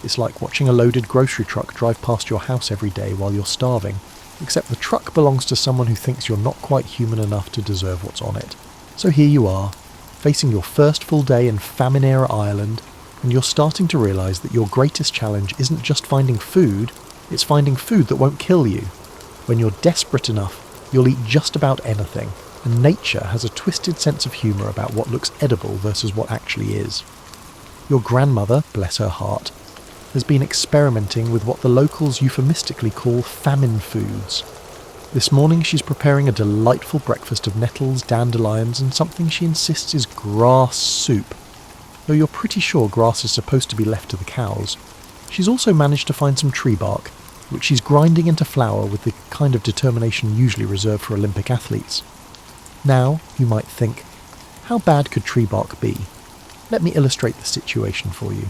[SPEAKER 1] It's like watching a loaded grocery truck drive past your house every day while you're starving, except the truck belongs to someone who thinks you're not quite human enough to deserve what's on it. So here you are, facing your first full day in famine-era Ireland, and you're starting to realise that your greatest challenge isn't just finding food, it's finding food that won't kill you. When you're desperate enough, you'll eat just about anything, and nature has a twisted sense of humour about what looks edible versus what actually is. Your grandmother, bless her heart, has been experimenting with what the locals euphemistically call famine foods. This morning she's preparing a delightful breakfast of nettles, dandelions, and something she insists is grass soup. Though you're pretty sure grass is supposed to be left to the cows, she's also managed to find some tree bark, which she's grinding into flour with the kind of determination usually reserved for Olympic athletes. Now, you might think, how bad could tree bark be? Let me illustrate the situation for you.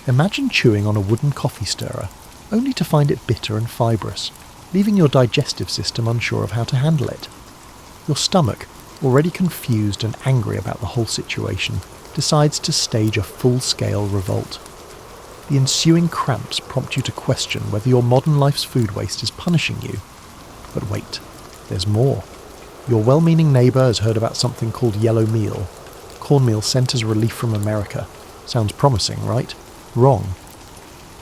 [SPEAKER 1] Imagine chewing on a wooden coffee stirrer, only to find it bitter and fibrous, leaving your digestive system unsure of how to handle it. Your stomach, already confused and angry about the whole situation, decides to stage a full-scale revolt. The ensuing cramps prompt you to question whether your modern life's food waste is punishing you. But wait, there's more. Your well-meaning neighbour has heard about something called yellow meal. Cornmeal sent as relief from America. Sounds promising, right? Wrong.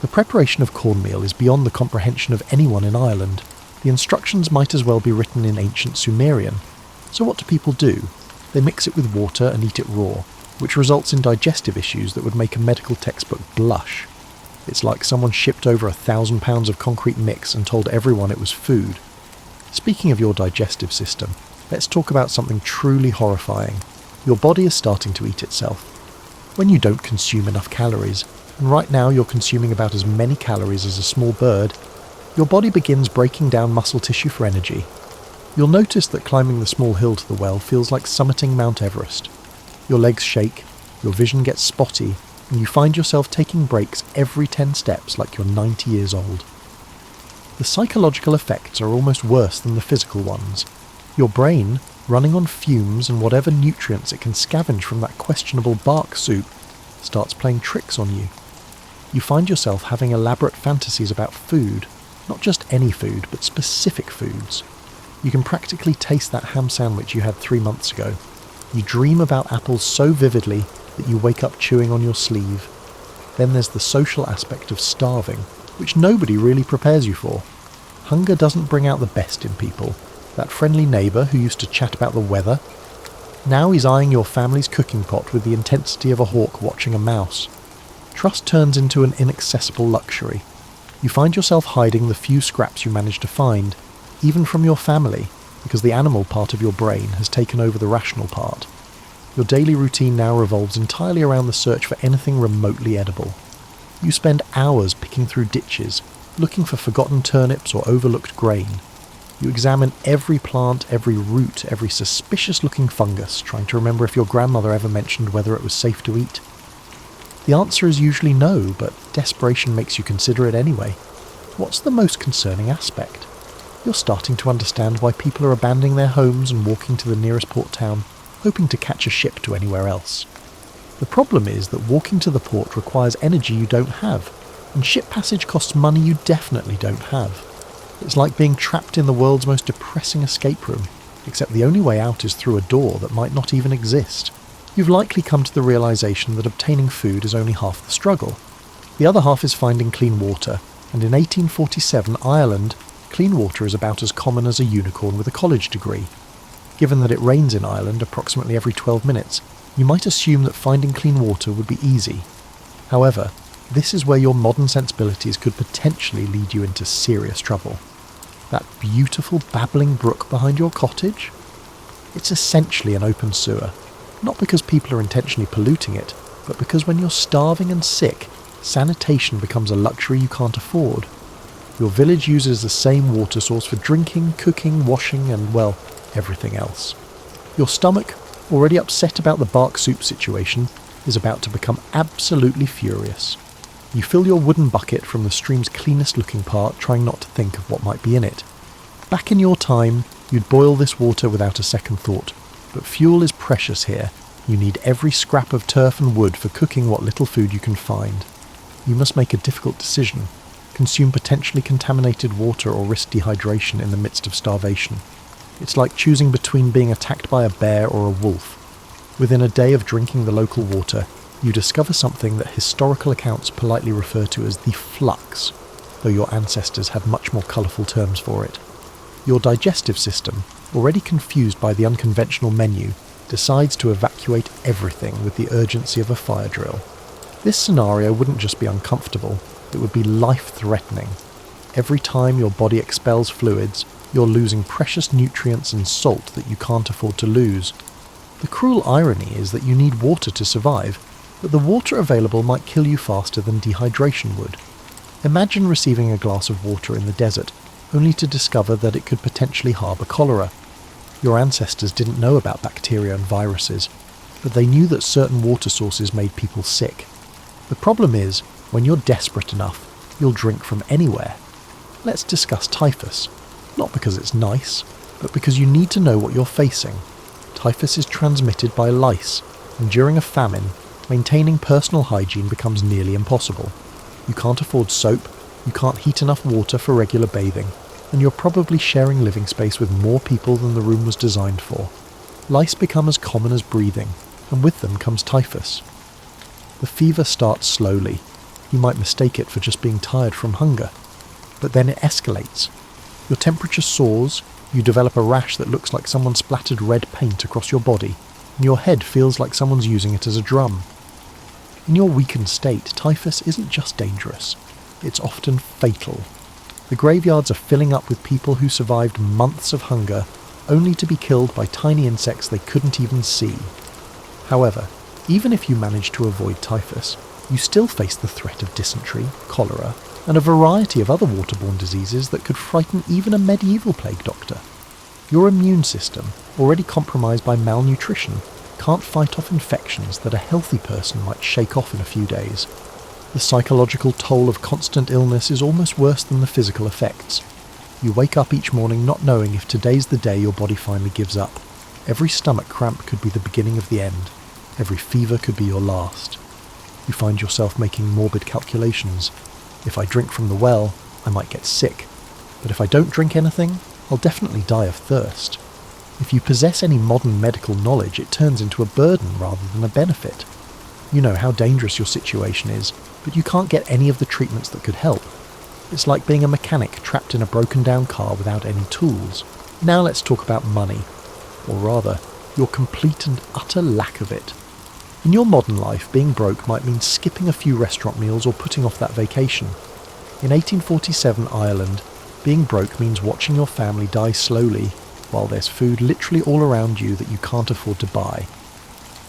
[SPEAKER 1] The preparation of cornmeal is beyond the comprehension of anyone in Ireland. The instructions might as well be written in ancient Sumerian. So what do people do? They mix it with water and eat it raw, which results in digestive issues that would make a medical textbook blush. It's like someone shipped over 1,000 pounds of concrete mix and told everyone it was food. Speaking of your digestive system, let's talk about something truly horrifying. Your body is starting to eat itself. When you don't consume enough calories, and right now you're consuming about as many calories as a small bird, your body begins breaking down muscle tissue for energy. You'll notice that climbing the small hill to the well feels like summiting Mount Everest. Your legs shake, your vision gets spotty, and you find yourself taking breaks every 10 steps like you're 90 years old. The psychological effects are almost worse than the physical ones. Your brain, running on fumes and whatever nutrients it can scavenge from that questionable bark soup, starts playing tricks on you. You find yourself having elaborate fantasies about food, not just any food, but specific foods. You can practically taste that ham sandwich you had 3 months ago. You dream about apples so vividly that you wake up chewing on your sleeve. Then there's the social aspect of starving, which nobody really prepares you for. Hunger doesn't bring out the best in people. That friendly neighbour who used to chat about the weather, now he's eyeing your family's cooking pot with the intensity of a hawk watching a mouse. Trust turns into an inaccessible luxury. You find yourself hiding the few scraps you manage to find, even from your family, because the animal part of your brain has taken over the rational part. Your daily routine now revolves entirely around the search for anything remotely edible. You spend hours picking through ditches, looking for forgotten turnips or overlooked grain. You examine every plant, every root, every suspicious-looking fungus, trying to remember if your grandmother ever mentioned whether it was safe to eat. The answer is usually no, but desperation makes you consider it anyway. What's the most concerning aspect? You're starting to understand why people are abandoning their homes and walking to the nearest port town, hoping to catch a ship to anywhere else. The problem is that walking to the port requires energy you don't have, and ship passage costs money you definitely don't have. It's like being trapped in the world's most depressing escape room, except the only way out is through a door that might not even exist. You've likely come to the realization that obtaining food is only half the struggle. The other half is finding clean water, and in 1847 Ireland, clean water is about as common as a unicorn with a college degree. Given that it rains in Ireland approximately every 12 minutes, you might assume that finding clean water would be easy. However, this is where your modern sensibilities could potentially lead you into serious trouble. That beautiful babbling brook behind your cottage? It's essentially an open sewer, not because people are intentionally polluting it, but because when you're starving and sick, sanitation becomes a luxury you can't afford. Your village uses the same water source for drinking, cooking, washing, and, well, everything else. Your stomach, already upset about the bark soup situation, is about to become absolutely furious. You fill your wooden bucket from the stream's cleanest looking part, trying not to think of what might be in it. Back in your time, you'd boil this water without a second thought, but fuel is precious here. You need every scrap of turf and wood for cooking what little food you can find. You must make a difficult decision. Consume potentially contaminated water or risk dehydration in the midst of starvation. It's like choosing between being attacked by a bear or a wolf. Within a day of drinking the local water, you discover something that historical accounts politely refer to as the flux, though your ancestors had much more colourful terms for it. Your digestive system, already confused by the unconventional menu, decides to evacuate everything with the urgency of a fire drill. This scenario wouldn't just be uncomfortable, it would be life-threatening. Every time your body expels fluids, you're losing precious nutrients and salt that you can't afford to lose. The cruel irony is that you need water to survive, but the water available might kill you faster than dehydration would. Imagine receiving a glass of water in the desert, only to discover that it could potentially harbour cholera. Your ancestors didn't know about bacteria and viruses, but they knew that certain water sources made people sick. The problem is, when you're desperate enough, you'll drink from anywhere. Let's discuss typhus. Not because it's nice, but because you need to know what you're facing. Typhus is transmitted by lice, and during a famine, maintaining personal hygiene becomes nearly impossible. You can't afford soap, you can't heat enough water for regular bathing, and you're probably sharing living space with more people than the room was designed for. Lice become as common as breathing, and with them comes typhus. The fever starts slowly. You might mistake it for just being tired from hunger. But then it escalates. Your temperature soars, you develop a rash that looks like someone splattered red paint across your body, and your head feels like someone's using it as a drum. In your weakened state, typhus isn't just dangerous, it's often fatal. The graveyards are filling up with people who survived months of hunger, only to be killed by tiny insects they couldn't even see. However, even if you manage to avoid typhus, you still face the threat of dysentery, cholera, and a variety of other waterborne diseases that could frighten even a medieval plague doctor. Your immune system, already compromised by malnutrition, can't fight off infections that a healthy person might shake off in a few days. The psychological toll of constant illness is almost worse than the physical effects. You wake up each morning not knowing if today's the day your body finally gives up. Every stomach cramp could be the beginning of the end. Every fever could be your last. You find yourself making morbid calculations. If I drink from the well, I might get sick. But if I don't drink anything, I'll definitely die of thirst. If you possess any modern medical knowledge, it turns into a burden rather than a benefit. You know how dangerous your situation is, but you can't get any of the treatments that could help. It's like being a mechanic trapped in a broken down car without any tools. Now let's talk about money. Or rather, your complete and utter lack of it. In your modern life, being broke might mean skipping a few restaurant meals or putting off that vacation. In 1847 Ireland, being broke means watching your family die slowly while there's food literally all around you that you can't afford to buy.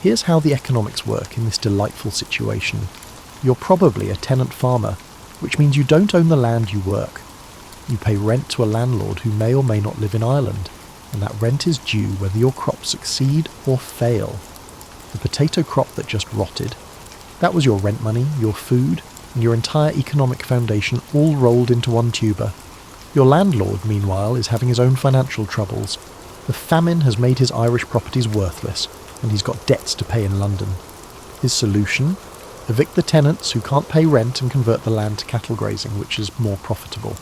[SPEAKER 1] Here's how the economics work in this delightful situation. You're probably a tenant farmer, which means you don't own the land you work. You pay rent to a landlord who may or may not live in Ireland, and that rent is due whether your crops succeed or fail. The potato crop that just rotted, that was your rent money, your food, and your entire economic foundation all rolled into one tuber. Your landlord, meanwhile, is having his own financial troubles. The famine has made his Irish properties worthless, and he's got debts to pay in London. His solution? Evict the tenants who can't pay rent and convert the land to cattle grazing, which is more profitable.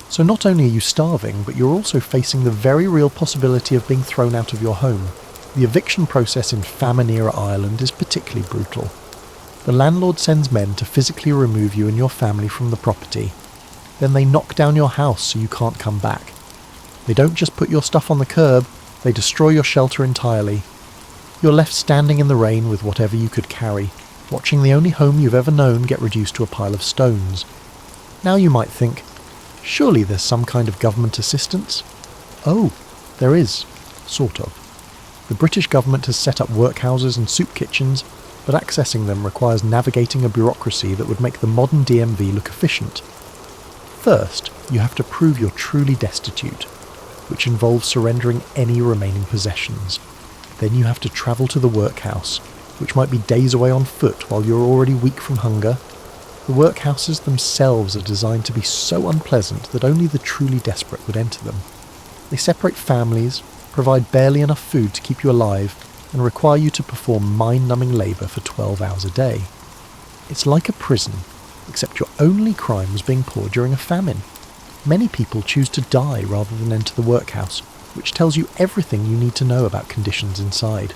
[SPEAKER 1] So not only are you starving, but you're also facing the very real possibility of being thrown out of your home. The eviction process in famine-era Ireland is particularly brutal. The landlord sends men to physically remove you and your family from the property. Then they knock down your house so you can't come back. They don't just put your stuff on the curb, they destroy your shelter entirely. You're left standing in the rain with whatever you could carry, watching the only home you've ever known get reduced to a pile of stones. Now you might think, surely there's some kind of government assistance? Oh, there is, sort of. The British government has set up workhouses and soup kitchens, but accessing them requires navigating a bureaucracy that would make the modern DMV look efficient. First, you have to prove you're truly destitute, which involves surrendering any remaining possessions. Then you have to travel to the workhouse, which might be days away on foot while you're already weak from hunger. The workhouses themselves are designed to be so unpleasant that only the truly desperate would enter them. They separate families, provide barely enough food to keep you alive, and require you to perform mind-numbing labour for 12 hours a day. It's like a prison, except your only crime was being poor during a famine. Many people choose to die rather than enter the workhouse, which tells you everything you need to know about conditions inside.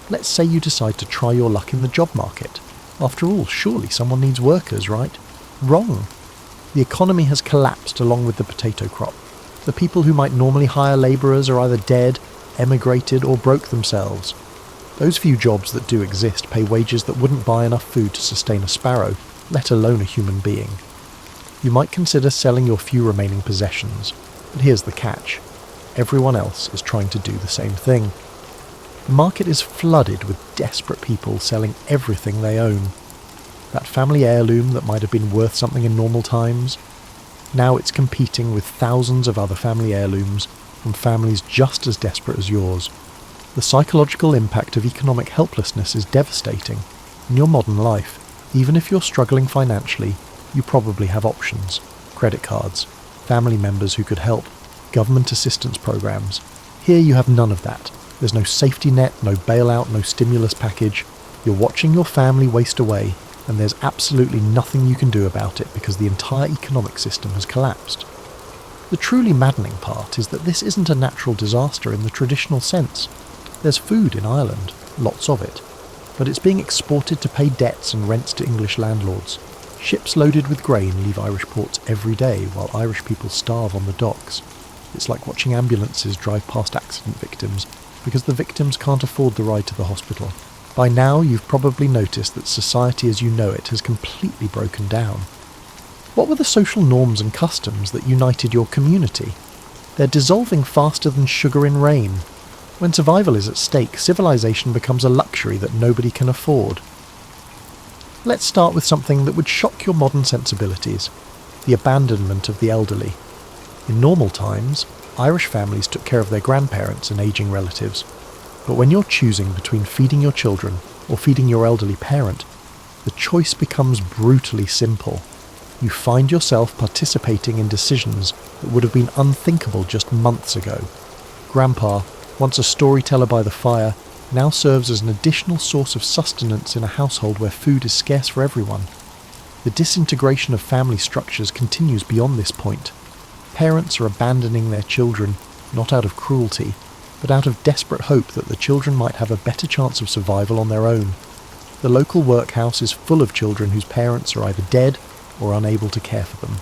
[SPEAKER 1] Let's say you decide to try your luck in the job market. After all, surely someone needs workers, right? Wrong. The economy has collapsed along with the potato crop. The people who might normally hire labourers are either dead, emigrated, or broke themselves. Those few jobs that do exist pay wages that wouldn't buy enough food to sustain a sparrow, let alone a human being. You might consider selling your few remaining possessions, but here's the catch. Everyone else is trying to do the same thing. The market is flooded with desperate people selling everything they own. That family heirloom that might have been worth something in normal times, now it's competing with thousands of other family heirlooms from families just as desperate as yours. The psychological impact of economic helplessness is devastating. In your modern life, even if you're struggling financially, you probably have options. Credit cards, family members who could help, government assistance programs. Here you have none of that. There's no safety net, no bailout, no stimulus package. You're watching your family waste away, and there's absolutely nothing you can do about it because the entire economic system has collapsed. The truly maddening part is that this isn't a natural disaster in the traditional sense. There's food in Ireland, lots of it, but it's being exported to pay debts and rents to English landlords. Ships loaded with grain leave Irish ports every day while Irish people starve on the docks. It's like watching ambulances drive past accident victims because the victims can't afford the ride to the hospital. By now you've probably noticed that society as you know it has completely broken down. What were the social norms and customs that united your community? They're dissolving faster than sugar in rain. When survival is at stake, civilization becomes a luxury that nobody can afford. Let's start with something that would shock your modern sensibilities: the abandonment of the elderly. In normal times, Irish families took care of their grandparents and ageing relatives. But when you're choosing between feeding your children or feeding your elderly parent, the choice becomes brutally simple. You find yourself participating in decisions that would have been unthinkable just months ago. Grandpa, once a storyteller by the fire, now serves as an additional source of sustenance in a household where food is scarce for everyone. The disintegration of family structures continues beyond this point. Parents are abandoning their children, not out of cruelty, but out of desperate hope that the children might have a better chance of survival on their own. The local workhouse is full of children whose parents are either dead or unable to care for them.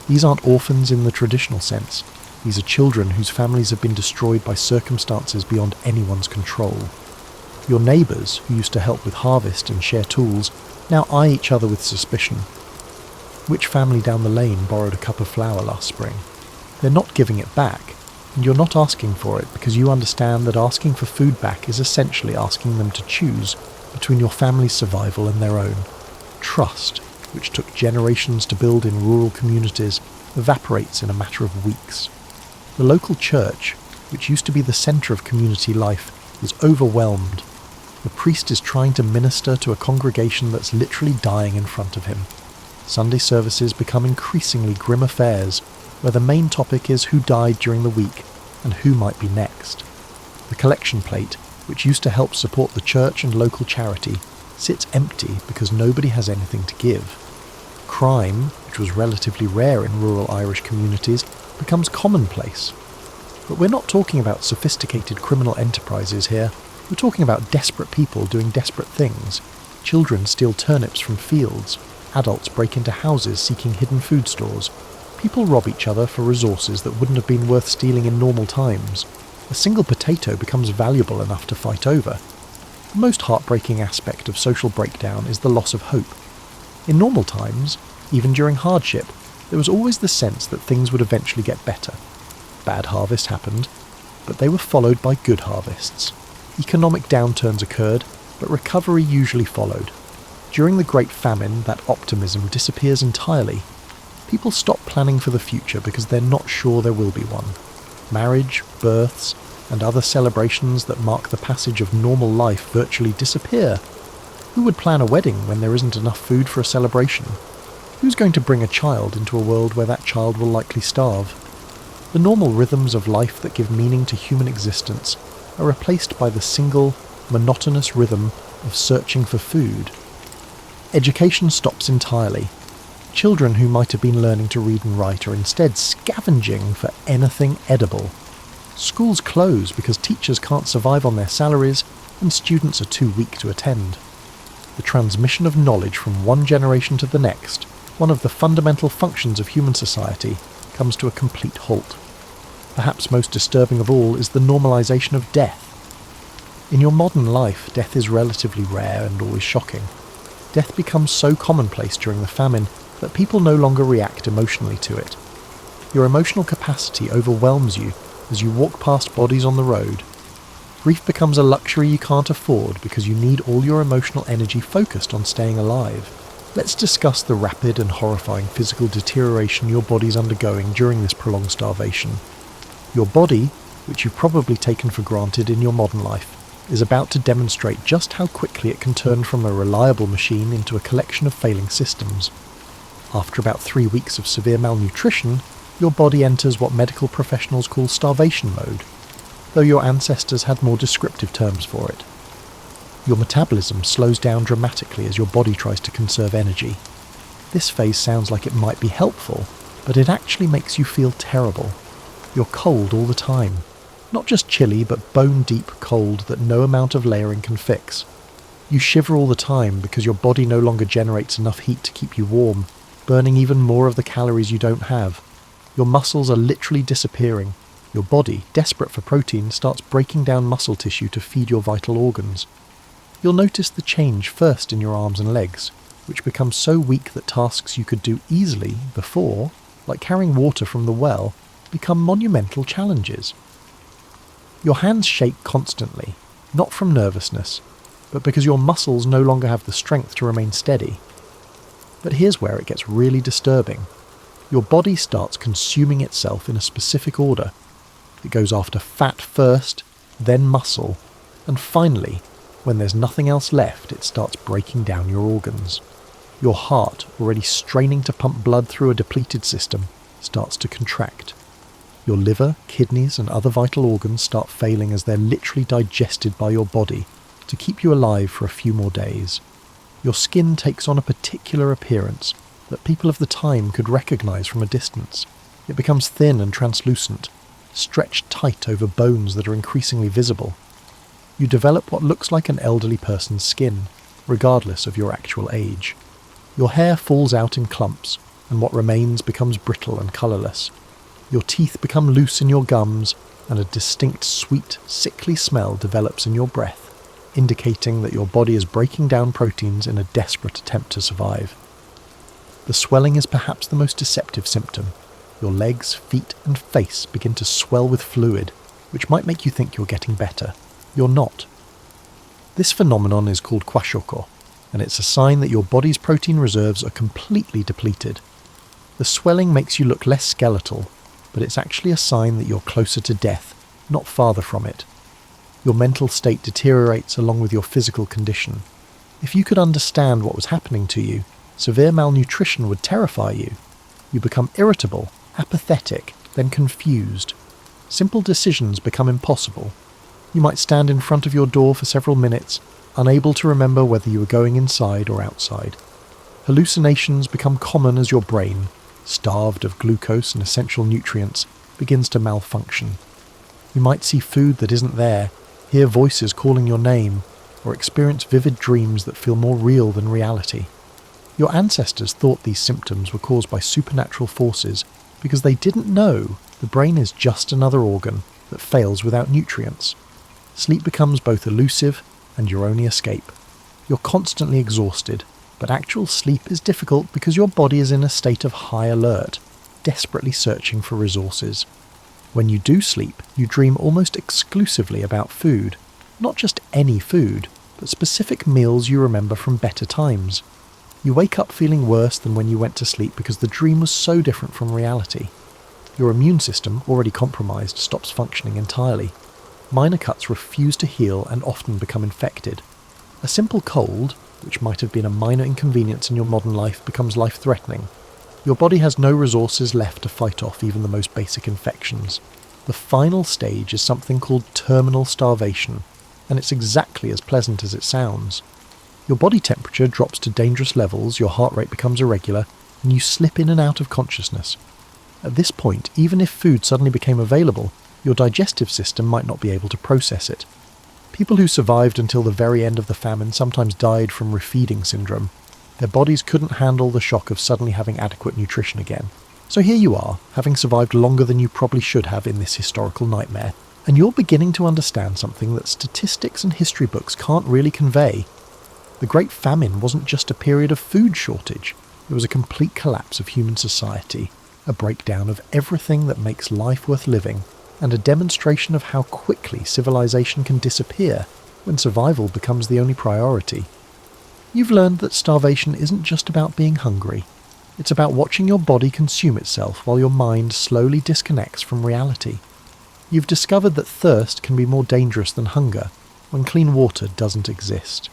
[SPEAKER 1] These aren't orphans in the traditional sense. These are children whose families have been destroyed by circumstances beyond anyone's control. Your neighbours, who used to help with harvest and share tools, now eye each other with suspicion. Which family down the lane borrowed a cup of flour last spring? They're not giving it back, and you're not asking for it because you understand that asking for food back is essentially asking them to choose between your family's survival and their own. Trust, which took generations to build in rural communities, evaporates in a matter of weeks. The local church, which used to be the centre of community life, is overwhelmed. The priest is trying to minister to a congregation that's literally dying in front of him. Sunday services become increasingly grim affairs, where the main topic is who died during the week and who might be next. The collection plate, which used to help support the church and local charity, sits empty because nobody has anything to give. Crime, which was relatively rare in rural Irish communities, becomes commonplace. But we're not talking about sophisticated criminal enterprises here. We're talking about desperate people doing desperate things. Children steal turnips from fields. Adults break into houses seeking hidden food stores. People rob each other for resources that wouldn't have been worth stealing in normal times. A single potato becomes valuable enough to fight over. The most heartbreaking aspect of social breakdown is the loss of hope. In normal times, even during hardship, there was always the sense that things would eventually get better. Bad harvests happened, but they were followed by good harvests. Economic downturns occurred, but recovery usually followed. During the Great Famine, that optimism disappears entirely. People stop planning for the future because they're not sure there will be one. Marriage, births, and other celebrations that mark the passage of normal life virtually disappear. Who would plan a wedding when there isn't enough food for a celebration? Who's going to bring a child into a world where that child will likely starve? The normal rhythms of life that give meaning to human existence are replaced by the single, monotonous rhythm of searching for food. Education stops entirely. Children who might have been learning to read and write are instead scavenging for anything edible. Schools close because teachers can't survive on their salaries and students are too weak to attend. The transmission of knowledge from one generation to the next, one of the fundamental functions of human society, comes to a complete halt. Perhaps most disturbing of all is the normalization of death. In your modern life, death is relatively rare and always shocking. Death becomes so commonplace during the famine that people no longer react emotionally to it. Your emotional capacity overwhelms you as you walk past bodies on the road. Grief becomes a luxury you can't afford because you need all your emotional energy focused on staying alive. Let's discuss the rapid and horrifying physical deterioration your body's undergoing during this prolonged starvation. Your body, which you've probably taken for granted in your modern life, is about to demonstrate just how quickly it can turn from a reliable machine into a collection of failing systems. After about 3 weeks of severe malnutrition, your body enters what medical professionals call starvation mode, though your ancestors had more descriptive terms for it. Your metabolism slows down dramatically as your body tries to conserve energy. This phase sounds like it might be helpful, but it actually makes you feel terrible. You're cold all the time. Not just chilly, but bone-deep cold that no amount of layering can fix. You shiver all the time because your body no longer generates enough heat to keep you warm, burning even more of the calories you don't have. Your muscles are literally disappearing. Your body, desperate for protein, starts breaking down muscle tissue to feed your vital organs. You'll notice the change first in your arms and legs, which become so weak that tasks you could do easily before, like carrying water from the well, become monumental challenges. Your hands shake constantly, not from nervousness, but because your muscles no longer have the strength to remain steady. But here's where it gets really disturbing. Your body starts consuming itself in a specific order. It goes after fat first, then muscle, and finally, when there's nothing else left, it starts breaking down your organs. Your heart, already straining to pump blood through a depleted system, starts to contract. Your liver, kidneys, and other vital organs start failing as they're literally digested by your body to keep you alive for a few more days. Your skin takes on a particular appearance that people of the time could recognize from a distance. It becomes thin and translucent, stretched tight over bones that are increasingly visible. You develop what looks like an elderly person's skin, regardless of your actual age. Your hair falls out in clumps, and what remains becomes brittle and colourless. Your teeth become loose in your gums, and a distinct sweet, sickly smell develops in your breath, indicating that your body is breaking down proteins in a desperate attempt to survive. The swelling is perhaps the most deceptive symptom. Your legs, feet, and face begin to swell with fluid, which might make you think you're getting better. You're not. This phenomenon is called kwashiorkor, and it's a sign that your body's protein reserves are completely depleted. The swelling makes you look less skeletal, but it's actually a sign that you're closer to death, not farther from it. Your mental state deteriorates along with your physical condition. If you could understand what was happening to you, severe malnutrition would terrify you. You become irritable, apathetic, then confused. Simple decisions become impossible. You might stand in front of your door for several minutes, unable to remember whether you were going inside or outside. Hallucinations become common as your brain, starved of glucose and essential nutrients, begins to malfunction. You might see food that isn't there, hear voices calling your name, or experience vivid dreams that feel more real than reality. Your ancestors thought these symptoms were caused by supernatural forces because they didn't know the brain is just another organ that fails without nutrients. Sleep becomes both elusive and your only escape. You're constantly exhausted, but actual sleep is difficult because your body is in a state of high alert, desperately searching for resources. When you do sleep, you dream almost exclusively about food. Not just any food, but specific meals you remember from better times. You wake up feeling worse than when you went to sleep because the dream was so different from reality. Your immune system, already compromised, stops functioning entirely. Minor cuts refuse to heal and often become infected. A simple cold, which might have been a minor inconvenience in your modern life, becomes life-threatening. Your body has no resources left to fight off even the most basic infections. The final stage is something called terminal starvation, and it's exactly as pleasant as it sounds. Your body temperature drops to dangerous levels, your heart rate becomes irregular, and you slip in and out of consciousness. At this point, even if food suddenly became available, your digestive system might not be able to process it. People who survived until the very end of the famine sometimes died from refeeding syndrome. Their bodies couldn't handle the shock of suddenly having adequate nutrition again. So here you are, having survived longer than you probably should have in this historical nightmare, And you're beginning to understand something that statistics and history books can't really convey. The Great Famine wasn't just a period of food shortage, it was a complete collapse of human society, a breakdown of everything that makes life worth living, and a demonstration of how quickly civilization can disappear when survival becomes the only priority. You've learned that starvation isn't just about being hungry. It's about watching your body consume itself while your mind slowly disconnects from reality. You've discovered that thirst can be more dangerous than hunger when clean water doesn't exist.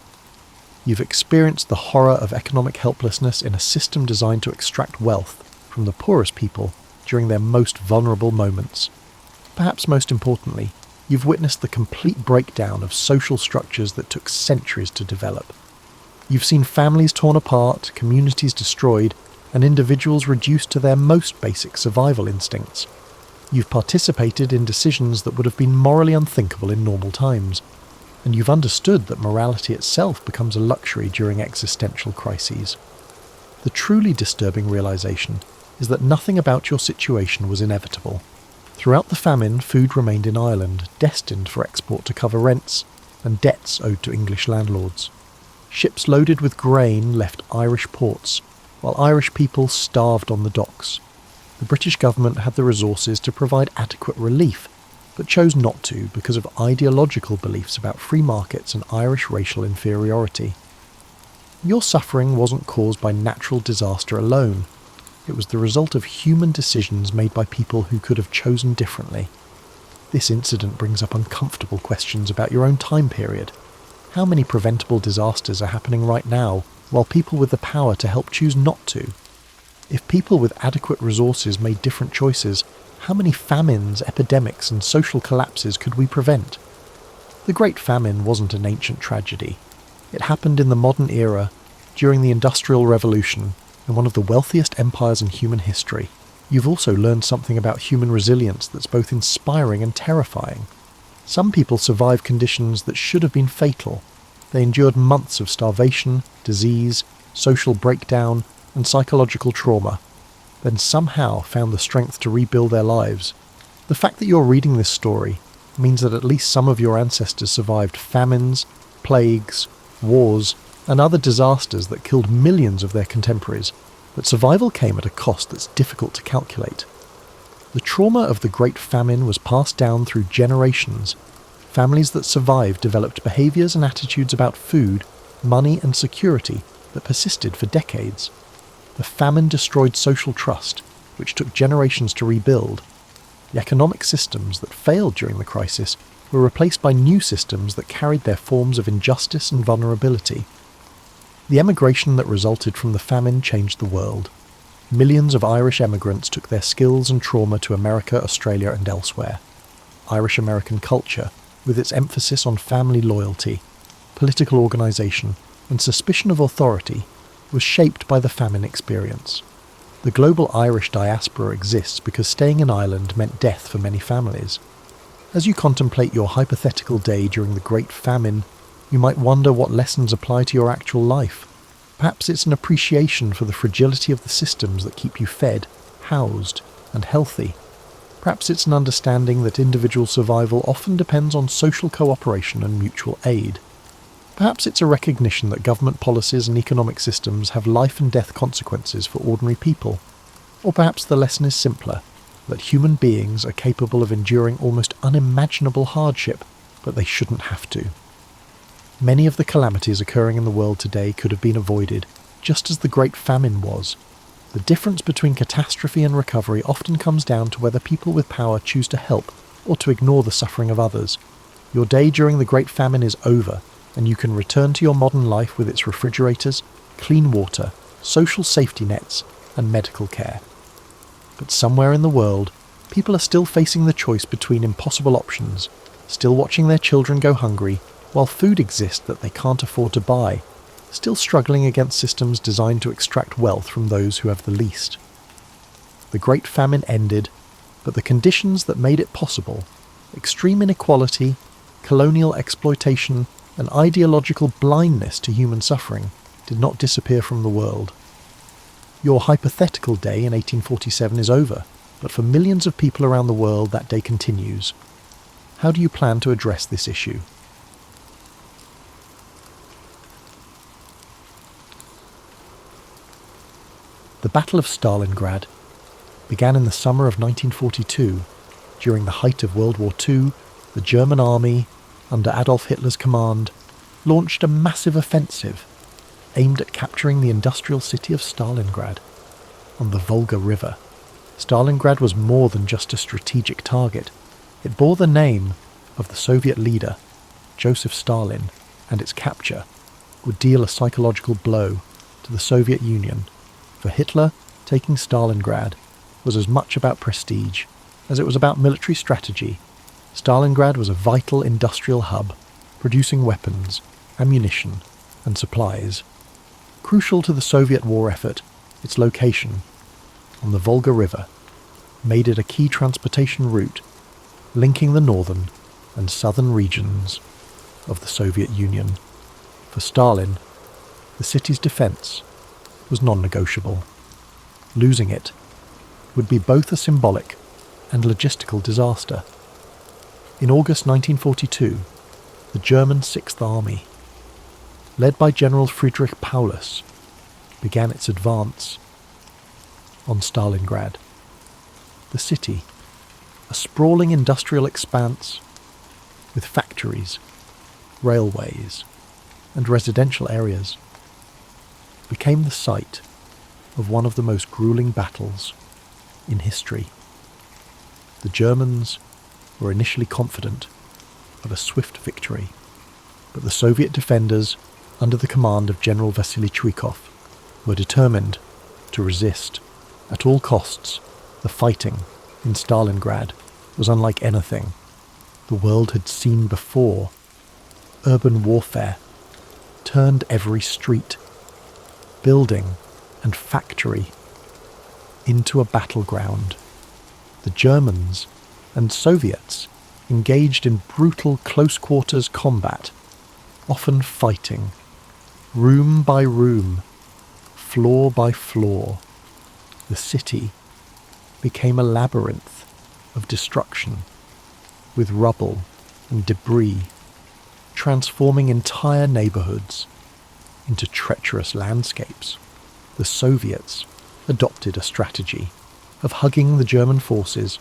[SPEAKER 1] You've experienced the horror of economic helplessness in a system designed to extract wealth from the poorest people during their most vulnerable moments. Perhaps most importantly, you've witnessed the complete breakdown of social structures that took centuries to develop. You've seen families torn apart, communities destroyed, and individuals reduced to their most basic survival instincts. You've participated in decisions that would have been morally unthinkable in normal times, and you've understood that morality itself becomes a luxury during existential crises. The truly disturbing realization is that nothing about your situation was inevitable. Throughout the famine, food remained in Ireland, destined for export to cover rents and debts owed to English landlords. Ships loaded with grain left Irish ports, while Irish people starved on the docks. The British government had the resources to provide adequate relief, but chose not to because of ideological beliefs about free markets and Irish racial inferiority. Your suffering wasn't caused by natural disaster alone. It was the result of human decisions made by people who could have chosen differently. This incident brings up uncomfortable questions about your own time period. How many preventable disasters are happening right now, while people with the power to help choose not to? If people with adequate resources made different choices, how many famines, epidemics, and social collapses could we prevent? The Great Famine wasn't an ancient tragedy. It happened in the modern era, during the Industrial Revolution, in one of the wealthiest empires in human history. You've also learned something about human resilience that's both inspiring and terrifying. Some people survived conditions that should have been fatal. They endured months of starvation, disease, social breakdown, and psychological trauma, then somehow found the strength to rebuild their lives. The fact that you're reading this story means that at least some of your ancestors survived famines, plagues, wars, and other disasters that killed millions of their contemporaries, but survival came at a cost that's difficult to calculate. The trauma of the Great Famine was passed down through generations. Families that survived developed behaviours and attitudes about food, money, and security that persisted for decades. The famine destroyed social trust, which took generations to rebuild. The economic systems that failed during the crisis were replaced by new systems that carried their forms of injustice and vulnerability. The emigration that resulted from the famine changed the world. Millions of Irish emigrants took their skills and trauma to America, Australia, and elsewhere. Irish-American culture, with its emphasis on family loyalty, political organisation, and suspicion of authority, was shaped by the famine experience. The global Irish diaspora exists because staying in Ireland meant death for many families. As you contemplate your hypothetical day during the Great Famine, you might wonder what lessons apply to your actual life. Perhaps it's an appreciation for the fragility of the systems that keep you fed, housed, and healthy. Perhaps it's an understanding that individual survival often depends on social cooperation and mutual aid. Perhaps it's a recognition that government policies and economic systems have life and death consequences for ordinary people. Or perhaps the lesson is simpler, that human beings are capable of enduring almost unimaginable hardship, but they shouldn't have to. Many of the calamities occurring in the world today could have been avoided, just as the Great Famine was. The difference between catastrophe and recovery often comes down to whether people with power choose to help or to ignore the suffering of others. Your day during the Great Famine is over, and you can return to your modern life with its refrigerators, clean water, social safety nets, and medical care. But somewhere in the world, people are still facing the choice between impossible options, still watching their children go hungry, while food exists that they can't afford to buy, still struggling against systems designed to extract wealth from those who have the least. The Great Famine ended, but the conditions that made it possible, extreme inequality, colonial exploitation, and ideological blindness to human suffering, did not disappear from the world. Your hypothetical day in 1847 is over, but for millions of people around the world that day continues. How do you plan to address this issue? The Battle of Stalingrad began in the summer of 1942. During the height of World War II, the German army, under Adolf Hitler's command, launched a massive offensive aimed at capturing the industrial city of Stalingrad on the Volga River. Stalingrad was more than just a strategic target. It bore the name of the Soviet leader, Joseph Stalin, and its capture would deal a psychological blow to the Soviet Union. For Hitler, taking Stalingrad was as much about prestige as it was about military strategy. Stalingrad was a vital industrial hub, producing weapons, ammunition, and supplies. Crucial to the Soviet war effort, its location on the Volga River made it a key transportation route linking the northern and southern regions of the Soviet Union. For Stalin, the city's defense was non-negotiable. Losing it would be both a symbolic and logistical disaster. In August 1942, the German Sixth Army, led by General Friedrich Paulus, began its advance on Stalingrad. The city, a sprawling industrial expanse with factories, railways, and residential areas, became the site of one of the most grueling battles in history. The Germans were initially confident of a swift victory, but the Soviet defenders, under the command of General Vasily Chuikov, were determined to resist. At all costs, the fighting in Stalingrad was unlike anything the world had seen before. Urban warfare turned every street, building, and factory into a battleground. The Germans and Soviets engaged in brutal close-quarters combat, often fighting, room by room, floor by floor. The city became a labyrinth of destruction, with rubble and debris transforming entire neighborhoods into treacherous landscapes. The Soviets adopted a strategy of hugging the German forces,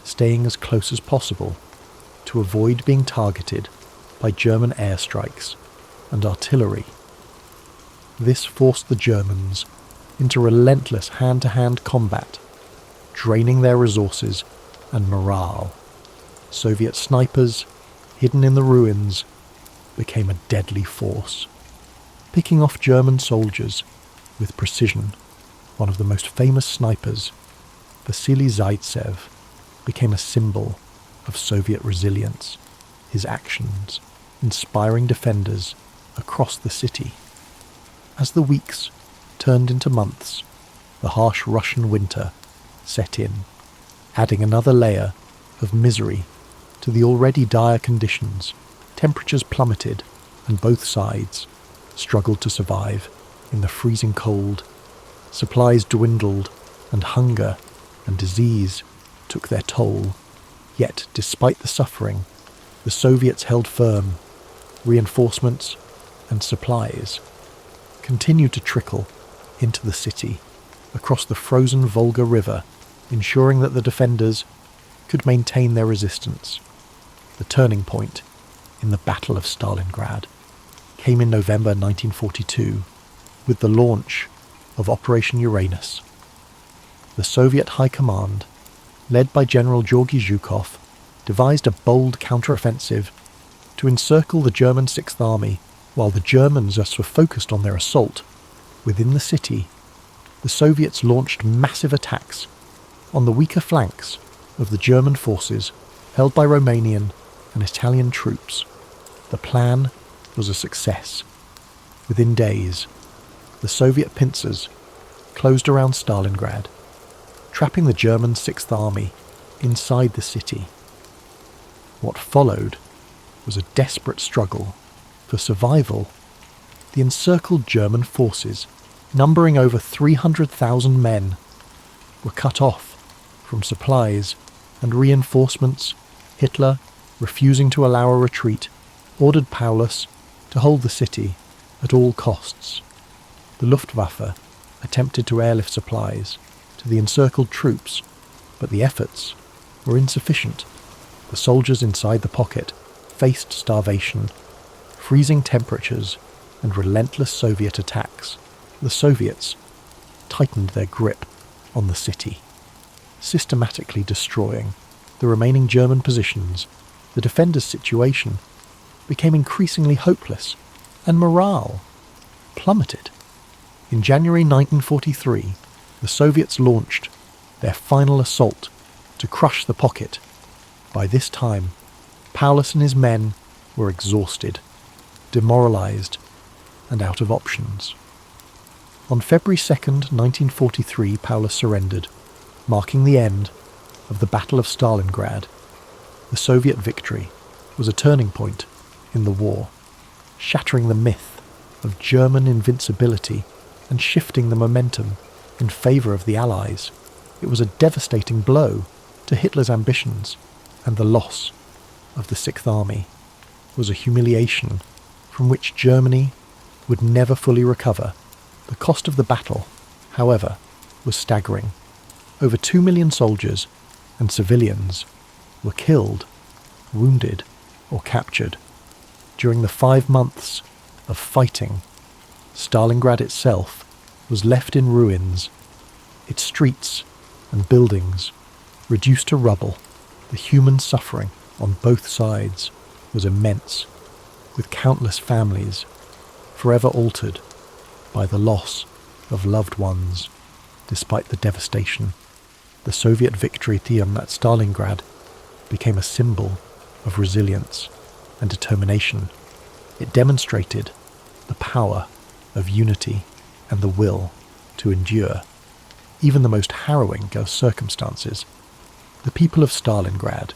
[SPEAKER 1] staying as close as possible to avoid being targeted by German airstrikes and artillery. This forced the Germans into relentless hand-to-hand combat, draining their resources and morale. Soviet snipers, hidden in the ruins, became a deadly force, picking off German soldiers with precision. One of the most famous snipers, Vasily Zaitsev, became a symbol of Soviet resilience, his actions inspiring defenders across the city. As the weeks turned into months, the harsh Russian winter set in, adding another layer of misery to the already dire conditions. Temperatures plummeted, and both sides struggled to survive in the freezing cold. Supplies dwindled, and hunger and disease took their toll. Yet, despite the suffering, the Soviets held firm. Reinforcements and supplies continued to trickle into the city across the frozen Volga River, ensuring that the defenders could maintain their resistance. The turning point in the Battle of Stalingrad came in November 1942 with the launch of Operation Uranus. The Soviet High Command, led by General Georgy Zhukov, devised a bold counteroffensive to encircle the German Sixth Army. While the Germans were focused on their assault within the city, the Soviets launched massive attacks on the weaker flanks of the German forces held by Romanian and Italian troops. The plan was a success. Within days, the Soviet pincers closed around Stalingrad, trapping the German Sixth Army inside the city. What followed was a desperate struggle for survival. The encircled German forces, numbering over 300,000 men, were cut off from supplies and reinforcements. Hitler refusing to allow a retreat, ordered Paulus to hold the city at all costs. The Luftwaffe attempted to airlift supplies to the encircled troops, but the efforts were insufficient. The soldiers inside the pocket faced starvation, freezing temperatures, and relentless Soviet attacks. The Soviets tightened their grip on the city, systematically destroying the remaining German positions. The defenders' situation became increasingly hopeless, and morale plummeted. In January 1943, the Soviets launched their final assault to crush the pocket. By this time, Paulus and his men were exhausted, demoralized, and out of options. On February 2nd, 1943, Paulus surrendered, marking the end of the Battle of Stalingrad. The Soviet victory was a turning point in the war, shattering the myth of German invincibility and shifting the momentum in favour of the Allies. It was a devastating blow to Hitler's ambitions, and the loss of the Sixth Army was a humiliation from which Germany would never fully recover. The cost of the battle, however, was staggering. Over 2 million soldiers and civilians were killed, wounded, or captured. During the 5 months of fighting, Stalingrad itself was left in ruins, its streets and buildings reduced to rubble. The human suffering on both sides was immense, with countless families forever altered by the loss of loved ones. Despite the devastation, the Soviet victory at Stalingrad became a symbol of resilience and determination. It demonstrated the power of unity and the will to endure even the most harrowing of circumstances. The people of Stalingrad,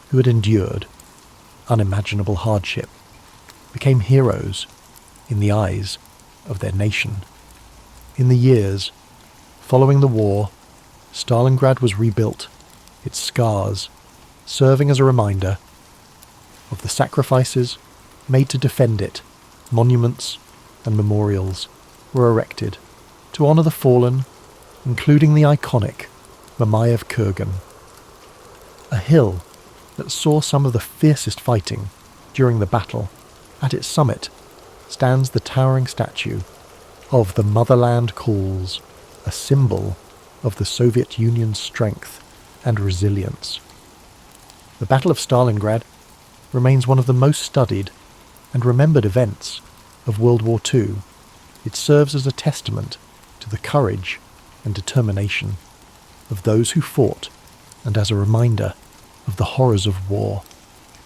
[SPEAKER 1] who had endured unimaginable hardship, became heroes in the eyes of their nation. In the years following the war, Stalingrad was rebuilt, its scars serving as a reminder of the sacrifices made to defend it. Monuments and memorials were erected to honour the fallen, including the iconic Mamayev Kurgan, a hill that saw some of the fiercest fighting during the battle. At its summit stands the towering statue of the Motherland Calls, a symbol of the Soviet Union's strength and resilience. The Battle of Stalingrad remains one of the most studied and remembered events of World War II. It serves as a testament to the courage and determination of those who fought, and as a reminder of the horrors of war.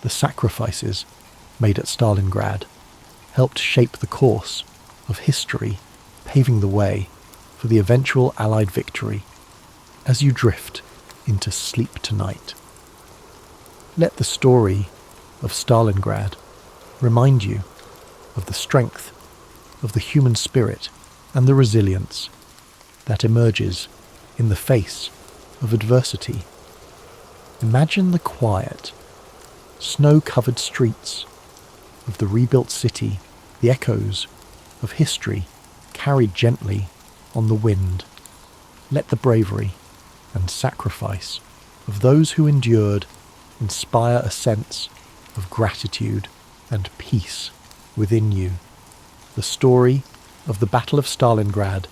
[SPEAKER 1] The sacrifices made at Stalingrad helped shape the course of history, paving the way for the eventual Allied victory. As you drift into sleep tonight, let the story of Stalingrad remind you of the strength of the human spirit and the resilience that emerges in the face of adversity. Imagine the quiet, snow-covered streets of the rebuilt city, the echoes of history carried gently on the wind. Let the bravery and sacrifice of those who endured inspire a sense of gratitude and peace within you. The story of the Battle of Stalingrad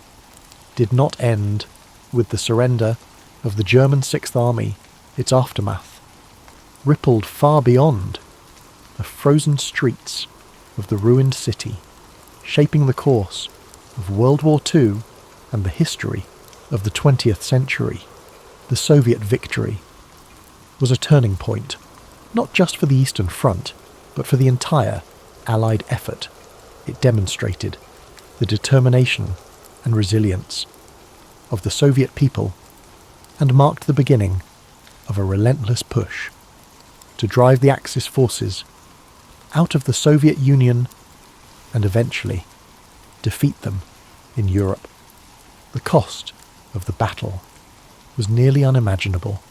[SPEAKER 1] did not end with the surrender of the German Sixth Army. Its aftermath rippled far beyond the frozen streets of the ruined city, shaping the course of World War II and the history of the 20th century. The Soviet victory was a turning point, not just for the Eastern Front, but for the entire Allied effort. It demonstrated the determination and resilience of the Soviet people and marked the beginning of a relentless push to drive the Axis forces out of the Soviet Union and eventually defeat them in Europe. The cost of the battle was nearly unimaginable.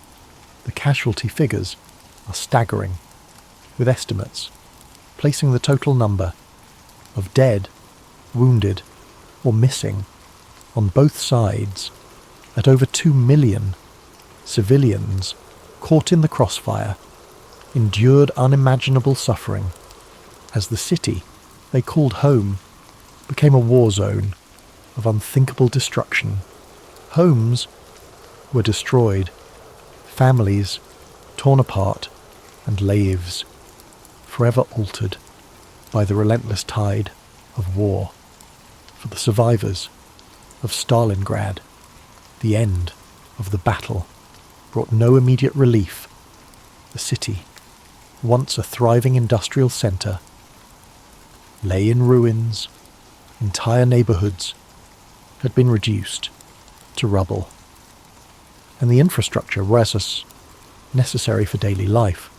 [SPEAKER 1] The casualty figures are staggering. with estimates placing the total number of dead, wounded, or missing on both sides at over 2 million civilians caught in the crossfire endured unimaginable suffering as the city they called home became a war zone of unthinkable destruction. Homes were destroyed, families torn apart, and lives forever altered by the relentless tide of war. For the survivors of Stalingrad, the end of the battle brought no immediate relief. The city, once a thriving industrial centre, lay in ruins. Entire neighbourhoods had been reduced to rubble, and the infrastructure necessary for daily life,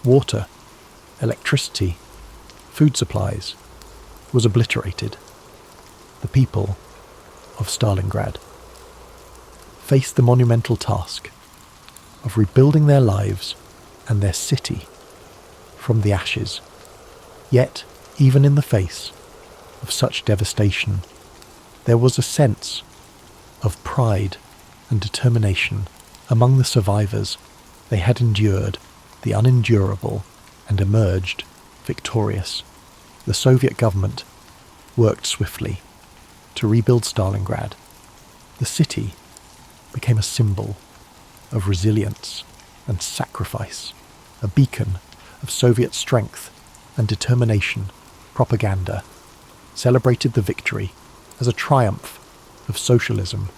[SPEAKER 1] water, electricity, food supplies, was obliterated. The people of Stalingrad faced the monumental task of rebuilding their lives and their city from the ashes. Yet, even in the face of such devastation, there was a sense of pride and determination among the survivors. They had endured the unendurable and emerged victorious. The Soviet government worked swiftly to rebuild Stalingrad. The city became a symbol of resilience and sacrifice, a beacon of Soviet strength and determination. Propaganda celebrated the victory as a triumph of socialism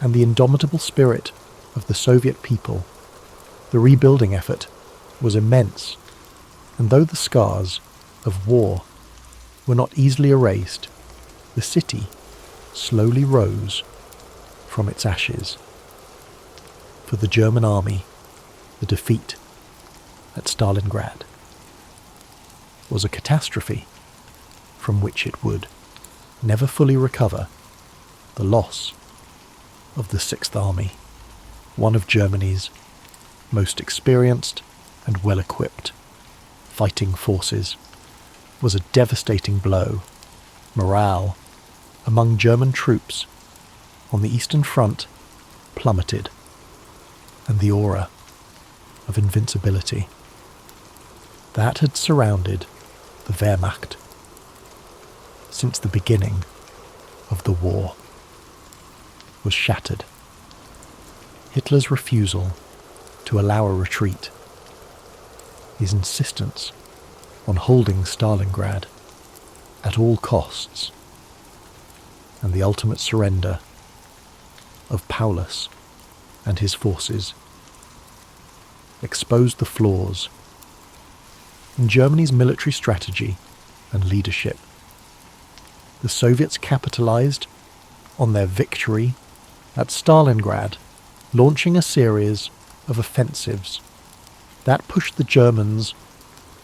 [SPEAKER 1] and the indomitable spirit of the Soviet people. The rebuilding effort was immense, and though the scars of war were not easily erased, the city slowly rose from its ashes. For the German army, the defeat at Stalingrad was a catastrophe from which it would never fully recover. The loss of the Sixth Army, one of Germany's most experienced and well-equipped fighting forces, was a devastating blow. Morale among German troops on the Eastern Front plummeted, and the aura of invincibility that had surrounded the Wehrmacht since the beginning of the war was shattered. Hitler's refusal to allow a retreat, his insistence on holding Stalingrad at all costs, and the ultimate surrender of Paulus and his forces exposed the flaws in Germany's military strategy and leadership. The Soviets capitalized on their victory at Stalingrad, launching a series of offensives that pushed the Germans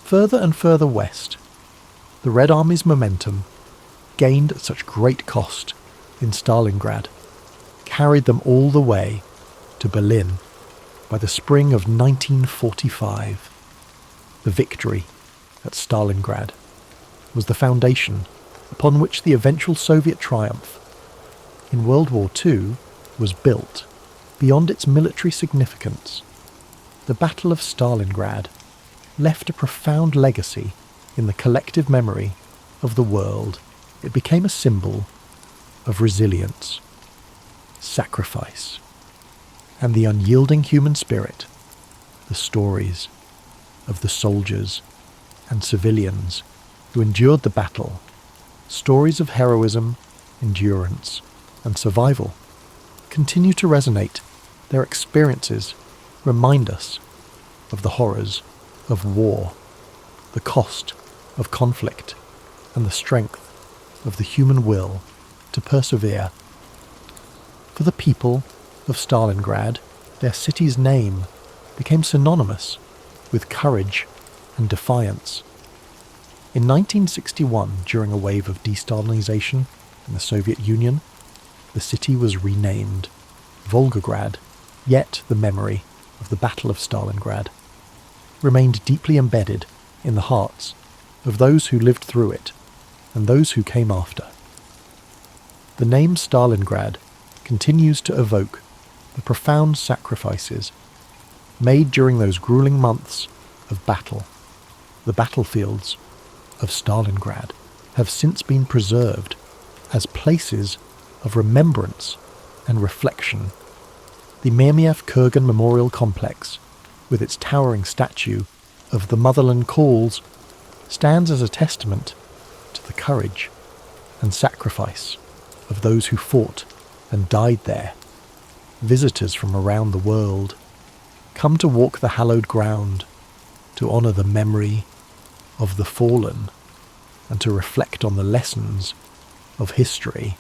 [SPEAKER 1] further and further west. The Red Army's momentum, gained at such great cost in Stalingrad, carried them all the way to Berlin by the spring of 1945. The victory at Stalingrad was the foundation upon which the eventual Soviet triumph in World War II was built. Beyond its military significance, the Battle of Stalingrad left a profound legacy in the collective memory of the world. It became a symbol of resilience, sacrifice, and the unyielding human spirit. The stories of the soldiers and civilians who endured the battle, stories of heroism, endurance, and survival, continue to resonate. Their experiences remind us of the horrors of war, the cost of conflict, and the strength of the human will to persevere. For the people of Stalingrad, their city's name became synonymous with courage and defiance. In 1961, during a wave of de-Stalinization in the Soviet Union, the city was renamed Volgograd, yet the memory of the Battle of Stalingrad remained deeply embedded in the hearts of those who lived through it and those who came after. The name Stalingrad continues to evoke the profound sacrifices made during those grueling months of battle. The battlefields of Stalingrad have since been preserved as places of remembrance and reflection. The Myrmiev Kurgan Memorial Complex, with its towering statue of the Motherland Calls, stands as a testament to the courage and sacrifice of those who fought and died there. Visitors from around the world come to walk the hallowed ground, to honour the memory of the fallen, and to reflect on the lessons of history.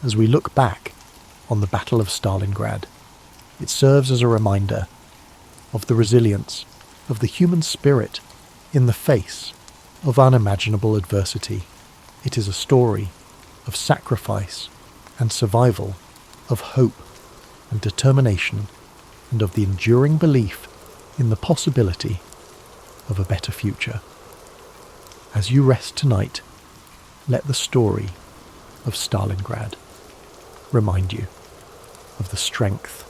[SPEAKER 1] As we look back on the Battle of Stalingrad, it serves as a reminder of the resilience of the human spirit in the face of unimaginable adversity. It is a story of sacrifice and survival, of hope and determination, and of the enduring belief in the possibility of a better future. As you rest tonight, let the story of Stalingrad remind you of the strength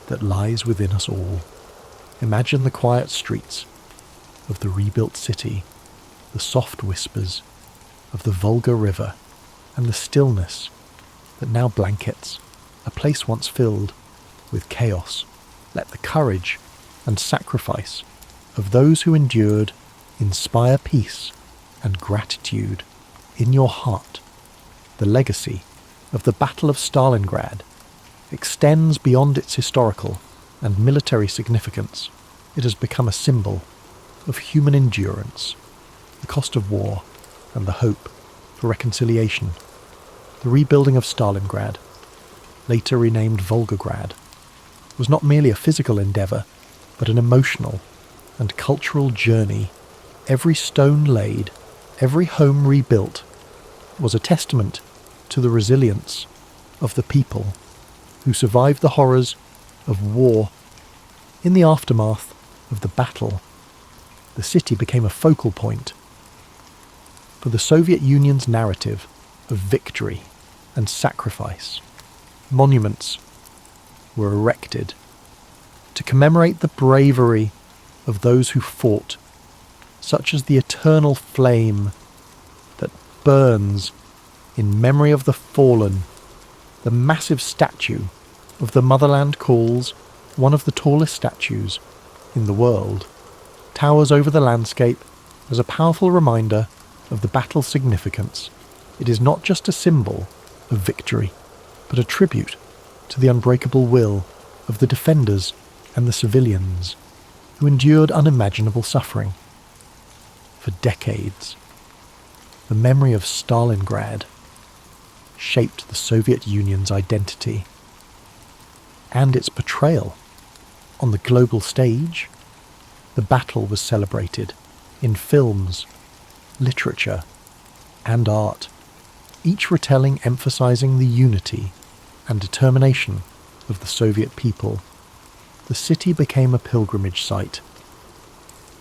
[SPEAKER 1] that lies within us all. Imagine the quiet streets of the rebuilt city, the soft whispers of the Volga River, and the stillness that now blankets a place once filled with chaos. Let the courage and sacrifice of those who endured inspire peace and gratitude in your heart. The legacy of the Battle of Stalingrad extends beyond its historical and military significance. It has become a symbol of human endurance, the cost of war, and the hope for reconciliation. The rebuilding of Stalingrad, later renamed Volgograd, was not merely a physical endeavour, but an emotional and cultural journey. Every stone laid, every home rebuilt, was a testament to the resilience of the people who survived the horrors of war. In the aftermath of the battle, the city became a focal point for the Soviet Union's narrative of victory and sacrifice. Monuments were erected to commemorate the bravery of those who fought, such as the eternal flame that burns in memory of the fallen. The massive statue of the Motherland Calls, one of the tallest statues in the world, towers over the landscape as a powerful reminder of the battle's significance. It is not just a symbol of victory, but a tribute to the unbreakable will of the defenders and the civilians who endured unimaginable suffering. For decades, the memory of Stalingrad shaped the Soviet Union's identity and its portrayal on the global stage. The battle was celebrated in films, literature, and art, each retelling emphasizing the unity and determination of the Soviet people. The city became a pilgrimage site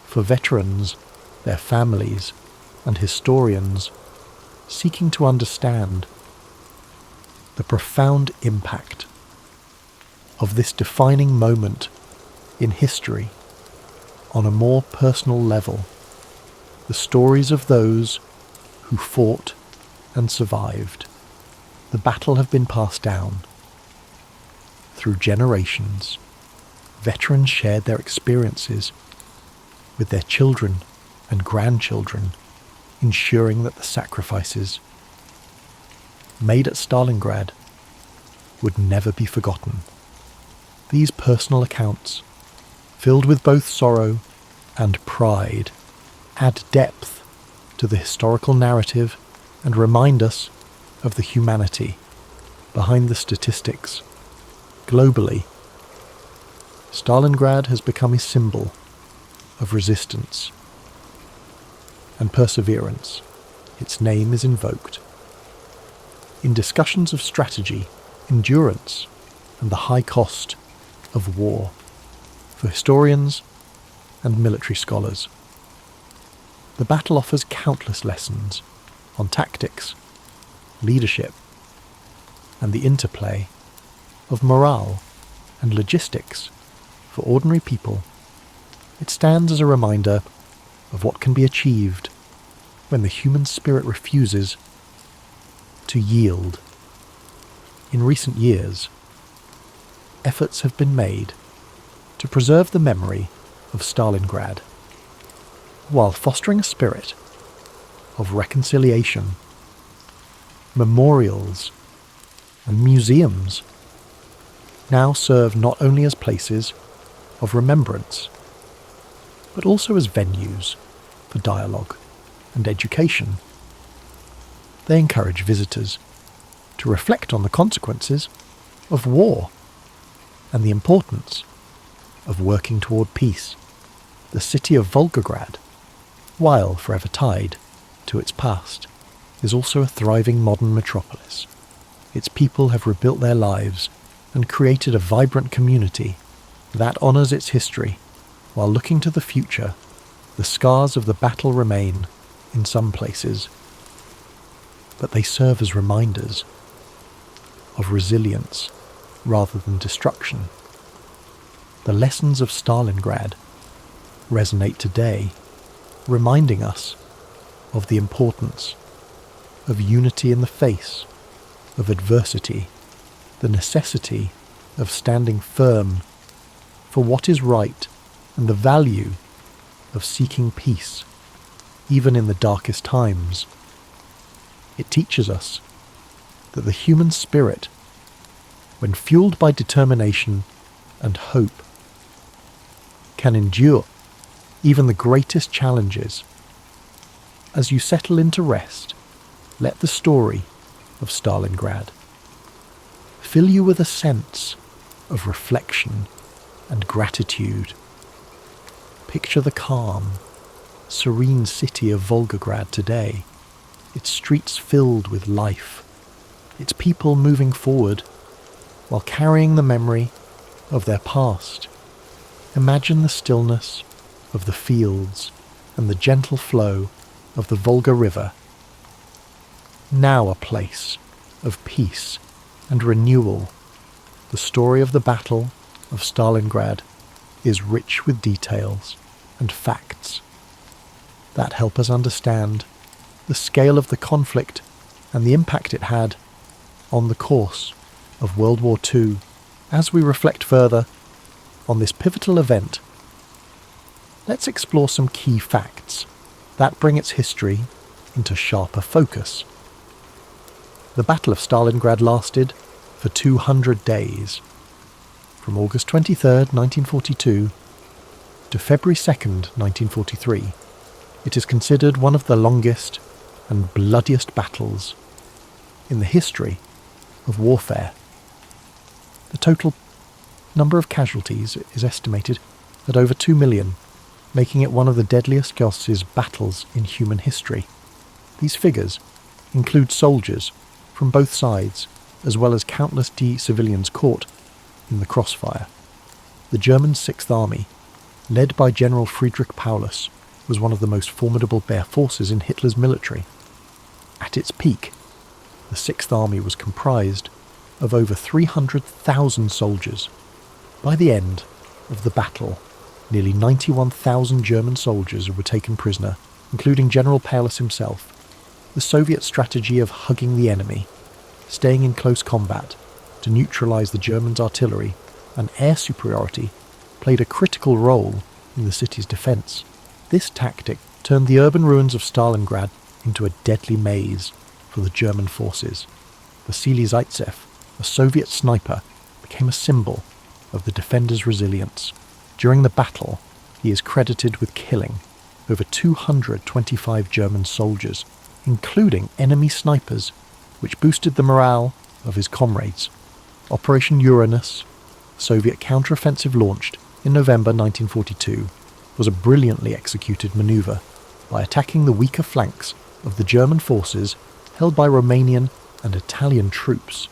[SPEAKER 1] for veterans, their families, and historians seeking to understand the profound impact of this defining moment in history on a more personal level. The stories of those who fought and survived the battle have been passed down through generations. Veterans shared their experiences with their children and grandchildren, ensuring that the sacrifices made at Stalingrad would never be forgotten. These personal accounts, filled with both sorrow and pride, add depth to the historical narrative and remind us of the humanity behind the statistics. Globally, Stalingrad has become a symbol of resistance and perseverance. Its name is invoked in discussions of strategy, endurance, and the high cost of war for historians and military scholars. The battle offers countless lessons on tactics, leadership, and the interplay of morale and logistics for ordinary people. It stands as a reminder of what can be achieved when the human spirit refuses to yield. In recent years, efforts have been made to preserve the memory of Stalingrad, while fostering a spirit of reconciliation. Memorials and museums now serve not only as places of remembrance, but also as venues for dialogue and education. They encourage visitors to reflect on the consequences of war and the importance of working toward peace. The city of Volgograd, while forever tied to its past, is also a thriving modern metropolis. Its people have rebuilt their lives and created a vibrant community that honours its history. While looking to the future, the scars of the battle remain in some places, but they serve as reminders of resilience rather than destruction. The lessons of Stalingrad resonate today, reminding us of the importance of unity in the face of adversity, the necessity of standing firm for what is right, and the value of seeking peace, even in the darkest times. It teaches us that the human spirit, when fueled by determination and hope, can endure even the greatest challenges. As you settle into rest, let the story of Stalingrad fill you with a sense of reflection and gratitude. Picture the calm, serene city of Volgograd today, its streets filled with life, its people moving forward while carrying the memory of their past. Imagine the stillness of the fields and the gentle flow of the Volga River, now a place of peace and renewal. The story of the Battle of Stalingrad is rich with details and facts that help us understand the scale of the conflict and the impact it had on the course of World War II. As we reflect further on this pivotal event, let's explore some key facts that bring its history into sharper focus. The Battle of Stalingrad lasted for 200 days, from August 23rd, 1942 to February 2nd, 1943. It is considered one of the longest and bloodiest battles in the history of warfare. The total number of casualties is estimated at over 2 million, making it one of the deadliest battles in human history. These figures include soldiers from both sides, as well as countless civilians caught in the crossfire. The German Sixth Army, led by General Friedrich Paulus, was one of the most formidable forces in Hitler's military. At its peak, the Sixth Army was comprised of over 300,000 soldiers. By the end of the battle, nearly 91,000 German soldiers were taken prisoner, including General Paulus himself. The Soviet strategy of hugging the enemy, staying in close combat to neutralize the Germans' artillery and air superiority, played a critical role in the city's defense. This tactic turned the urban ruins of Stalingrad into a deadly maze for the German forces. Vasily Zaitsev, a Soviet sniper, became a symbol of the defenders' resilience. During the battle, he is credited with killing over 225 German soldiers, including enemy snipers, which boosted the morale of his comrades. Operation Uranus, Soviet counteroffensive launched in November 1942, was a brilliantly executed maneuver. By attacking the weaker flanks of the German forces held by Romanian and Italian troops,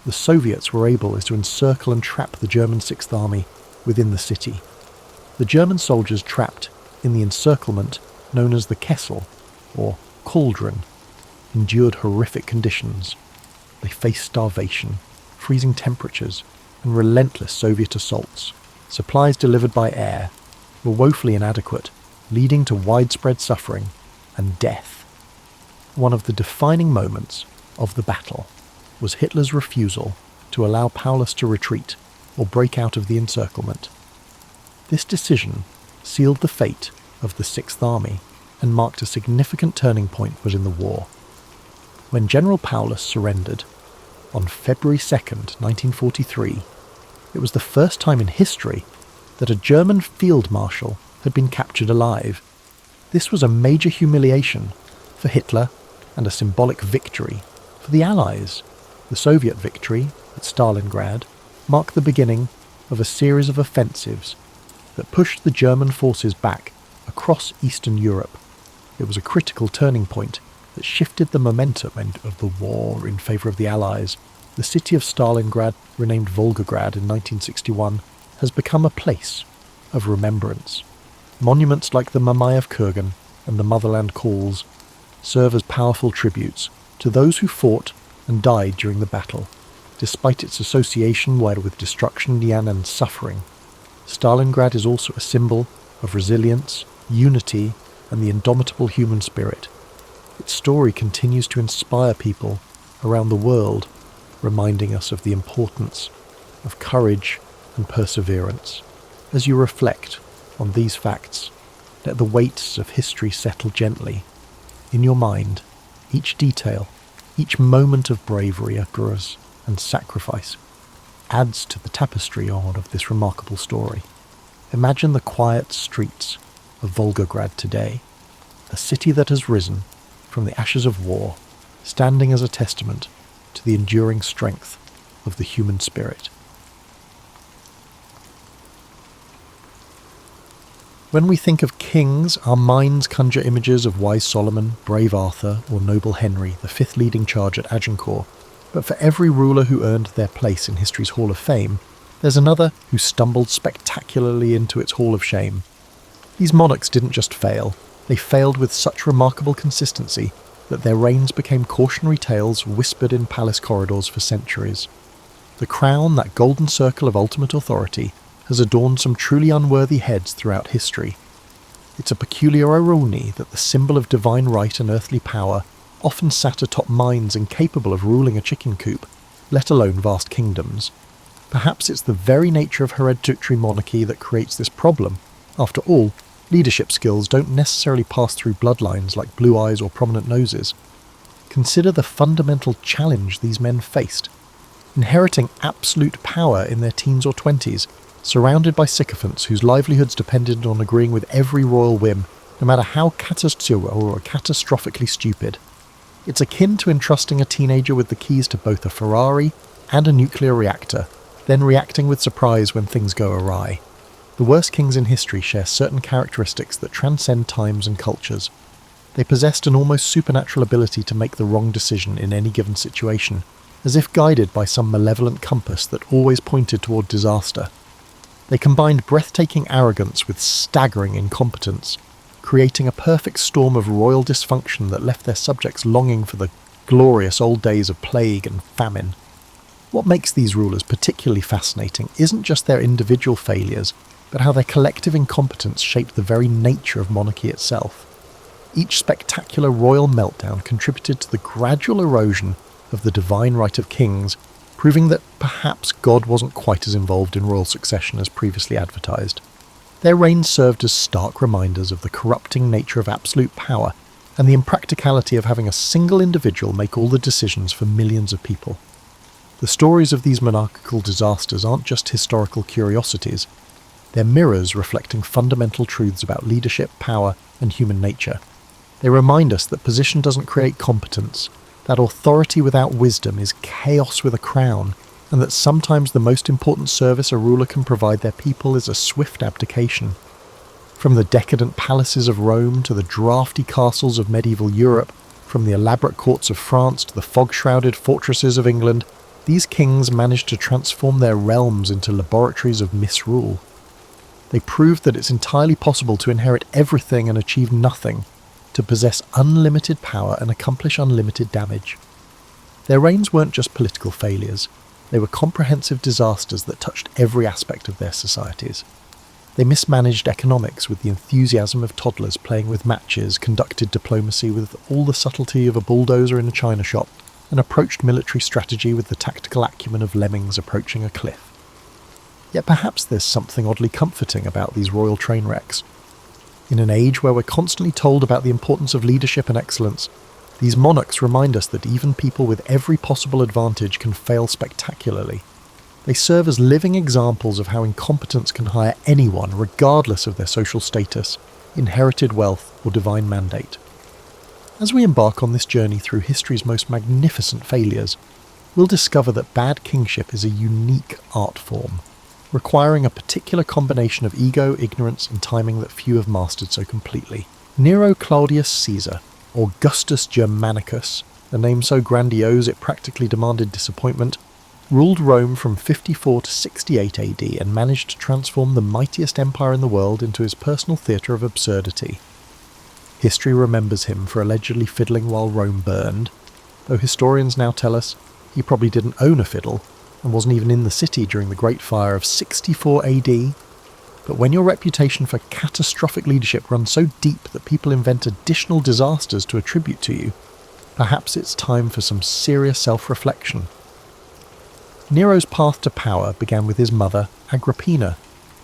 [SPEAKER 1] the Soviets were able to encircle and trap the German Sixth Army within the city. The German soldiers trapped in the encirclement known as the Kessel, or cauldron, endured horrific conditions. They faced starvation, freezing temperatures, and relentless Soviet assaults. Supplies delivered by air were woefully inadequate, leading to widespread suffering and death. One of the defining moments of the battle was Hitler's refusal to allow Paulus to retreat or break out of the encirclement. This decision sealed the fate of the Sixth Army and marked a significant turning point within the war. When General Paulus surrendered on February 2nd, 1943, it was the first time in history that a German field marshal had been captured alive. This was a major humiliation for Hitler and a symbolic victory for the Allies. The Soviet victory at Stalingrad marked the beginning of a series of offensives that pushed the German forces back across Eastern Europe. It was a critical turning point that shifted the momentum of the war in favour of the Allies. The city of Stalingrad, renamed Volgograd in 1961, has become a place of remembrance. Monuments like the Mamayev Kurgan and the Motherland Calls serve as powerful tributes to those who fought and died during the battle. Despite its association with destruction and suffering, Stalingrad is also a symbol of resilience, unity, and the indomitable human spirit. Its story continues to inspire people around the world, reminding us of the importance of courage and perseverance. As you reflect on these facts, let the weights of history settle gently. In your mind, each detail, each moment of bravery, courage, and sacrifice adds to the tapestry of this remarkable story. Imagine the quiet streets of Volgograd today, a city that has risen from the ashes of war, standing as a testament to the enduring strength of the human spirit. When we think of kings, our minds conjure images of wise Solomon, brave Arthur, or noble Henry, the fifth leading charge at Agincourt. But for every ruler who earned their place in history's Hall of Fame, there's another who stumbled spectacularly into its Hall of Shame. These monarchs didn't just fail, they failed with such remarkable consistency that their reigns became cautionary tales whispered in palace corridors for centuries. The crown, that golden circle of ultimate authority, has adorned some truly unworthy heads throughout history. It's a peculiar irony that the symbol of divine right and earthly power often sat atop minds incapable of ruling a chicken coop, let alone vast kingdoms. Perhaps it's the very nature of hereditary monarchy that creates this problem. After all, leadership skills don't necessarily pass through bloodlines like blue eyes or prominent noses. Consider the fundamental challenge these men faced. Inheriting absolute power in their teens or 20s, surrounded by sycophants whose livelihoods depended on agreeing with every royal whim, no matter how catastrophically stupid. It's akin to entrusting a teenager with the keys to both a Ferrari and a nuclear reactor, then reacting with surprise when things go awry. The worst kings in history share certain characteristics that transcend times and cultures. They possessed an almost supernatural ability to make the wrong decision in any given situation, as if guided by some malevolent compass that always pointed toward disaster. They combined breathtaking arrogance with staggering incompetence, creating a perfect storm of royal dysfunction that left their subjects longing for the glorious old days of plague and famine. What makes these rulers particularly fascinating isn't just their individual failures, but how their collective incompetence shaped the very nature of monarchy itself. Each spectacular royal meltdown contributed to the gradual erosion of the divine right of kings, proving that perhaps God wasn't quite as involved in royal succession as previously advertised. Their reigns served as stark reminders of the corrupting nature of absolute power and the impracticality of having a single individual make all the decisions for millions of people. The stories of these monarchical disasters aren't just historical curiosities, they're mirrors reflecting fundamental truths about leadership, power, and human nature. They remind us that position doesn't create competence, that authority without wisdom is chaos with a crown, and that sometimes the most important service a ruler can provide their people is a swift abdication. From the decadent palaces of Rome to the drafty castles of medieval Europe, from the elaborate courts of France to the fog-shrouded fortresses of England, these kings managed to transform their realms into laboratories of misrule. They proved that it's entirely possible to inherit everything and achieve nothing, to possess unlimited power and accomplish unlimited damage. Their reigns weren't just political failures, they were comprehensive disasters that touched every aspect of their societies. They mismanaged economics with the enthusiasm of toddlers playing with matches, conducted diplomacy with all the subtlety of a bulldozer in a china shop, and approached military strategy with the tactical acumen of lemmings approaching a cliff. Yet perhaps there's something oddly comforting about these royal train wrecks. In an age where we're constantly told about the importance of leadership and excellence, these monarchs remind us that even people with every possible advantage can fail spectacularly. They serve as living examples of how incompetence can hire anyone regardless of their social status, inherited wealth or divine mandate. As we embark on this journey through history's most magnificent failures, we'll discover that bad kingship is a unique art form, requiring a particular combination of ego, ignorance and timing that few have mastered so completely. Nero Claudius Caesar, Augustus Germanicus, a name so grandiose it practically demanded disappointment, ruled Rome from 54 to 68 AD and managed to transform the mightiest empire in the world into his personal theatre of absurdity. History remembers him for allegedly fiddling while Rome burned, though historians now tell us he probably didn't own a fiddle and wasn't even in the city during the Great Fire of 64 AD. But when your reputation for catastrophic leadership runs so deep that people invent additional disasters to attribute to you, perhaps it's time for some serious self-reflection. Nero's path to power began with his mother, Agrippina,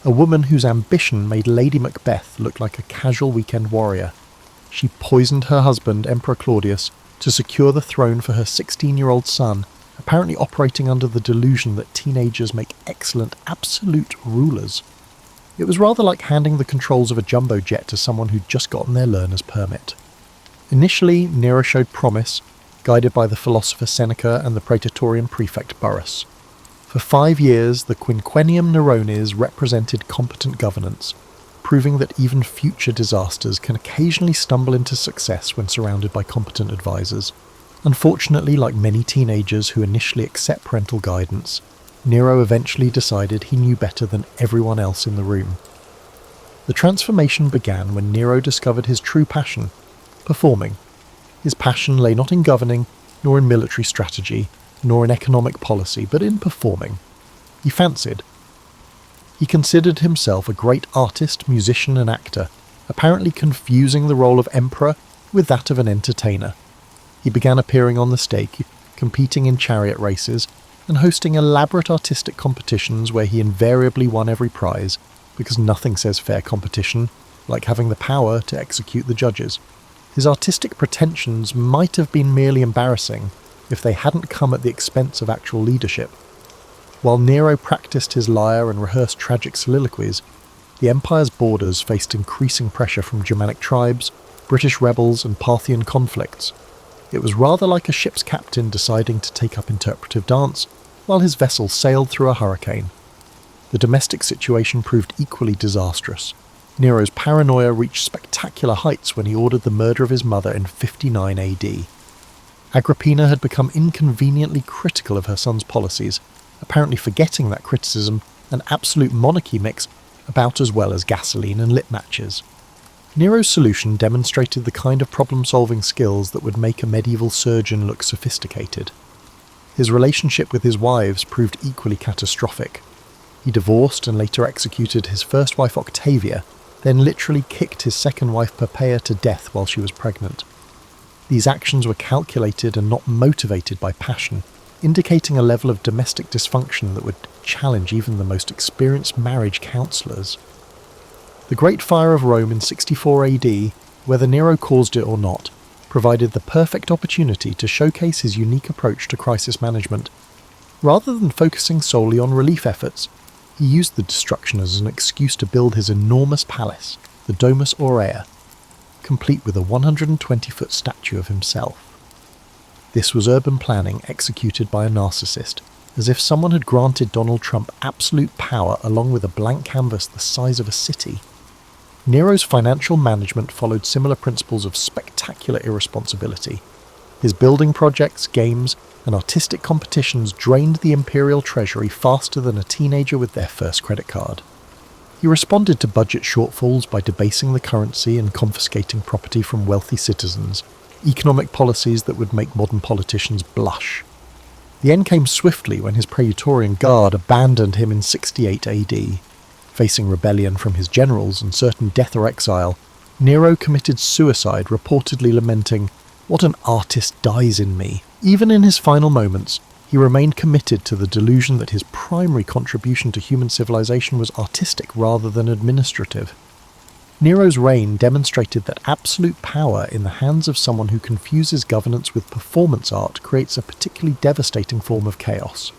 [SPEAKER 1] a woman whose ambition made Lady Macbeth look like a casual weekend warrior. She poisoned her husband, Emperor Claudius, to secure the throne for her 16-year-old son, apparently operating under the delusion that teenagers make excellent, absolute rulers. It was rather like handing the controls of a jumbo jet to someone who'd just gotten their learner's permit. Initially, Nero showed promise, guided by the philosopher Seneca and the praetorian prefect Burrus. For 5 years, the Quinquennium Nerones represented competent governance, proving that even future disasters can occasionally stumble into success when surrounded by competent advisors. Unfortunately, like many teenagers who initially accept parental guidance, Nero eventually decided he knew better than everyone else in the room. The transformation began when Nero discovered his true passion, performing. His passion lay not in governing, nor in military strategy, nor in economic policy, but in performing. He fancied. He considered himself a great artist, musician and actor, apparently confusing the role of emperor with that of an entertainer. He began appearing on the stage, competing in chariot races, and hosting elaborate artistic competitions where he invariably won every prize, because nothing says fair competition like having the power to execute the judges. His artistic pretensions might have been merely embarrassing if they hadn't come at the expense of actual leadership. While Nero practiced his lyre and rehearsed tragic soliloquies, the empire's borders faced increasing pressure from Germanic tribes, British rebels and Parthian conflicts. It was rather like a ship's captain deciding to take up interpretive dance while his vessel sailed through a hurricane. The domestic situation proved equally disastrous. Nero's paranoia reached spectacular heights when he ordered the murder of his mother in 59 AD. Agrippina had become inconveniently critical of her son's policies, apparently forgetting that criticism and absolute monarchy mix about as well as gasoline and lit matches. Nero's solution demonstrated the kind of problem-solving skills that would make a medieval surgeon look sophisticated. His relationship with his wives proved equally catastrophic. He divorced and later executed his first wife Octavia, then literally kicked his second wife Poppaea to death while she was pregnant. These actions were calculated and not motivated by passion, indicating a level of domestic dysfunction that would challenge even the most experienced marriage counsellors. The Great Fire of Rome in 64 AD, whether Nero caused it or not, provided the perfect opportunity to showcase his unique approach to crisis management. Rather than focusing solely on relief efforts, he used the destruction as an excuse to build his enormous palace, the Domus Aurea, complete with a 120-foot statue of himself. This was urban planning executed by a narcissist, as if someone had granted Donald Trump absolute power along with a blank canvas the size of a city. Nero's financial management followed similar principles of spectacular irresponsibility. His building projects, games, and artistic competitions drained the imperial treasury faster than a teenager with their first credit card. He responded to budget shortfalls by debasing the currency and confiscating property from wealthy citizens, economic policies that would make modern politicians blush. The end came swiftly when his Praetorian Guard abandoned him in 68 AD. Facing rebellion from his generals and certain death or exile, Nero committed suicide, reportedly lamenting, "What an artist dies in me." Even in his final moments, he remained committed to the delusion that his primary contribution to human civilization was artistic rather than administrative. Nero's reign demonstrated that absolute power in the hands of someone who confuses governance with performance art creates a particularly devastating form of chaos.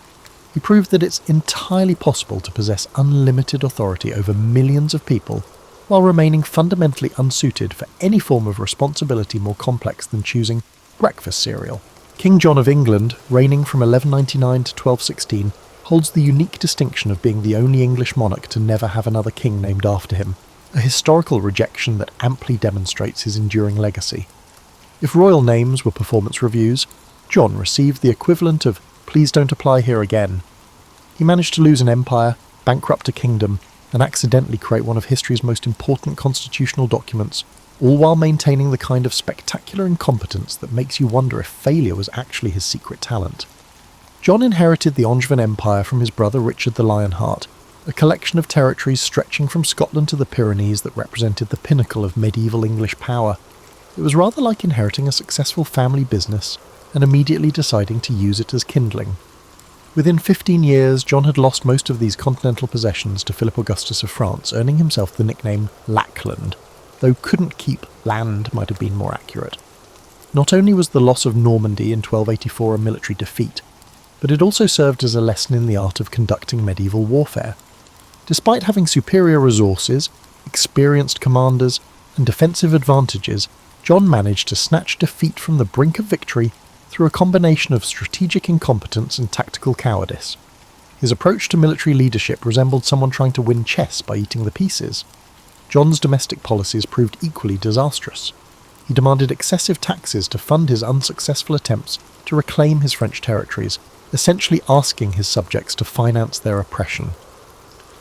[SPEAKER 1] He proved that it's entirely possible to possess unlimited authority over millions of people while remaining fundamentally unsuited for any form of responsibility more complex than choosing breakfast cereal. King John of England, reigning from 1199 to 1216, holds the unique distinction of being the only English monarch to never have another king named after him, a historical rejection that amply demonstrates his enduring legacy. If royal names were performance reviews, John received the equivalent of "please don't apply here again." He managed to lose an empire, bankrupt a kingdom, and accidentally create one of history's most important constitutional documents, all while maintaining the kind of spectacular incompetence that makes you wonder if failure was actually his secret talent. John inherited the Angevin Empire from his brother Richard the Lionheart, a collection of territories stretching from Scotland to the Pyrenees that represented the pinnacle of medieval English power. It was rather like inheriting a successful family business and immediately deciding to use it as kindling. Within 15 years, John had lost most of these continental possessions to Philip Augustus of France, earning himself the nickname Lackland, though couldn't keep land might have been more accurate. Not only was the loss of Normandy in 1284 a military defeat, but it also served as a lesson in the art of conducting medieval warfare. Despite having superior resources, experienced commanders, and defensive advantages, John managed to snatch defeat from the brink of victory through a combination of strategic incompetence and tactical cowardice. His approach to military leadership resembled someone trying to win chess by eating the pieces. John's domestic policies proved equally disastrous. He demanded excessive taxes to fund his unsuccessful attempts to reclaim his French territories, essentially asking his subjects to finance their oppression.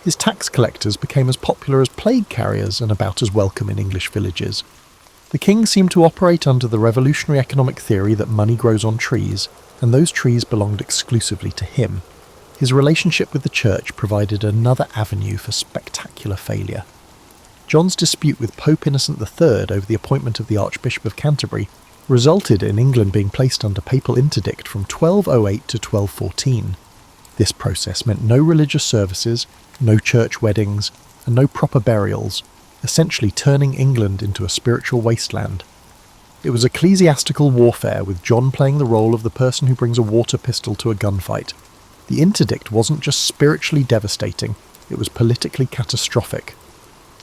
[SPEAKER 1] His tax collectors became as popular as plague carriers and about as welcome in English villages. The king seemed to operate under the revolutionary economic theory that money grows on trees, and those trees belonged exclusively to him. His relationship with the church provided another avenue for spectacular failure. John's dispute with Pope Innocent III over the appointment of the Archbishop of Canterbury resulted in England being placed under papal interdict from 1208 to 1214. This process meant no religious services, no church weddings, and no proper burials, essentially turning England into a spiritual wasteland. It was ecclesiastical warfare, with John playing the role of the person who brings a water pistol to a gunfight. The interdict wasn't just spiritually devastating, it was politically catastrophic.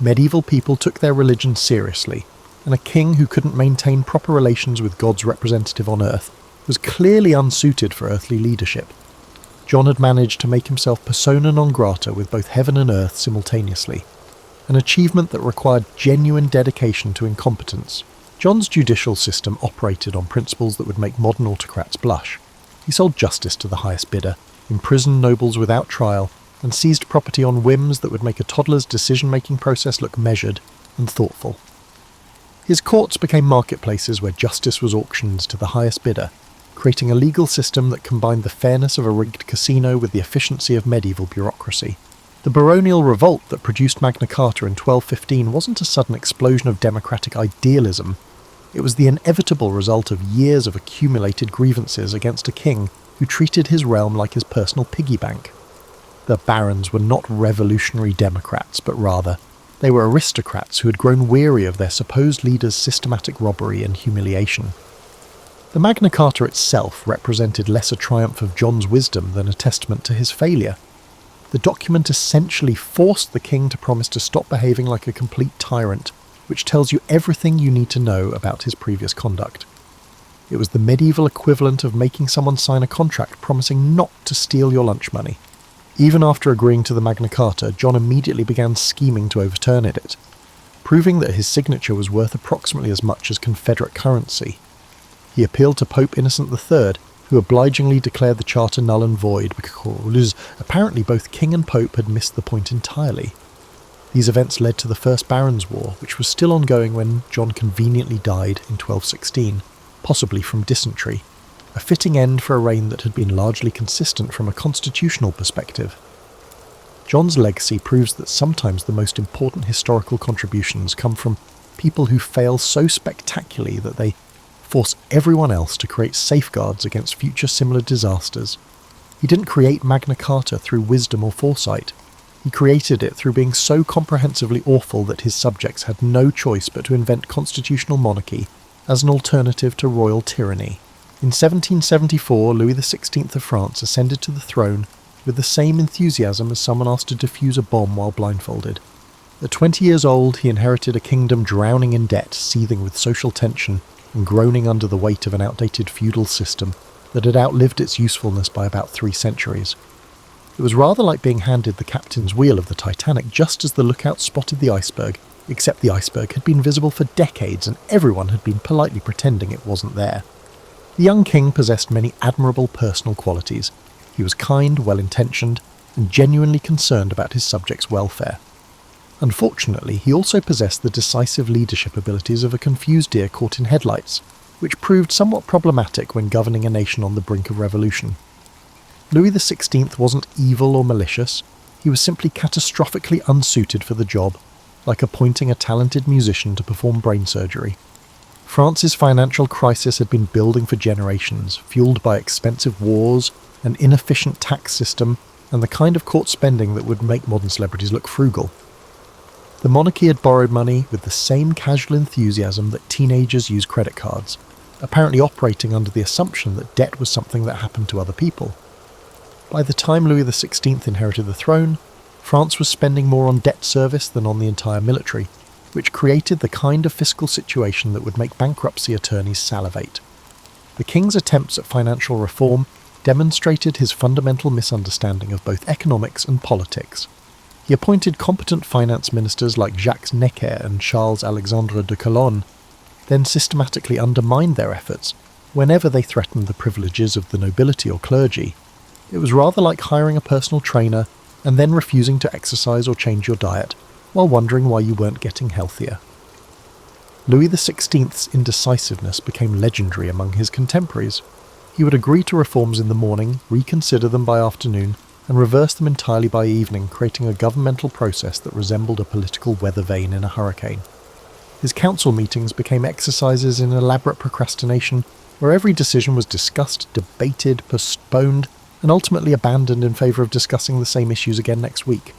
[SPEAKER 1] Medieval people took their religion seriously, and a king who couldn't maintain proper relations with God's representative on earth was clearly unsuited for earthly leadership. John had managed to make himself persona non grata with both heaven and earth simultaneously, an achievement that required genuine dedication to incompetence. John's judicial system operated on principles that would make modern autocrats blush. He sold justice to the highest bidder, imprisoned nobles without trial, and seized property on whims that would make a toddler's decision-making process look measured and thoughtful. His courts became marketplaces where justice was auctioned to the highest bidder, creating a legal system that combined the fairness of a rigged casino with the efficiency of medieval bureaucracy. The baronial revolt that produced Magna Carta in 1215 wasn't a sudden explosion of democratic idealism. It was the inevitable result of years of accumulated grievances against a king who treated his realm like his personal piggy bank. The barons were not revolutionary democrats, but rather, they were aristocrats who had grown weary of their supposed leader's systematic robbery and humiliation. The Magna Carta itself represented less a triumph of John's wisdom than a testament to his failure. The document essentially forced the king to promise to stop behaving like a complete tyrant, which tells you everything you need to know about his previous conduct. It was the medieval equivalent of making someone sign a contract promising not to steal your lunch money. Even after agreeing to the Magna Carta, John immediately began scheming to overturn it, proving that his signature was worth approximately as much as Confederate currency. He appealed to Pope Innocent III, who obligingly declared the charter null and void because apparently both king and pope had missed the point entirely. These events led to the First Barons' War, which was still ongoing when John conveniently died in 1216, possibly from dysentery, a fitting end for a reign that had been largely consistent from a constitutional perspective. John's legacy proves that sometimes the most important historical contributions come from people who fail so spectacularly that they force everyone else to create safeguards against future similar disasters. He didn't create Magna Carta through wisdom or foresight. He created it through being so comprehensively awful that his subjects had no choice but to invent constitutional monarchy as an alternative to royal tyranny. In 1774, Louis XVI of France ascended to the throne with the same enthusiasm as someone asked to defuse a bomb while blindfolded. At 20 years old, he inherited a kingdom drowning in debt, seething with social tension, and groaning under the weight of an outdated feudal system that had outlived its usefulness by about 3 centuries. It was rather like being handed the captain's wheel of the Titanic just as the lookout spotted the iceberg, except the iceberg had been visible for decades and everyone had been politely pretending it wasn't there. The young king possessed many admirable personal qualities. He was kind, well-intentioned, and genuinely concerned about his subjects' welfare. Unfortunately, he also possessed the decisive leadership abilities of a confused deer caught in headlights, which proved somewhat problematic when governing a nation on the brink of revolution. Louis XVI wasn't evil or malicious, he was simply catastrophically unsuited for the job, like appointing a talented musician to perform brain surgery. France's financial crisis had been building for generations, fueled by expensive wars, an inefficient tax system, and the kind of court spending that would make modern celebrities look frugal. The monarchy had borrowed money with the same casual enthusiasm that teenagers use credit cards, apparently operating under the assumption that debt was something that happened to other people. By the time Louis XVI inherited the throne, France was spending more on debt service than on the entire military, which created the kind of fiscal situation that would make bankruptcy attorneys salivate. The king's attempts at financial reform demonstrated his fundamental misunderstanding of both economics and politics. He appointed competent finance ministers like Jacques Necker and Charles-Alexandre de Calonne, then systematically undermined their efforts whenever they threatened the privileges of the nobility or clergy. It was rather like hiring a personal trainer and then refusing to exercise or change your diet, while wondering why you weren't getting healthier. Louis XVI's indecisiveness became legendary among his contemporaries. He would agree to reforms in the morning, reconsider them by afternoon, and reverse them entirely by evening, creating a governmental process that resembled a political weather vane in a hurricane. His council meetings became exercises in elaborate procrastination, where every decision was discussed, debated, postponed, and ultimately abandoned in favour of discussing the same issues again next week.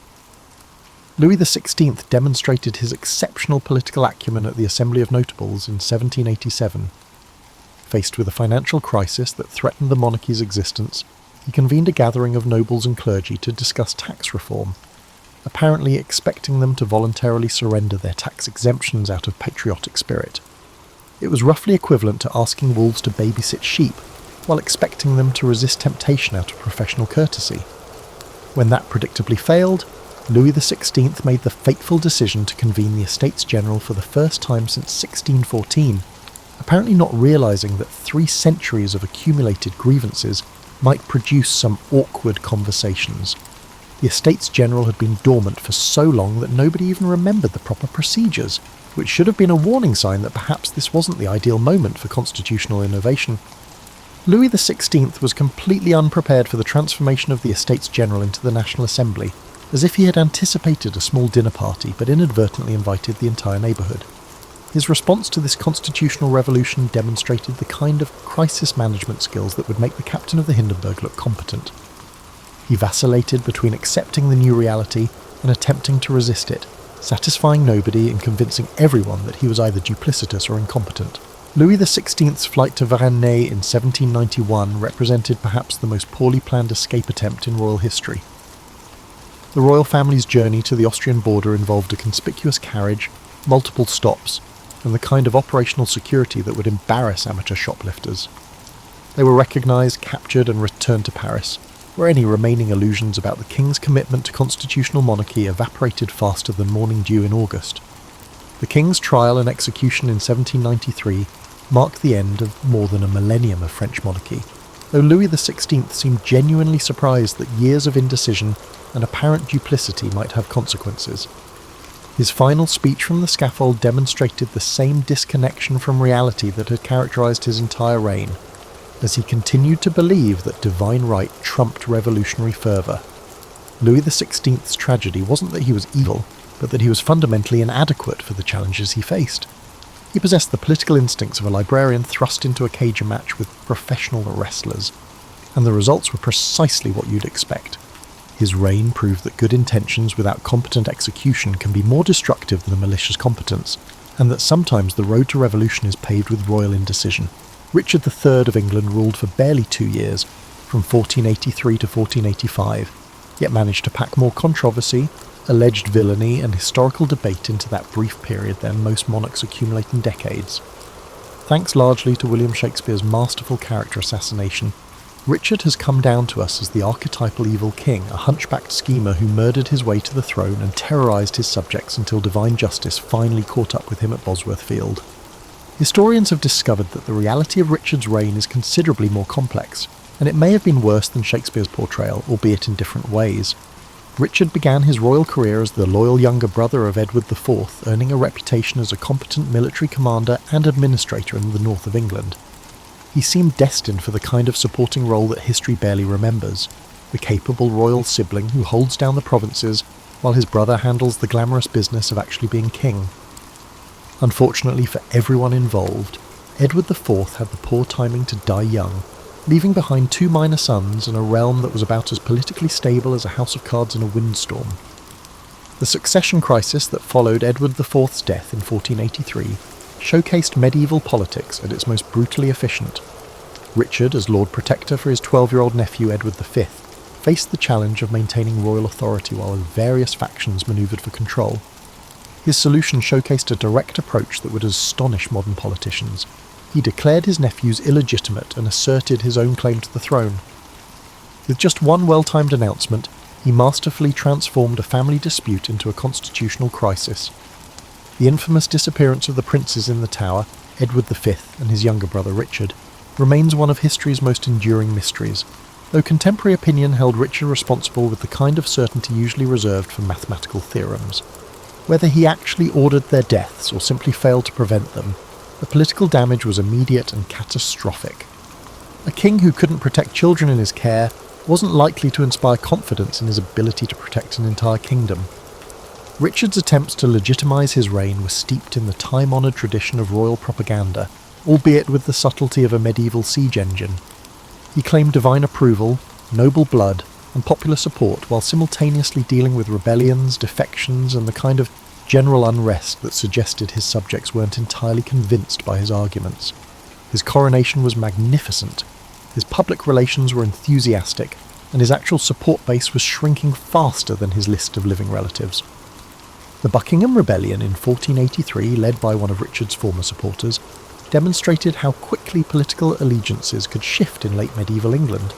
[SPEAKER 1] Louis XVI demonstrated his exceptional political acumen at the Assembly of Notables in 1787. Faced with a financial crisis that threatened the monarchy's existence, he convened a gathering of nobles and clergy to discuss tax reform, apparently expecting them to voluntarily surrender their tax exemptions out of patriotic spirit. It was roughly equivalent to asking wolves to babysit sheep, while expecting them to resist temptation out of professional courtesy. When that predictably failed, Louis XVI made the fateful decision to convene the Estates General for the first time since 1614, apparently not realising that 3 centuries of accumulated grievances might produce some awkward conversations. The Estates General had been dormant for so long that nobody even remembered the proper procedures, which should have been a warning sign that perhaps this wasn't the ideal moment for constitutional innovation. Louis XVI was completely unprepared for the transformation of the Estates General into the National Assembly, as if he had anticipated a small dinner party but inadvertently invited the entire neighbourhood. His response to this constitutional revolution demonstrated the kind of crisis management skills that would make the captain of the Hindenburg look competent. He vacillated between accepting the new reality and attempting to resist it, satisfying nobody and convincing everyone that he was either duplicitous or incompetent. Louis XVI's flight to Varennes in 1791 represented perhaps the most poorly planned escape attempt in royal history. The royal family's journey to the Austrian border involved a conspicuous carriage, multiple stops, and the kind of operational security that would embarrass amateur shoplifters. They were recognised, captured, and returned to Paris, where any remaining illusions about the king's commitment to constitutional monarchy evaporated faster than morning dew in August. The king's trial and execution in 1793 marked the end of more than a millennium of French monarchy, though Louis XVI seemed genuinely surprised that years of indecision and apparent duplicity might have consequences. His final speech from the scaffold demonstrated the same disconnection from reality that had characterised his entire reign, as he continued to believe that divine right trumped revolutionary fervour. Louis XVI's tragedy wasn't that he was evil, but that he was fundamentally inadequate for the challenges he faced. He possessed the political instincts of a librarian thrust into a cage match with professional wrestlers, and the results were precisely what you'd expect. His reign proved that good intentions without competent execution can be more destructive than malicious competence, and that sometimes the road to revolution is paved with royal indecision. Richard III of England ruled for barely 2 years, from 1483 to 1485, yet managed to pack more controversy, alleged villainy and historical debate into that brief period than most monarchs accumulate in decades. Thanks largely to William Shakespeare's masterful character assassination, Richard has come down to us as the archetypal evil king, a hunchbacked schemer who murdered his way to the throne and terrorised his subjects until divine justice finally caught up with him at Bosworth Field. Historians have discovered that the reality of Richard's reign is considerably more complex, and it may have been worse than Shakespeare's portrayal, albeit in different ways. Richard began his royal career as the loyal younger brother of Edward IV, earning a reputation as a competent military commander and administrator in the north of England. He seemed destined for the kind of supporting role that history barely remembers, the capable royal sibling who holds down the provinces while his brother handles the glamorous business of actually being king. Unfortunately for everyone involved, Edward IV had the poor timing to die young, leaving behind 2 minor sons and a realm that was about as politically stable as a house of cards in a windstorm. The succession crisis that followed Edward IV's death in 1483 showcased medieval politics at its most brutally efficient. Richard, as Lord Protector for his 12-year-old nephew Edward V, faced the challenge of maintaining royal authority while various factions manoeuvred for control. His solution showcased a direct approach that would astonish modern politicians. He declared his nephews illegitimate and asserted his own claim to the throne. With just one well-timed announcement, he masterfully transformed a family dispute into a constitutional crisis. The infamous disappearance of the princes in the Tower, Edward V and his younger brother Richard, remains one of history's most enduring mysteries, though contemporary opinion held Richard responsible with the kind of certainty usually reserved for mathematical theorems. Whether he actually ordered their deaths or simply failed to prevent them, the political damage was immediate and catastrophic. A king who couldn't protect children in his care wasn't likely to inspire confidence in his ability to protect an entire kingdom. Richard's attempts to legitimise his reign were steeped in the time-honoured tradition of royal propaganda, albeit with the subtlety of a medieval siege engine. He claimed divine approval, noble blood, and popular support while simultaneously dealing with rebellions, defections, and the kind of general unrest that suggested his subjects weren't entirely convinced by his arguments. His coronation was magnificent, his public relations were enthusiastic, and his actual support base was shrinking faster than his list of living relatives. The Buckingham Rebellion in 1483, led by one of Richard's former supporters, demonstrated how quickly political allegiances could shift in late medieval England.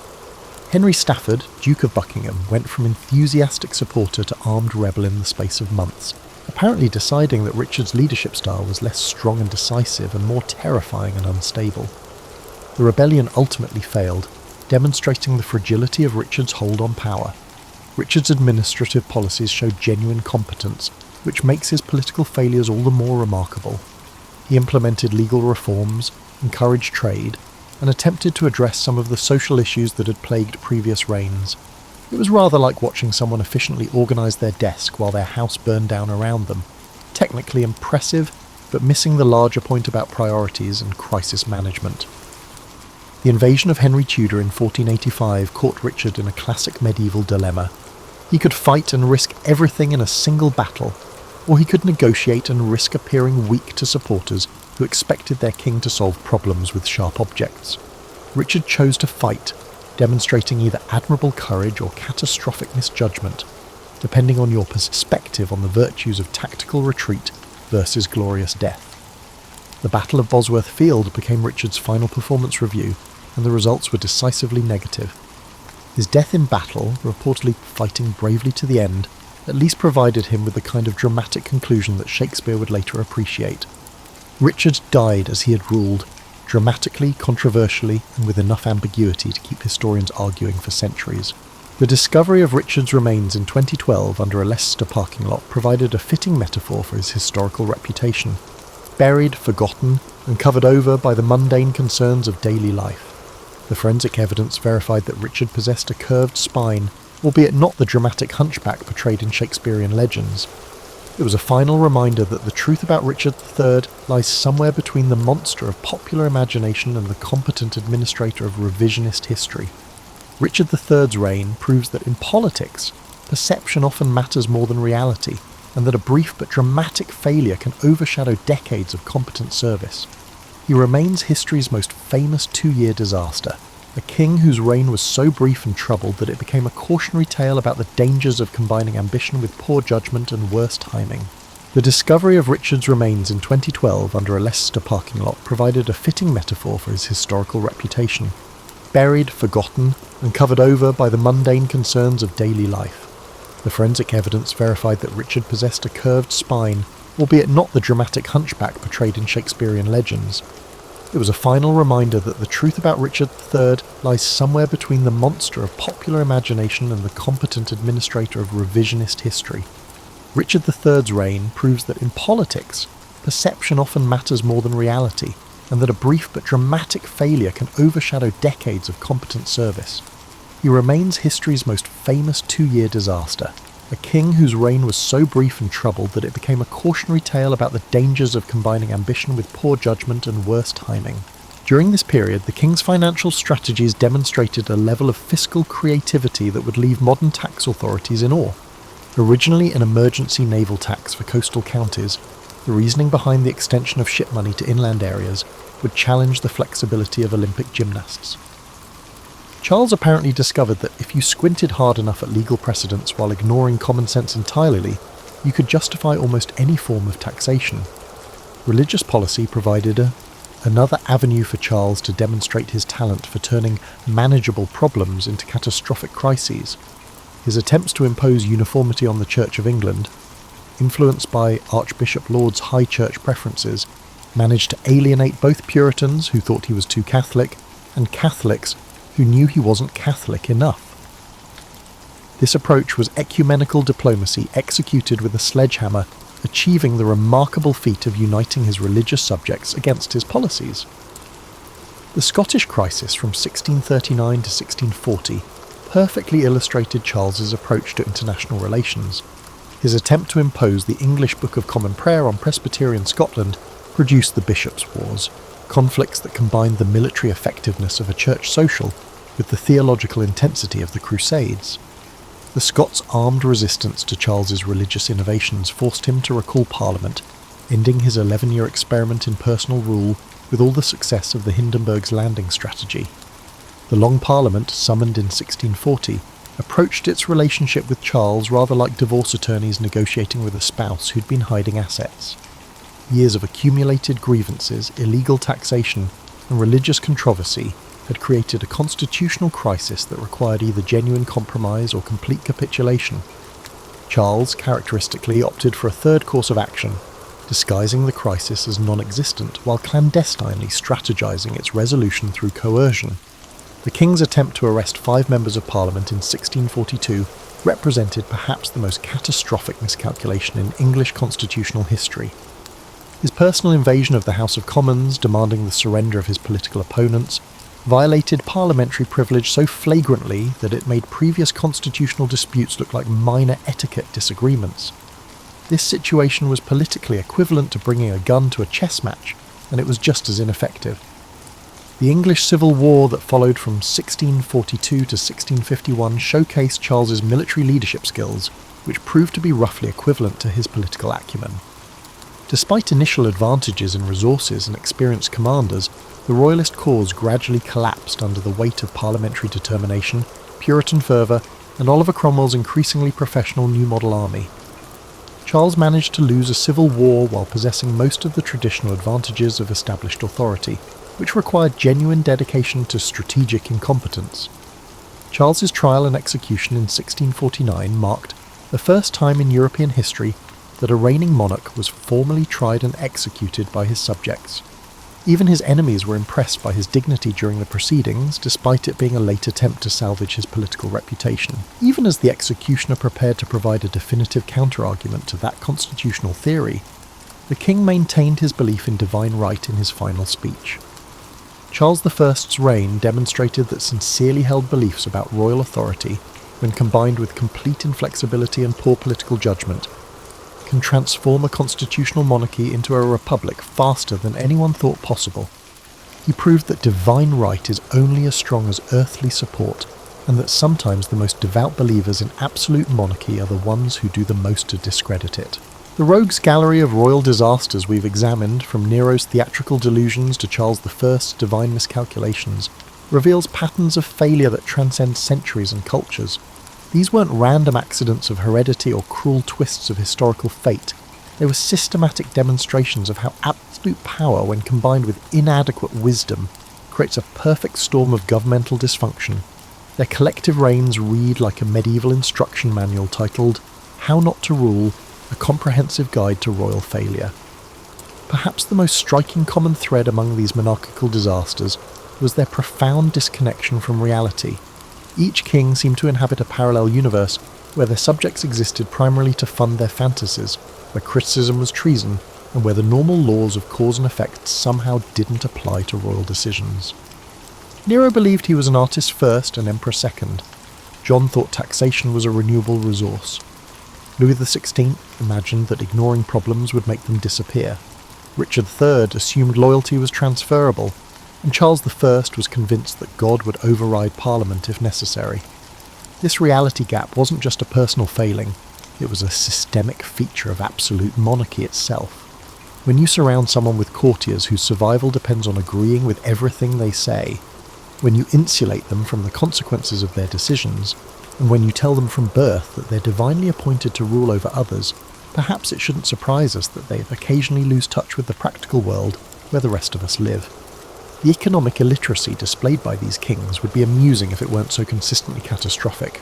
[SPEAKER 1] Henry Stafford, Duke of Buckingham, went from enthusiastic supporter to armed rebel in the space of months, apparently deciding that Richard's leadership style was less strong and decisive and more terrifying and unstable. The rebellion ultimately failed, demonstrating the fragility of Richard's hold on power. Richard's administrative policies showed genuine competence, which makes his political failures all the more remarkable. He implemented legal reforms, encouraged trade, and attempted to address some of the social issues that had plagued previous reigns. It was rather like watching someone efficiently organise their desk while their house burned down around them. Technically impressive, but missing the larger point about priorities and crisis management. The invasion of Henry Tudor in 1485 caught Richard in a classic medieval dilemma. He could fight and risk everything in a single battle, or he could negotiate and risk appearing weak to supporters who expected their king to solve problems with sharp objects. Richard chose to fight, demonstrating either admirable courage or catastrophic misjudgment, depending on your perspective on the virtues of tactical retreat versus glorious death. The Battle of Bosworth Field became Richard's final performance review, and the results were decisively negative. His death in battle, reportedly fighting bravely to the end, at least provided him with the kind of dramatic conclusion that Shakespeare would later appreciate. Richard died as he had ruled, dramatically, controversially, and with enough ambiguity to keep historians arguing for centuries. The discovery of Richard's remains in 2012 under a Leicester parking lot provided a fitting metaphor for his historical reputation. Buried, forgotten, and covered over by the mundane concerns of daily life. The forensic evidence verified that Richard possessed a curved spine, albeit not the dramatic hunchback portrayed in Shakespearean legends. It was a final reminder that the truth about Richard III lies somewhere between the monster of popular imagination and the competent administrator of revisionist history. Richard III's reign proves that in politics, perception often matters more than reality, and that a brief but dramatic failure can overshadow decades of competent service. He remains history's most famous two-year disaster, a king whose reign was so brief and troubled that it became a cautionary tale about the dangers of combining ambition with poor judgment and worse timing. The discovery of Richard's remains in 2012 under a Leicester parking lot provided a fitting metaphor for his historical reputation. Buried, forgotten, and covered over by the mundane concerns of daily life. The forensic evidence verified that Richard possessed a curved spine, albeit not the dramatic hunchback portrayed in Shakespearean legends. It was a final reminder that the truth about Richard III lies somewhere between the monster of popular imagination and the competent administrator of revisionist history. Richard III's reign proves that in politics, perception often matters more than reality, and that a brief but dramatic failure can overshadow decades of competent service. He remains history's most famous two-year disaster, a king whose reign was so brief and troubled that it became a cautionary tale about the dangers of combining ambition with poor judgment and worse timing. During this period, the king's financial strategies demonstrated a level of fiscal creativity that would leave modern tax authorities in awe. Originally an emergency naval tax for coastal counties, the reasoning behind the extension of ship money to inland areas would challenge the flexibility of Olympic gymnasts. Charles apparently discovered that if you squinted hard enough at legal precedents while ignoring common sense entirely, you could justify almost any form of taxation. Religious policy provided another avenue for Charles to demonstrate his talent for turning manageable problems into catastrophic crises. His attempts to impose uniformity on the Church of England, influenced by Archbishop Laud's high church preferences, managed to alienate both Puritans who thought he was too Catholic and Catholics who knew he wasn't Catholic enough. This approach was ecumenical diplomacy executed with a sledgehammer, achieving the remarkable feat of uniting his religious subjects against his policies. The Scottish crisis from 1639 to 1640 perfectly illustrated Charles's approach to international relations. His attempt to impose the English Book of Common Prayer on Presbyterian Scotland produced the Bishops' Wars, conflicts that combined the military effectiveness of a church social with the theological intensity of the Crusades. The Scots' armed resistance to Charles's religious innovations forced him to recall Parliament, ending his 11-year experiment in personal rule with all the success of the Hindenburg's landing strategy. The Long Parliament, summoned in 1640, approached its relationship with Charles rather like divorce attorneys negotiating with a spouse who'd been hiding assets. Years of accumulated grievances, illegal taxation, and religious controversy had created a constitutional crisis that required either genuine compromise or complete capitulation. Charles, characteristically, opted for a third course of action, disguising the crisis as non-existent while clandestinely strategizing its resolution through coercion. The king's attempt to arrest 5 members of Parliament in 1642 represented perhaps the most catastrophic miscalculation in English constitutional history. His personal invasion of the House of Commons, demanding the surrender of his political opponents, violated parliamentary privilege so flagrantly that it made previous constitutional disputes look like minor etiquette disagreements. This situation was politically equivalent to bringing a gun to a chess match, and it was just as ineffective. The English Civil War that followed from 1642 to 1651 showcased Charles's military leadership skills, which proved to be roughly equivalent to his political acumen. Despite initial advantages in resources and experienced commanders, the Royalist cause gradually collapsed under the weight of parliamentary determination, Puritan fervour, and Oliver Cromwell's increasingly professional New Model army. Charles managed to lose a civil war while possessing most of the traditional advantages of established authority, which required genuine dedication to strategic incompetence. Charles's trial and execution in 1649 marked the first time in European history that a reigning monarch was formally tried and executed by his subjects. Even his enemies were impressed by his dignity during the proceedings, despite it being a late attempt to salvage his political reputation. Even as the executioner prepared to provide a definitive counter-argument to that constitutional theory, the king maintained his belief in divine right in his final speech. Charles I's reign demonstrated that sincerely held beliefs about royal authority, when combined with complete inflexibility and poor political judgment, can transform a constitutional monarchy into a republic faster than anyone thought possible. He proved that divine right is only as strong as earthly support, and that sometimes the most devout believers in absolute monarchy are the ones who do the most to discredit it. The rogues gallery of royal disasters we've examined, from Nero's theatrical delusions to Charles I's divine miscalculations, reveals patterns of failure that transcend centuries and cultures. These weren't random accidents of heredity or cruel twists of historical fate. They were systematic demonstrations of how absolute power, when combined with inadequate wisdom, creates a perfect storm of governmental dysfunction. Their collective reigns read like a medieval instruction manual titled How Not to Rule, a Comprehensive Guide to Royal Failure. Perhaps the most striking common thread among these monarchical disasters was their profound disconnection from reality. Each king seemed to inhabit a parallel universe where their subjects existed primarily to fund their fantasies, where criticism was treason, and where the normal laws of cause and effect somehow didn't apply to royal decisions. Nero believed he was an artist first and emperor second. John thought taxation was a renewable resource. Louis XVI imagined that ignoring problems would make them disappear. Richard III assumed loyalty was transferable, and Charles I was convinced that God would override Parliament if necessary. This reality gap wasn't just a personal failing, it was a systemic feature of absolute monarchy itself. When you surround someone with courtiers whose survival depends on agreeing with everything they say, when you insulate them from the consequences of their decisions, and when you tell them from birth that they're divinely appointed to rule over others, perhaps it shouldn't surprise us that they occasionally lose touch with the practical world where the rest of us live. The economic illiteracy displayed by these kings would be amusing if it weren't so consistently catastrophic.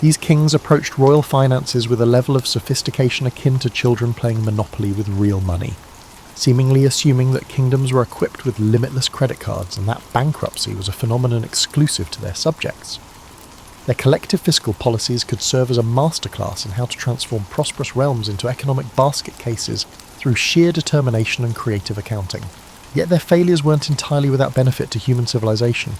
[SPEAKER 1] These kings approached royal finances with a level of sophistication akin to children playing Monopoly with real money, seemingly assuming that kingdoms were equipped with limitless credit cards and that bankruptcy was a phenomenon exclusive to their subjects. Their collective fiscal policies could serve as a masterclass in how to transform prosperous realms into economic basket cases through sheer determination and creative accounting. Yet their failures weren't entirely without benefit to human civilization.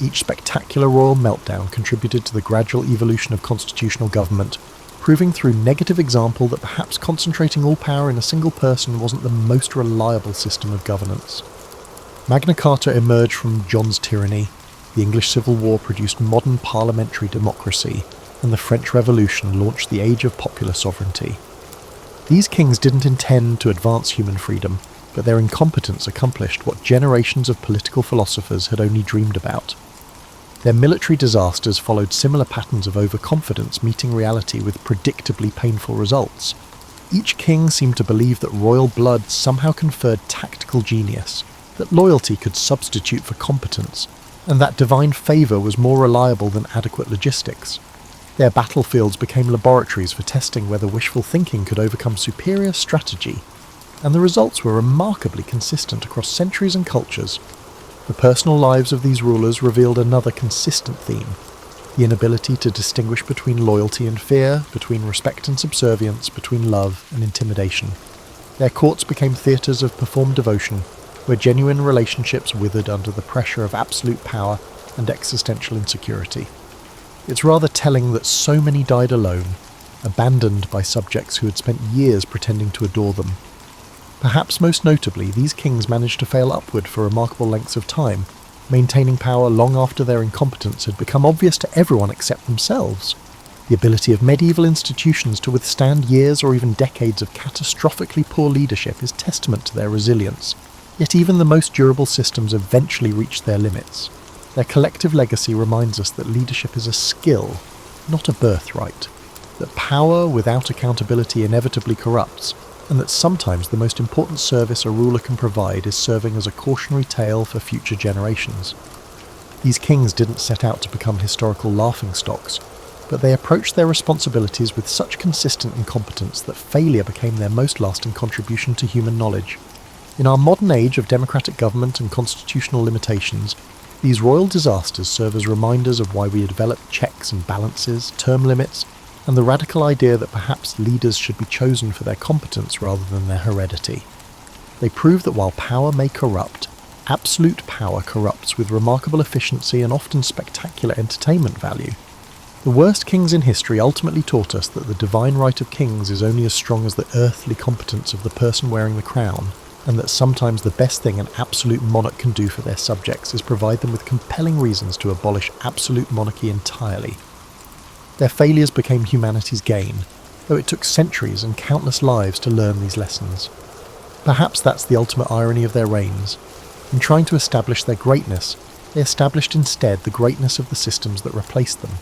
[SPEAKER 1] Each spectacular royal meltdown contributed to the gradual evolution of constitutional government, proving through negative example that perhaps concentrating all power in a single person wasn't the most reliable system of governance. Magna Carta emerged from John's tyranny, the English Civil War produced modern parliamentary democracy, and the French Revolution launched the age of popular sovereignty. These kings didn't intend to advance human freedom, but their incompetence accomplished what generations of political philosophers had only dreamed about. Their military disasters followed similar patterns of overconfidence meeting reality with predictably painful results. Each king seemed to believe that royal blood somehow conferred tactical genius, that loyalty could substitute for competence, and that divine favour was more reliable than adequate logistics. Their battlefields became laboratories for testing whether wishful thinking could overcome superior strategy, and the results were remarkably consistent across centuries and cultures. The personal lives of these rulers revealed another consistent theme: the inability to distinguish between loyalty and fear, between respect and subservience, between love and intimidation. Their courts became theatres of performed devotion, where genuine relationships withered under the pressure of absolute power and existential insecurity. It's rather telling that so many died alone, abandoned by subjects who had spent years pretending to adore them. Perhaps most notably, these kings managed to fail upward for remarkable lengths of time, maintaining power long after their incompetence had become obvious to everyone except themselves. The ability of medieval institutions to withstand years or even decades of catastrophically poor leadership is testament to their resilience. Yet even the most durable systems eventually reach their limits. Their collective legacy reminds us that leadership is a skill, not a birthright, that power without accountability inevitably corrupts, and that sometimes the most important service a ruler can provide is serving as a cautionary tale for future generations. These kings didn't set out to become historical laughingstocks, but they approached their responsibilities with such consistent incompetence that failure became their most lasting contribution to human knowledge. In our modern age of democratic government and constitutional limitations, these royal disasters serve as reminders of why we developed checks and balances, term limits, and the radical idea that perhaps leaders should be chosen for their competence rather than their heredity. They prove that while power may corrupt, absolute power corrupts with remarkable efficiency and often spectacular entertainment value. The worst kings in history ultimately taught us that the divine right of kings is only as strong as the earthly competence of the person wearing the crown, and that sometimes the best thing an absolute monarch can do for their subjects is provide them with compelling reasons to abolish absolute monarchy entirely. Their failures became humanity's gain, though it took centuries and countless lives to learn these lessons. Perhaps that's the ultimate irony of their reigns. In trying to establish their greatness, they established instead the greatness of the systems that replaced them.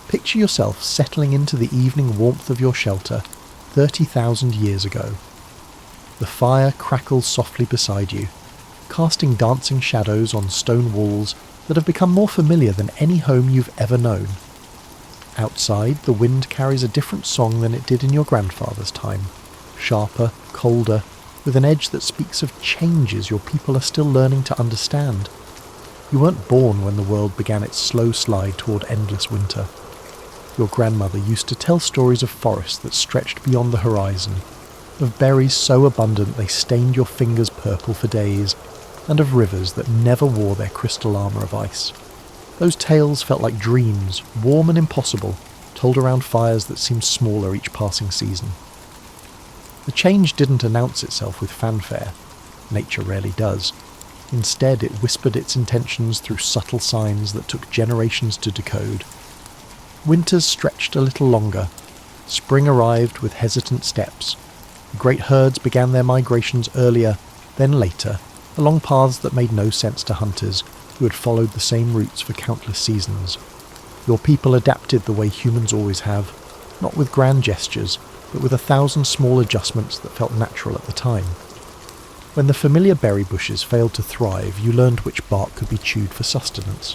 [SPEAKER 1] Picture yourself settling into the evening warmth of your shelter 30,000 years ago. The fire crackles softly beside you, casting dancing shadows on stone walls that have become more familiar than any home you've ever known. Outside, the wind carries a different song than it did in your grandfather's time, sharper, colder, with an edge that speaks of changes your people are still learning to understand. You weren't born when the world began its slow slide toward endless winter. Your grandmother used to tell stories of forests that stretched beyond the horizon, of berries so abundant they stained your fingers purple for days, and of rivers that never wore their crystal armour of ice. Those tales felt like dreams, warm and impossible, told around fires that seemed smaller each passing season. The change didn't announce itself with fanfare. Nature rarely does. Instead, it whispered its intentions through subtle signs that took generations to decode. Winters stretched a little longer. Spring arrived with hesitant steps. The great herds began their migrations earlier, then later, along paths that made no sense to hunters who had followed the same routes for countless seasons. Your people adapted the way humans always have, not with grand gestures, but with 1,000 small adjustments that felt natural at the time. When the familiar berry bushes failed to thrive, you learned which bark could be chewed for sustenance.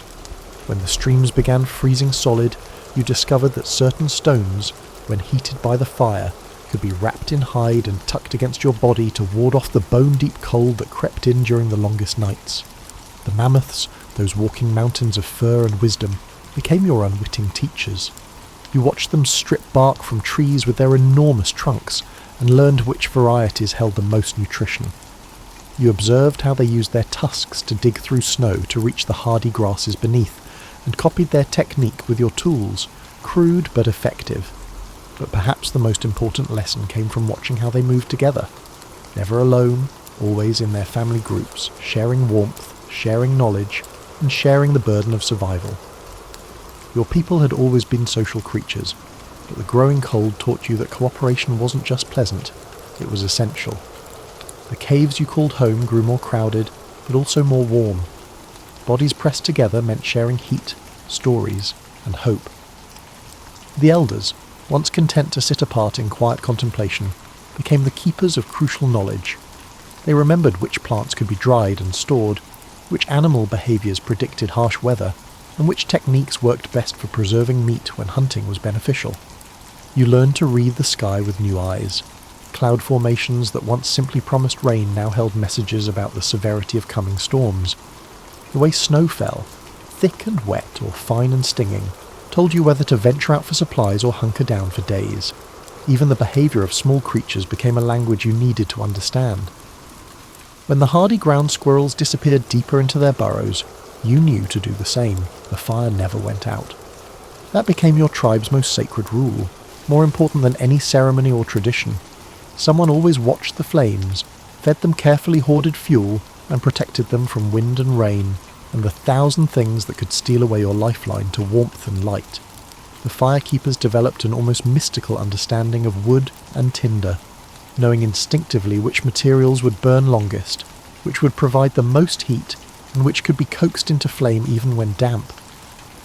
[SPEAKER 1] When the streams began freezing solid, you discovered that certain stones, when heated by the fire, could be wrapped in hide and tucked against your body to ward off the bone-deep cold that crept in during the longest nights. The mammoths, those walking mountains of fur and wisdom, became your unwitting teachers. You watched them strip bark from trees with their enormous trunks and learned which varieties held the most nutrition. You observed how they used their tusks to dig through snow to reach the hardy grasses beneath, and copied their technique with your tools, crude but effective. But perhaps the most important lesson came from watching how they moved together. Never alone, always in their family groups, sharing warmth, sharing knowledge, and sharing the burden of survival. Your people had always been social creatures, but the growing cold taught you that cooperation wasn't just pleasant, it was essential. The caves you called home grew more crowded, but also more warm. Bodies pressed together meant sharing heat, stories, and hope. The elders, once content to sit apart in quiet contemplation, became the keepers of crucial knowledge. They remembered which plants could be dried and stored, which animal behaviours predicted harsh weather, and which techniques worked best for preserving meat when hunting was beneficial. You learned to read the sky with new eyes. Cloud formations that once simply promised rain now held messages about the severity of coming storms. The way snow fell, thick and wet or fine and stinging, told you whether to venture out for supplies or hunker down for days. Even the behaviour of small creatures became a language you needed to understand. When the hardy ground squirrels disappeared deeper into their burrows, you knew to do the same. The fire never went out. That became your tribe's most sacred rule, more important than any ceremony or tradition. Someone always watched the flames, fed them carefully hoarded fuel, and protected them from wind and rain, and the 1,000 things that could steal away your lifeline to warmth and light. The firekeepers developed an almost mystical understanding of wood and tinder, knowing instinctively which materials would burn longest, which would provide the most heat, and which could be coaxed into flame even when damp.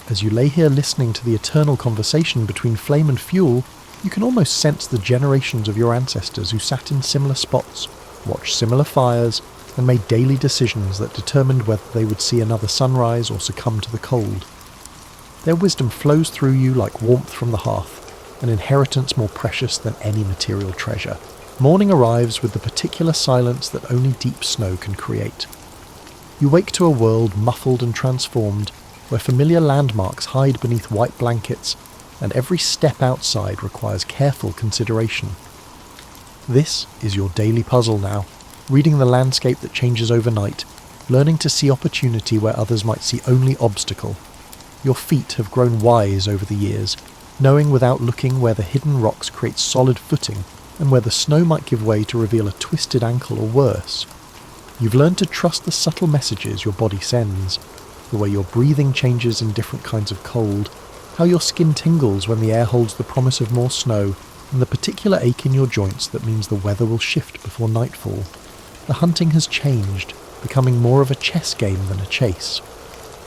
[SPEAKER 1] As you lay here listening to the eternal conversation between flame and fuel, you can almost sense the generations of your ancestors who sat in similar spots, watched similar fires, and made daily decisions that determined whether they would see another sunrise or succumb to the cold. Their wisdom flows through you like warmth from the hearth, an inheritance more precious than any material treasure. Morning arrives with the particular silence that only deep snow can create. You wake to a world muffled and transformed, where familiar landmarks hide beneath white blankets, and every step outside requires careful consideration. This is your daily puzzle now, reading the landscape that changes overnight, learning to see opportunity where others might see only obstacle. Your feet have grown wise over the years, knowing without looking where the hidden rocks create solid footing and where the snow might give way to reveal a twisted ankle or worse. You've learned to trust the subtle messages your body sends, the way your breathing changes in different kinds of cold, how your skin tingles when the air holds the promise of more snow, and the particular ache in your joints that means the weather will shift before nightfall. The hunting has changed, becoming more of a chess game than a chase.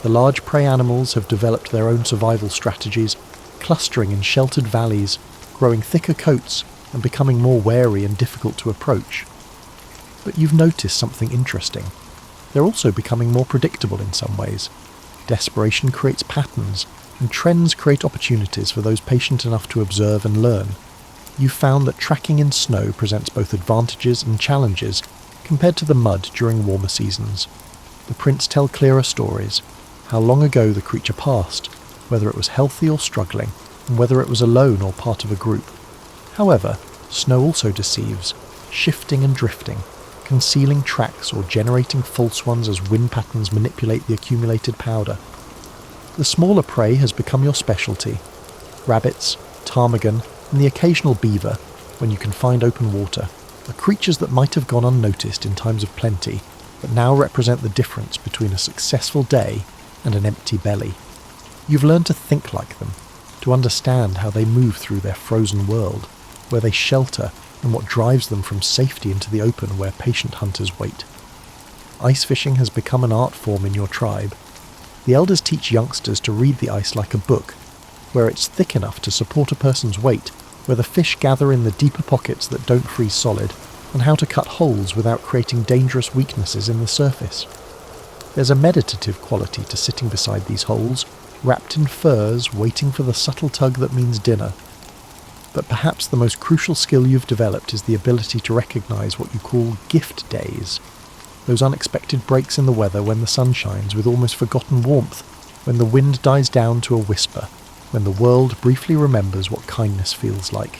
[SPEAKER 1] The large prey animals have developed their own survival strategies, clustering in sheltered valleys, growing thicker coats, and becoming more wary and difficult to approach. But you've noticed something interesting. They're also becoming more predictable in some ways. Desperation creates patterns, and trends create opportunities for those patient enough to observe and learn. You've found that tracking in snow presents both advantages and challenges compared to the mud during warmer seasons. The prints tell clearer stories, how long ago the creature passed, whether it was healthy or struggling, and whether it was alone or part of a group. However, snow also deceives, shifting and drifting, concealing tracks or generating false ones as wind patterns manipulate the accumulated powder. The smaller prey has become your specialty. Rabbits, ptarmigan, and the occasional beaver, when you can find open water, are creatures that might have gone unnoticed in times of plenty, but now represent the difference between a successful day and an empty belly. You've learned to think like them, to understand how they move through their frozen world, where they shelter, and what drives them from safety into the open where patient hunters wait. Ice fishing has become an art form in your tribe. The elders teach youngsters to read the ice like a book, where it's thick enough to support a person's weight, where the fish gather in the deeper pockets that don't freeze solid, and how to cut holes without creating dangerous weaknesses in the surface. There's a meditative quality to sitting beside these holes, wrapped in furs, waiting for the subtle tug that means dinner. But perhaps the most crucial skill you've developed is the ability to recognise what you call gift days. Those unexpected breaks in the weather when the sun shines with almost forgotten warmth, when the wind dies down to a whisper, when the world briefly remembers what kindness feels like.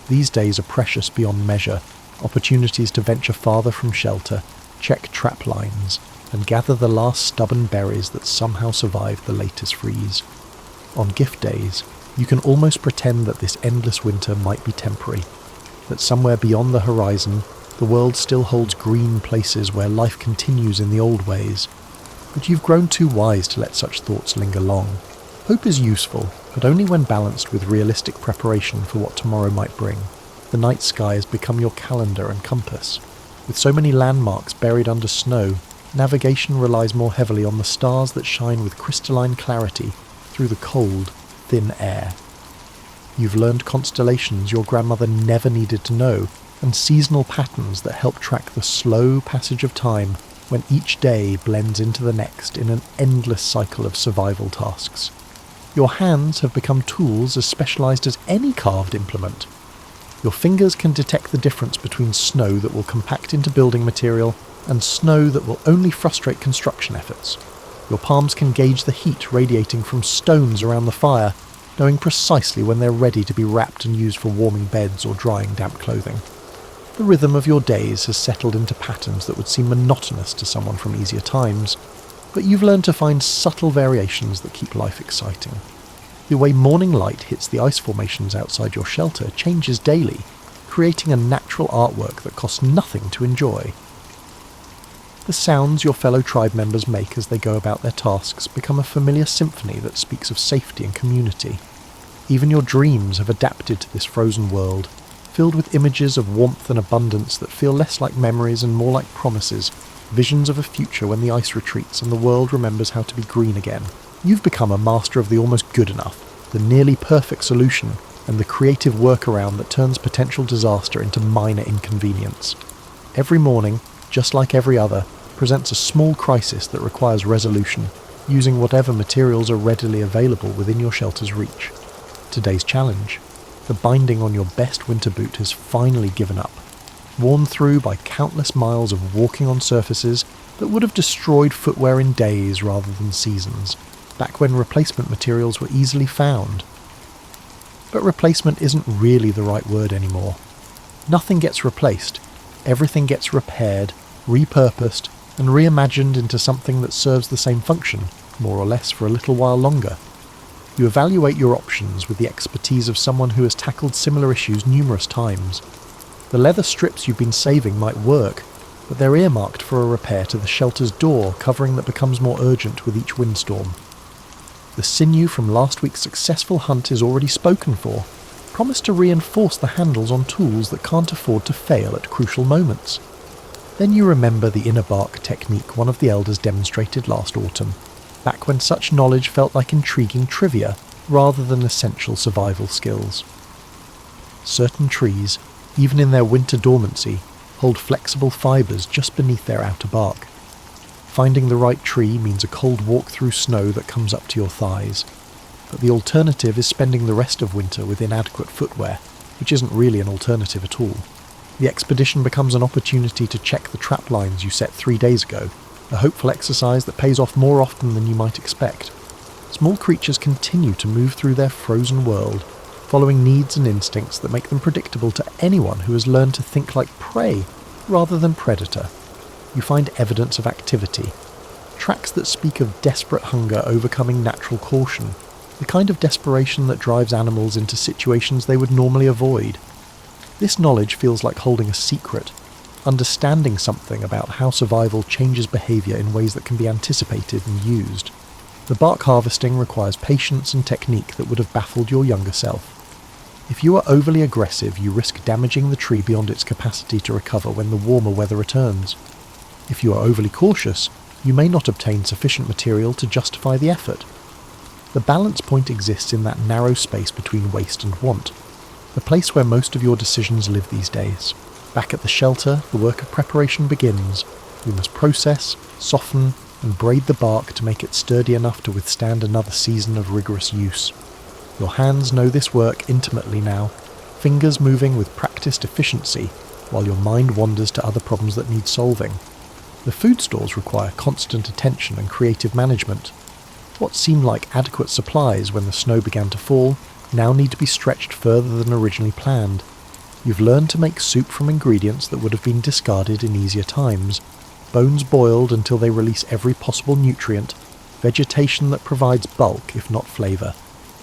[SPEAKER 1] These days are precious beyond measure, opportunities to venture farther from shelter, check trap lines, and gather the last stubborn berries that somehow survived the latest freeze. On gift days, you can almost pretend that this endless winter might be temporary, that somewhere beyond the horizon, the world still holds green places where life continues in the old ways. But you've grown too wise to let such thoughts linger long. Hope is useful, but only when balanced with realistic preparation for what tomorrow might bring. The night sky has become your calendar and compass. With so many landmarks buried under snow, navigation relies more heavily on the stars that shine with crystalline clarity through the cold, thin air. You've learned constellations your grandmother never needed to know, and seasonal patterns that help track the slow passage of time when each day blends into the next in an endless cycle of survival tasks. Your hands have become tools as specialised as any carved implement. Your fingers can detect the difference between snow that will compact into building material and snow that will only frustrate construction efforts. Your palms can gauge the heat radiating from stones around the fire, knowing precisely when they're ready to be wrapped and used for warming beds or drying damp clothing. The rhythm of your days has settled into patterns that would seem monotonous to someone from easier times, but you've learned to find subtle variations that keep life exciting. The way morning light hits the ice formations outside your shelter changes daily, creating a natural artwork that costs nothing to enjoy. The sounds your fellow tribe members make as they go about their tasks become a familiar symphony that speaks of safety and community. Even your dreams have adapted to this frozen world, filled with images of warmth and abundance that feel less like memories and more like promises, visions of a future when the ice retreats and the world remembers how to be green again. You've become a master of the almost good enough, the nearly perfect solution, and the creative workaround that turns potential disaster into minor inconvenience. Every morning, just like every other, presents a small crisis that requires resolution, using whatever materials are readily available within your shelter's reach. Today's challenge: The binding on your best winter boot has finally given up, worn through by countless miles of walking on surfaces that would have destroyed footwear in days rather than seasons, back when replacement materials were easily found. But replacement isn't really the right word anymore. Nothing gets replaced. Everything gets repaired, repurposed, and reimagined into something that serves the same function, more or less, for a little while longer. You evaluate your options with the expertise of someone who has tackled similar issues numerous times. The leather strips you've been saving might work, but they're earmarked for a repair to the shelter's door covering that becomes more urgent with each windstorm. The sinew from last week's successful hunt is already spoken for. Promise to reinforce the handles on tools that can't afford to fail at crucial moments. Then you remember the inner bark technique one of the elders demonstrated last autumn, back when such knowledge felt like intriguing trivia rather than essential survival skills. Certain trees, even in their winter dormancy, hold flexible fibres just beneath their outer bark. Finding the right tree means a cold walk through snow that comes up to your thighs, but the alternative is spending the rest of winter with inadequate footwear, which isn't really an alternative at all. The expedition becomes an opportunity to check the trap lines you set 3 days ago, a hopeful exercise that pays off more often than you might expect. Small creatures continue to move through their frozen world, following needs and instincts that make them predictable to anyone who has learned to think like prey rather than predator. You find evidence of activity, tracks that speak of desperate hunger overcoming natural caution, the kind of desperation that drives animals into situations they would normally avoid. This knowledge feels like holding a secret, understanding something about how survival changes behaviour in ways that can be anticipated and used. The bark harvesting requires patience and technique that would have baffled your younger self. If you are overly aggressive, you risk damaging the tree beyond its capacity to recover when the warmer weather returns. If you are overly cautious, you may not obtain sufficient material to justify the effort. The balance point exists in that narrow space between waste and want, the place where most of your decisions live these days. Back at the shelter, the work of preparation begins. You must process, soften, and braid the bark to make it sturdy enough to withstand another season of rigorous use. Your hands know this work intimately now, fingers moving with practiced efficiency, while your mind wanders to other problems that need solving. The food stores require constant attention and creative management. What seemed like adequate supplies when the snow began to fall now need to be stretched further than originally planned. You've learned to make soup from ingredients that would have been discarded in easier times, bones boiled until they release every possible nutrient, vegetation that provides bulk if not flavour,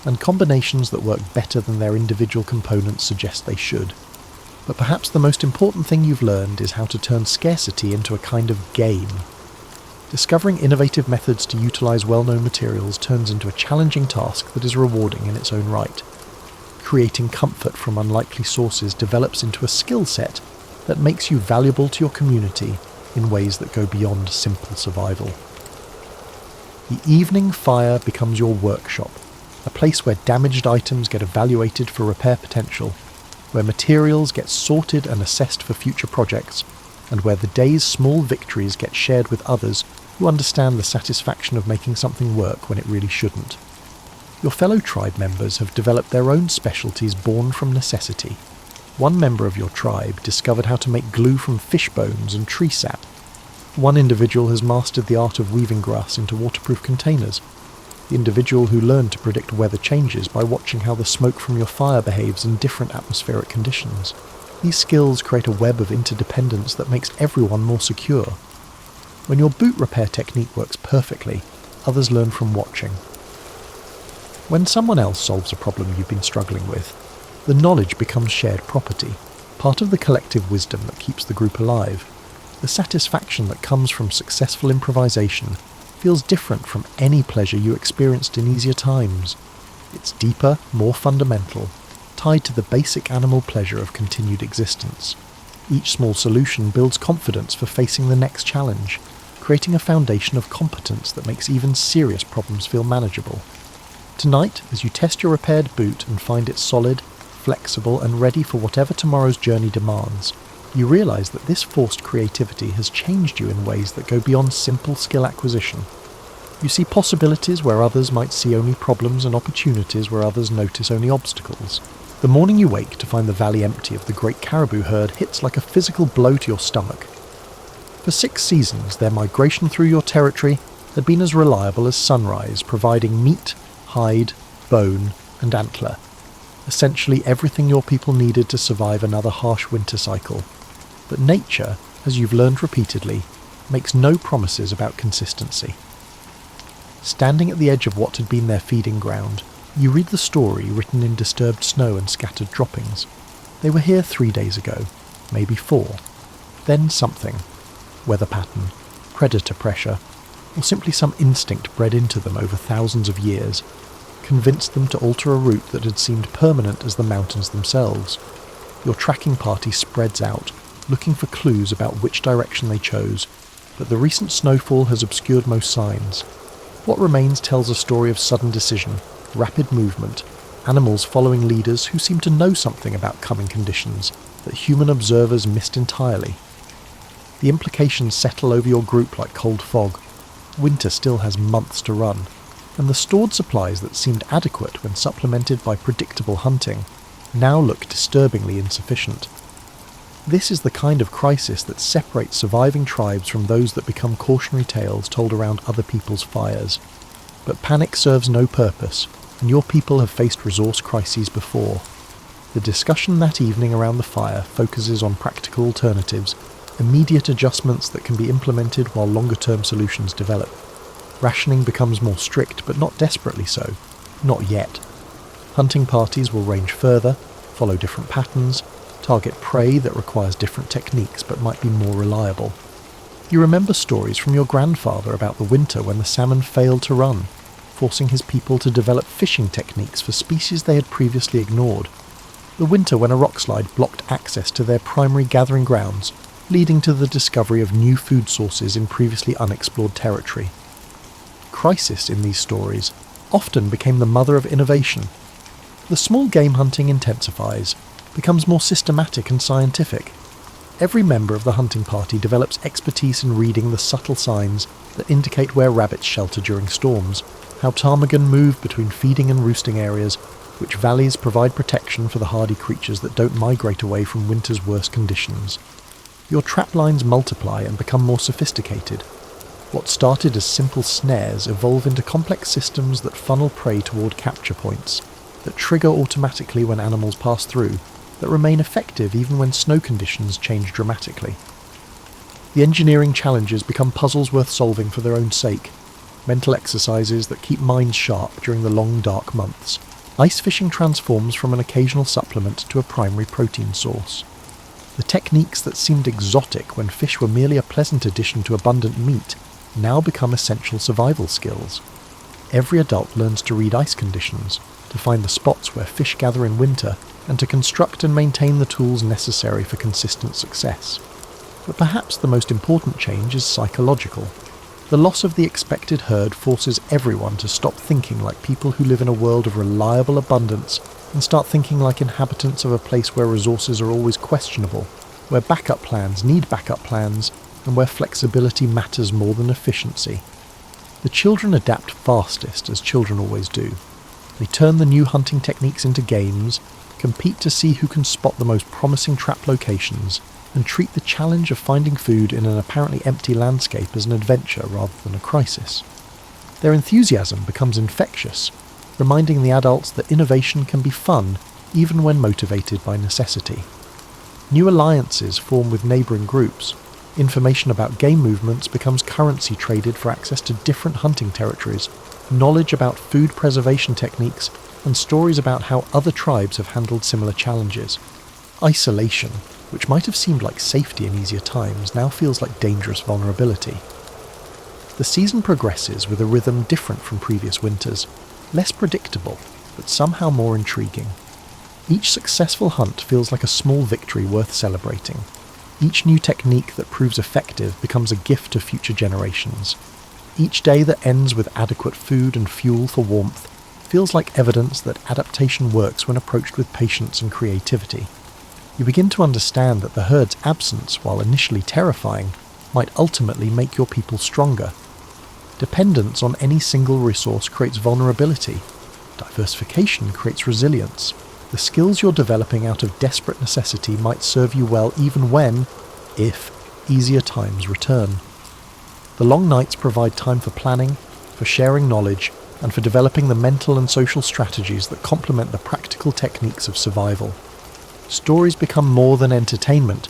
[SPEAKER 1] and combinations that work better than their individual components suggest they should. But perhaps the most important thing you've learned is how to turn scarcity into a kind of game. Discovering innovative methods to utilise well-known materials turns into a challenging task that is rewarding in its own right. Creating comfort from unlikely sources develops into a skill set that makes you valuable to your community in ways that go beyond simple survival. The evening fire becomes your workshop, a place where damaged items get evaluated for repair potential, where materials get sorted and assessed for future projects, and where the day's small victories get shared with others who understand the satisfaction of making something work when it really shouldn't. Your fellow tribe members have developed their own specialties born from necessity. One member of your tribe discovered how to make glue from fish bones and tree sap. One individual has mastered the art of weaving grass into waterproof containers. The individual who learned to predict weather changes by watching how the smoke from your fire behaves in different atmospheric conditions. These skills create a web of interdependence that makes everyone more secure. When your boot repair technique works perfectly, others learn from watching. When someone else solves a problem you've been struggling with, the knowledge becomes shared property, part of the collective wisdom that keeps the group alive. The satisfaction that comes from successful improvisation feels different from any pleasure you experienced in easier times. It's deeper, more fundamental, tied to the basic animal pleasure of continued existence. Each small solution builds confidence for facing the next challenge, creating a foundation of competence that makes even serious problems feel manageable. Tonight, as you test your repaired boot and find it solid, flexible, and ready for whatever tomorrow's journey demands, you realise that this forced creativity has changed you in ways that go beyond simple skill acquisition. You see possibilities where others might see only problems and opportunities where others notice only obstacles. The morning you wake to find the valley empty of the great caribou herd hits like a physical blow to your stomach. For 6 seasons, their migration through your territory had been as reliable as sunrise, providing meat, hide, bone, and antler. Essentially everything your people needed to survive another harsh winter cycle. But nature, as you've learned repeatedly, makes no promises about consistency. Standing at the edge of what had been their feeding ground, you read the story written in disturbed snow and scattered droppings. They were here 3 days ago, maybe 4. Then something. Weather pattern, predator pressure, or simply some instinct bred into them over thousands of years, convinced them to alter a route that had seemed permanent as the mountains themselves. Your tracking party spreads out, looking for clues about which direction they chose, but the recent snowfall has obscured most signs. What remains tells a story of sudden decision, rapid movement, animals following leaders who seem to know something about coming conditions that human observers missed entirely. The implications settle over your group like cold fog. Winter still has months to run, and the stored supplies that seemed adequate when supplemented by predictable hunting now look disturbingly insufficient. This is the kind of crisis that separates surviving tribes from those that become cautionary tales told around other people's fires. But panic serves no purpose, and your people have faced resource crises before. The discussion that evening around the fire focuses on practical alternatives, immediate adjustments that can be implemented while longer-term solutions develop. Rationing becomes more strict, but not desperately so. Not yet. Hunting parties will range further, follow different patterns, target prey that requires different techniques but might be more reliable. You remember stories from your grandfather about the winter when the salmon failed to run, forcing his people to develop fishing techniques for species they had previously ignored. The winter when a rockslide blocked access to their primary gathering grounds, leading to the discovery of new food sources in previously unexplored territory. Crisis in these stories often became the mother of innovation. The small game hunting intensifies, becomes more systematic and scientific. Every member of the hunting party develops expertise in reading the subtle signs that indicate where rabbits shelter during storms, how ptarmigan move between feeding and roosting areas, which valleys provide protection for the hardy creatures that don't migrate away from winter's worst conditions. Your trap lines multiply and become more sophisticated. What started as simple snares evolve into complex systems that funnel prey toward capture points, that trigger automatically when animals pass through, that remain effective even when snow conditions change dramatically. The engineering challenges become puzzles worth solving for their own sake, mental exercises that keep minds sharp during the long dark months. Ice fishing transforms from an occasional supplement to a primary protein source. The techniques that seemed exotic when fish were merely a pleasant addition to abundant meat now become essential survival skills. Every adult learns to read ice conditions, to find the spots where fish gather in winter, and to construct and maintain the tools necessary for consistent success. But perhaps the most important change is psychological. The loss of the expected herd forces everyone to stop thinking like people who live in a world of reliable abundance and start thinking like inhabitants of a place where resources are always questionable, where backup plans need backup plans, and where flexibility matters more than efficiency. The children adapt fastest, as children always do. They turn the new hunting techniques into games, compete to see who can spot the most promising trap locations, and treat the challenge of finding food in an apparently empty landscape as an adventure rather than a crisis. Their enthusiasm becomes infectious, reminding the adults that innovation can be fun even when motivated by necessity. New alliances form with neighbouring groups. Information about game movements becomes currency traded for access to different hunting territories, knowledge about food preservation techniques, and stories about how other tribes have handled similar challenges. Isolation, which might have seemed like safety in easier times, now feels like dangerous vulnerability. The season progresses with a rhythm different from previous winters, less predictable, but somehow more intriguing. Each successful hunt feels like a small victory worth celebrating. Each new technique that proves effective becomes a gift to future generations. Each day that ends with adequate food and fuel for warmth feels like evidence that adaptation works when approached with patience and creativity. You begin to understand that the herd's absence, while initially terrifying, might ultimately make your people stronger. Dependence on any single resource creates vulnerability. Diversification creates resilience. The skills you're developing out of desperate necessity might serve you well even when, if, easier times return. The long nights provide time for planning, for sharing knowledge, and for developing the mental and social strategies that complement the practical techniques of survival. Stories become more than entertainment.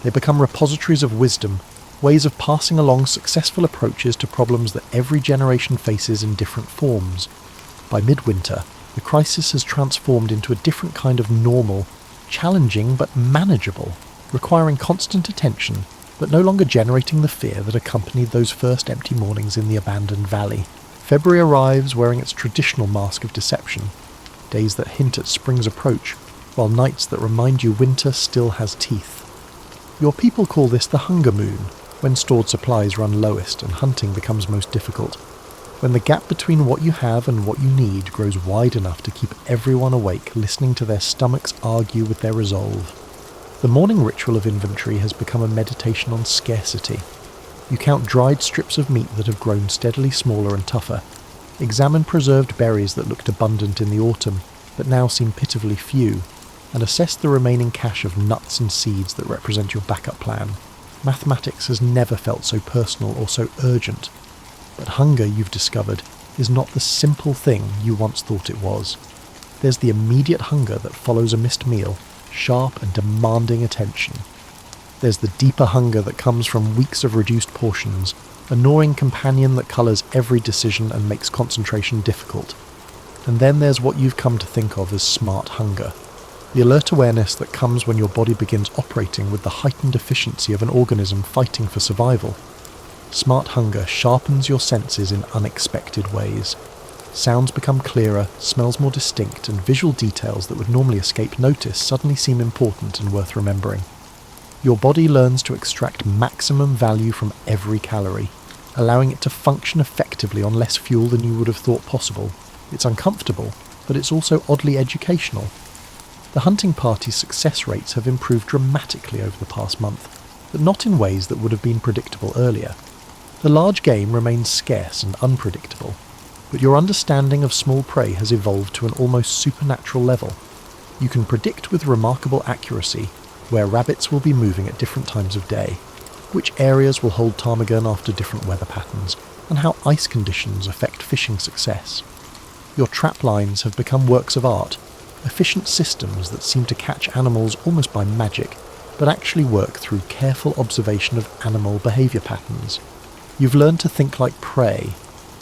[SPEAKER 1] They become repositories of wisdom, ways of passing along successful approaches to problems that every generation faces in different forms. By midwinter, the crisis has transformed into a different kind of normal, challenging but manageable, requiring constant attention, but no longer generating the fear that accompanied those first empty mornings in the abandoned valley. February arrives wearing its traditional mask of deception, days that hint at spring's approach, while nights that remind you winter still has teeth. Your people call this the hunger moon, when stored supplies run lowest and hunting becomes most difficult, when the gap between what you have and what you need grows wide enough to keep everyone awake listening to their stomachs argue with their resolve. The morning ritual of inventory has become a meditation on scarcity. You count dried strips of meat that have grown steadily smaller and tougher, examine preserved berries that looked abundant in the autumn but now seem pitifully few, and assess the remaining cache of nuts and seeds that represent your backup plan. Mathematics has never felt so personal or so urgent. But hunger, you've discovered, is not the simple thing you once thought it was. There's the immediate hunger that follows a missed meal, sharp and demanding attention. There's the deeper hunger that comes from weeks of reduced portions, a gnawing companion that colours every decision and makes concentration difficult. And then there's what you've come to think of as smart hunger, the alert awareness that comes when your body begins operating with the heightened efficiency of an organism fighting for survival. Smart hunger sharpens your senses in unexpected ways. Sounds become clearer, smells more distinct, and visual details that would normally escape notice suddenly seem important and worth remembering. Your body learns to extract maximum value from every calorie, allowing it to function effectively on less fuel than you would have thought possible. It's uncomfortable, but it's also oddly educational. The hunting party's success rates have improved dramatically over the past month, but not in ways that would have been predictable earlier. The large game remains scarce and unpredictable, but your understanding of small prey has evolved to an almost supernatural level. You can predict with remarkable accuracy where rabbits will be moving at different times of day, which areas will hold ptarmigan after different weather patterns, and how ice conditions affect fishing success. Your trap lines have become works of art, efficient systems that seem to catch animals almost by magic, but actually work through careful observation of animal behaviour patterns. You've learned to think like prey,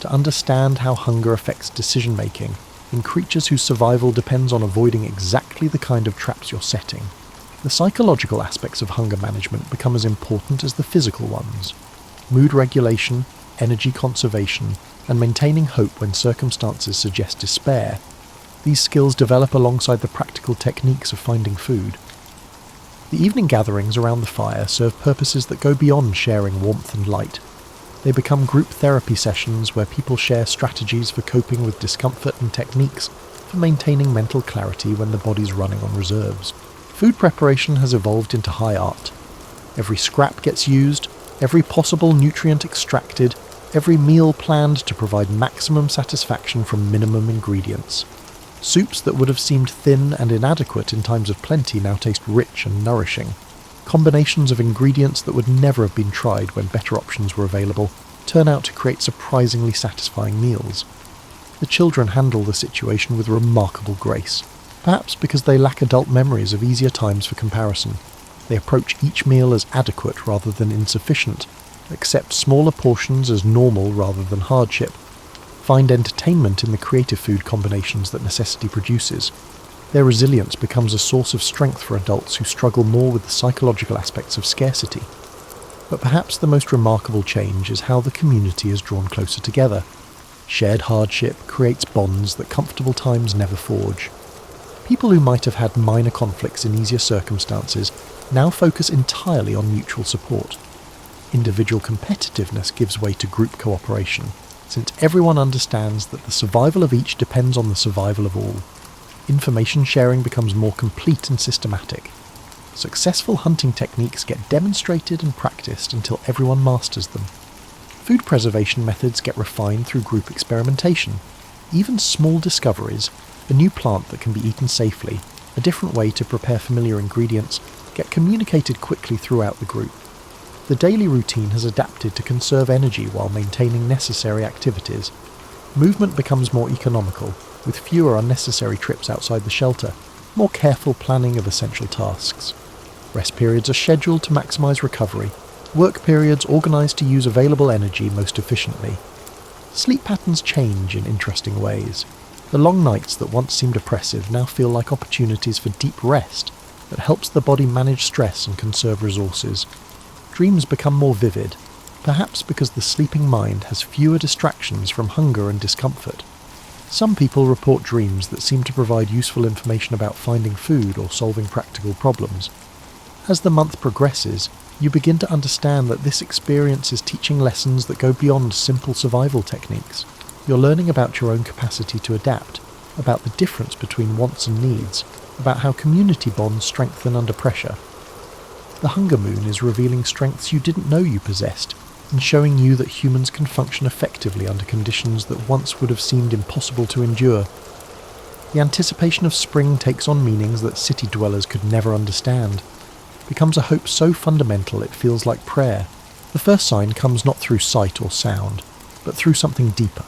[SPEAKER 1] to understand how hunger affects decision-making in creatures whose survival depends on avoiding exactly the kind of traps you're setting. The psychological aspects of hunger management become as important as the physical ones. Mood regulation, energy conservation, and maintaining hope when circumstances suggest despair. These skills develop alongside the practical techniques of finding food. The evening gatherings around the fire serve purposes that go beyond sharing warmth and light. They become group therapy sessions where people share strategies for coping with discomfort and techniques for maintaining mental clarity when the body's running on reserves. Food preparation has evolved into high art. Every scrap gets used, every possible nutrient extracted, every meal planned to provide maximum satisfaction from minimum ingredients. Soups that would have seemed thin and inadequate in times of plenty now taste rich and nourishing. Combinations of ingredients that would never have been tried when better options were available turn out to create surprisingly satisfying meals. The children handle the situation with remarkable grace, perhaps because they lack adult memories of easier times for comparison. They approach each meal as adequate rather than insufficient, accept smaller portions as normal rather than hardship, find entertainment in the creative food combinations that necessity produces. Their resilience becomes a source of strength for adults who struggle more with the psychological aspects of scarcity. But perhaps the most remarkable change is how the community is drawn closer together. Shared hardship creates bonds that comfortable times never forge. People who might have had minor conflicts in easier circumstances now focus entirely on mutual support. Individual competitiveness gives way to group cooperation, since everyone understands that the survival of each depends on the survival of all. Information sharing becomes more complete and systematic. Successful hunting techniques get demonstrated and practiced until everyone masters them. Food preservation methods get refined through group experimentation. Even small discoveries, a new plant that can be eaten safely, a different way to prepare familiar ingredients, get communicated quickly throughout the group. The daily routine has adapted to conserve energy while maintaining necessary activities. Movement becomes more economical, with fewer unnecessary trips outside the shelter, more careful planning of essential tasks. Rest periods are scheduled to maximise recovery, work periods organised to use available energy most efficiently. Sleep patterns change in interesting ways. The long nights that once seemed oppressive now feel like opportunities for deep rest that helps the body manage stress and conserve resources. Dreams become more vivid, perhaps because the sleeping mind has fewer distractions from hunger and discomfort. Some people report dreams that seem to provide useful information about finding food or solving practical problems. As the month progresses, you begin to understand that this experience is teaching lessons that go beyond simple survival techniques. You're learning about your own capacity to adapt, about the difference between wants and needs, about how community bonds strengthen under pressure. The hunger moon is revealing strengths you didn't know you possessed, and showing you that humans can function effectively under conditions that once would have seemed impossible to endure. The anticipation of spring takes on meanings that city dwellers could never understand, becomes a hope so fundamental it feels like prayer. The first sign comes not through sight or sound, but through something deeper,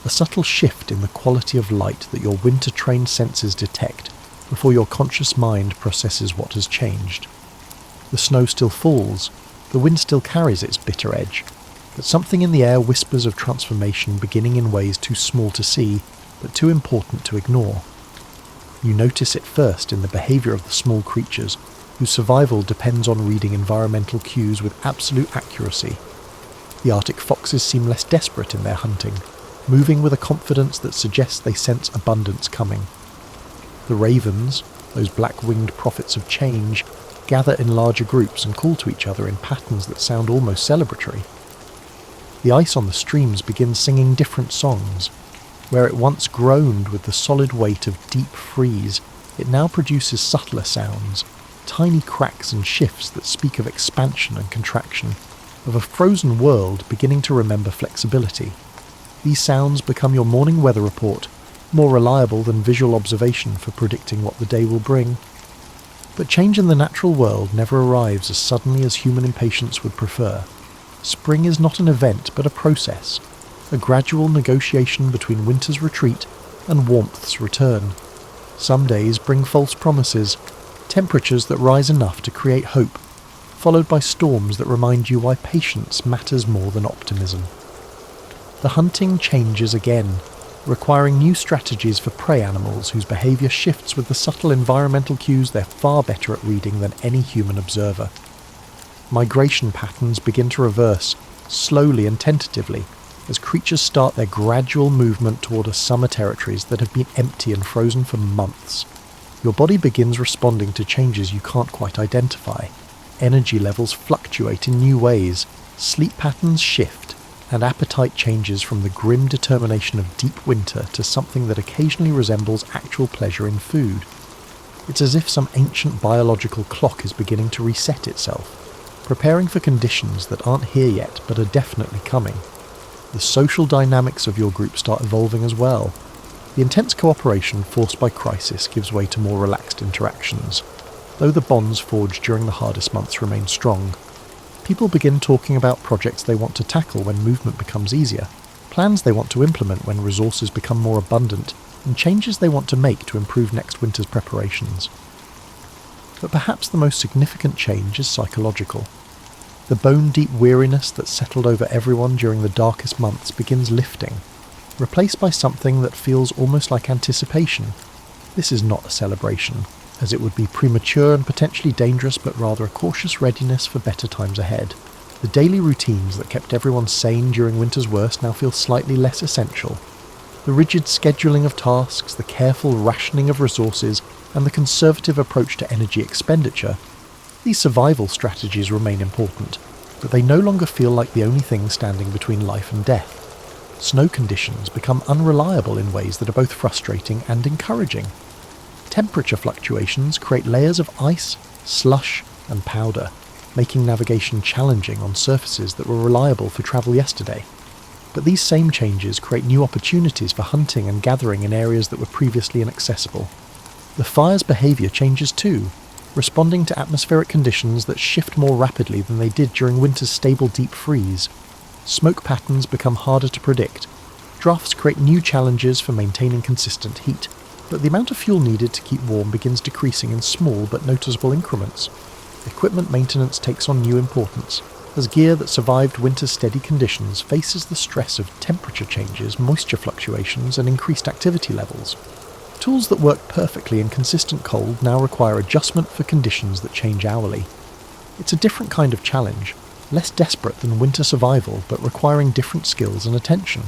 [SPEAKER 1] a subtle shift in the quality of light that your winter-trained senses detect before your conscious mind processes what has changed. The snow still falls, the wind still carries its bitter edge, but something in the air whispers of transformation beginning in ways too small to see, but too important to ignore. You notice it first in the behaviour of the small creatures, whose survival depends on reading environmental cues with absolute accuracy. The Arctic foxes seem less desperate in their hunting, moving with a confidence that suggests they sense abundance coming. The ravens, those black-winged prophets of change, gather in larger groups and call to each other in patterns that sound almost celebratory. The ice on the streams begins singing different songs. Where it once groaned with the solid weight of deep freeze, it now produces subtler sounds, tiny cracks and shifts that speak of expansion and contraction, of a frozen world beginning to remember flexibility. These sounds become your morning weather report, more reliable than visual observation for predicting what the day will bring. But change in the natural world never arrives as suddenly as human impatience would prefer. Spring is not an event but a process, a gradual negotiation between winter's retreat and warmth's return. Some days bring false promises, temperatures that rise enough to create hope, followed by storms that remind you why patience matters more than optimism. The hunting changes again, requiring new strategies for prey animals whose behaviour shifts with the subtle environmental cues they're far better at reading than any human observer. Migration patterns begin to reverse, slowly and tentatively, as creatures start their gradual movement toward summer territories that have been empty and frozen for months. Your body begins responding to changes you can't quite identify. Energy levels fluctuate in new ways, sleep patterns shift, and appetite changes from the grim determination of deep winter to something that occasionally resembles actual pleasure in food. It's as if some ancient biological clock is beginning to reset itself, preparing for conditions that aren't here yet but are definitely coming. The social dynamics of your group start evolving as well. The intense cooperation forced by crisis gives way to more relaxed interactions, though the bonds forged during the hardest months remain strong. People begin talking about projects they want to tackle when movement becomes easier, plans they want to implement when resources become more abundant, and changes they want to make to improve next winter's preparations. But perhaps the most significant change is psychological. The bone-deep weariness that settled over everyone during the darkest months begins lifting, replaced by something that feels almost like anticipation. This is not a celebration, as it would be premature and potentially dangerous, but rather a cautious readiness for better times ahead. The daily routines that kept everyone sane during winter's worst now feel slightly less essential. The rigid scheduling of tasks, the careful rationing of resources, and the conservative approach to energy expenditure, these survival strategies remain important, but they no longer feel like the only thing standing between life and death. Snow conditions become unreliable in ways that are both frustrating and encouraging. Temperature fluctuations create layers of ice, slush, and powder, making navigation challenging on surfaces that were reliable for travel yesterday. But these same changes create new opportunities for hunting and gathering in areas that were previously inaccessible. The fire's behaviour changes too, responding to atmospheric conditions that shift more rapidly than they did during winter's stable deep freeze. Smoke patterns become harder to predict. Drafts create new challenges for maintaining consistent heat, but the amount of fuel needed to keep warm begins decreasing in small but noticeable increments. Equipment maintenance takes on new importance, as gear that survived winter's steady conditions faces the stress of temperature changes, moisture fluctuations, and increased activity levels. Tools that work perfectly in consistent cold now require adjustment for conditions that change hourly. It's a different kind of challenge, less desperate than winter survival, but requiring different skills and attention.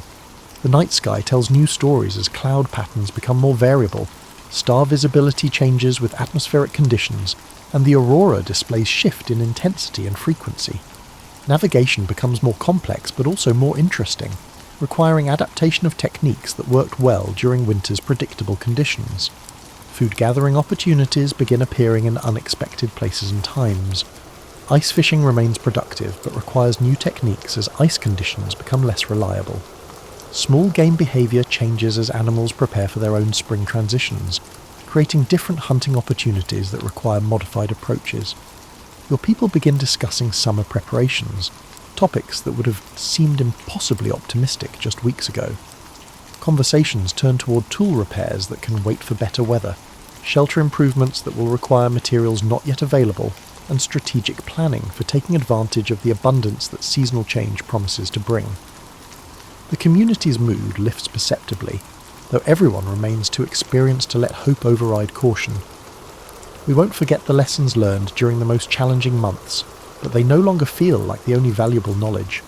[SPEAKER 1] The night sky tells new stories as cloud patterns become more variable, star visibility changes with atmospheric conditions, and the aurora displays shift in intensity and frequency. Navigation becomes more complex but also more interesting, requiring adaptation of techniques that worked well during winter's predictable conditions. Food gathering opportunities begin appearing in unexpected places and times. Ice fishing remains productive but requires new techniques as ice conditions become less reliable. Small game behaviour changes as animals prepare for their own spring transitions, creating different hunting opportunities that require modified approaches. Your people begin discussing summer preparations, topics that would have seemed impossibly optimistic just weeks ago. Conversations turn toward tool repairs that can wait for better weather, shelter improvements that will require materials not yet available, and strategic planning for taking advantage of the abundance that seasonal change promises to bring. The community's mood lifts perceptibly, though everyone remains too experienced to let hope override caution. We won't forget the lessons learned during the most challenging months, but they no longer feel like the only valuable knowledge.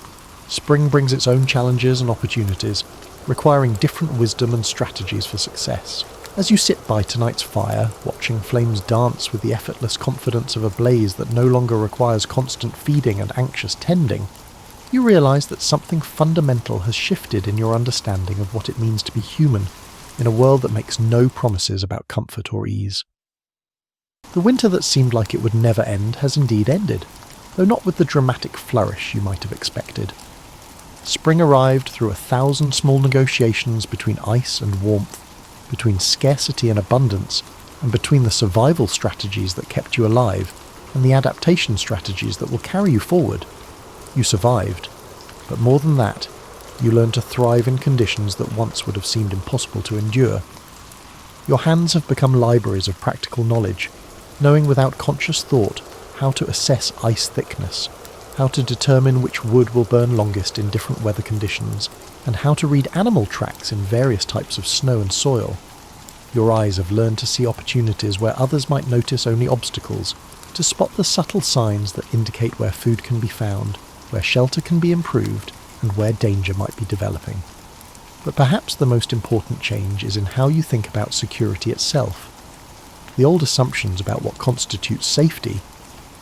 [SPEAKER 1] Spring brings its own challenges and opportunities, requiring different wisdom and strategies for success. As you sit by tonight's fire, watching flames dance with the effortless confidence of a blaze that no longer requires constant feeding and anxious tending, you realise that something fundamental has shifted in your understanding of what it means to be human in a world that makes no promises about comfort or ease. The winter that seemed like it would never end has indeed ended, though not with the dramatic flourish you might have expected. Spring arrived through 1,000 small negotiations between ice and warmth, between scarcity and abundance, and between the survival strategies that kept you alive and the adaptation strategies that will carry you forward. You survived, but more than that, you learned to thrive in conditions that once would have seemed impossible to endure. Your hands have become libraries of practical knowledge, knowing without conscious thought how to assess ice thickness, how to determine which wood will burn longest in different weather conditions, and how to read animal tracks in various types of snow and soil. Your eyes have learned to see opportunities where others might notice only obstacles, to spot the subtle signs that indicate where food can be found, where shelter can be improved, and where danger might be developing. But perhaps the most important change is in how you think about security itself. The old assumptions about what constitutes safety,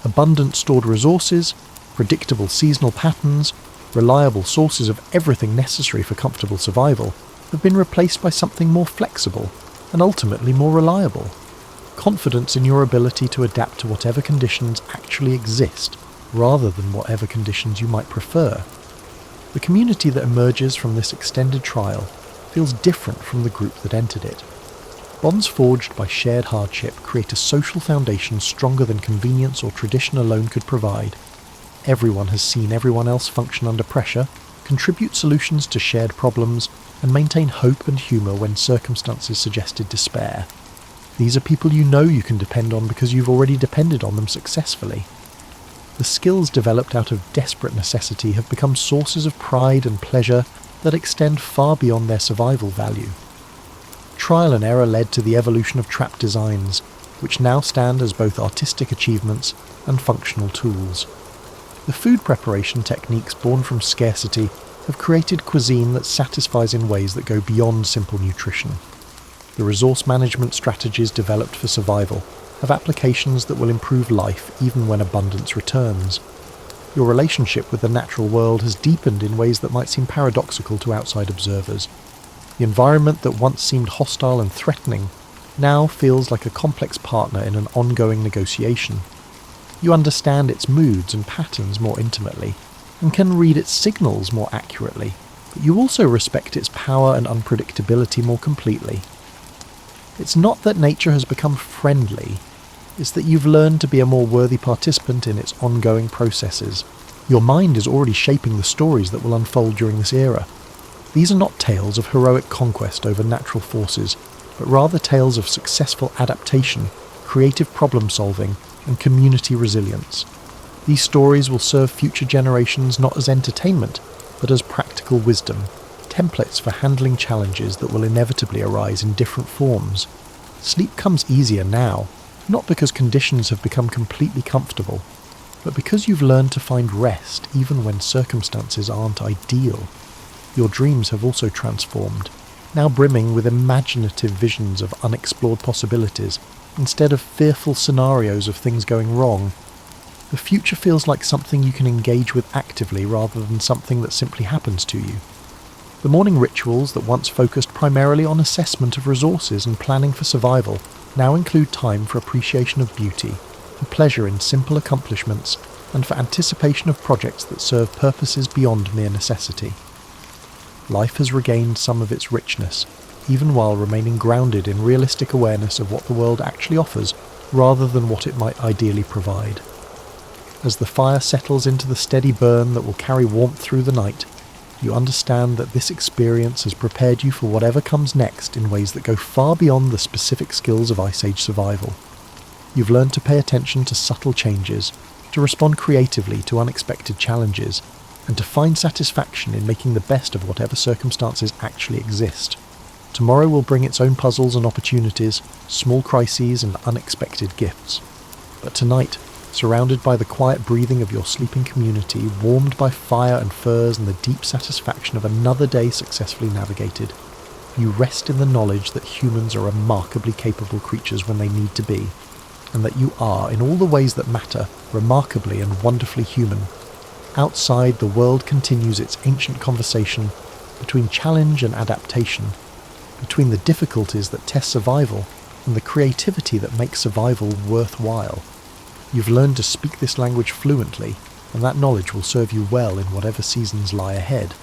[SPEAKER 1] abundant stored resources, predictable seasonal patterns, reliable sources of everything necessary for comfortable survival, have been replaced by something more flexible and ultimately more reliable. Confidence in your ability to adapt to whatever conditions actually exist, rather than whatever conditions you might prefer. The community that emerges from this extended trial feels different from the group that entered it. Bonds forged by shared hardship create a social foundation stronger than convenience or tradition alone could provide. Everyone has seen everyone else function under pressure, contribute solutions to shared problems, and maintain hope and humour when circumstances suggested despair. These are people you know you can depend on because you've already depended on them successfully. The skills developed out of desperate necessity have become sources of pride and pleasure that extend far beyond their survival value. Trial and error led to the evolution of trap designs, which now stand as both artistic achievements and functional tools. The food preparation techniques born from scarcity have created cuisine that satisfies in ways that go beyond simple nutrition. The resource management strategies developed for survival have applications that will improve life even when abundance returns. Your relationship with the natural world has deepened in ways that might seem paradoxical to outside observers. The environment that once seemed hostile and threatening now feels like a complex partner in an ongoing negotiation. You understand its moods and patterns more intimately, and can read its signals more accurately, but you also respect its power and unpredictability more completely. It's not that nature has become friendly, it's that you've learned to be a more worthy participant in its ongoing processes. Your mind is already shaping the stories that will unfold during this era. These are not tales of heroic conquest over natural forces, but rather tales of successful adaptation, creative problem-solving, and community resilience. These stories will serve future generations not as entertainment, but as practical wisdom, templates for handling challenges that will inevitably arise in different forms. Sleep comes easier now, not because conditions have become completely comfortable, but because you've learned to find rest even when circumstances aren't ideal. Your dreams have also transformed, now brimming with imaginative visions of unexplored possibilities, instead of fearful scenarios of things going wrong. The future feels like something you can engage with actively rather than something that simply happens to you. The morning rituals that once focused primarily on assessment of resources and planning for survival now include time for appreciation of beauty, for pleasure in simple accomplishments, and for anticipation of projects that serve purposes beyond mere necessity. Life has regained some of its richness, even while remaining grounded in realistic awareness of what the world actually offers, rather than what it might ideally provide. As the fire settles into the steady burn that will carry warmth through the night, you understand that this experience has prepared you for whatever comes next in ways that go far beyond the specific skills of Ice Age survival. You've learned to pay attention to subtle changes, to respond creatively to unexpected challenges, and to find satisfaction in making the best of whatever circumstances actually exist. Tomorrow will bring its own puzzles and opportunities, small crises and unexpected gifts. But tonight, surrounded by the quiet breathing of your sleeping community, warmed by fire and furs and the deep satisfaction of another day successfully navigated, you rest in the knowledge that humans are remarkably capable creatures when they need to be, and that you are, in all the ways that matter, remarkably and wonderfully human. Outside, the world continues its ancient conversation between challenge and adaptation, between the difficulties that test survival and the creativity that makes survival worthwhile. You've learned to speak this language fluently, and that knowledge will serve you well in whatever seasons lie ahead.